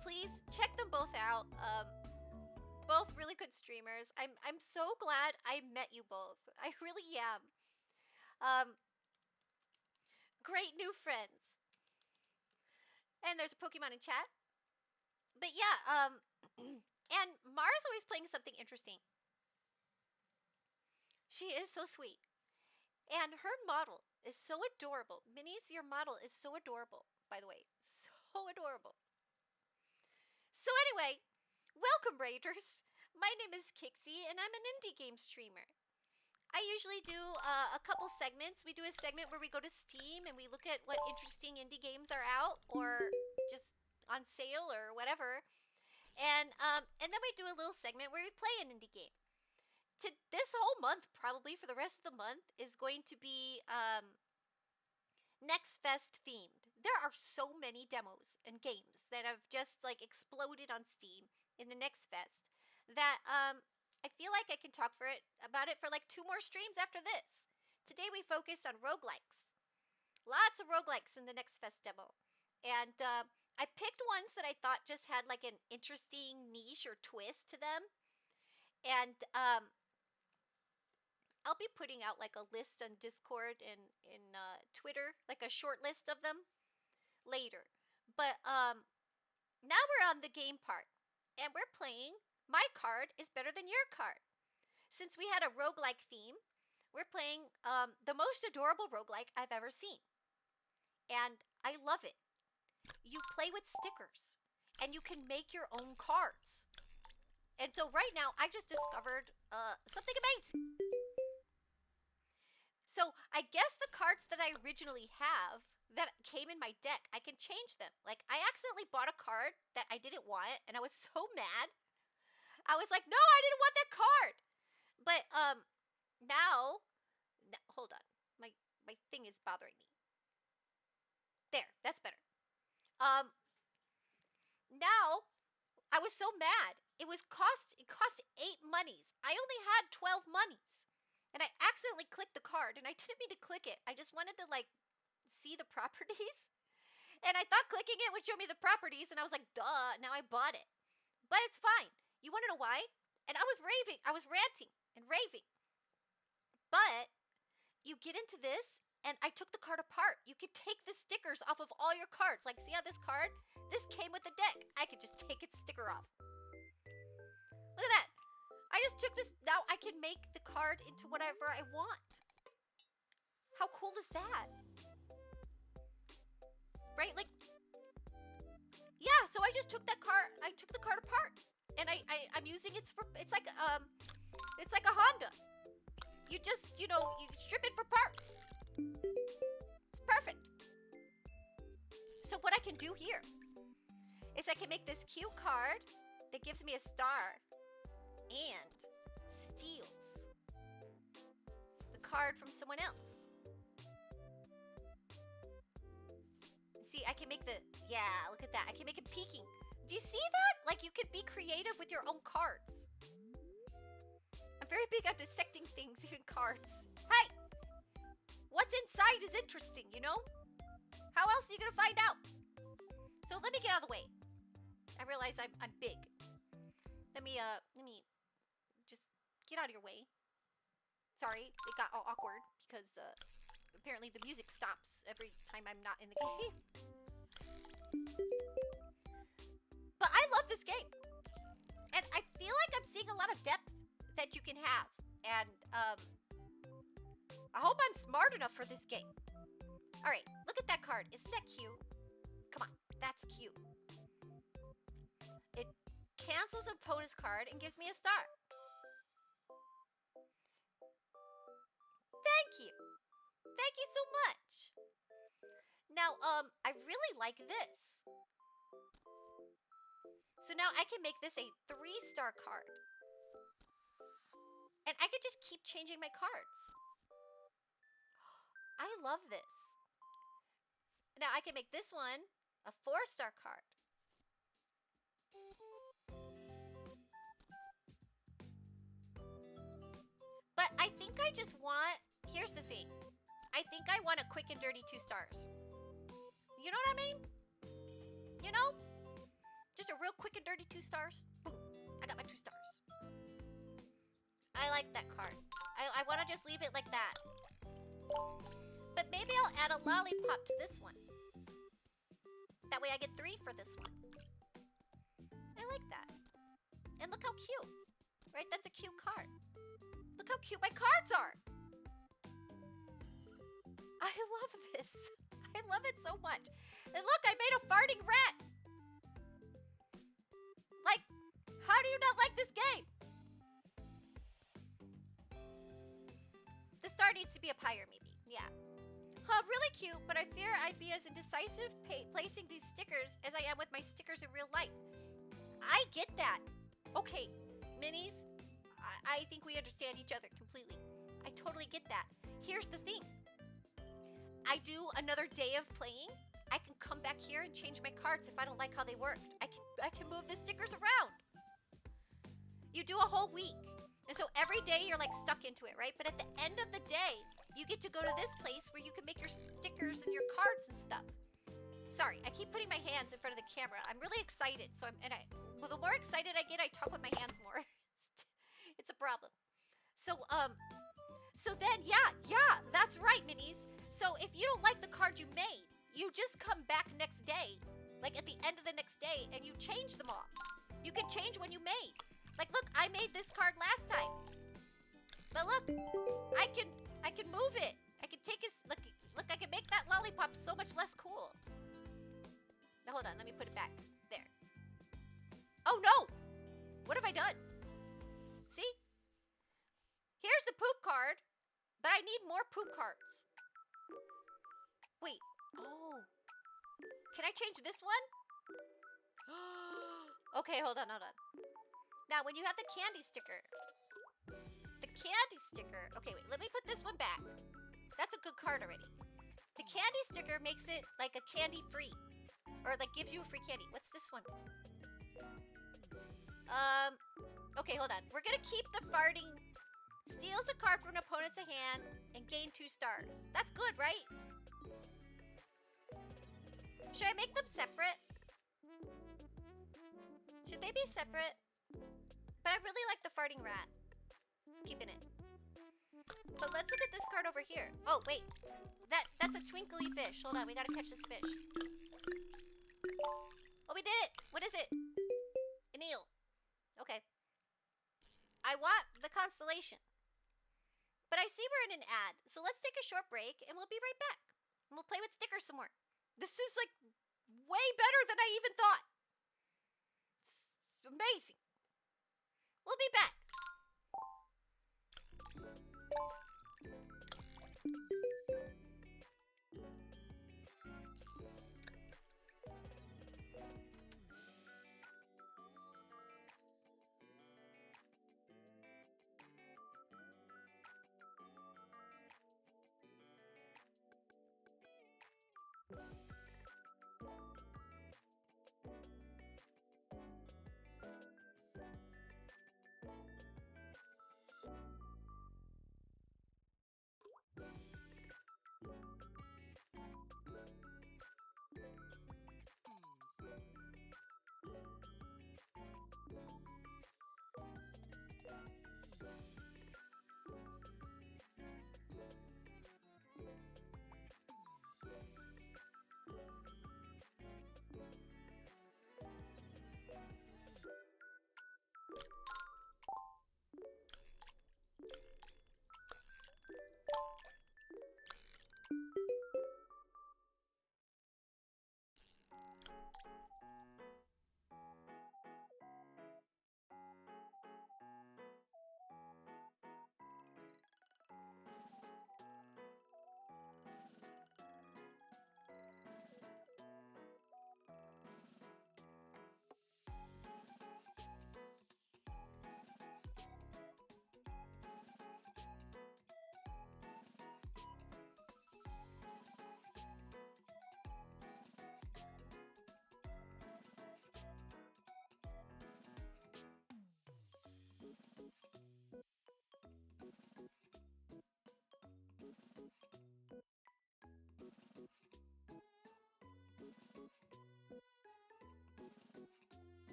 Speaker 1: Please, check them both out. Both really good streamers. I'm so glad I met you both. I really am. Great new friends. And there's a Pokemon in chat. But yeah, and Mara's always playing something interesting. She is so sweet. And her model is so adorable. Minnie's, your model is so adorable, by the way. So adorable. So anyway, welcome Raiders. My name is Kixie and I'm an indie game streamer. I usually do a couple segments. We do a segment where we go to Steam and we look at what interesting indie games are out or just on sale or whatever. And then we do a little segment where we play an indie game. This whole month, probably for the rest of the month, is going to be Next Fest themed. There are so many demos and games that have just like exploded on Steam in the Next Fest that I feel like I can talk about it for like 2 more streams after this. Today we focused on roguelikes. Lots of roguelikes in the Next Fest demo. And I picked ones that I thought just had like an interesting niche or twist to them. And I'll be putting out like a list on Discord and in Twitter, like a short list of them later. But now we're on the game part. And we're playing My Card is Better Than Your Card. Since we had a roguelike theme, we're playing the most adorable roguelike I've ever seen. And I love it. You play with stickers, and you can make your own cards. And so right now, I just discovered something amazing. So I guess the cards that I originally have that came in my deck, I can change them. Like, I accidentally bought a card that I didn't want, and I was so mad. I was like, no, I didn't want that card. But now, hold on. My thing is bothering me. There, that's better. Now, I was so mad. It cost 8 monies. I only had 12 monies. And I accidentally clicked the card, and I didn't mean to click it. I just wanted to, like, see the properties. And I thought clicking it would show me the properties, and I was like, duh, now I bought it. But it's fine. You want to know why? And I was raving. I was ranting and raving. But you get into this, and I took the card apart. You could take the stickers off of all your cards. Like, see how this card? This came with the deck. I could just take its sticker off. Look at that. I just took this. Now I can make the card into whatever I want. How cool is that? Right? Like, yeah, so I just took that card. I took the card apart. And I'm using it's like a Honda. You just, you strip it for parts. It's perfect. So what I can do here is I can make this cute card that gives me a star and steals the card from someone else. See, I can make look at that. I can make it peeking. Do you see that? Like, you could be creative with your own cards. I'm very big on dissecting things, even cards. Hey! What's inside is interesting, How else are you gonna find out? So let me get out of the way. I realize I'm big. Let me just get out of your way. Sorry, it got all awkward because apparently the music stops every time I'm not in the game. But I love this game. And I feel like I'm seeing a lot of depth that you can have. And I hope I'm smart enough for this game. Alright, look at that card. Isn't that cute? Come on, that's cute. It cancels an opponent's card and gives me a star. Thank you. Thank you so much. Now, I really like this. So now I can make this a 3-star card. And I could just keep changing my cards. I love this. Now I can make this one a 4-star card. But I think I just want, here's the thing. I think I want a quick and dirty 2 stars. You know what I mean? Just a real quick and dirty 2 stars. Boom, I got my 2 stars. I like that card. I want to just leave it like that. But maybe I'll add a lollipop to this one. That way I get 3 for this one. I like that. And look how cute. Right? That's a cute card. Look how cute my cards are. I love this. I love it so much. And look, I made a farting rat. game. The star needs to be up higher, maybe. Yeah. Huh, really cute, but I fear I'd be as indecisive placing these stickers as I am with my stickers in real life. I get that. Okay, minis, I think we understand each other completely. I totally get that. Here's the thing. I do another day of playing. I can come back here and change my cards if I don't like how they worked. I can move the stickers around. You do a whole week. And so every day you're like stuck into it, right? But at the end of the day, you get to go to this place where you can make your stickers and your cards and stuff. Sorry, I keep putting my hands in front of the camera. I'm really excited. Well, the more excited I get, I talk with my hands more. It's a problem. So then, yeah, that's right, minis. So if you don't like the card you made, you just come back next day, like at the end of the next day, and you change them all. You can change when you made. Like, look, I made this card last time. But look, I can move it. I can take his, look, I can make that lollipop so much less cool. Now, hold on, let me put it back. There. Oh, no! What have I done? See? Here's the poop card, but I need more poop cards. Wait. Oh. Can I change this one? Okay, hold on. Now, when you have the candy sticker. Okay, wait, let me put this one back. That's a good card already. The candy sticker makes it like a candy free. Or like gives you a free candy. What's this one? Okay, hold on. We're gonna keep the farting. Steals a card from an opponent's hand and gain 2 stars. That's good, right? Should I make them separate? Should they be separate? But I really like the farting rat. Keeping it. But let's look at this card over here. Oh, wait. That's a twinkly fish. Hold on, we gotta catch this fish. Oh, we did it! What is it? An eel. Okay. I want the constellation. But I see we're in an ad, so let's take a short break and we'll be right back. And we'll play with stickers some more. This is like way better than I even thought. It's amazing. We'll be back.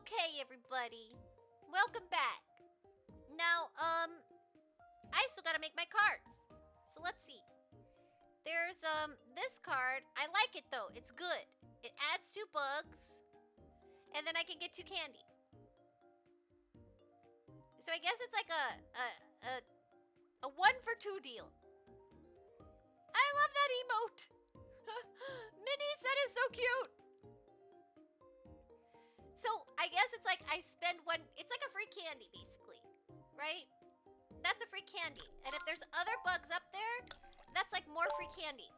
Speaker 1: Okay, everybody. Welcome back. Now, I still gotta make my cards. So let's see. There's, this card. I like it, though. It's good. It adds 2 bugs. And then I can get 2 candy. So I guess it's like a 1 for 2 deal. I love that emote. Minis, that is so cute. So I guess it's like I spend 1. It's like a free candy, basically, right? That's a free candy. And if there's other bugs up there, that's like more free candies.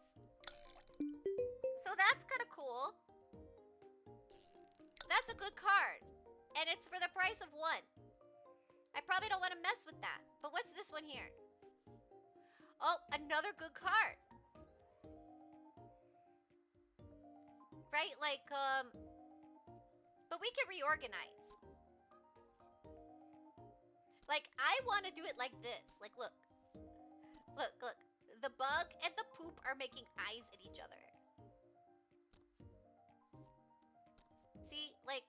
Speaker 1: So that's kind of cool. That's a good card. And it's for the price of 1. I probably don't want to mess with that. But what's this one here? Oh, another good card. Right? Like, but we can reorganize. Like, I want to do it like this. Like, look. Look, look. The bug and the poop are making eyes at each other. See? Like...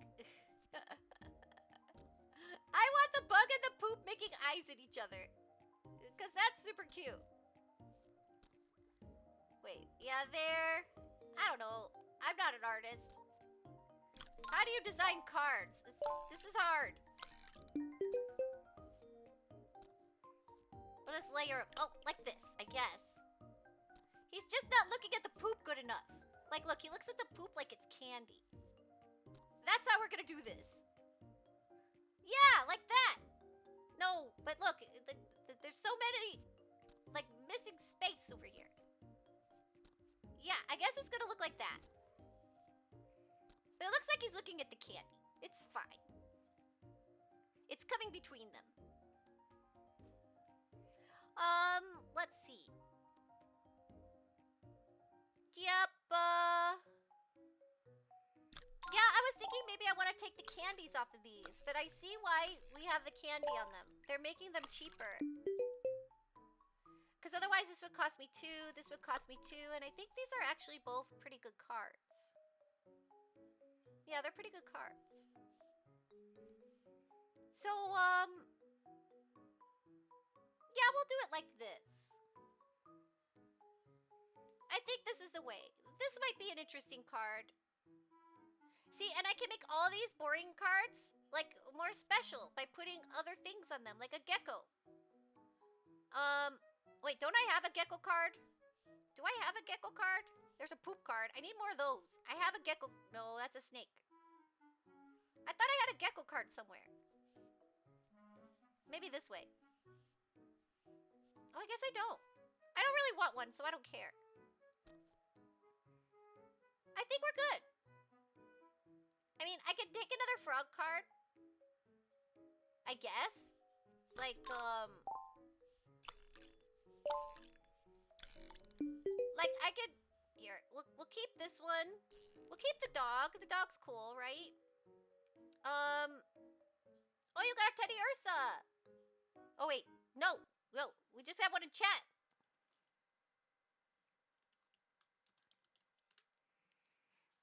Speaker 1: I want the bug and the poop making eyes at each other. Because that's super cute. Wait, yeah, there. I don't know. I'm not an artist. How do you design cards? This is hard. We'll just layer... Oh, like this, I guess. He's just not looking at the poop good enough. Like, look, he looks at the poop like it's candy. That's how we're gonna do this. Yeah, like that. No, but look, there's so many, like, missing space over here. Yeah, I guess it's gonna look like that. But it looks like he's looking at the candy. It's fine. It's coming between them. Let's see. Yep, yeah, I was thinking maybe I want to take the candies off of these, but I see why we have the candy on them. They're making them cheaper. Because otherwise this would cost me 2, this would cost me 2, and I think these are actually both pretty good cards. Yeah, they're pretty good cards. So, yeah, we'll do it like this. I think this is the way. This might be an interesting card. See, and I can make all these boring cards, like, more special by putting other things on them, like a gecko. Wait, don't I have a gecko card? Do I have a gecko card? There's a poop card. I need more of those. I have a gecko. No, that's a snake. I thought I had a gecko card somewhere. Maybe this way. Oh, I guess I don't. I don't really want one, so I don't care. I think we're good. I mean, I could take another frog card. I guess. Like, like, I could... Here, we'll keep this one. We'll keep the dog. The dog's cool, right? Oh, you got a Teddy Ursa. Oh, wait. No. No. We just have one in chat.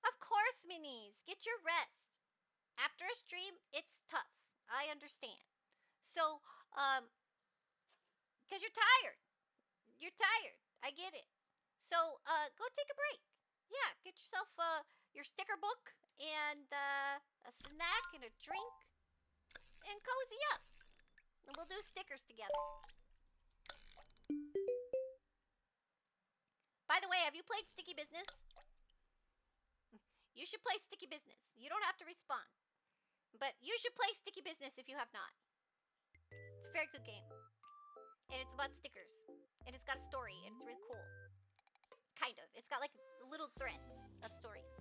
Speaker 1: Of course, minis. Get your rest. After a stream, it's tough. I understand. So, because you're tired. You're tired. I get it. So, go take a break. Yeah, get yourself, your sticker book and, a snack and a drink and cozy up. And we'll do stickers together. By the way, have you played Sticky Business? You should play Sticky Business. You don't have to respond. But you should play Sticky Business if you have not. It's a very good game. And it's about stickers. And it's got a story, and it's really cool. Kind of. It's got like little threads of stories.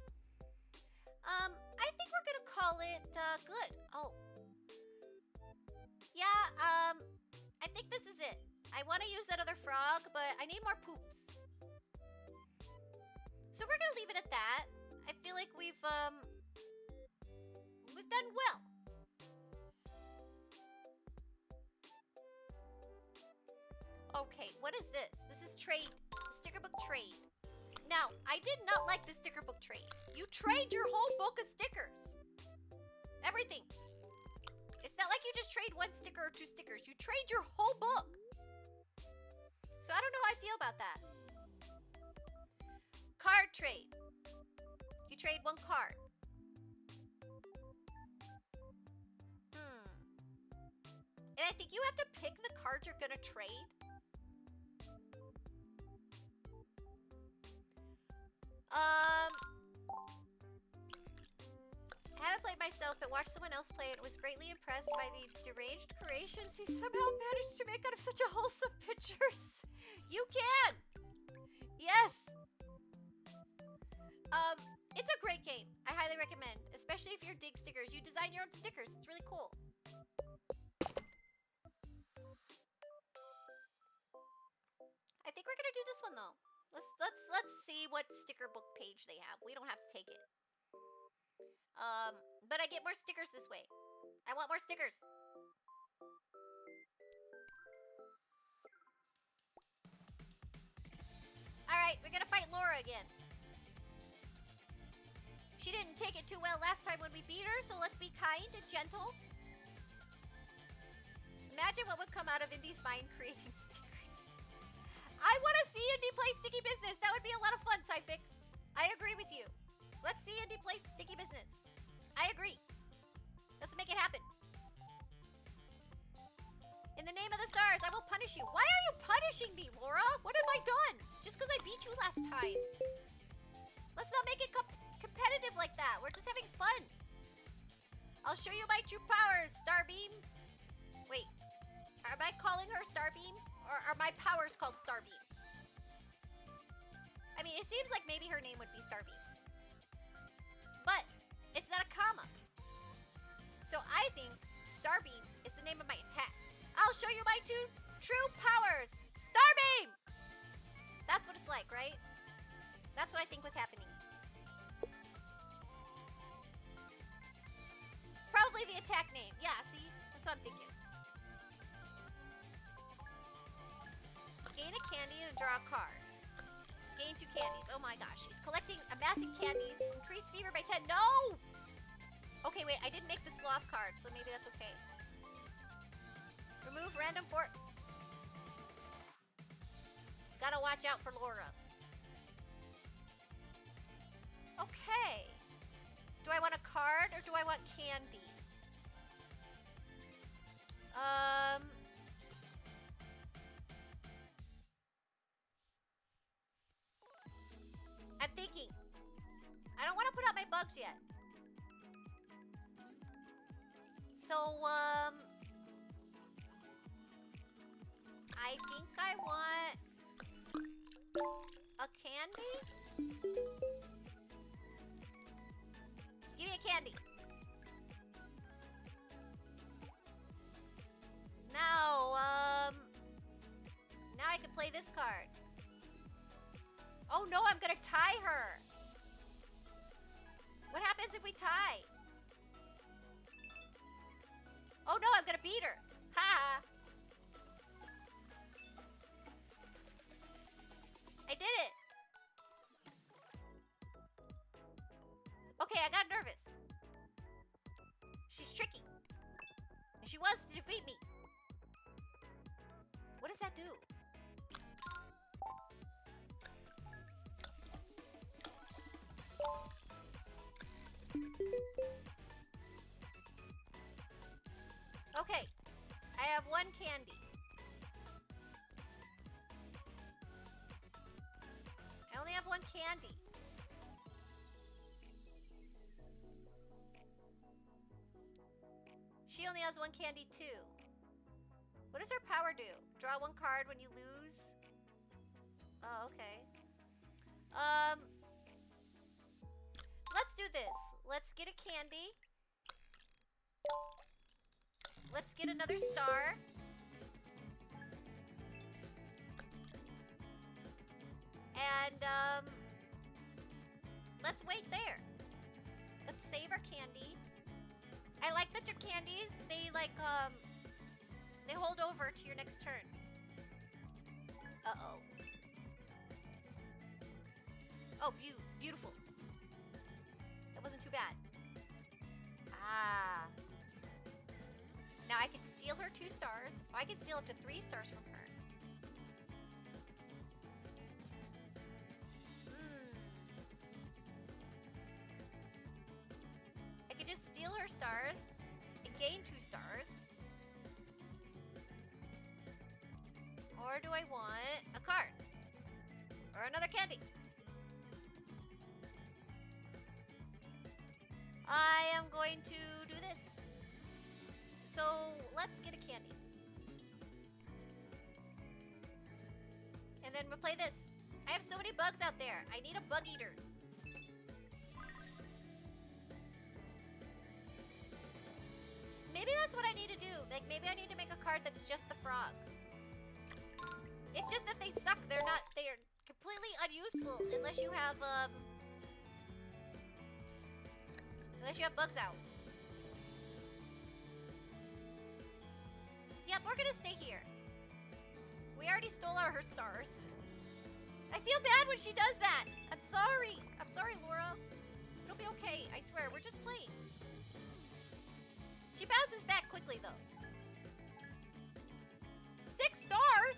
Speaker 1: I think we're gonna call it good. Oh. Yeah, I think this is it. I want to use that other frog, but I need more poops. So we're gonna leave it at that. I feel like we've done well. Okay, what is this? This is trade, sticker book trade. Now, I did not like the sticker book trade. You trade your whole book of stickers. Everything. or 2 stickers. You trade your whole book. So I don't know how I feel about that. Card trade. You trade 1 card. And I think you have to pick the cards you're gonna trade. I haven't played myself, but watched someone else play it. Was greatly impressed by the deranged creations he somehow managed to make out of such a wholesome pictures. You can! Yes! It's a great game. I highly recommend, especially if you're dig stickers. You design your own stickers. It's really cool. I think we're gonna do this one though. Let's see what sticker book page they have. We don't have to take it. But I get more stickers this way. I want more stickers. Alright, we're gonna fight Laura again. She didn't take it too well last time when we beat her, so let's be kind and gentle. Imagine what would come out of Indy's mind creating stickers. I want to see Indy play Sticky Business. That would be a lot of fun, Cyfix. I agree with you. Let's see Indy play Sticky Business. I agree. Let's make it happen. In the name of the stars, I will punish you. Why are you punishing me, Laura? What have I done? Just because I beat you last time. Let's not make it competitive like that. We're just having fun. I'll show you my true powers, Starbeam. Wait, am I calling her Starbeam? Or are my powers called Starbeam? I mean, it seems like maybe her name would be Starbeam. But it's not a comma. So I think Starbeam is the name of my attack. I'll show you my true powers. Starbeam! That's what it's like, right? That's what I think was happening. Probably the attack name. Yeah, see? That's what I'm thinking. Gain a candy and draw a card. Gain 2 candies. Oh my gosh. He's collecting, amassing candies. Increase fever by 10. No! Okay, wait. I didn't make the sloth card, so maybe that's okay. Remove random fort. Gotta watch out for Laura. Okay. Do I want a card or do I want candy? I'm thinking. I don't want to put out my bugs yet. So, I think I want a candy? Give me a candy. Now, now I can play this card. Oh no, I'm gonna tie her. What happens if we tie? Oh no, I'm gonna beat her. Ha! I did it. Okay, I got nervous. She's tricky. And she wants to defeat me. What does that do? Okay, I have 1 candy. I only have 1 candy. She only has 1 candy too. What does her power do? Draw 1 card when you lose? Oh, okay. Let's do this. Let's get a candy. Let's get another star. And, let's wait there. Let's save our candy. I like that your candies, they like, they hold over to your next turn. Uh-oh. Oh, beautiful. That wasn't too bad. Ah. Now I can steal steal her 2 stars. I can steal up to 3 stars from her. I could just steal her stars and gain 2 stars. Or do I want a card? Or another candy? I am going to do this. So let's get a candy. And then we'll play this. I have so many bugs out there. I need a bug eater. Maybe that's what I need to do. Like, maybe I need to make a card that's just the frog. It's just that they suck. They're completely unuseful unless you have, bugs out. Yep, we're gonna stay here. We already stole her stars. I feel bad when she does that. I'm sorry. I'm sorry, Laura. It'll be okay. I swear, we're just playing. She bounces back quickly, though. 6 stars?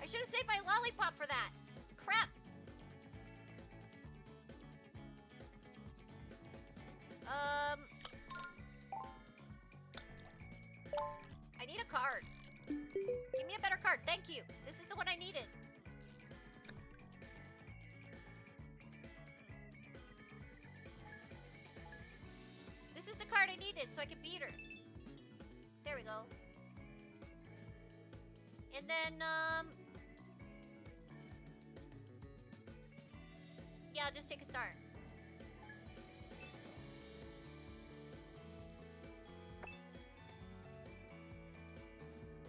Speaker 1: I should have saved my lollipop for that. Crap. I need a card. Give me a better card. Thank you. This is the one I needed. This is the card I needed so I could beat her. There we go. And then, yeah, I'll just take a star.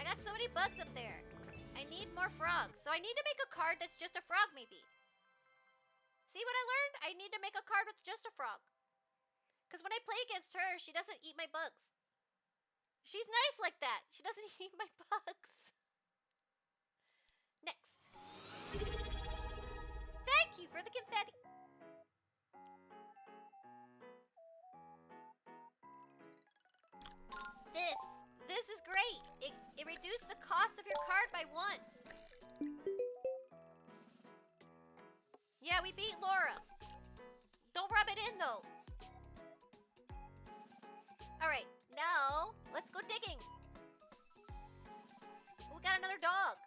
Speaker 1: I got so many bugs up there. I need more frogs. So I need to make a card that's just a frog, maybe. See what I learned? I need to make a card with just a frog. Because when I play against her, she doesn't eat my bugs. She's nice like that. She doesn't eat my bugs. Next. Thank you for the confetti. This is great. It reduced the cost of your card by 1. Yeah, we beat Laura. Don't rub it in, though. Alright, now, let's go digging. We got another dog.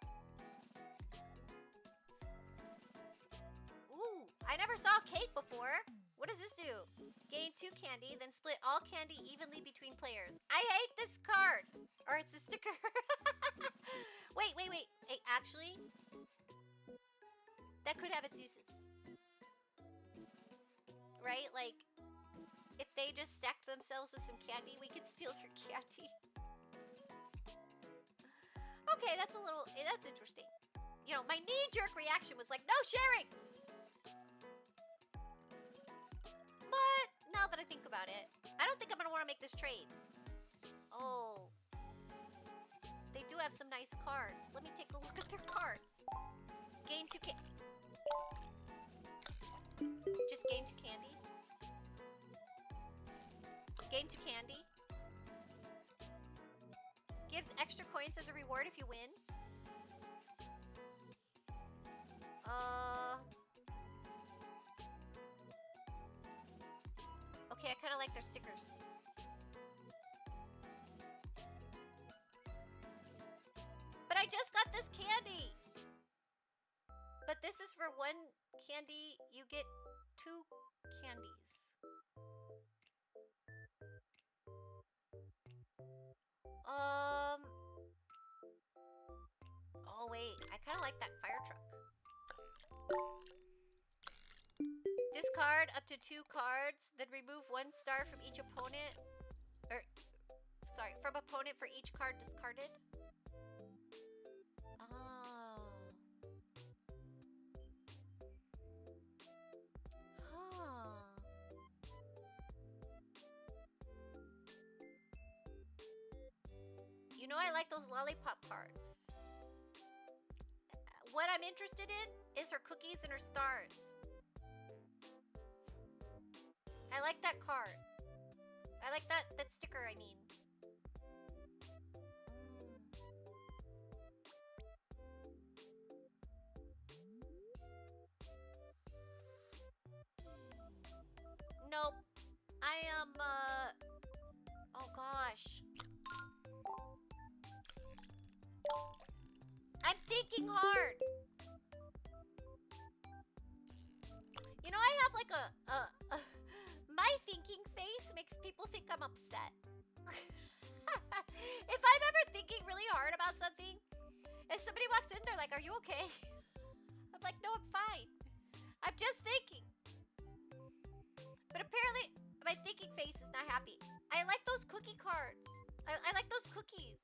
Speaker 1: Ooh, I never saw cake before. What does this do? Gain 2 candy, then split all candy evenly between players. I hate this card. Or it's a sticker. Wait. Hey, actually, that could have its uses. Right? Like, if they just stacked themselves with some candy, we could steal your candy. Okay, that's interesting. You know, my knee-jerk reaction was like, no sharing! But now that I think about it, I don't think I'm gonna want to make this trade. Oh. They do have some nice cards. Let me take a look at their cards. Gain 2 candy. Just gain 2 candy. Gain 2 candy. Gives extra coins as a reward if you win. Okay, I kind of like their stickers. But I just got this candy. But this is for 1 candy, you get 2 candies. Oh wait, I kind of like that fire truck. Discard up to 2 cards, then remove 1 star from each opponent. From opponent for each card discarded. Oh. Huh. You know I like those lollipop cards. What I'm interested in is her cookies and her stars. I like that card. I like that sticker, I mean. Nope. I am, oh gosh. I'm thinking hard. You know, I have like my thinking face makes people think I'm upset. If I'm ever thinking really hard about something, and somebody walks in, they're like, "Are you okay?" I'm like, "No, I'm fine. I'm just thinking." But apparently, my thinking face is not happy. I like those cookie cards. I like those cookies.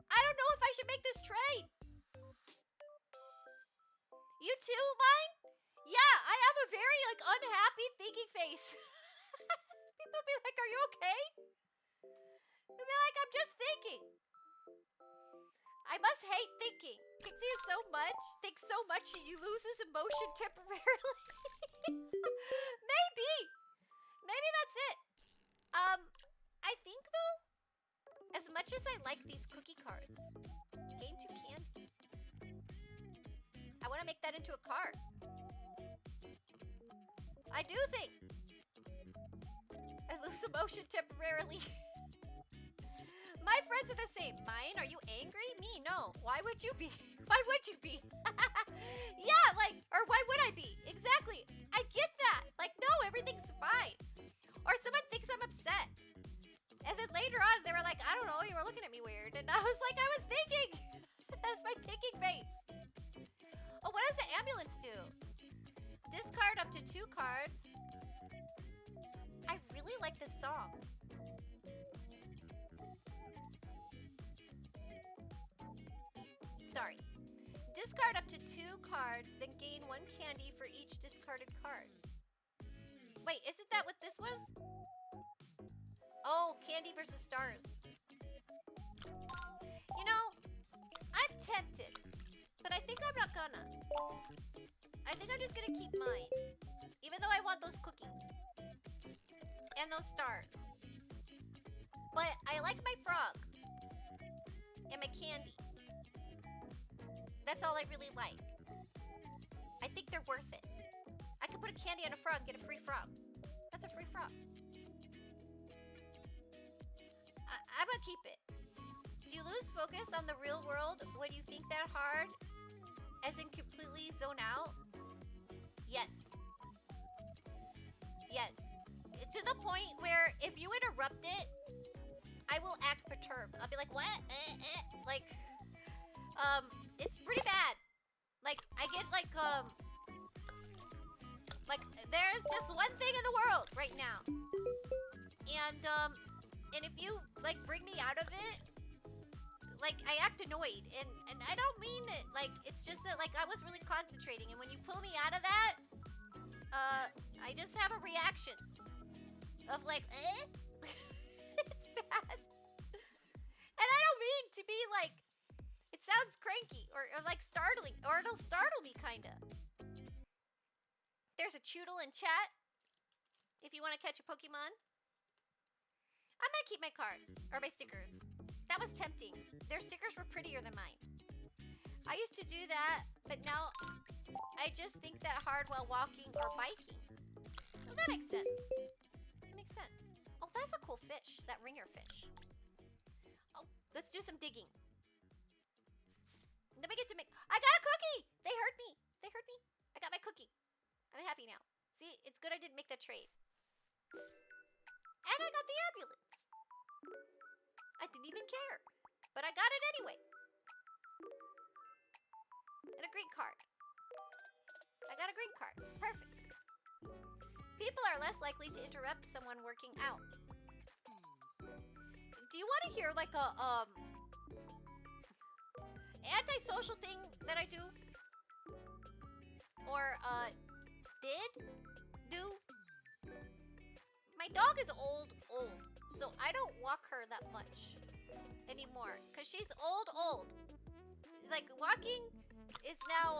Speaker 1: I don't know if I should make this trade. You too, mine? Yeah, I have a very like unhappy thinking face. People be like, "Are you okay?" I'll be like, "I'm just thinking." I must hate thinking. Kixie is thinks so much you lose his emotion temporarily. Maybe that's it. I think though, as much as I like these cookie cards, gain 2 candies. I want to make that into a card. I do think I lose emotion temporarily. My friends are the same. Mine? Are you angry? Me? No. Why would you be? Why would you be? Yeah, like, or why would I be? Exactly. I get that. Like, no, everything's fine. Or someone thinks I'm upset. And then later on, they were like, "I don't know, you were looking at me weird." And I was like, I was thinking. That's my thinking face. Oh, what does the ambulance do? Discard up to 2 cards. I really like this song. Sorry. Discard up to 2 cards, then gain 1 candy for each discarded card. Wait, isn't that what this was? Oh, candy versus stars. You know, I'm tempted, but I think I'm not gonna. I think I'm just gonna keep mine, even though I want those cookies and those stars. But I like my frog and my candy. That's all I really like. I think they're worth it. I could put a candy on a frog and get a free frog. That's a free frog. I'm gonna keep it. Do you lose focus on the real world when you think that hard? As in completely zone out? Yes. Yes. To the point where if you interrupt it, I will act perturbed. I'll be like, "What? Like, it's pretty bad. Like, I get like there's just one thing in the world right now. And if you like bring me out of it, like I act annoyed, and I don't mean it. Like, it's just that like I was really concentrating, and when you pull me out of that, I just have a reaction of like, it's bad. And I don't mean to be like, it sounds cranky or like startling, or it'll startle me kinda. There's a Choodle in chat. If you want to catch a Pokemon. I'm gonna keep my cards, or my stickers. That was tempting. Their stickers were prettier than mine. I used to do that, but now I just think that hard while walking or biking. Well, that makes sense. That makes sense. Oh, that's a cool fish, that ringer fish. Oh, let's do some digging. Then we get to make, I got a cookie! They heard me. They heard me. I got my cookie. I'm happy now. See, it's good I didn't make that trade. And I got the ambulance. I didn't even care. But I got it anyway. And a green card. I got a green card. Perfect. People are less likely to interrupt someone working out. Do you want to hear like a antisocial thing that I do? Or did do? My dog is old, so I don't walk her that much anymore, cause she's old. Like walking is now,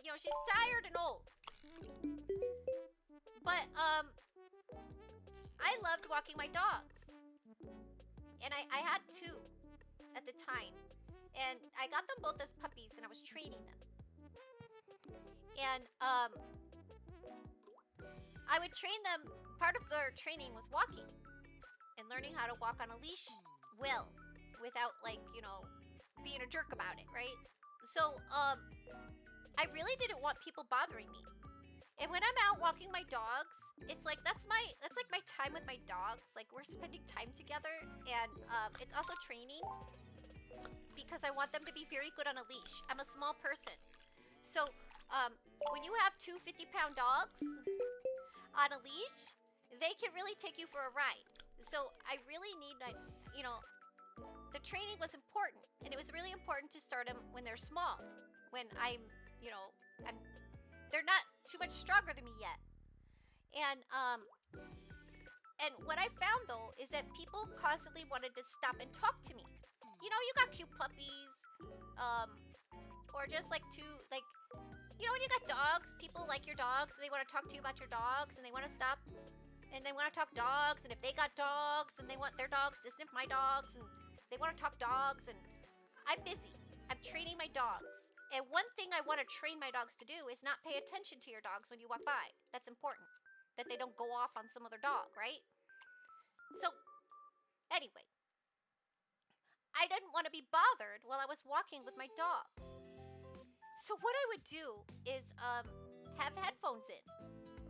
Speaker 1: you know, she's tired and old. But I loved walking my dogs, and I had 2 at the time, and I got them both as puppies, and I was training them, and I would train them. Part of their training was walking and learning how to walk on a leash well, without like, you know, being a jerk about it, right? So, I really didn't want people bothering me. And when I'm out walking my dogs, it's like that's like my time with my dogs. Like we're spending time together, and it's also training because I want them to be very good on a leash. I'm a small person, so when you have two 50-pound dogs on a leash, they can really take you for a ride. So I really need, you know, the training was important, and it was really important to start them when they're small. When I'm, you know, they're not too much stronger than me yet. And what I found though is that people constantly wanted to stop and talk to me. You know, you got cute puppies, or just like you know, when you got dogs, people like your dogs, and they want to talk to you about your dogs, and they want to stop, and they want to talk dogs, and if they got dogs, and they want their dogs to sniff my dogs, and they want to talk dogs, and I'm busy. I'm training my dogs. And one thing I want to train my dogs to do is not pay attention to your dogs when you walk by. That's important. That they don't go off on some other dog, right? So, anyway. I didn't want to be bothered while I was walking with my dogs. So what I would do is have headphones in.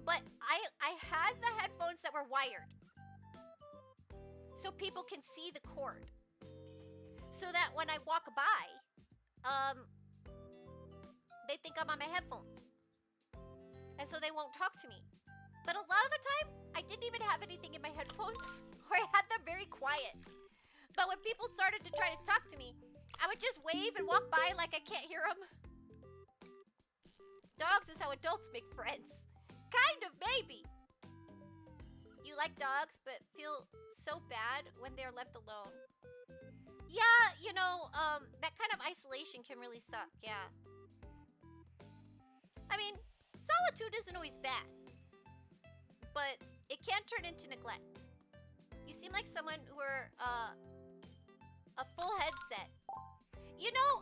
Speaker 1: But I had the headphones that were wired. So people can see the cord. So that when I walk by, they think I'm on my headphones. And so they won't talk to me. But a lot of the time, I didn't even have anything in my headphones, or I had them very quiet. But when people started to try to talk to me, I would just wave and walk by like I can't hear them. Dogs is how adults make friends. Kind of, maybe. You like dogs, but feel so bad when they're left alone. Yeah, you know, that kind of isolation can really suck, yeah. I mean, solitude isn't always bad, but it can turn into neglect. You seem like someone who are a full headset. You know,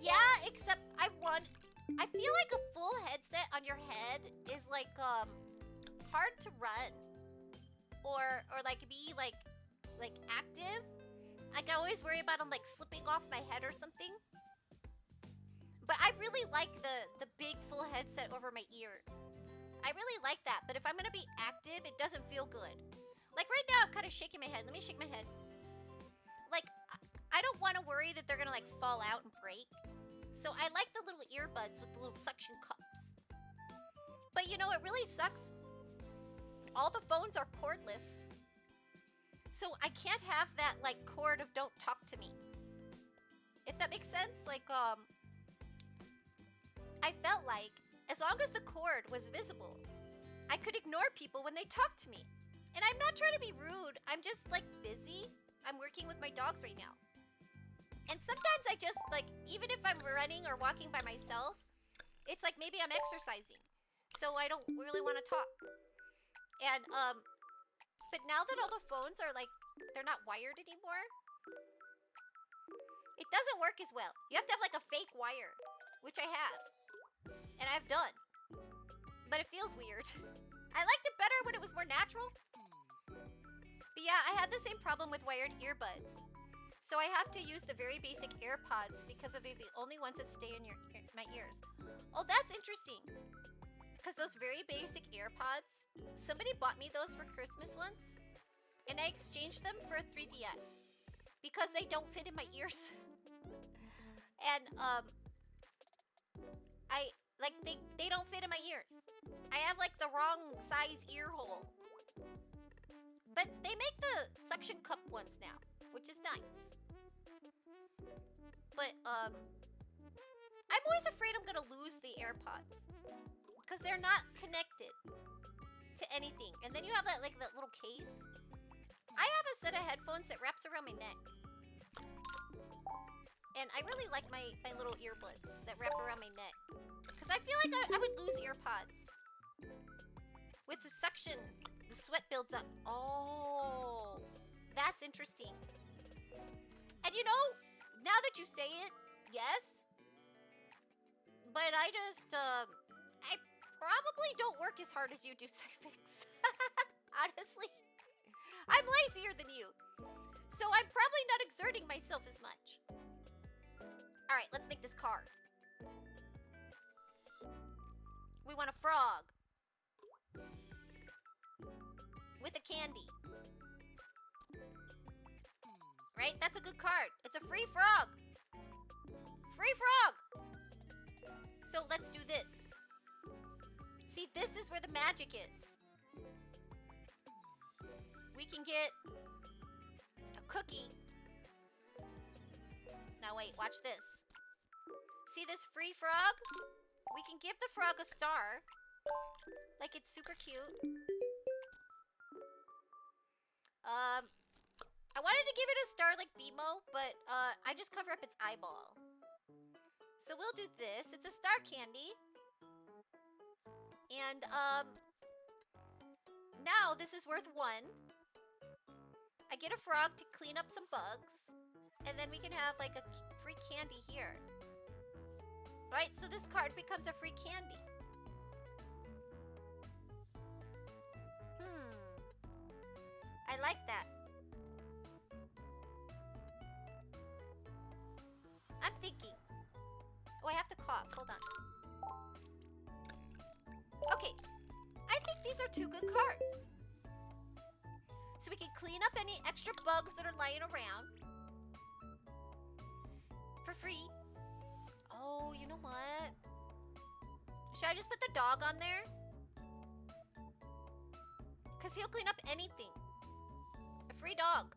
Speaker 1: yeah, except I feel like a full headset on your head is like hard to run or like be like active. Like I always worry about them like slipping off my head or something. But I really like the big full headset over my ears. I really like that. But if I'm going to be active, it doesn't feel good. Like right now, I'm kind of shaking my head. Let me shake my head. Like, I don't want to worry that they're going to like fall out and break. So I like the little earbuds with the little suction cups. But you know, it really sucks. All the phones are cordless. So I can't have that like cord of don't talk to me. If that makes sense, like I felt like as long as the cord was visible, I could ignore people when they talked to me. And I'm not trying to be rude. I'm just like busy. I'm working with my dogs right now. And sometimes I just like, even if I'm running or walking by myself, it's like maybe I'm exercising. So I don't really want to talk. And but now that all the phones are like, they're not wired anymore, it doesn't work as well. You have to have like a fake wire, which I have. And I've done. But it feels weird. I liked it better when it was more natural. But yeah, I had the same problem with wired earbuds. So I have to use the very basic AirPods because they're the only ones that stay in my ears. Oh, that's interesting. Because those very basic AirPods, somebody bought me those for Christmas once. And I exchanged them for a 3DS. Because they don't fit in my ears. And, they don't fit in my ears. I have like the wrong size ear hole. But they make the suction cup ones now, which is nice. But I'm always afraid I'm gonna lose the AirPods because they're not connected to anything. And then you have that like that little case. I have a set of headphones that wraps around my neck. And I really like my little earbuds that wrap around my neck. Because I feel like I would lose earpods. With the suction, the sweat builds up. Oh, that's interesting. And you know, now that you say it, yes. But I just, probably don't work as hard as you do, Cyfix. Honestly, I'm lazier than you. So I'm probably not exerting myself as much. Alright, let's make this card. We want a frog. With a candy. Right? That's a good card. It's a free frog. Free frog! So let's do this. See, this is where the magic is. We can get a cookie. Now wait, watch this. See this free frog? We can give the frog a star. Like it's super cute. I wanted to give it a star like BMO, but I just cover up its eyeball. So we'll do this. It's a star candy. And now this is worth 1. I get a frog to clean up some bugs. And then we can have like a free candy here. Right? So this card becomes a free candy. I like that. I'm thinking. Oh, I have to cough. Hold on. Okay. I think these are 2 good cards. So we can clean up any extra bugs that are lying around. For free. Oh, you know what? Should I just put the dog on there? Because he'll clean up anything. A free dog.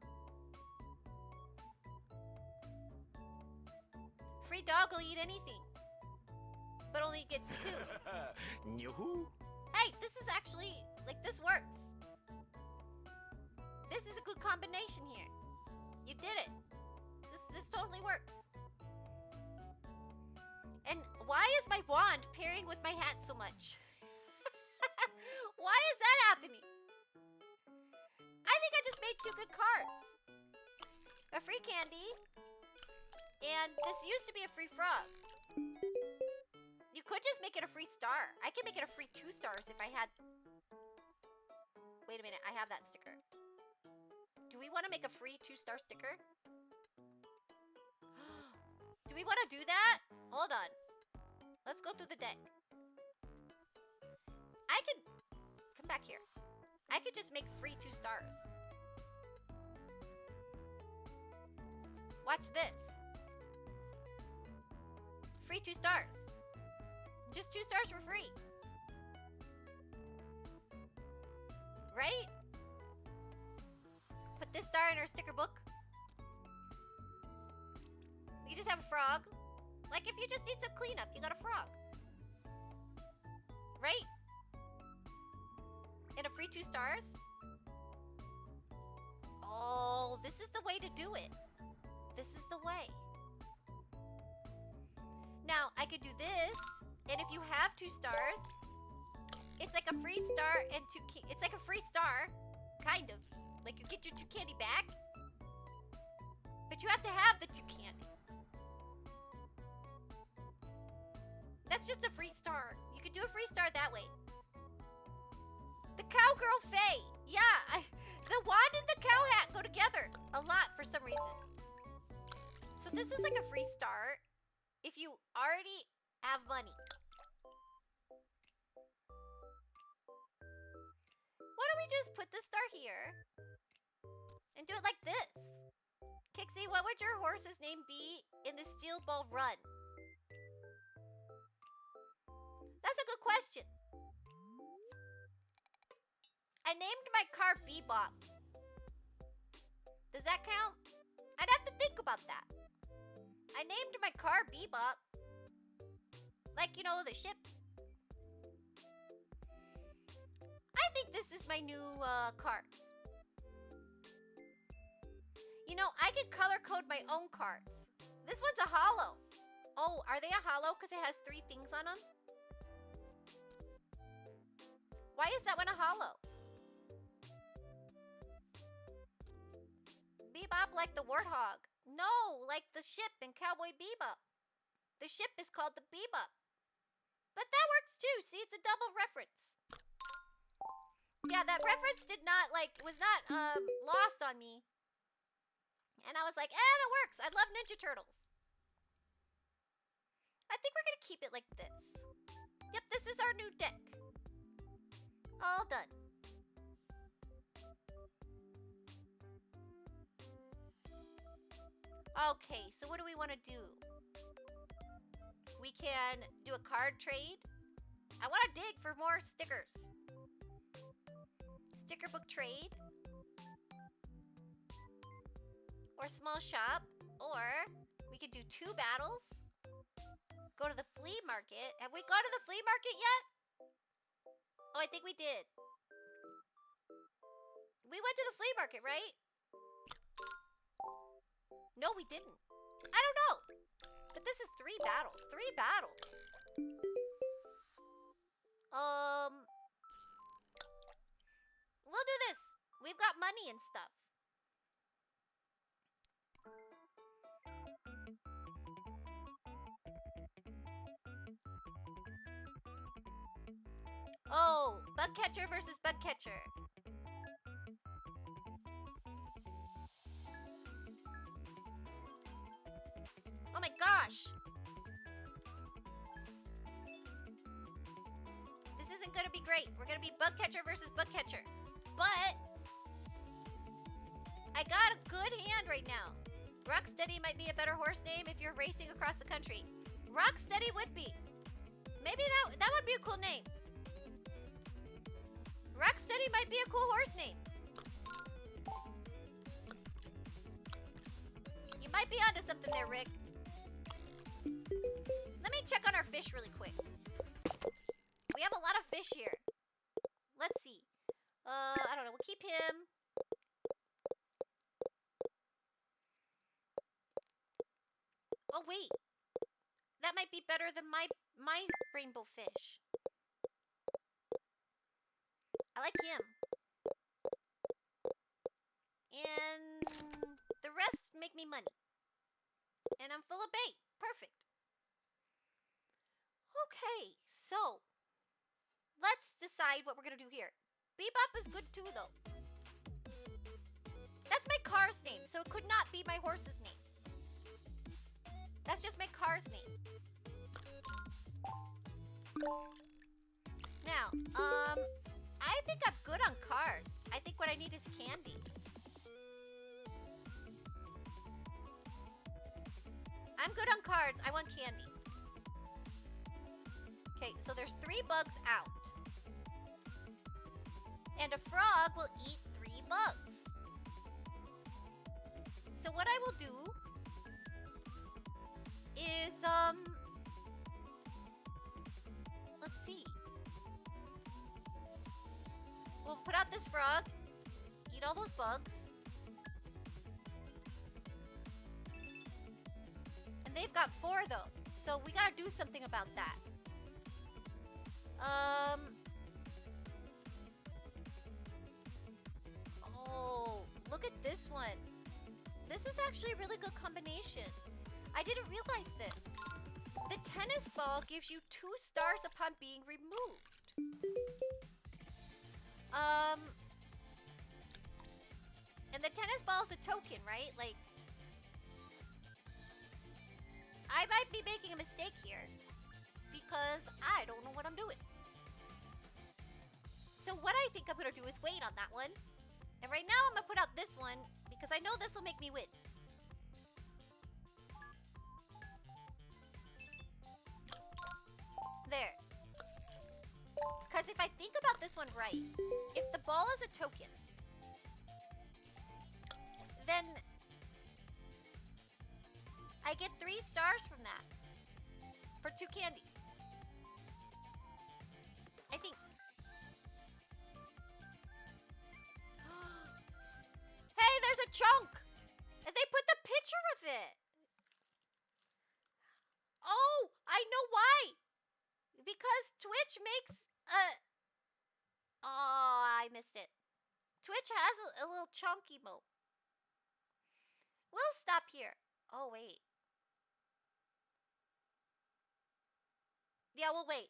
Speaker 1: Free dog will eat anything. But only gets 2.
Speaker 2: Yoo-hoo.
Speaker 1: Hey, this is actually, like, this works. This is a good combination here. You did it. This totally works. And why is my wand pairing with my hat so much? Why is that happening? I think I just made 2 good cards. A free candy. And this used to be a free frog. You could just make it a free star. I could make it a free 2 stars if I had... Wait a minute, I have that sticker. Do we want to make a free 2-star sticker? Do we want to do that? Hold on. Let's go through the deck. I could... Come back here. I could just make free 2 stars. Watch this. Free 2 stars. Just 2 stars for free. Right? Put this star in our sticker book. We just have a frog. Like if you just need some cleanup, you got a frog. Right? And a free 2 stars. Oh, this is the way to do it. This is the way. Now, I could do this, and if you have 2 stars, it's like a free star and 2 it's like a free star, kind of. Like you get your 2 candy back, but you have to have the 2 candy. That's just a free star. You could do a free star that way. The cowgirl Faye. Yeah, the wand and the cow hat go together a lot for some reason. So this is like a free star if you already have money. Why don't we just put the star here and do it like this? Kixie, what would your horse's name be in the Steel Ball Run? That's a good question. I named my car Bebop. Does that count? I'd have to think about that. I named my car Bebop. Like, you know, the ship. I think this is my new cards. You know, I could color code my own cards. This one's a holo. Oh, are they a holo because it has 3 things on them? Why is that one a holo? Bebop like the warthog. No, like the ship in Cowboy Bebop. The ship is called the Bebop. But that works too. See, it's a double reference. Yeah, that reference did not, like, was not lost on me. And I was like, that works. I love Ninja Turtles. I think we're going to keep it like this. Yep, this is our new deck. All done. Okay, so what do we want to do? We can do a card trade. I want to dig for more stickers. Sticker book trade. Or small shop. Or we could do 2 battles. Go to the flea market. Have we gone to the flea market yet? Oh, I think we did. We went to the flea market, right? No, we didn't. I don't know. But this is 3 battles. 3 battles. We'll do this. We've got money and stuff. Oh, bug catcher versus bug catcher. Oh my gosh. This isn't gonna be great. We're gonna be bug catcher versus bug catcher. But I got a good hand right now. Rocksteady might be a better horse name if you're racing across the country. Rocksteady would be. Maybe that would be a cool name. Rocksteady might be a cool horse name. You might be onto something there, Rick. Let me check on our fish really quick. We have a lot of fish here. Let's see. I don't know. We'll keep him. Oh, wait. That might be better than my rainbow fish. I like him. And the rest make me money. And I'm full of bait. Perfect. Okay, so let's decide what we're going to do here. Bebop is good too, though. That's my car's name, so it could not be my horse's name. That's just my car's name. Now, I think I'm good on cards. I think what I need is candy. I'm good on cards. I want candy. Okay, so there's 3 bugs out. And a frog will eat 3 bugs. So what I will do is, let's see. We'll put out this frog, eat all those bugs. And they've got 4 though, so we gotta do something about that. Oh, look at this one. This is actually a really good combination. I didn't realize this. The tennis ball gives you 2 stars upon being removed. And the tennis ball is a token, right? Like, I might be making a mistake here because I don't know what I'm doing. So what I think I'm gonna do is wait on that one. And right now I'm gonna put out this one because I know this will make me win. There. Because if I think about this one right, if the ball is a token, then I get 3 stars from that for 2 candies. I think. Hey, there's a chunk! And they put the picture of it. Oh, I know why. Because Twitch makes oh, I missed it. Twitch has a little chunk emote. We'll stop here. Oh, wait. Yeah, we'll wait.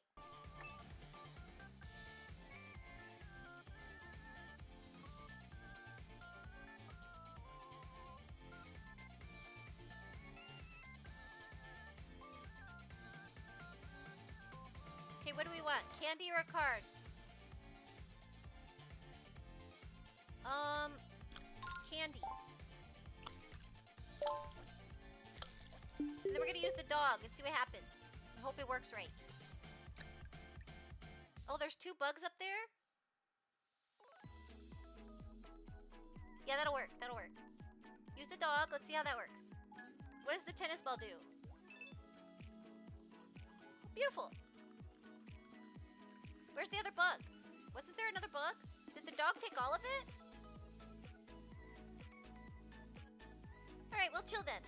Speaker 1: Okay, what do we want? Candy or a card? Candy. And then we're gonna use the dog and see what happens. I hope it works right. Oh, there's 2 bugs up there? Yeah, that'll work. That'll work. Use the dog. Let's see how that works. What does the tennis ball do? Beautiful. Where's the other bug? Wasn't there another bug? Did the dog take all of it? Alright, we'll chill then.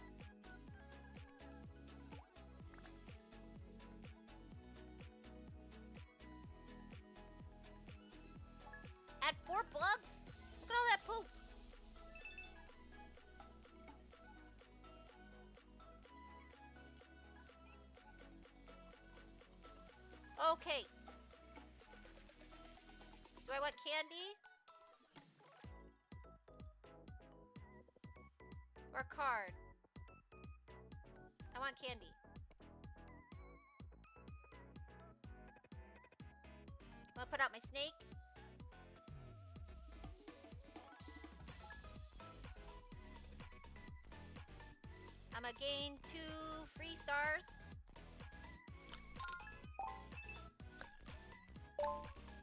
Speaker 1: Add 4 bugs? Look at all that poop. Okay. Do I want candy? Or a card? I want candy. I'm gonna put out my snake. I'm gonna gain 2 free stars.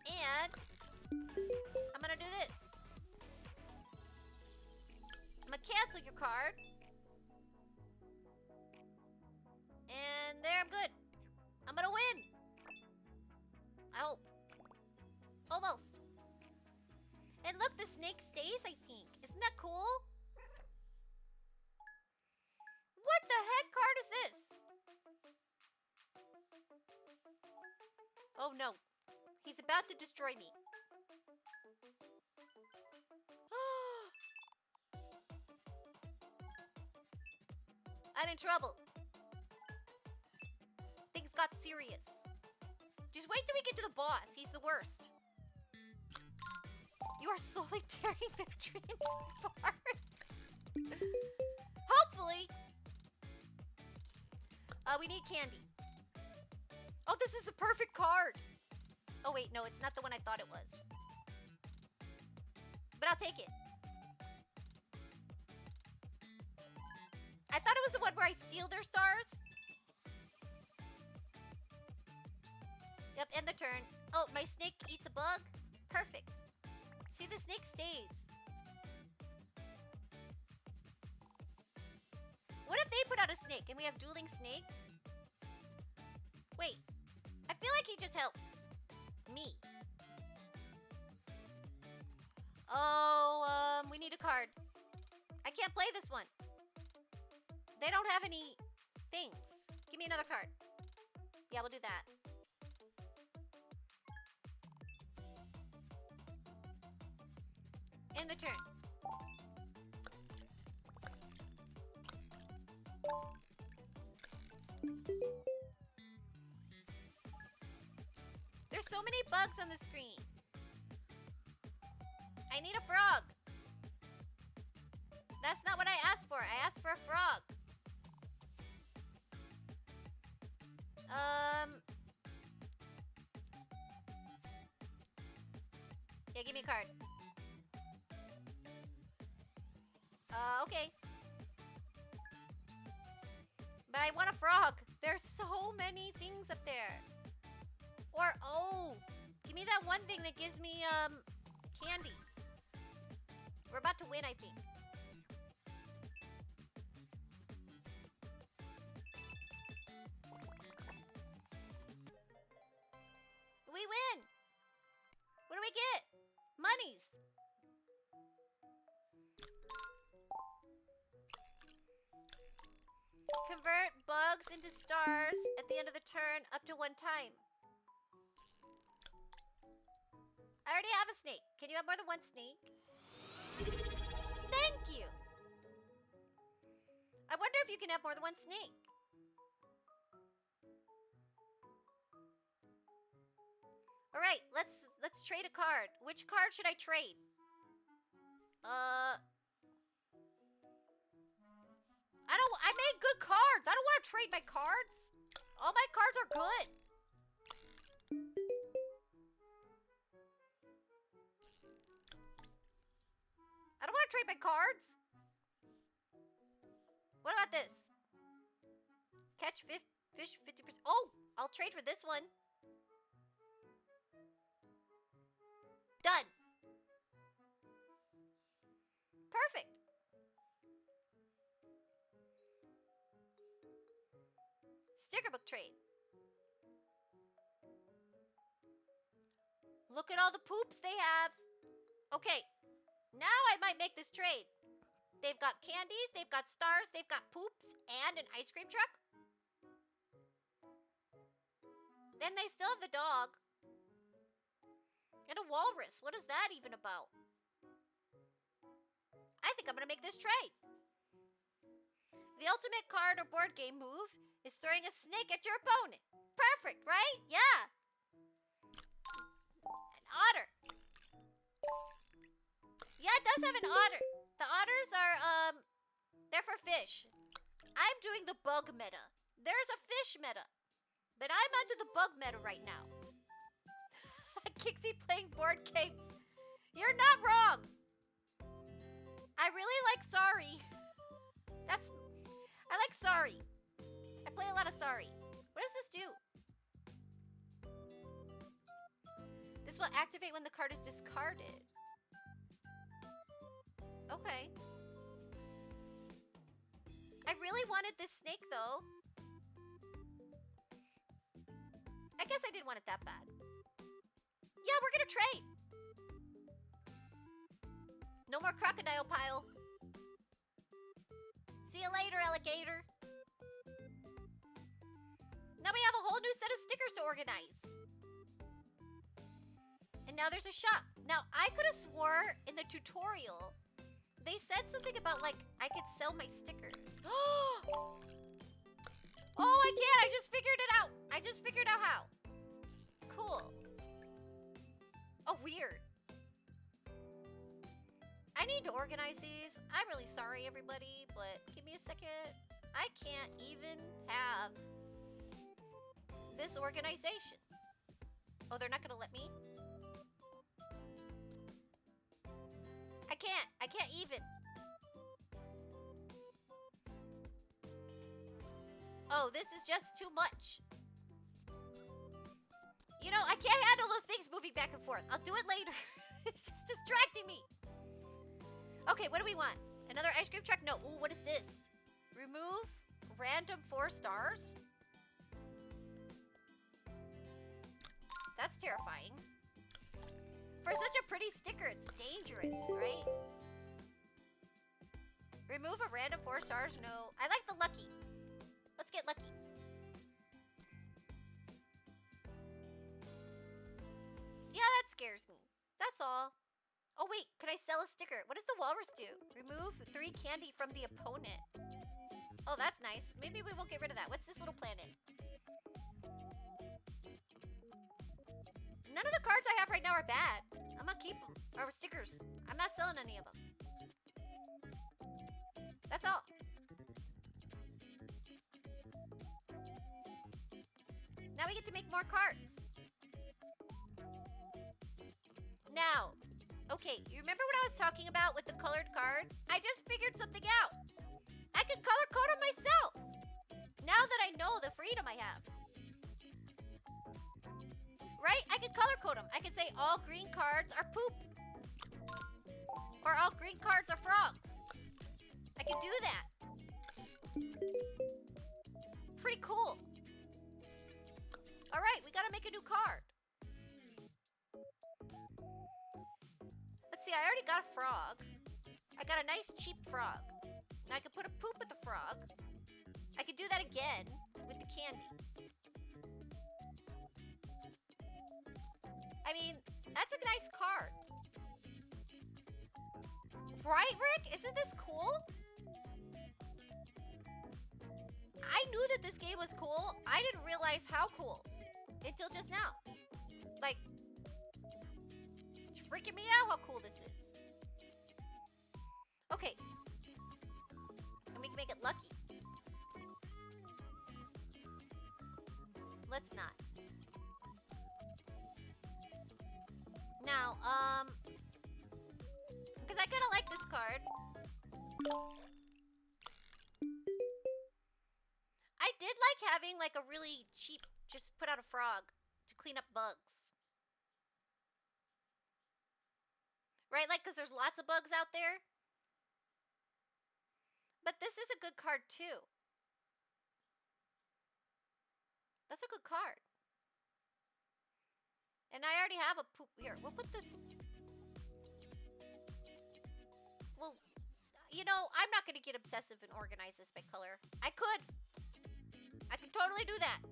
Speaker 1: And I'm gonna do this. I'm gonna cancel your card. And there, I'm good. I'm gonna win. I hope. Almost. And look, the snake stays, I think. Isn't that cool? What the heck card is this? Oh no. He's about to destroy me. I'm in trouble. Things got serious. Just wait till we get to the boss. He's the worst. You are slowly tearing the dreams apart. Hopefully. We need candy. Oh, this is the perfect card. Oh, wait, no, it's not the one I thought it was. But I'll take it. I thought it was the one where I steal their stars. Yep, end the turn. Oh, my snake eats a bug? Perfect. See, the snake stays. What if they put out a snake and we have dueling snakes? Wait, I feel like he just helped me. Oh, we need a card. I can't play this one. They don't have any things. Give me another card. Yeah, we'll do that. End the turn. There's so many bugs on the screen. I need a frog. That's not what I asked for. I asked for a frog. Yeah, give me a card. Okay. But I want a frog. There's so many things up there. Or, oh, give me that one thing that gives me, candy. We're about to win, I think. We win! What do we get? Monies! Convert bugs into stars at the end of the turn up to 1 time. I already have a snake. Can you have more than 1 snake? Thank you! I wonder if you can have more than 1 snake. All right, let's trade a card. Which card should I trade? I made good cards. I don't want to trade my cards. All my cards are good. I don't want to trade my cards. What about this? Catch fish 50%. Oh, I'll trade for this one. Done. Perfect. Sticker book trade. Look at all the poops they have. Okay, now I might make this trade. They've got candies, they've got stars, they've got poops, and an ice cream truck. Then they still have the dog. And a walrus. What is that even about? I think I'm gonna make this trade. The ultimate card or board game move is throwing a snake at your opponent. Perfect, right? Yeah. An otter. Yeah, it does have an otter. The otters are, they're for fish. I'm doing the bug meta. There's a fish meta. But I'm onto the bug meta right now. Kixie playing board games. You're not wrong. I really like Sorry. I like Sorry. I play a lot of Sorry. What does this do? This will activate when the card is discarded. Okay. I really wanted this snake though. I guess I didn't want it that bad. Yeah, we're gonna trade. No more crocodile pile. See you later, alligator. Now we have a whole new set of stickers to organize. And now there's a shop. Now, I could have swore in the tutorial, they said something about, like, I could sell my stickers. Oh, I can't. I just figured it out. I just figured out how. Cool. Oh, weird. I need to organize these. I'm really sorry, everybody, but give me a second. I can't even have this organization. Oh, they're not gonna let me? I can't even. Oh, this is just too much. You know, I can't handle those things moving back and forth. I'll do it later. It's just distracting me. Okay, what do we want? Another ice cream truck? No. Ooh, what is this? Remove random 4 stars? That's terrifying. For such a pretty sticker, it's dangerous, right? Remove a random 4 stars? No. I like the lucky. Let's get lucky. Yeah, that scares me. That's all. Oh, wait. Can I sell a sticker? What does the walrus do? Remove 3 candy from the opponent. Oh, that's nice. Maybe we won't get rid of that. What's this little planet? None of the cards I have right now are bad. I'm gonna keep them. Or stickers. I'm not selling any of them. That's all. Now we get to make more cards. Now, okay, you remember what I was talking about with the colored cards? I just figured something out. I can color code them myself. Now that I know the freedom I have. Right? I can color code them. I can say all green cards are poop. Or all green cards are frogs. I can do that. Pretty cool. All right, we gotta make a new card. Let's see, I already got a frog. I got a nice cheap frog. Now I can put a poop with the frog. I can do that again with the candy. I mean, that's a nice card. Right, Rick? Isn't this cool? I knew that this game was cool. I didn't realize how cool until just now. Like, freaking me out how cool this is. Okay. And we can make it lucky. Let's not. Now, because I kind of like this card. I did like having like a really cheap, just put out a frog to clean up bugs. Right? Like, because there's lots of bugs out there. But this is a good card too. That's a good card. And I already have a poop. Here, we'll put this. Well, you know, I'm not going to get obsessive and organize this by color. I could. I could totally do that.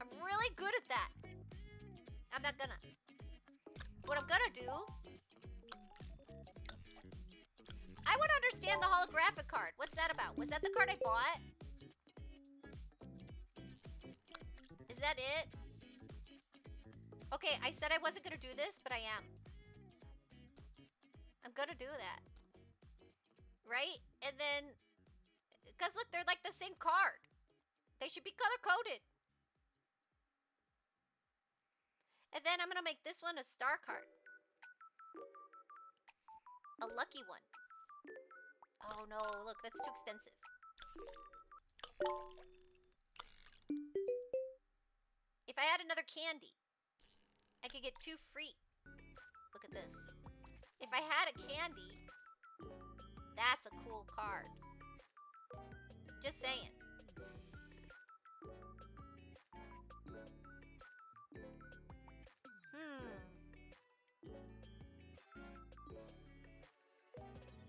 Speaker 1: I'm really good at that. I'm not gonna. What I'm gonna do... I want to understand the holographic card. What's that about? Was that the card I bought? Is that it? Okay, I said I wasn't going to do this, but I am. I'm going to do that. Right? And then... Because look, they're like the same card. They should be color-coded. And then I'm going to make this one a star card. A lucky one. Oh no, look, that's too expensive. If I had another candy, I could get 2 free. Look at this. If I had a candy, that's a cool card. Just saying.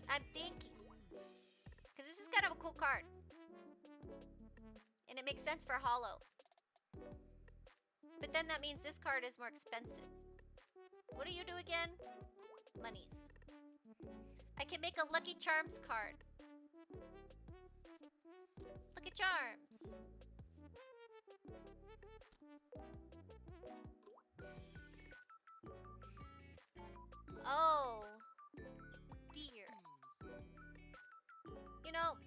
Speaker 1: I'm thinking. Because this is kind of a cool card. And it makes sense for holo. But then that means this card is more expensive. What do you do again? Monies. I can make a Lucky Charms card. Lucky Charms. Oh. Dear. You know,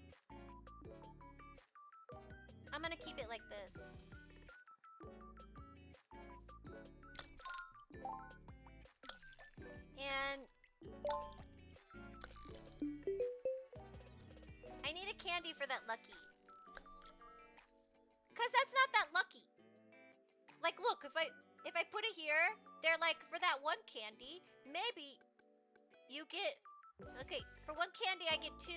Speaker 1: I'm gonna keep it like this. And I need a candy for that lucky. Cause that's not that lucky. Like, look, if I put it here, they're like, for that one candy, maybe you get, okay, for one candy I get 2.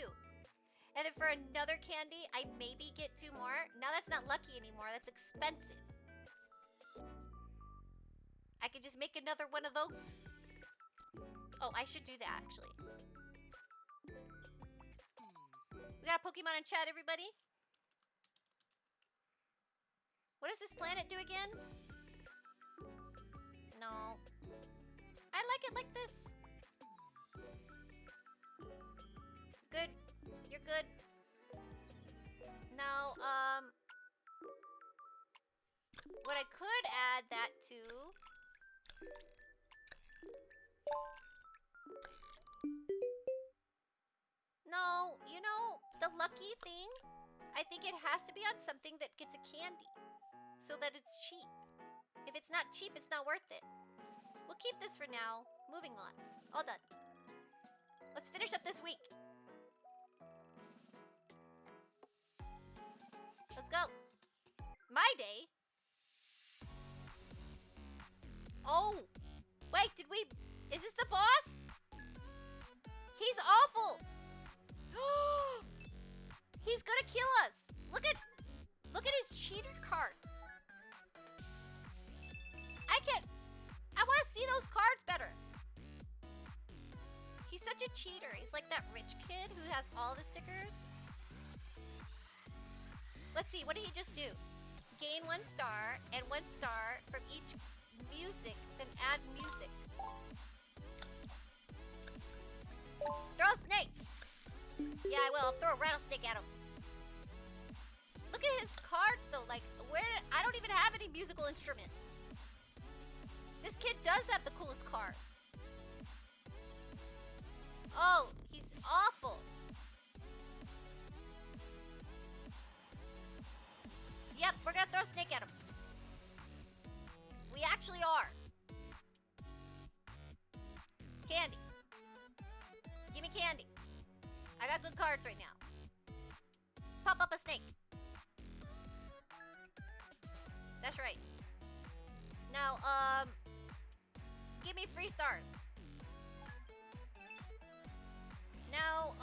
Speaker 1: And then for another candy, I maybe get 2 more. Now that's not lucky anymore, that's expensive. I could just make another one of those. Oh, I should do that, actually. We got a Pokemon in chat, everybody? What does this planet do again? No. I like it like this. Good. You're good. Now, what I could add that to... No, you know, the lucky thing, I think it has to be on something that gets a candy. So that it's cheap. If it's not cheap, it's not worth it. We'll keep this for now. Moving on. All done. Let's finish up this week. Let's go. My day. Oh. Wait, did we... Is this the boss? He's awful. He's gonna kill us. Look at his cheater cards. I want to see those cards better. He's such a cheater. He's like that rich kid who has all the stickers. Let's see, what did he just do? Gain 1 star and 1 star from each music, then add music. Throw a snake. Yeah, I will. I'll throw a rattlesnake at him. Look at his cards though. Like, I don't even have any musical instruments. This kid does have the coolest cards. got good cards right now. Pop up a snake. That's right. Now, give me free stars. Now,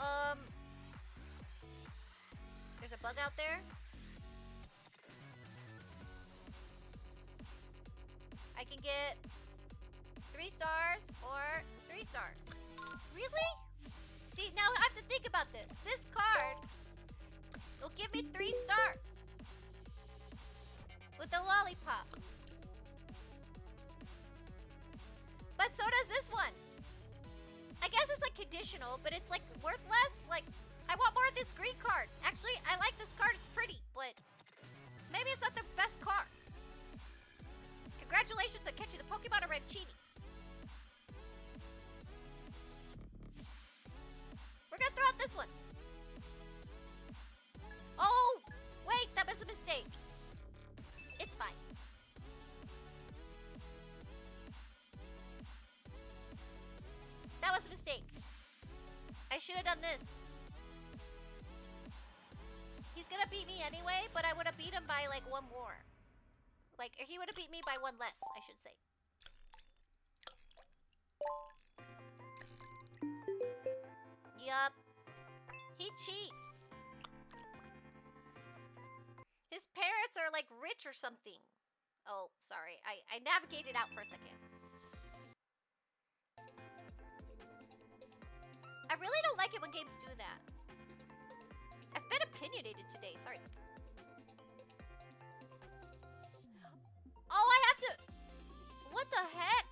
Speaker 1: there's a bug out there. I can get 3 stars or 3 stars. Really? See, now I have to think about this. This card will give me 3 stars with the lollipop. But so does this one. I guess it's like conditional, but it's like worth less. Like, I want more of this green card. Actually, I like this card. It's pretty, but maybe it's not the best card. Congratulations on catching the Pokemon Arancini. We're gonna throw out this one. Oh, wait, that was a mistake. It's fine. That was a mistake. I should have done this. He's gonna beat me anyway, but I would have beat him by like 1 more. Like, he would have beat me by 1 less, I should say. Yup. He cheats. His parents are like rich or something. Oh, sorry. I navigated out for a second. I really don't like it when games do that. I've been opinionated today. Sorry. Oh, I have to... What the heck?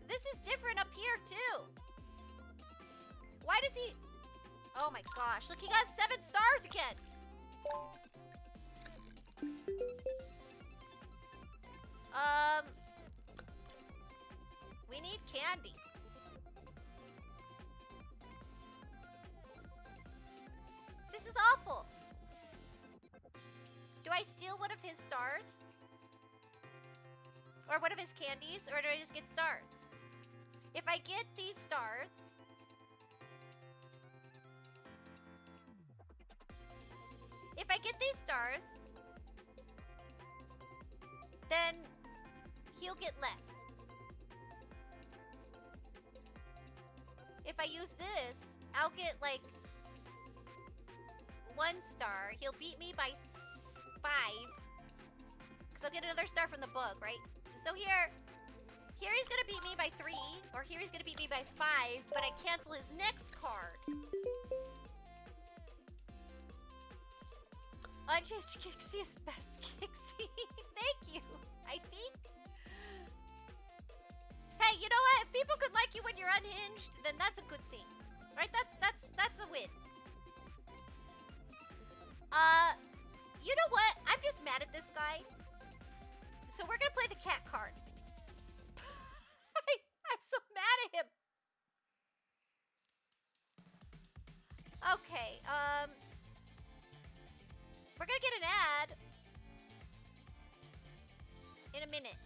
Speaker 1: This is different up here, too. Why does he... Oh my gosh. Look, he got 7 stars again. We need candy. This is awful. Do I steal one of his stars? Or one of his candies? Or do I just get stars? If I get these stars... If I get these stars... Then... He'll get less. If I use this, I'll get like... 1 star. He'll beat me by 5. Because I'll get another star from the bug, right? So here he's gonna beat me by 3. Or here he's gonna beat me by 5. But I cancel his next card. Unchanged Kixie is best Kixie. Thank you, I think. Hey, you know what? If people could like you when you're unhinged, then that's a good thing. Right? That's a win. You know what? I'm just mad at this guy. So we're gonna play the cat card. I'm so mad at him. Okay, we're gonna get an ad in a minute.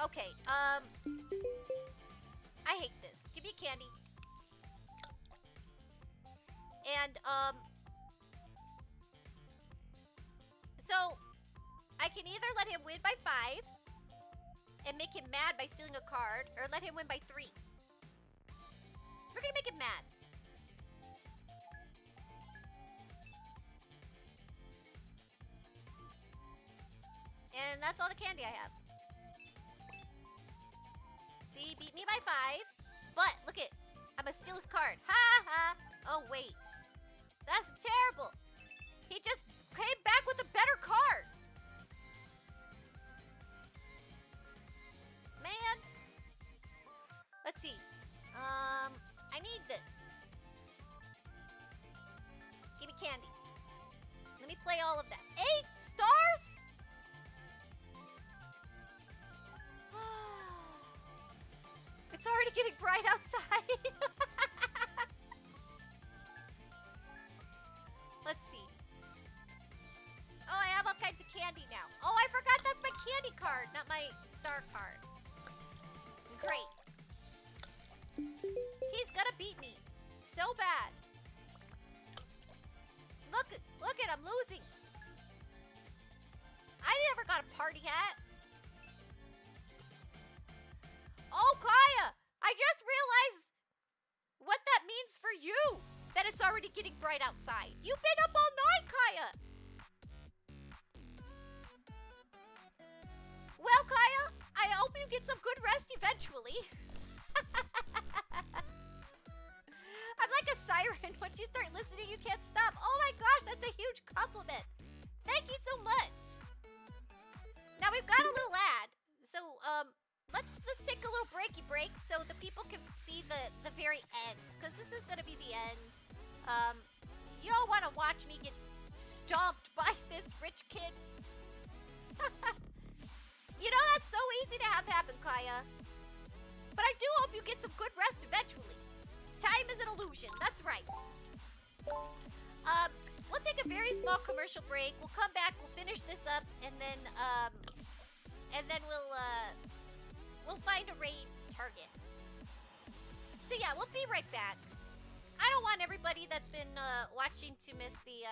Speaker 1: Okay, I hate this. Give me candy. And, so, I can either let him win by 5 and make him mad by stealing a card, or let him win by 3. We're gonna make him mad. And that's all the candy I have. See, beat me by 5. But, look it. I'm gonna steal his card. Ha ha. Oh, wait. That's terrible. He just came back with a better card. Man. Let's see. I need this. Give me candy. Let me play all of that. 8 stars? It's already getting bright outside. Let's see. Oh, I have all kinds of candy now. Oh, I forgot that's my candy card, not my star card. Great. shit, I'm losing. I never got a party hat. Oh, Kaya, I just realized what that means for you. That it's already getting bright outside. You've been up all night, Kaya. Well, Kaya, I hope you get some good rest eventually. I'm like a siren. Once you start listening, you can't stop. Oh my gosh, that's a huge compliment. Thank you so much. Now we've got a little ad. So, let's take a little breaky break so the people can see the very end. Because this is going to be the end. Y'all want to watch me get stomped by this rich kid? You know, that's so easy to have happen, Kaya. But I do hope you get some good rest eventually. Time is an illusion. That's right. We'll take a very small commercial break. We'll come back. We'll finish this up, and then we'll find a raid target. So yeah, we'll be right back. I don't want everybody that's been watching to miss the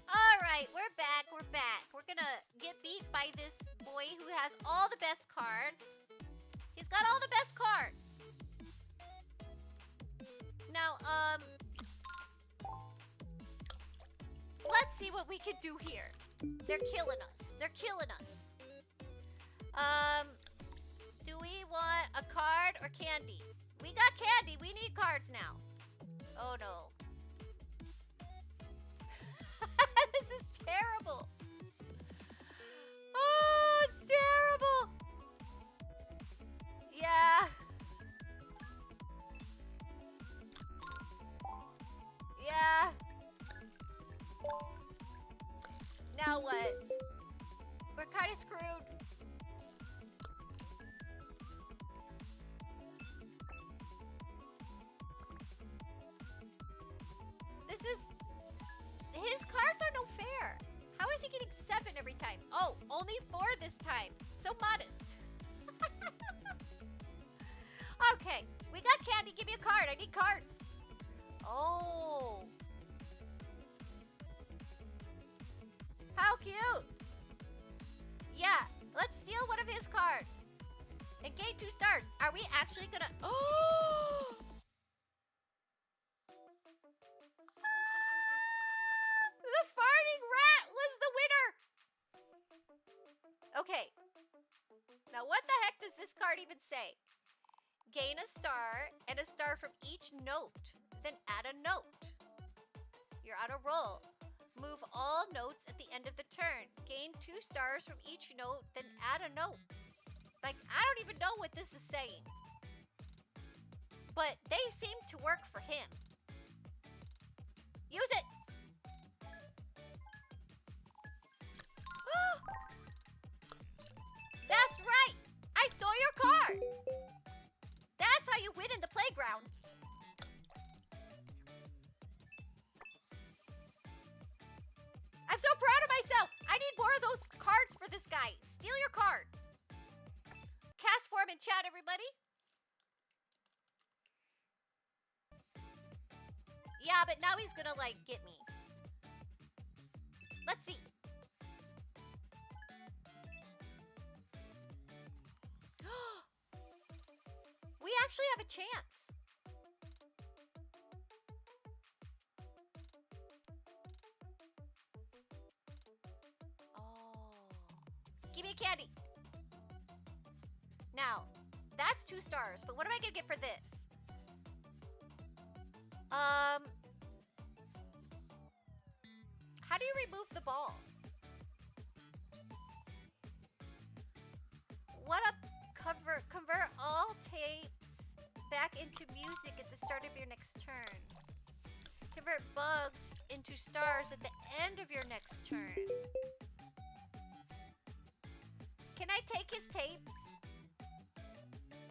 Speaker 1: Alright, we're back, we're back. We're gonna get beat by this boy who has all the best cards. He's got all the best cards. Now, let's see what we can do here. They're killing us. They're killing us. Do we want a card or candy? We got candy. We need cards now. Oh no. This is terrible. Oh, it's terrible. Yeah. Yeah. Now what? We're kind of screwed. This is... His cards are no fair. How is he getting 7 every time? Oh, only 4 this time. So modest. Okay, we got candy. Give me a card. I need cards. Oh. How cute. Yeah, let's steal one of his cards. And gain 2 stars. Are we actually gonna... Oh! The farting rat was the winner. Okay. Now what the heck does this card even say? Gain a star and a star from each note. Then add a note. You're on a roll. Move all notes at the end of the turn. Gain 2 stars from each note, then add a note. Like, I don't even know what this is saying. But they seem to work for him. Use it! That's right! I stole your card! That's how you win in the playground. I'm so proud of myself. I need more of those cards for this guy. Steal your card. Cast form in chat, everybody. Yeah, but now he's gonna, like, get me. Let's see. We actually have a chance. Give me a candy. Now, that's 2 stars, but what am I gonna get for this? How do you remove the ball? What up? Convert all tapes back into music at the start of your next turn. Convert bugs into stars at the end of your next turn. Can I take his tapes?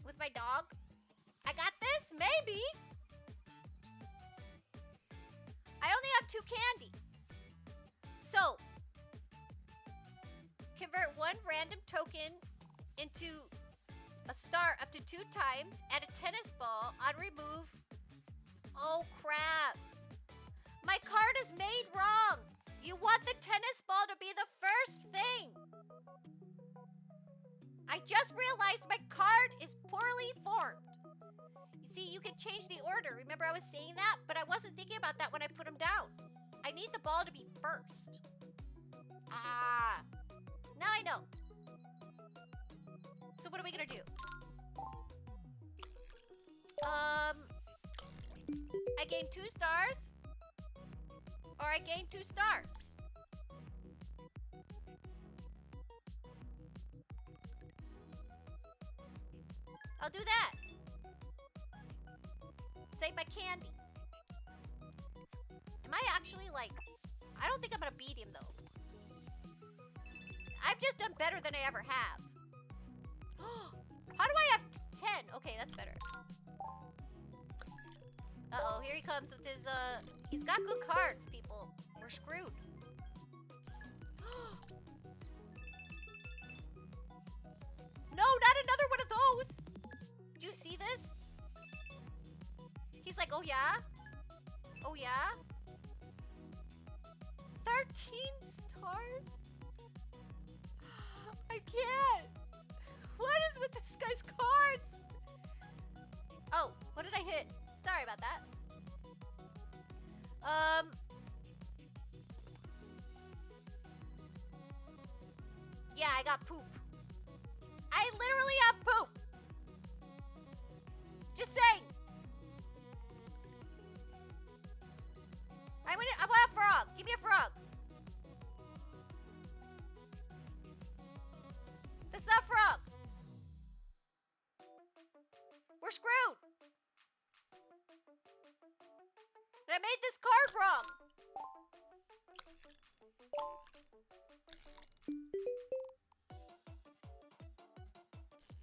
Speaker 1: With my dog? I got this? Maybe. I only have 2 candy. So, convert 1 random token into a star up to 2 times. Add a tennis ball on remove. Oh, crap. My card is made wrong. You want the tennis ball to be the first thing. I just realized my card is poorly formed. You see, you can change the order. Remember I was saying that? But I wasn't thinking about that when I put them down. I need the ball to be first. Ah. Now I know. So what are we gonna do? I gain 2 stars. Or I gain 2 stars. I'll do that. Save my candy. Am I actually like... I don't think I'm gonna beat him though. I've just done better than I ever have. How do I have 10? Okay, that's better. Uh-oh, here he comes with his, he's got good cards, people. We're screwed. No, not another one of those! Do you see this? He's like, oh yeah? Oh yeah? 13 stars? I can't. What is with this guy's cards? Oh, what did I hit? Sorry about that. Yeah, I got poop. I literally have poop. Just saying. I want a frog. Give me a frog. That's not frog. We're screwed. And I made this card wrong.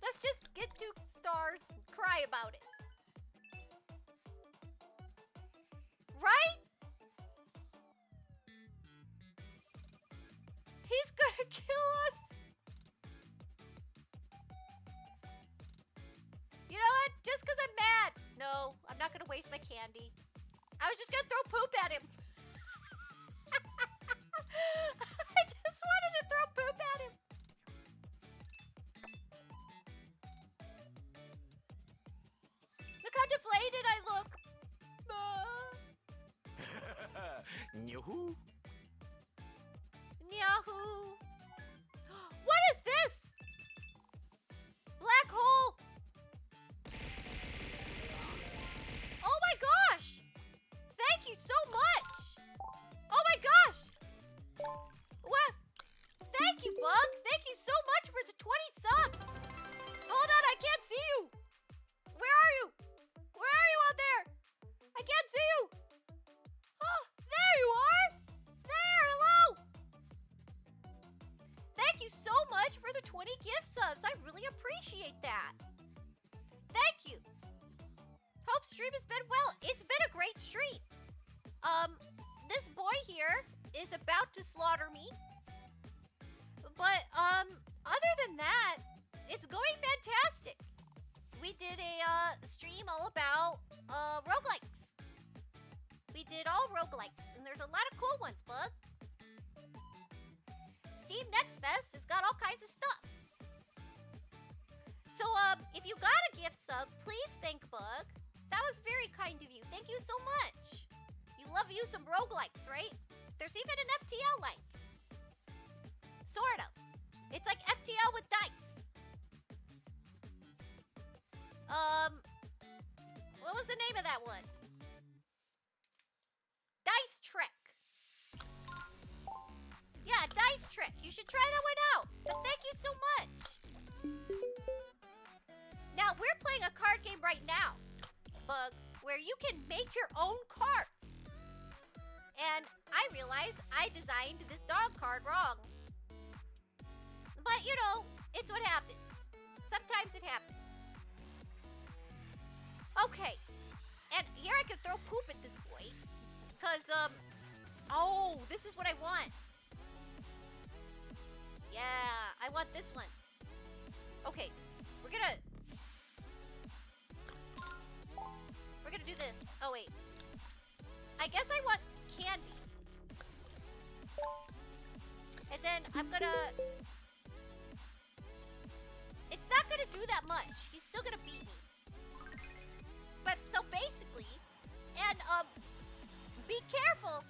Speaker 1: Let's just get 2 stars and cry about it. Right? He's gonna kill us. You know what? Just because I'm mad. No, I'm not gonna waste my candy. I was just gonna throw poop at him. I just wanted to throw poop at him. Look how deflated I look.
Speaker 2: Yoo-hoo.
Speaker 1: Yahoo! What is this? Black hole! Oh my gosh! Thank you so much! Oh my gosh! What? Thank you, Bug! Thank you so much for the 20 subs! Hold on, I can't see you! Where are you? Where are you out there? I can't see you! Oh, there you are! There, hello! Thank you so much for the 20 gift subs. I really appreciate that. Thank you. Hope stream has been well. It's been a great stream. This boy here is about to slaughter me. But, other than that, it's going fantastic. We did a, stream all about, roguelikes. We did all roguelikes, and there's a lot of cool ones, Bug. Steam Next Fest has got all kinds of stuff. So, if you got a gift sub, please thank Bug. That was very kind of you. Thank you so much. You love you some roguelikes, right? There's even an FTL like. Sort of. It's like FTL with dice. What was the name of that one? Dice Trek. Yeah, Dice Trek. You should try that one out. But thank you so much. Now, we're playing a card game right now, Bug, where you can make your own cards. And I realized I designed this dog card wrong. But, you know, it's what happens. Sometimes it happens. Okay. And here I can throw poop at this boy. Because, oh, this is what I want. Yeah, I want this one. Okay, we're gonna do this. Oh, wait. I guess I want candy. And then I'm gonna... It's not gonna do that much. He's still gonna beat me. But, so basically, and, be careful.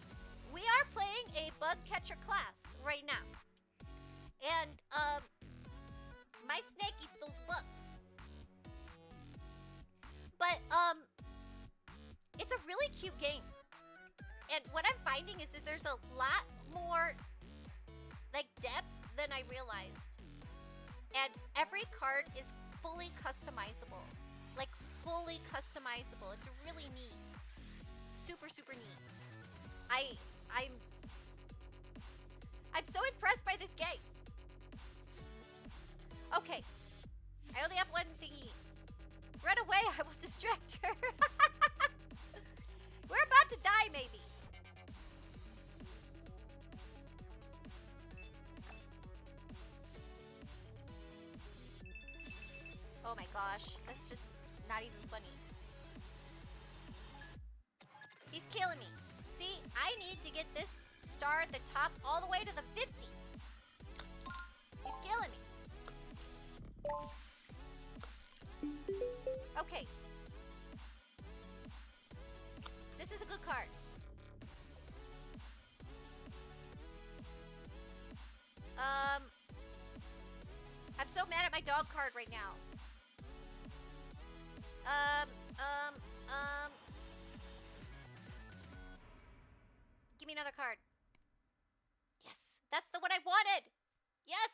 Speaker 1: We are playing a bug catcher class right now. And, my snake eats those bugs. But, it's a really cute game. And what I'm finding is that there's a lot more, like, depth than I realized. And every card is fully customizable. Like, fully customizable. It's really neat. Super, super neat. I'm so impressed by this game. Okay. I only have one thingy. Run away, I will distract her. We're about to die, maybe. Oh my gosh. That's just not even funny. get this star at the top all the way to the 50. He's killing me. Okay. This is a good card. I'm so mad at my dog card right now. Give me another card. Yes, that's the one I wanted. Yes.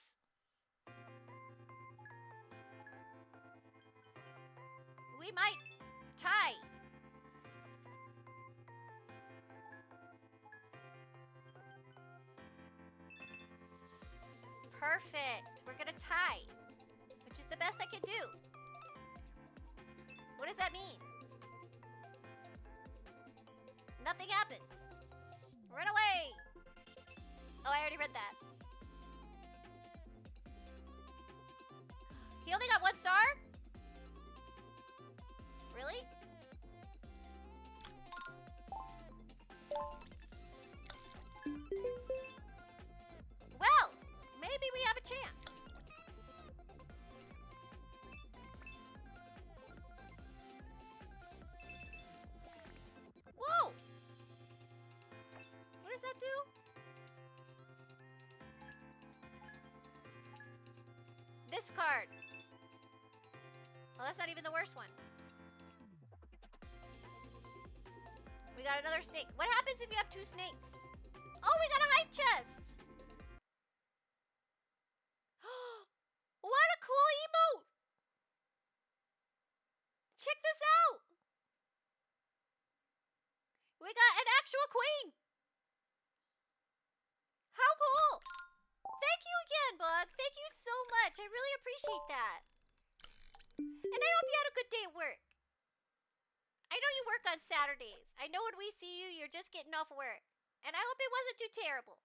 Speaker 1: We might tie. Perfect. We're gonna tie, which is the best I can do. What does that mean? Nothing happens. Run away. Oh, I already read that. He only got 1 star? Really? Well, maybe we have a chance. Whoa! What does that do? This card. Well, that's not even the worst one. We got another snake. What happens if you have 2 snakes? Oh, we got a hype chest! What a cool emote! Check this out! We got an actual queen! How cool! Thank you again, Bug. Thank you so much. I really appreciate that. And I hope you had a good day at work. I know you work on Saturdays. I know when we see you, you're just getting off work. And I hope it wasn't too terrible.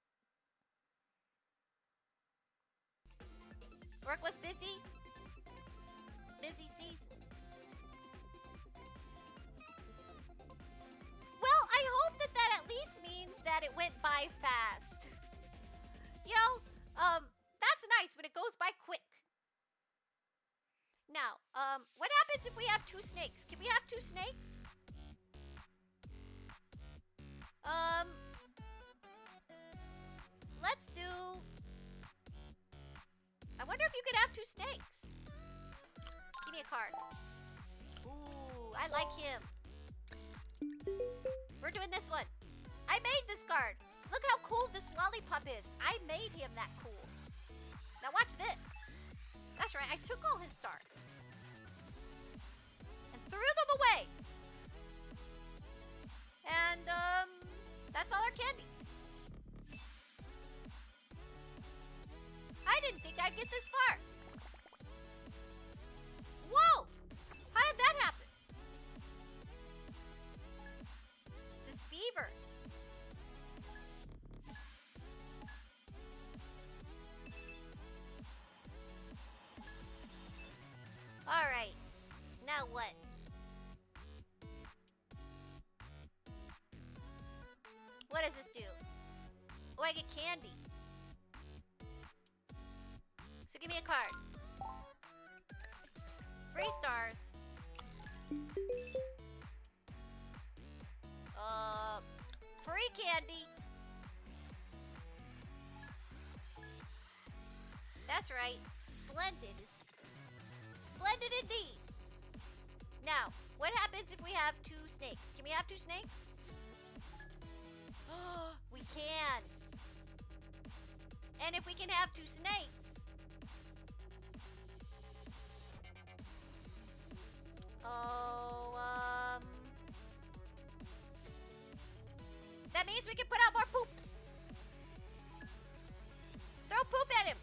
Speaker 1: Work was busy. Busy season. Well, I hope that that at least means that it went by fast. You know, that's nice when it goes by quick. Now, what happens if we have 2 snakes? Can we have 2 snakes? Let's do... I wonder if you could have 2 snakes. Give me a card. Ooh, I like him. We're doing this one. I made this card. Look how cool this lollipop is. I made him that cool. Now watch this. That's right, I took all his stars. And threw them away. And, that's all our candy. I didn't think I'd get this far. Whoa! How did that happen? This fever. All right. Now what? What does this do? Oh, I get candy. So give me a card. 3 stars. Free candy. That's right. Splendid. Splendid indeed. Now, what happens if we have 2 snakes? Can we have 2 snakes? We can. And if we can have 2 snakes, that means we can put out more poops. Throw poop at him.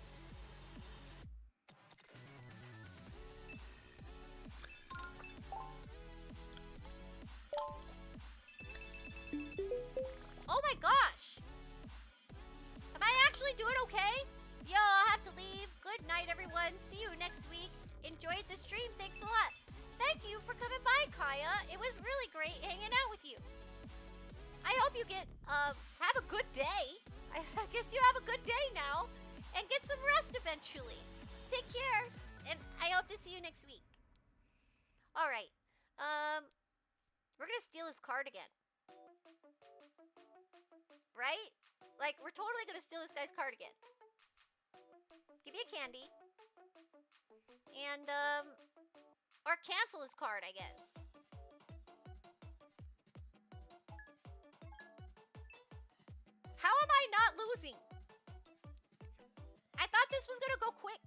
Speaker 1: Oh my gosh. Am I actually doing okay? Yo, I'll have to leave. Good night, everyone. See you next week. Enjoyed the stream. Thanks a lot. Thank you for coming by, Kaya. It was really great hanging out with you. I hope you have a gonna steal his card again. Right? Like, we're totally gonna steal this guy's card again. Give me a candy. And, or cancel his card, I guess. How am I not losing? I thought this was gonna go quick.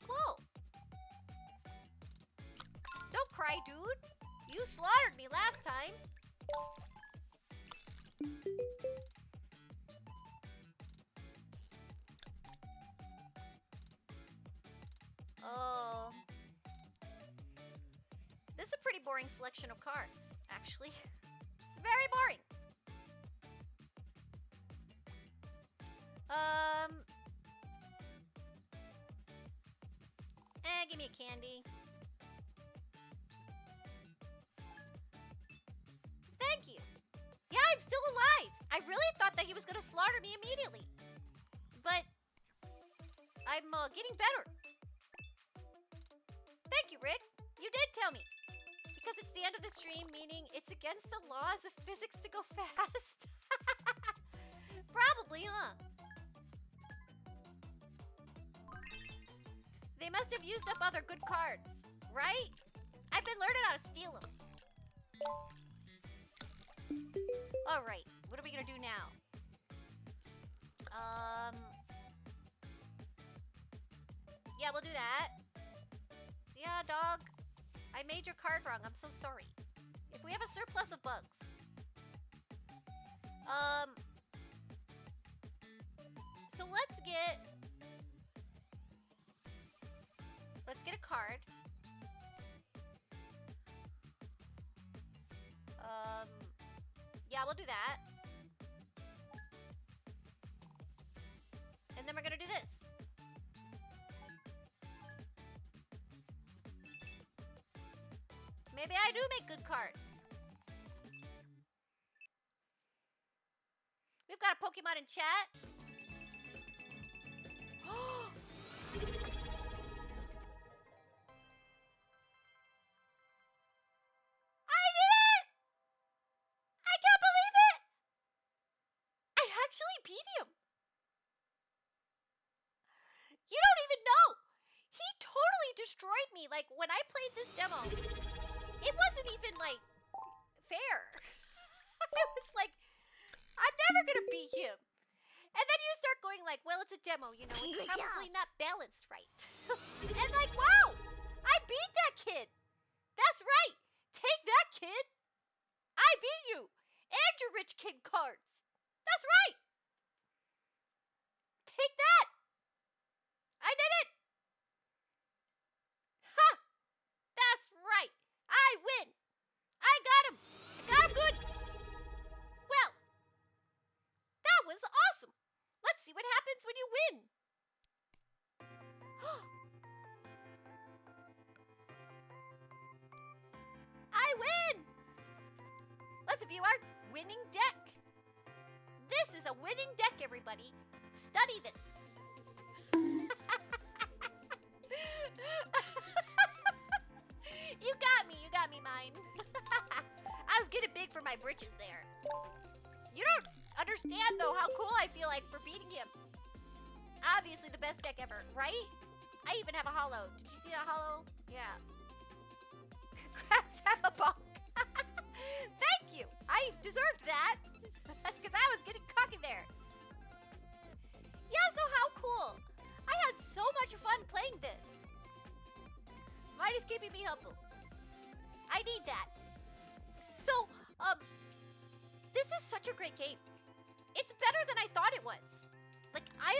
Speaker 1: Cool. Don't cry, dude. You slaughtered me last time. Oh. This is a pretty boring selection of cards, actually. It's very boring. Give me a candy. Thank you. Yeah, I'm still alive. I really thought that he was gonna slaughter me immediately. But I'm getting better. Thank you, Rick. You did tell me. Because it's the end of the stream, meaning it's against the laws of physics to go fast. Probably, huh? They must have used up other good cards, right? I've been learning how to steal them. Alright, what are we gonna do now? Yeah, we'll do that. Yeah, dog. I made your card wrong. I'm so sorry. If we have a surplus of bugs. So let's get a card. Yeah, we'll do that. And then we're gonna do this. Maybe I do make good cards. We've got a Pokemon in chat. I did it! I can't believe it! I actually beat him. You don't even know. He totally destroyed me. Like, when I played this demo, it wasn't even, like, fair. I was like, I'm never gonna beat him. And then you start going like, well, it's a demo, you know, it's probably not balanced right. And like, wow, I beat that kid. That's right. Take that, kid. I beat you. And your rich kid cards. That's right. Take that. I did it. Ha. That's right. I win. I got him. I got him good. Well, that was awesome. Let's see what happens when you win. I win. Let's view our winning deck. This is a winning deck, everybody. Study this. You got me, mine. I was getting big for my britches there. You don't understand, though, how cool I feel like for beating him. Obviously the best deck ever, right? I even have a holo. Did you see that holo? Yeah. Congrats, have a bonk. Thank you. I deserved that. Because I was getting cocky there. Yeah, so how cool. I had so much fun playing this. Mine is keeping me humble. I need that. So, this is such a great game. It's better than I thought it was. Like, I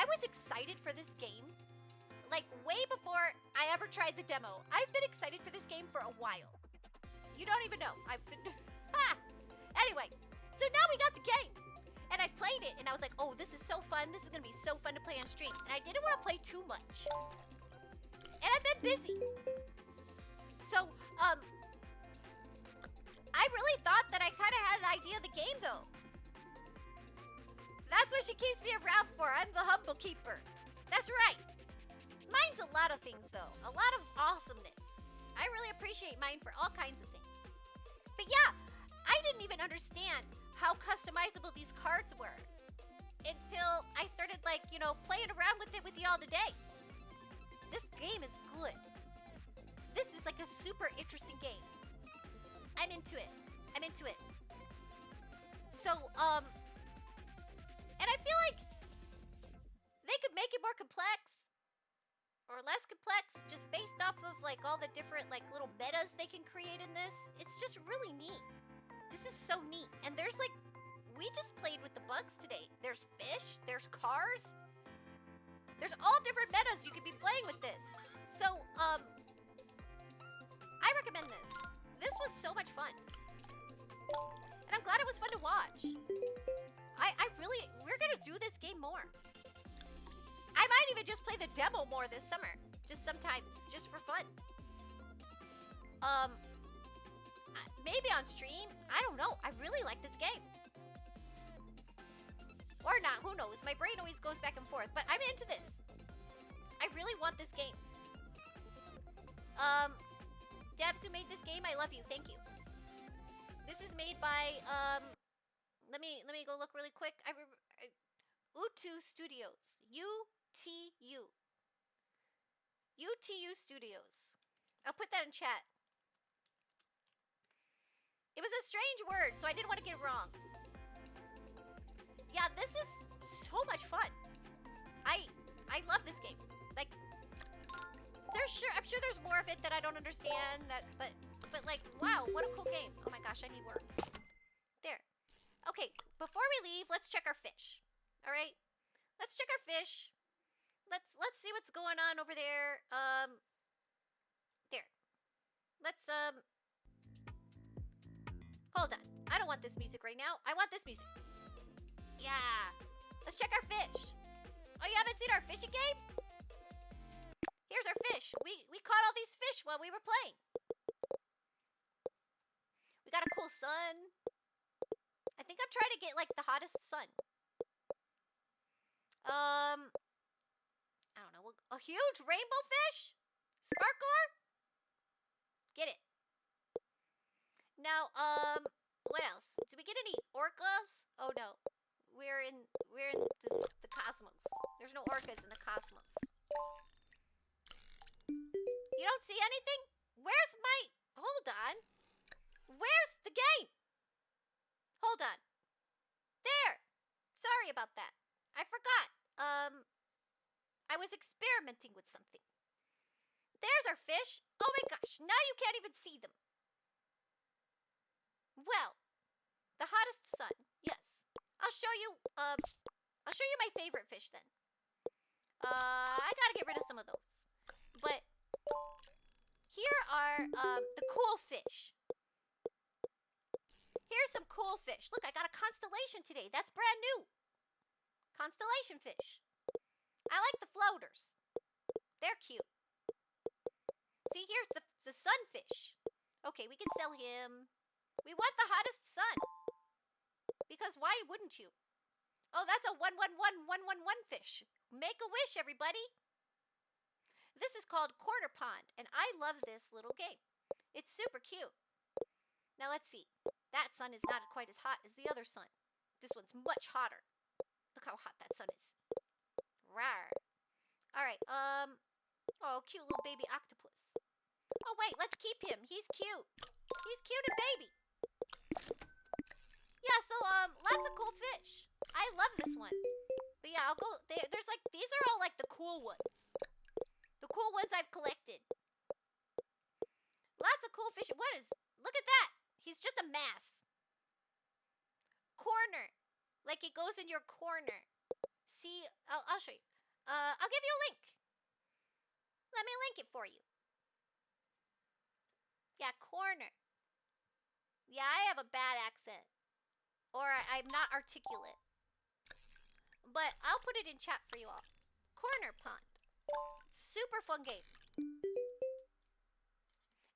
Speaker 1: was excited for this game. Like, way before I ever tried the demo. I've been excited for this game for a while. You don't even know. I've been... Ha! Anyway, so now we got the game. And I played it, and I was like, oh, this is so fun. This is going to be so fun to play on stream. And I didn't want to play too much. And I've been busy. So, I really thought that I kind of had the idea of the game, though. That's what she keeps me around for. I'm the humble keeper. That's right. Mine's means a lot of things, though. A lot of awesomeness. I really appreciate mine for all kinds of things. But yeah, I didn't even understand how customizable these cards were until I started, like, you know, playing around with it with y'all today. This game is good. This is like a super interesting game. I'm into it. I'm into it. So, and I feel like they could make it more complex or less complex just based off of like all the different like little metas they can create in this. It's just really neat. This is so neat. And there's like, we just played with the bugs today. There's fish, there's cars. There's all different metas you could be playing with this. So, I recommend this. This was so much fun. And I'm glad it was fun to watch. I really, we're gonna do this game more. I might even just play the demo more this summer. Just sometimes, just for fun. Maybe on stream. I don't know. I really like this game. Or not, who knows? My brain always goes back and forth, but I'm into this. I really want this game. Debs, who made this game, I love you. Thank you. This is made by, let me go look really quick. UTU Studios. UTU. UTU Studios. I'll put that in chat. It was a strange word, so I didn't want to get it wrong. Yeah, this is so much fun. I love this game. Like, I'm sure there's more of it that I don't understand. But like, wow, what a cool game. Oh my gosh, I need worms. There. Okay, before we leave, let's check our fish. All right, let's check our fish. Let's see what's going on over there. There. Let's hold on. I don't want this music right now. I want this music. Yeah. Let's check our fish. Oh, you haven't seen our fishing game? Here's our fish. We caught all these fish while we were playing. We got a cool sun. I think I'm trying to get like the hottest sun. I don't know. A huge rainbow fish? Sparkler? Get it. Now, what else? Did we get any orcas? Oh no. We're in the cosmos. There's no orcas in the cosmos. You don't see anything? Where's my... Hold on. Where's the game? Hold on. There. Sorry about that. I forgot. I was experimenting with something. There's our fish. Oh my gosh. Now you can't even see them. Well, the hottest sun. Yes. I'll show you my favorite fish then. I gotta get rid of some of those. But here are the cool fish. Here's some cool fish. Look, I got a constellation today. That's brand new. Constellation fish. I like the floaters. They're cute. See, here's the sunfish. Okay, we can sell him. We want the hottest sun. Because why wouldn't you? Oh, that's a 111111 fish. Make a wish, everybody. This is called Quarter Pond, and I love this little game. It's super cute. Now let's see. That sun is not quite as hot as the other sun. This one's much hotter. Look how hot that sun is. Rawr. Alright, oh, cute little baby octopus. Oh wait, let's keep him. He's cute. He's cute and baby. Yeah, so, lots of cool fish. I love this one. But yeah, I'll go, there's like, these are all like the cool ones. The cool ones I've collected. Lots of cool fish. What is, look at that. He's just a mass. Corner. Like it goes in your corner. See, I'll show you. I'll give you a link. Let me link it for you. Yeah, corner. Yeah, I have a bad accent. Or I'm not articulate. But I'll put it in chat for you all. Corner Pond. Super fun game.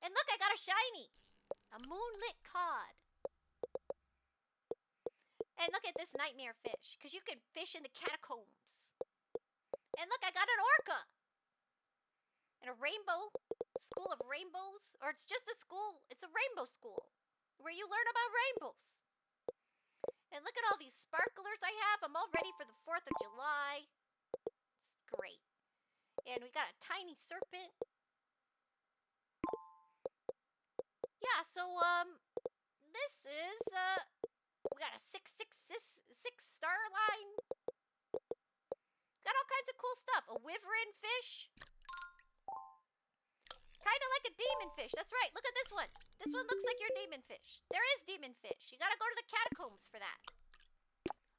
Speaker 1: And look, I got a shiny. A moonlit cod. And look at this nightmare fish. Because you can fish in the catacombs. And look, I got an orca. and a rainbow school of rainbows, or it's just a school. It's a rainbow school where you learn about rainbows. And look at all these sparklers I have. I'm all ready for the 4th of July. It's great. And we got a tiny serpent. Yeah, so this is we got a 666 star line. Got all kinds of cool stuff. A wyvern fish. Kind of like a demon fish. That's right. Look at this one. This one looks like your demon fish. There is demon fish. You gotta go to the catacombs for that.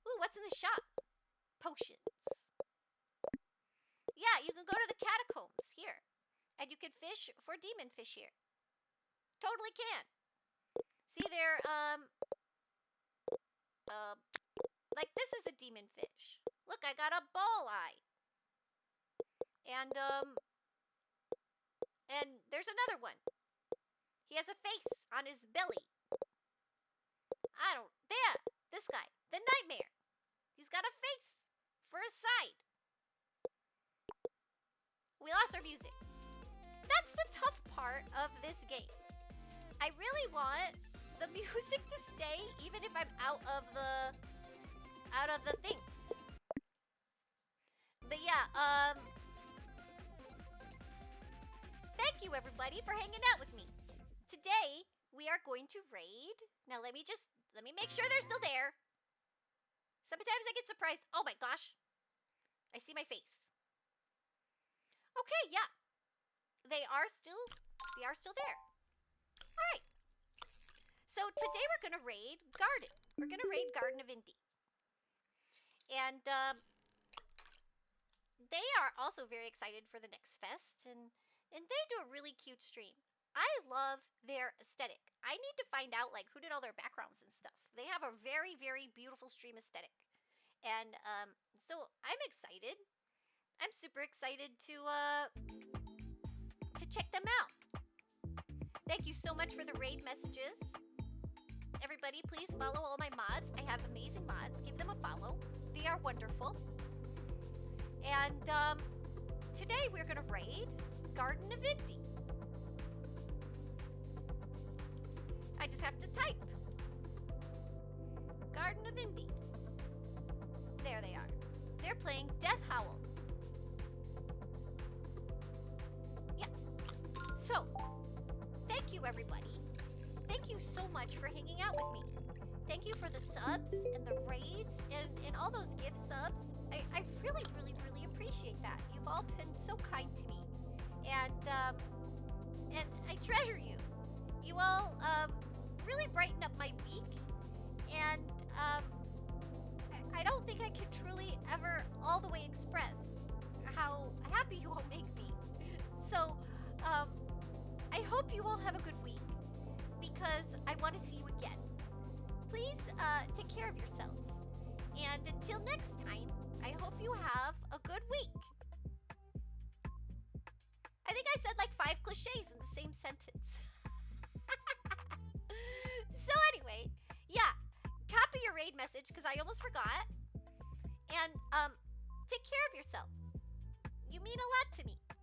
Speaker 1: Ooh, what's in the shop? Potions. Yeah, you can go to the catacombs here. And you can fish for demon fish here. Totally can. See there, like this is a demon fish. Look, I got a ball eye. And there's another one. He has a face on his belly. There, this guy, the nightmare. He's got a face for a side. We lost our music. That's the tough part of this game. I really want the music to stay even if I'm out of the thing. But yeah, thank you everybody for hanging out with me. Today we are going to raid. Now let me make sure they're still there. Sometimes I get surprised. Oh my gosh. I see my face. Okay, yeah. They are still there. All right. So today we're going to raid Garden. We're going to raid Garden of Indie. And they are also very excited for the next fest, and they do a really cute stream. I love their aesthetic. I need to find out like who did all their backgrounds and stuff. They have a very, very beautiful stream aesthetic. And so I'm excited. I'm super excited to check them out. Thank you so much for the raid messages. Everybody, please follow all my mods. I have amazing mods. Give them a follow. They are wonderful. And today we're going to raid Garden of Indie. I just have to type. Garden of Indie. There they are. They're playing Death Howl. Yeah. So, thank you everybody. Thank you so much for hanging out with me. Thank you for the subs and the raids and all those gift subs. I really, really, really appreciate that. You've all been so kind to me. And I treasure you. You all really brighten up my week. And I don't think I can truly ever all the way express how happy you all make me. So, I hope you all have a good week, because I want to see you again. Please take care of yourselves. And until next time, I hope you have a good week. I think I said like 5 cliches in the same sentence. So anyway, yeah, copy your raid message because I almost forgot. And take care of yourselves. You mean a lot to me.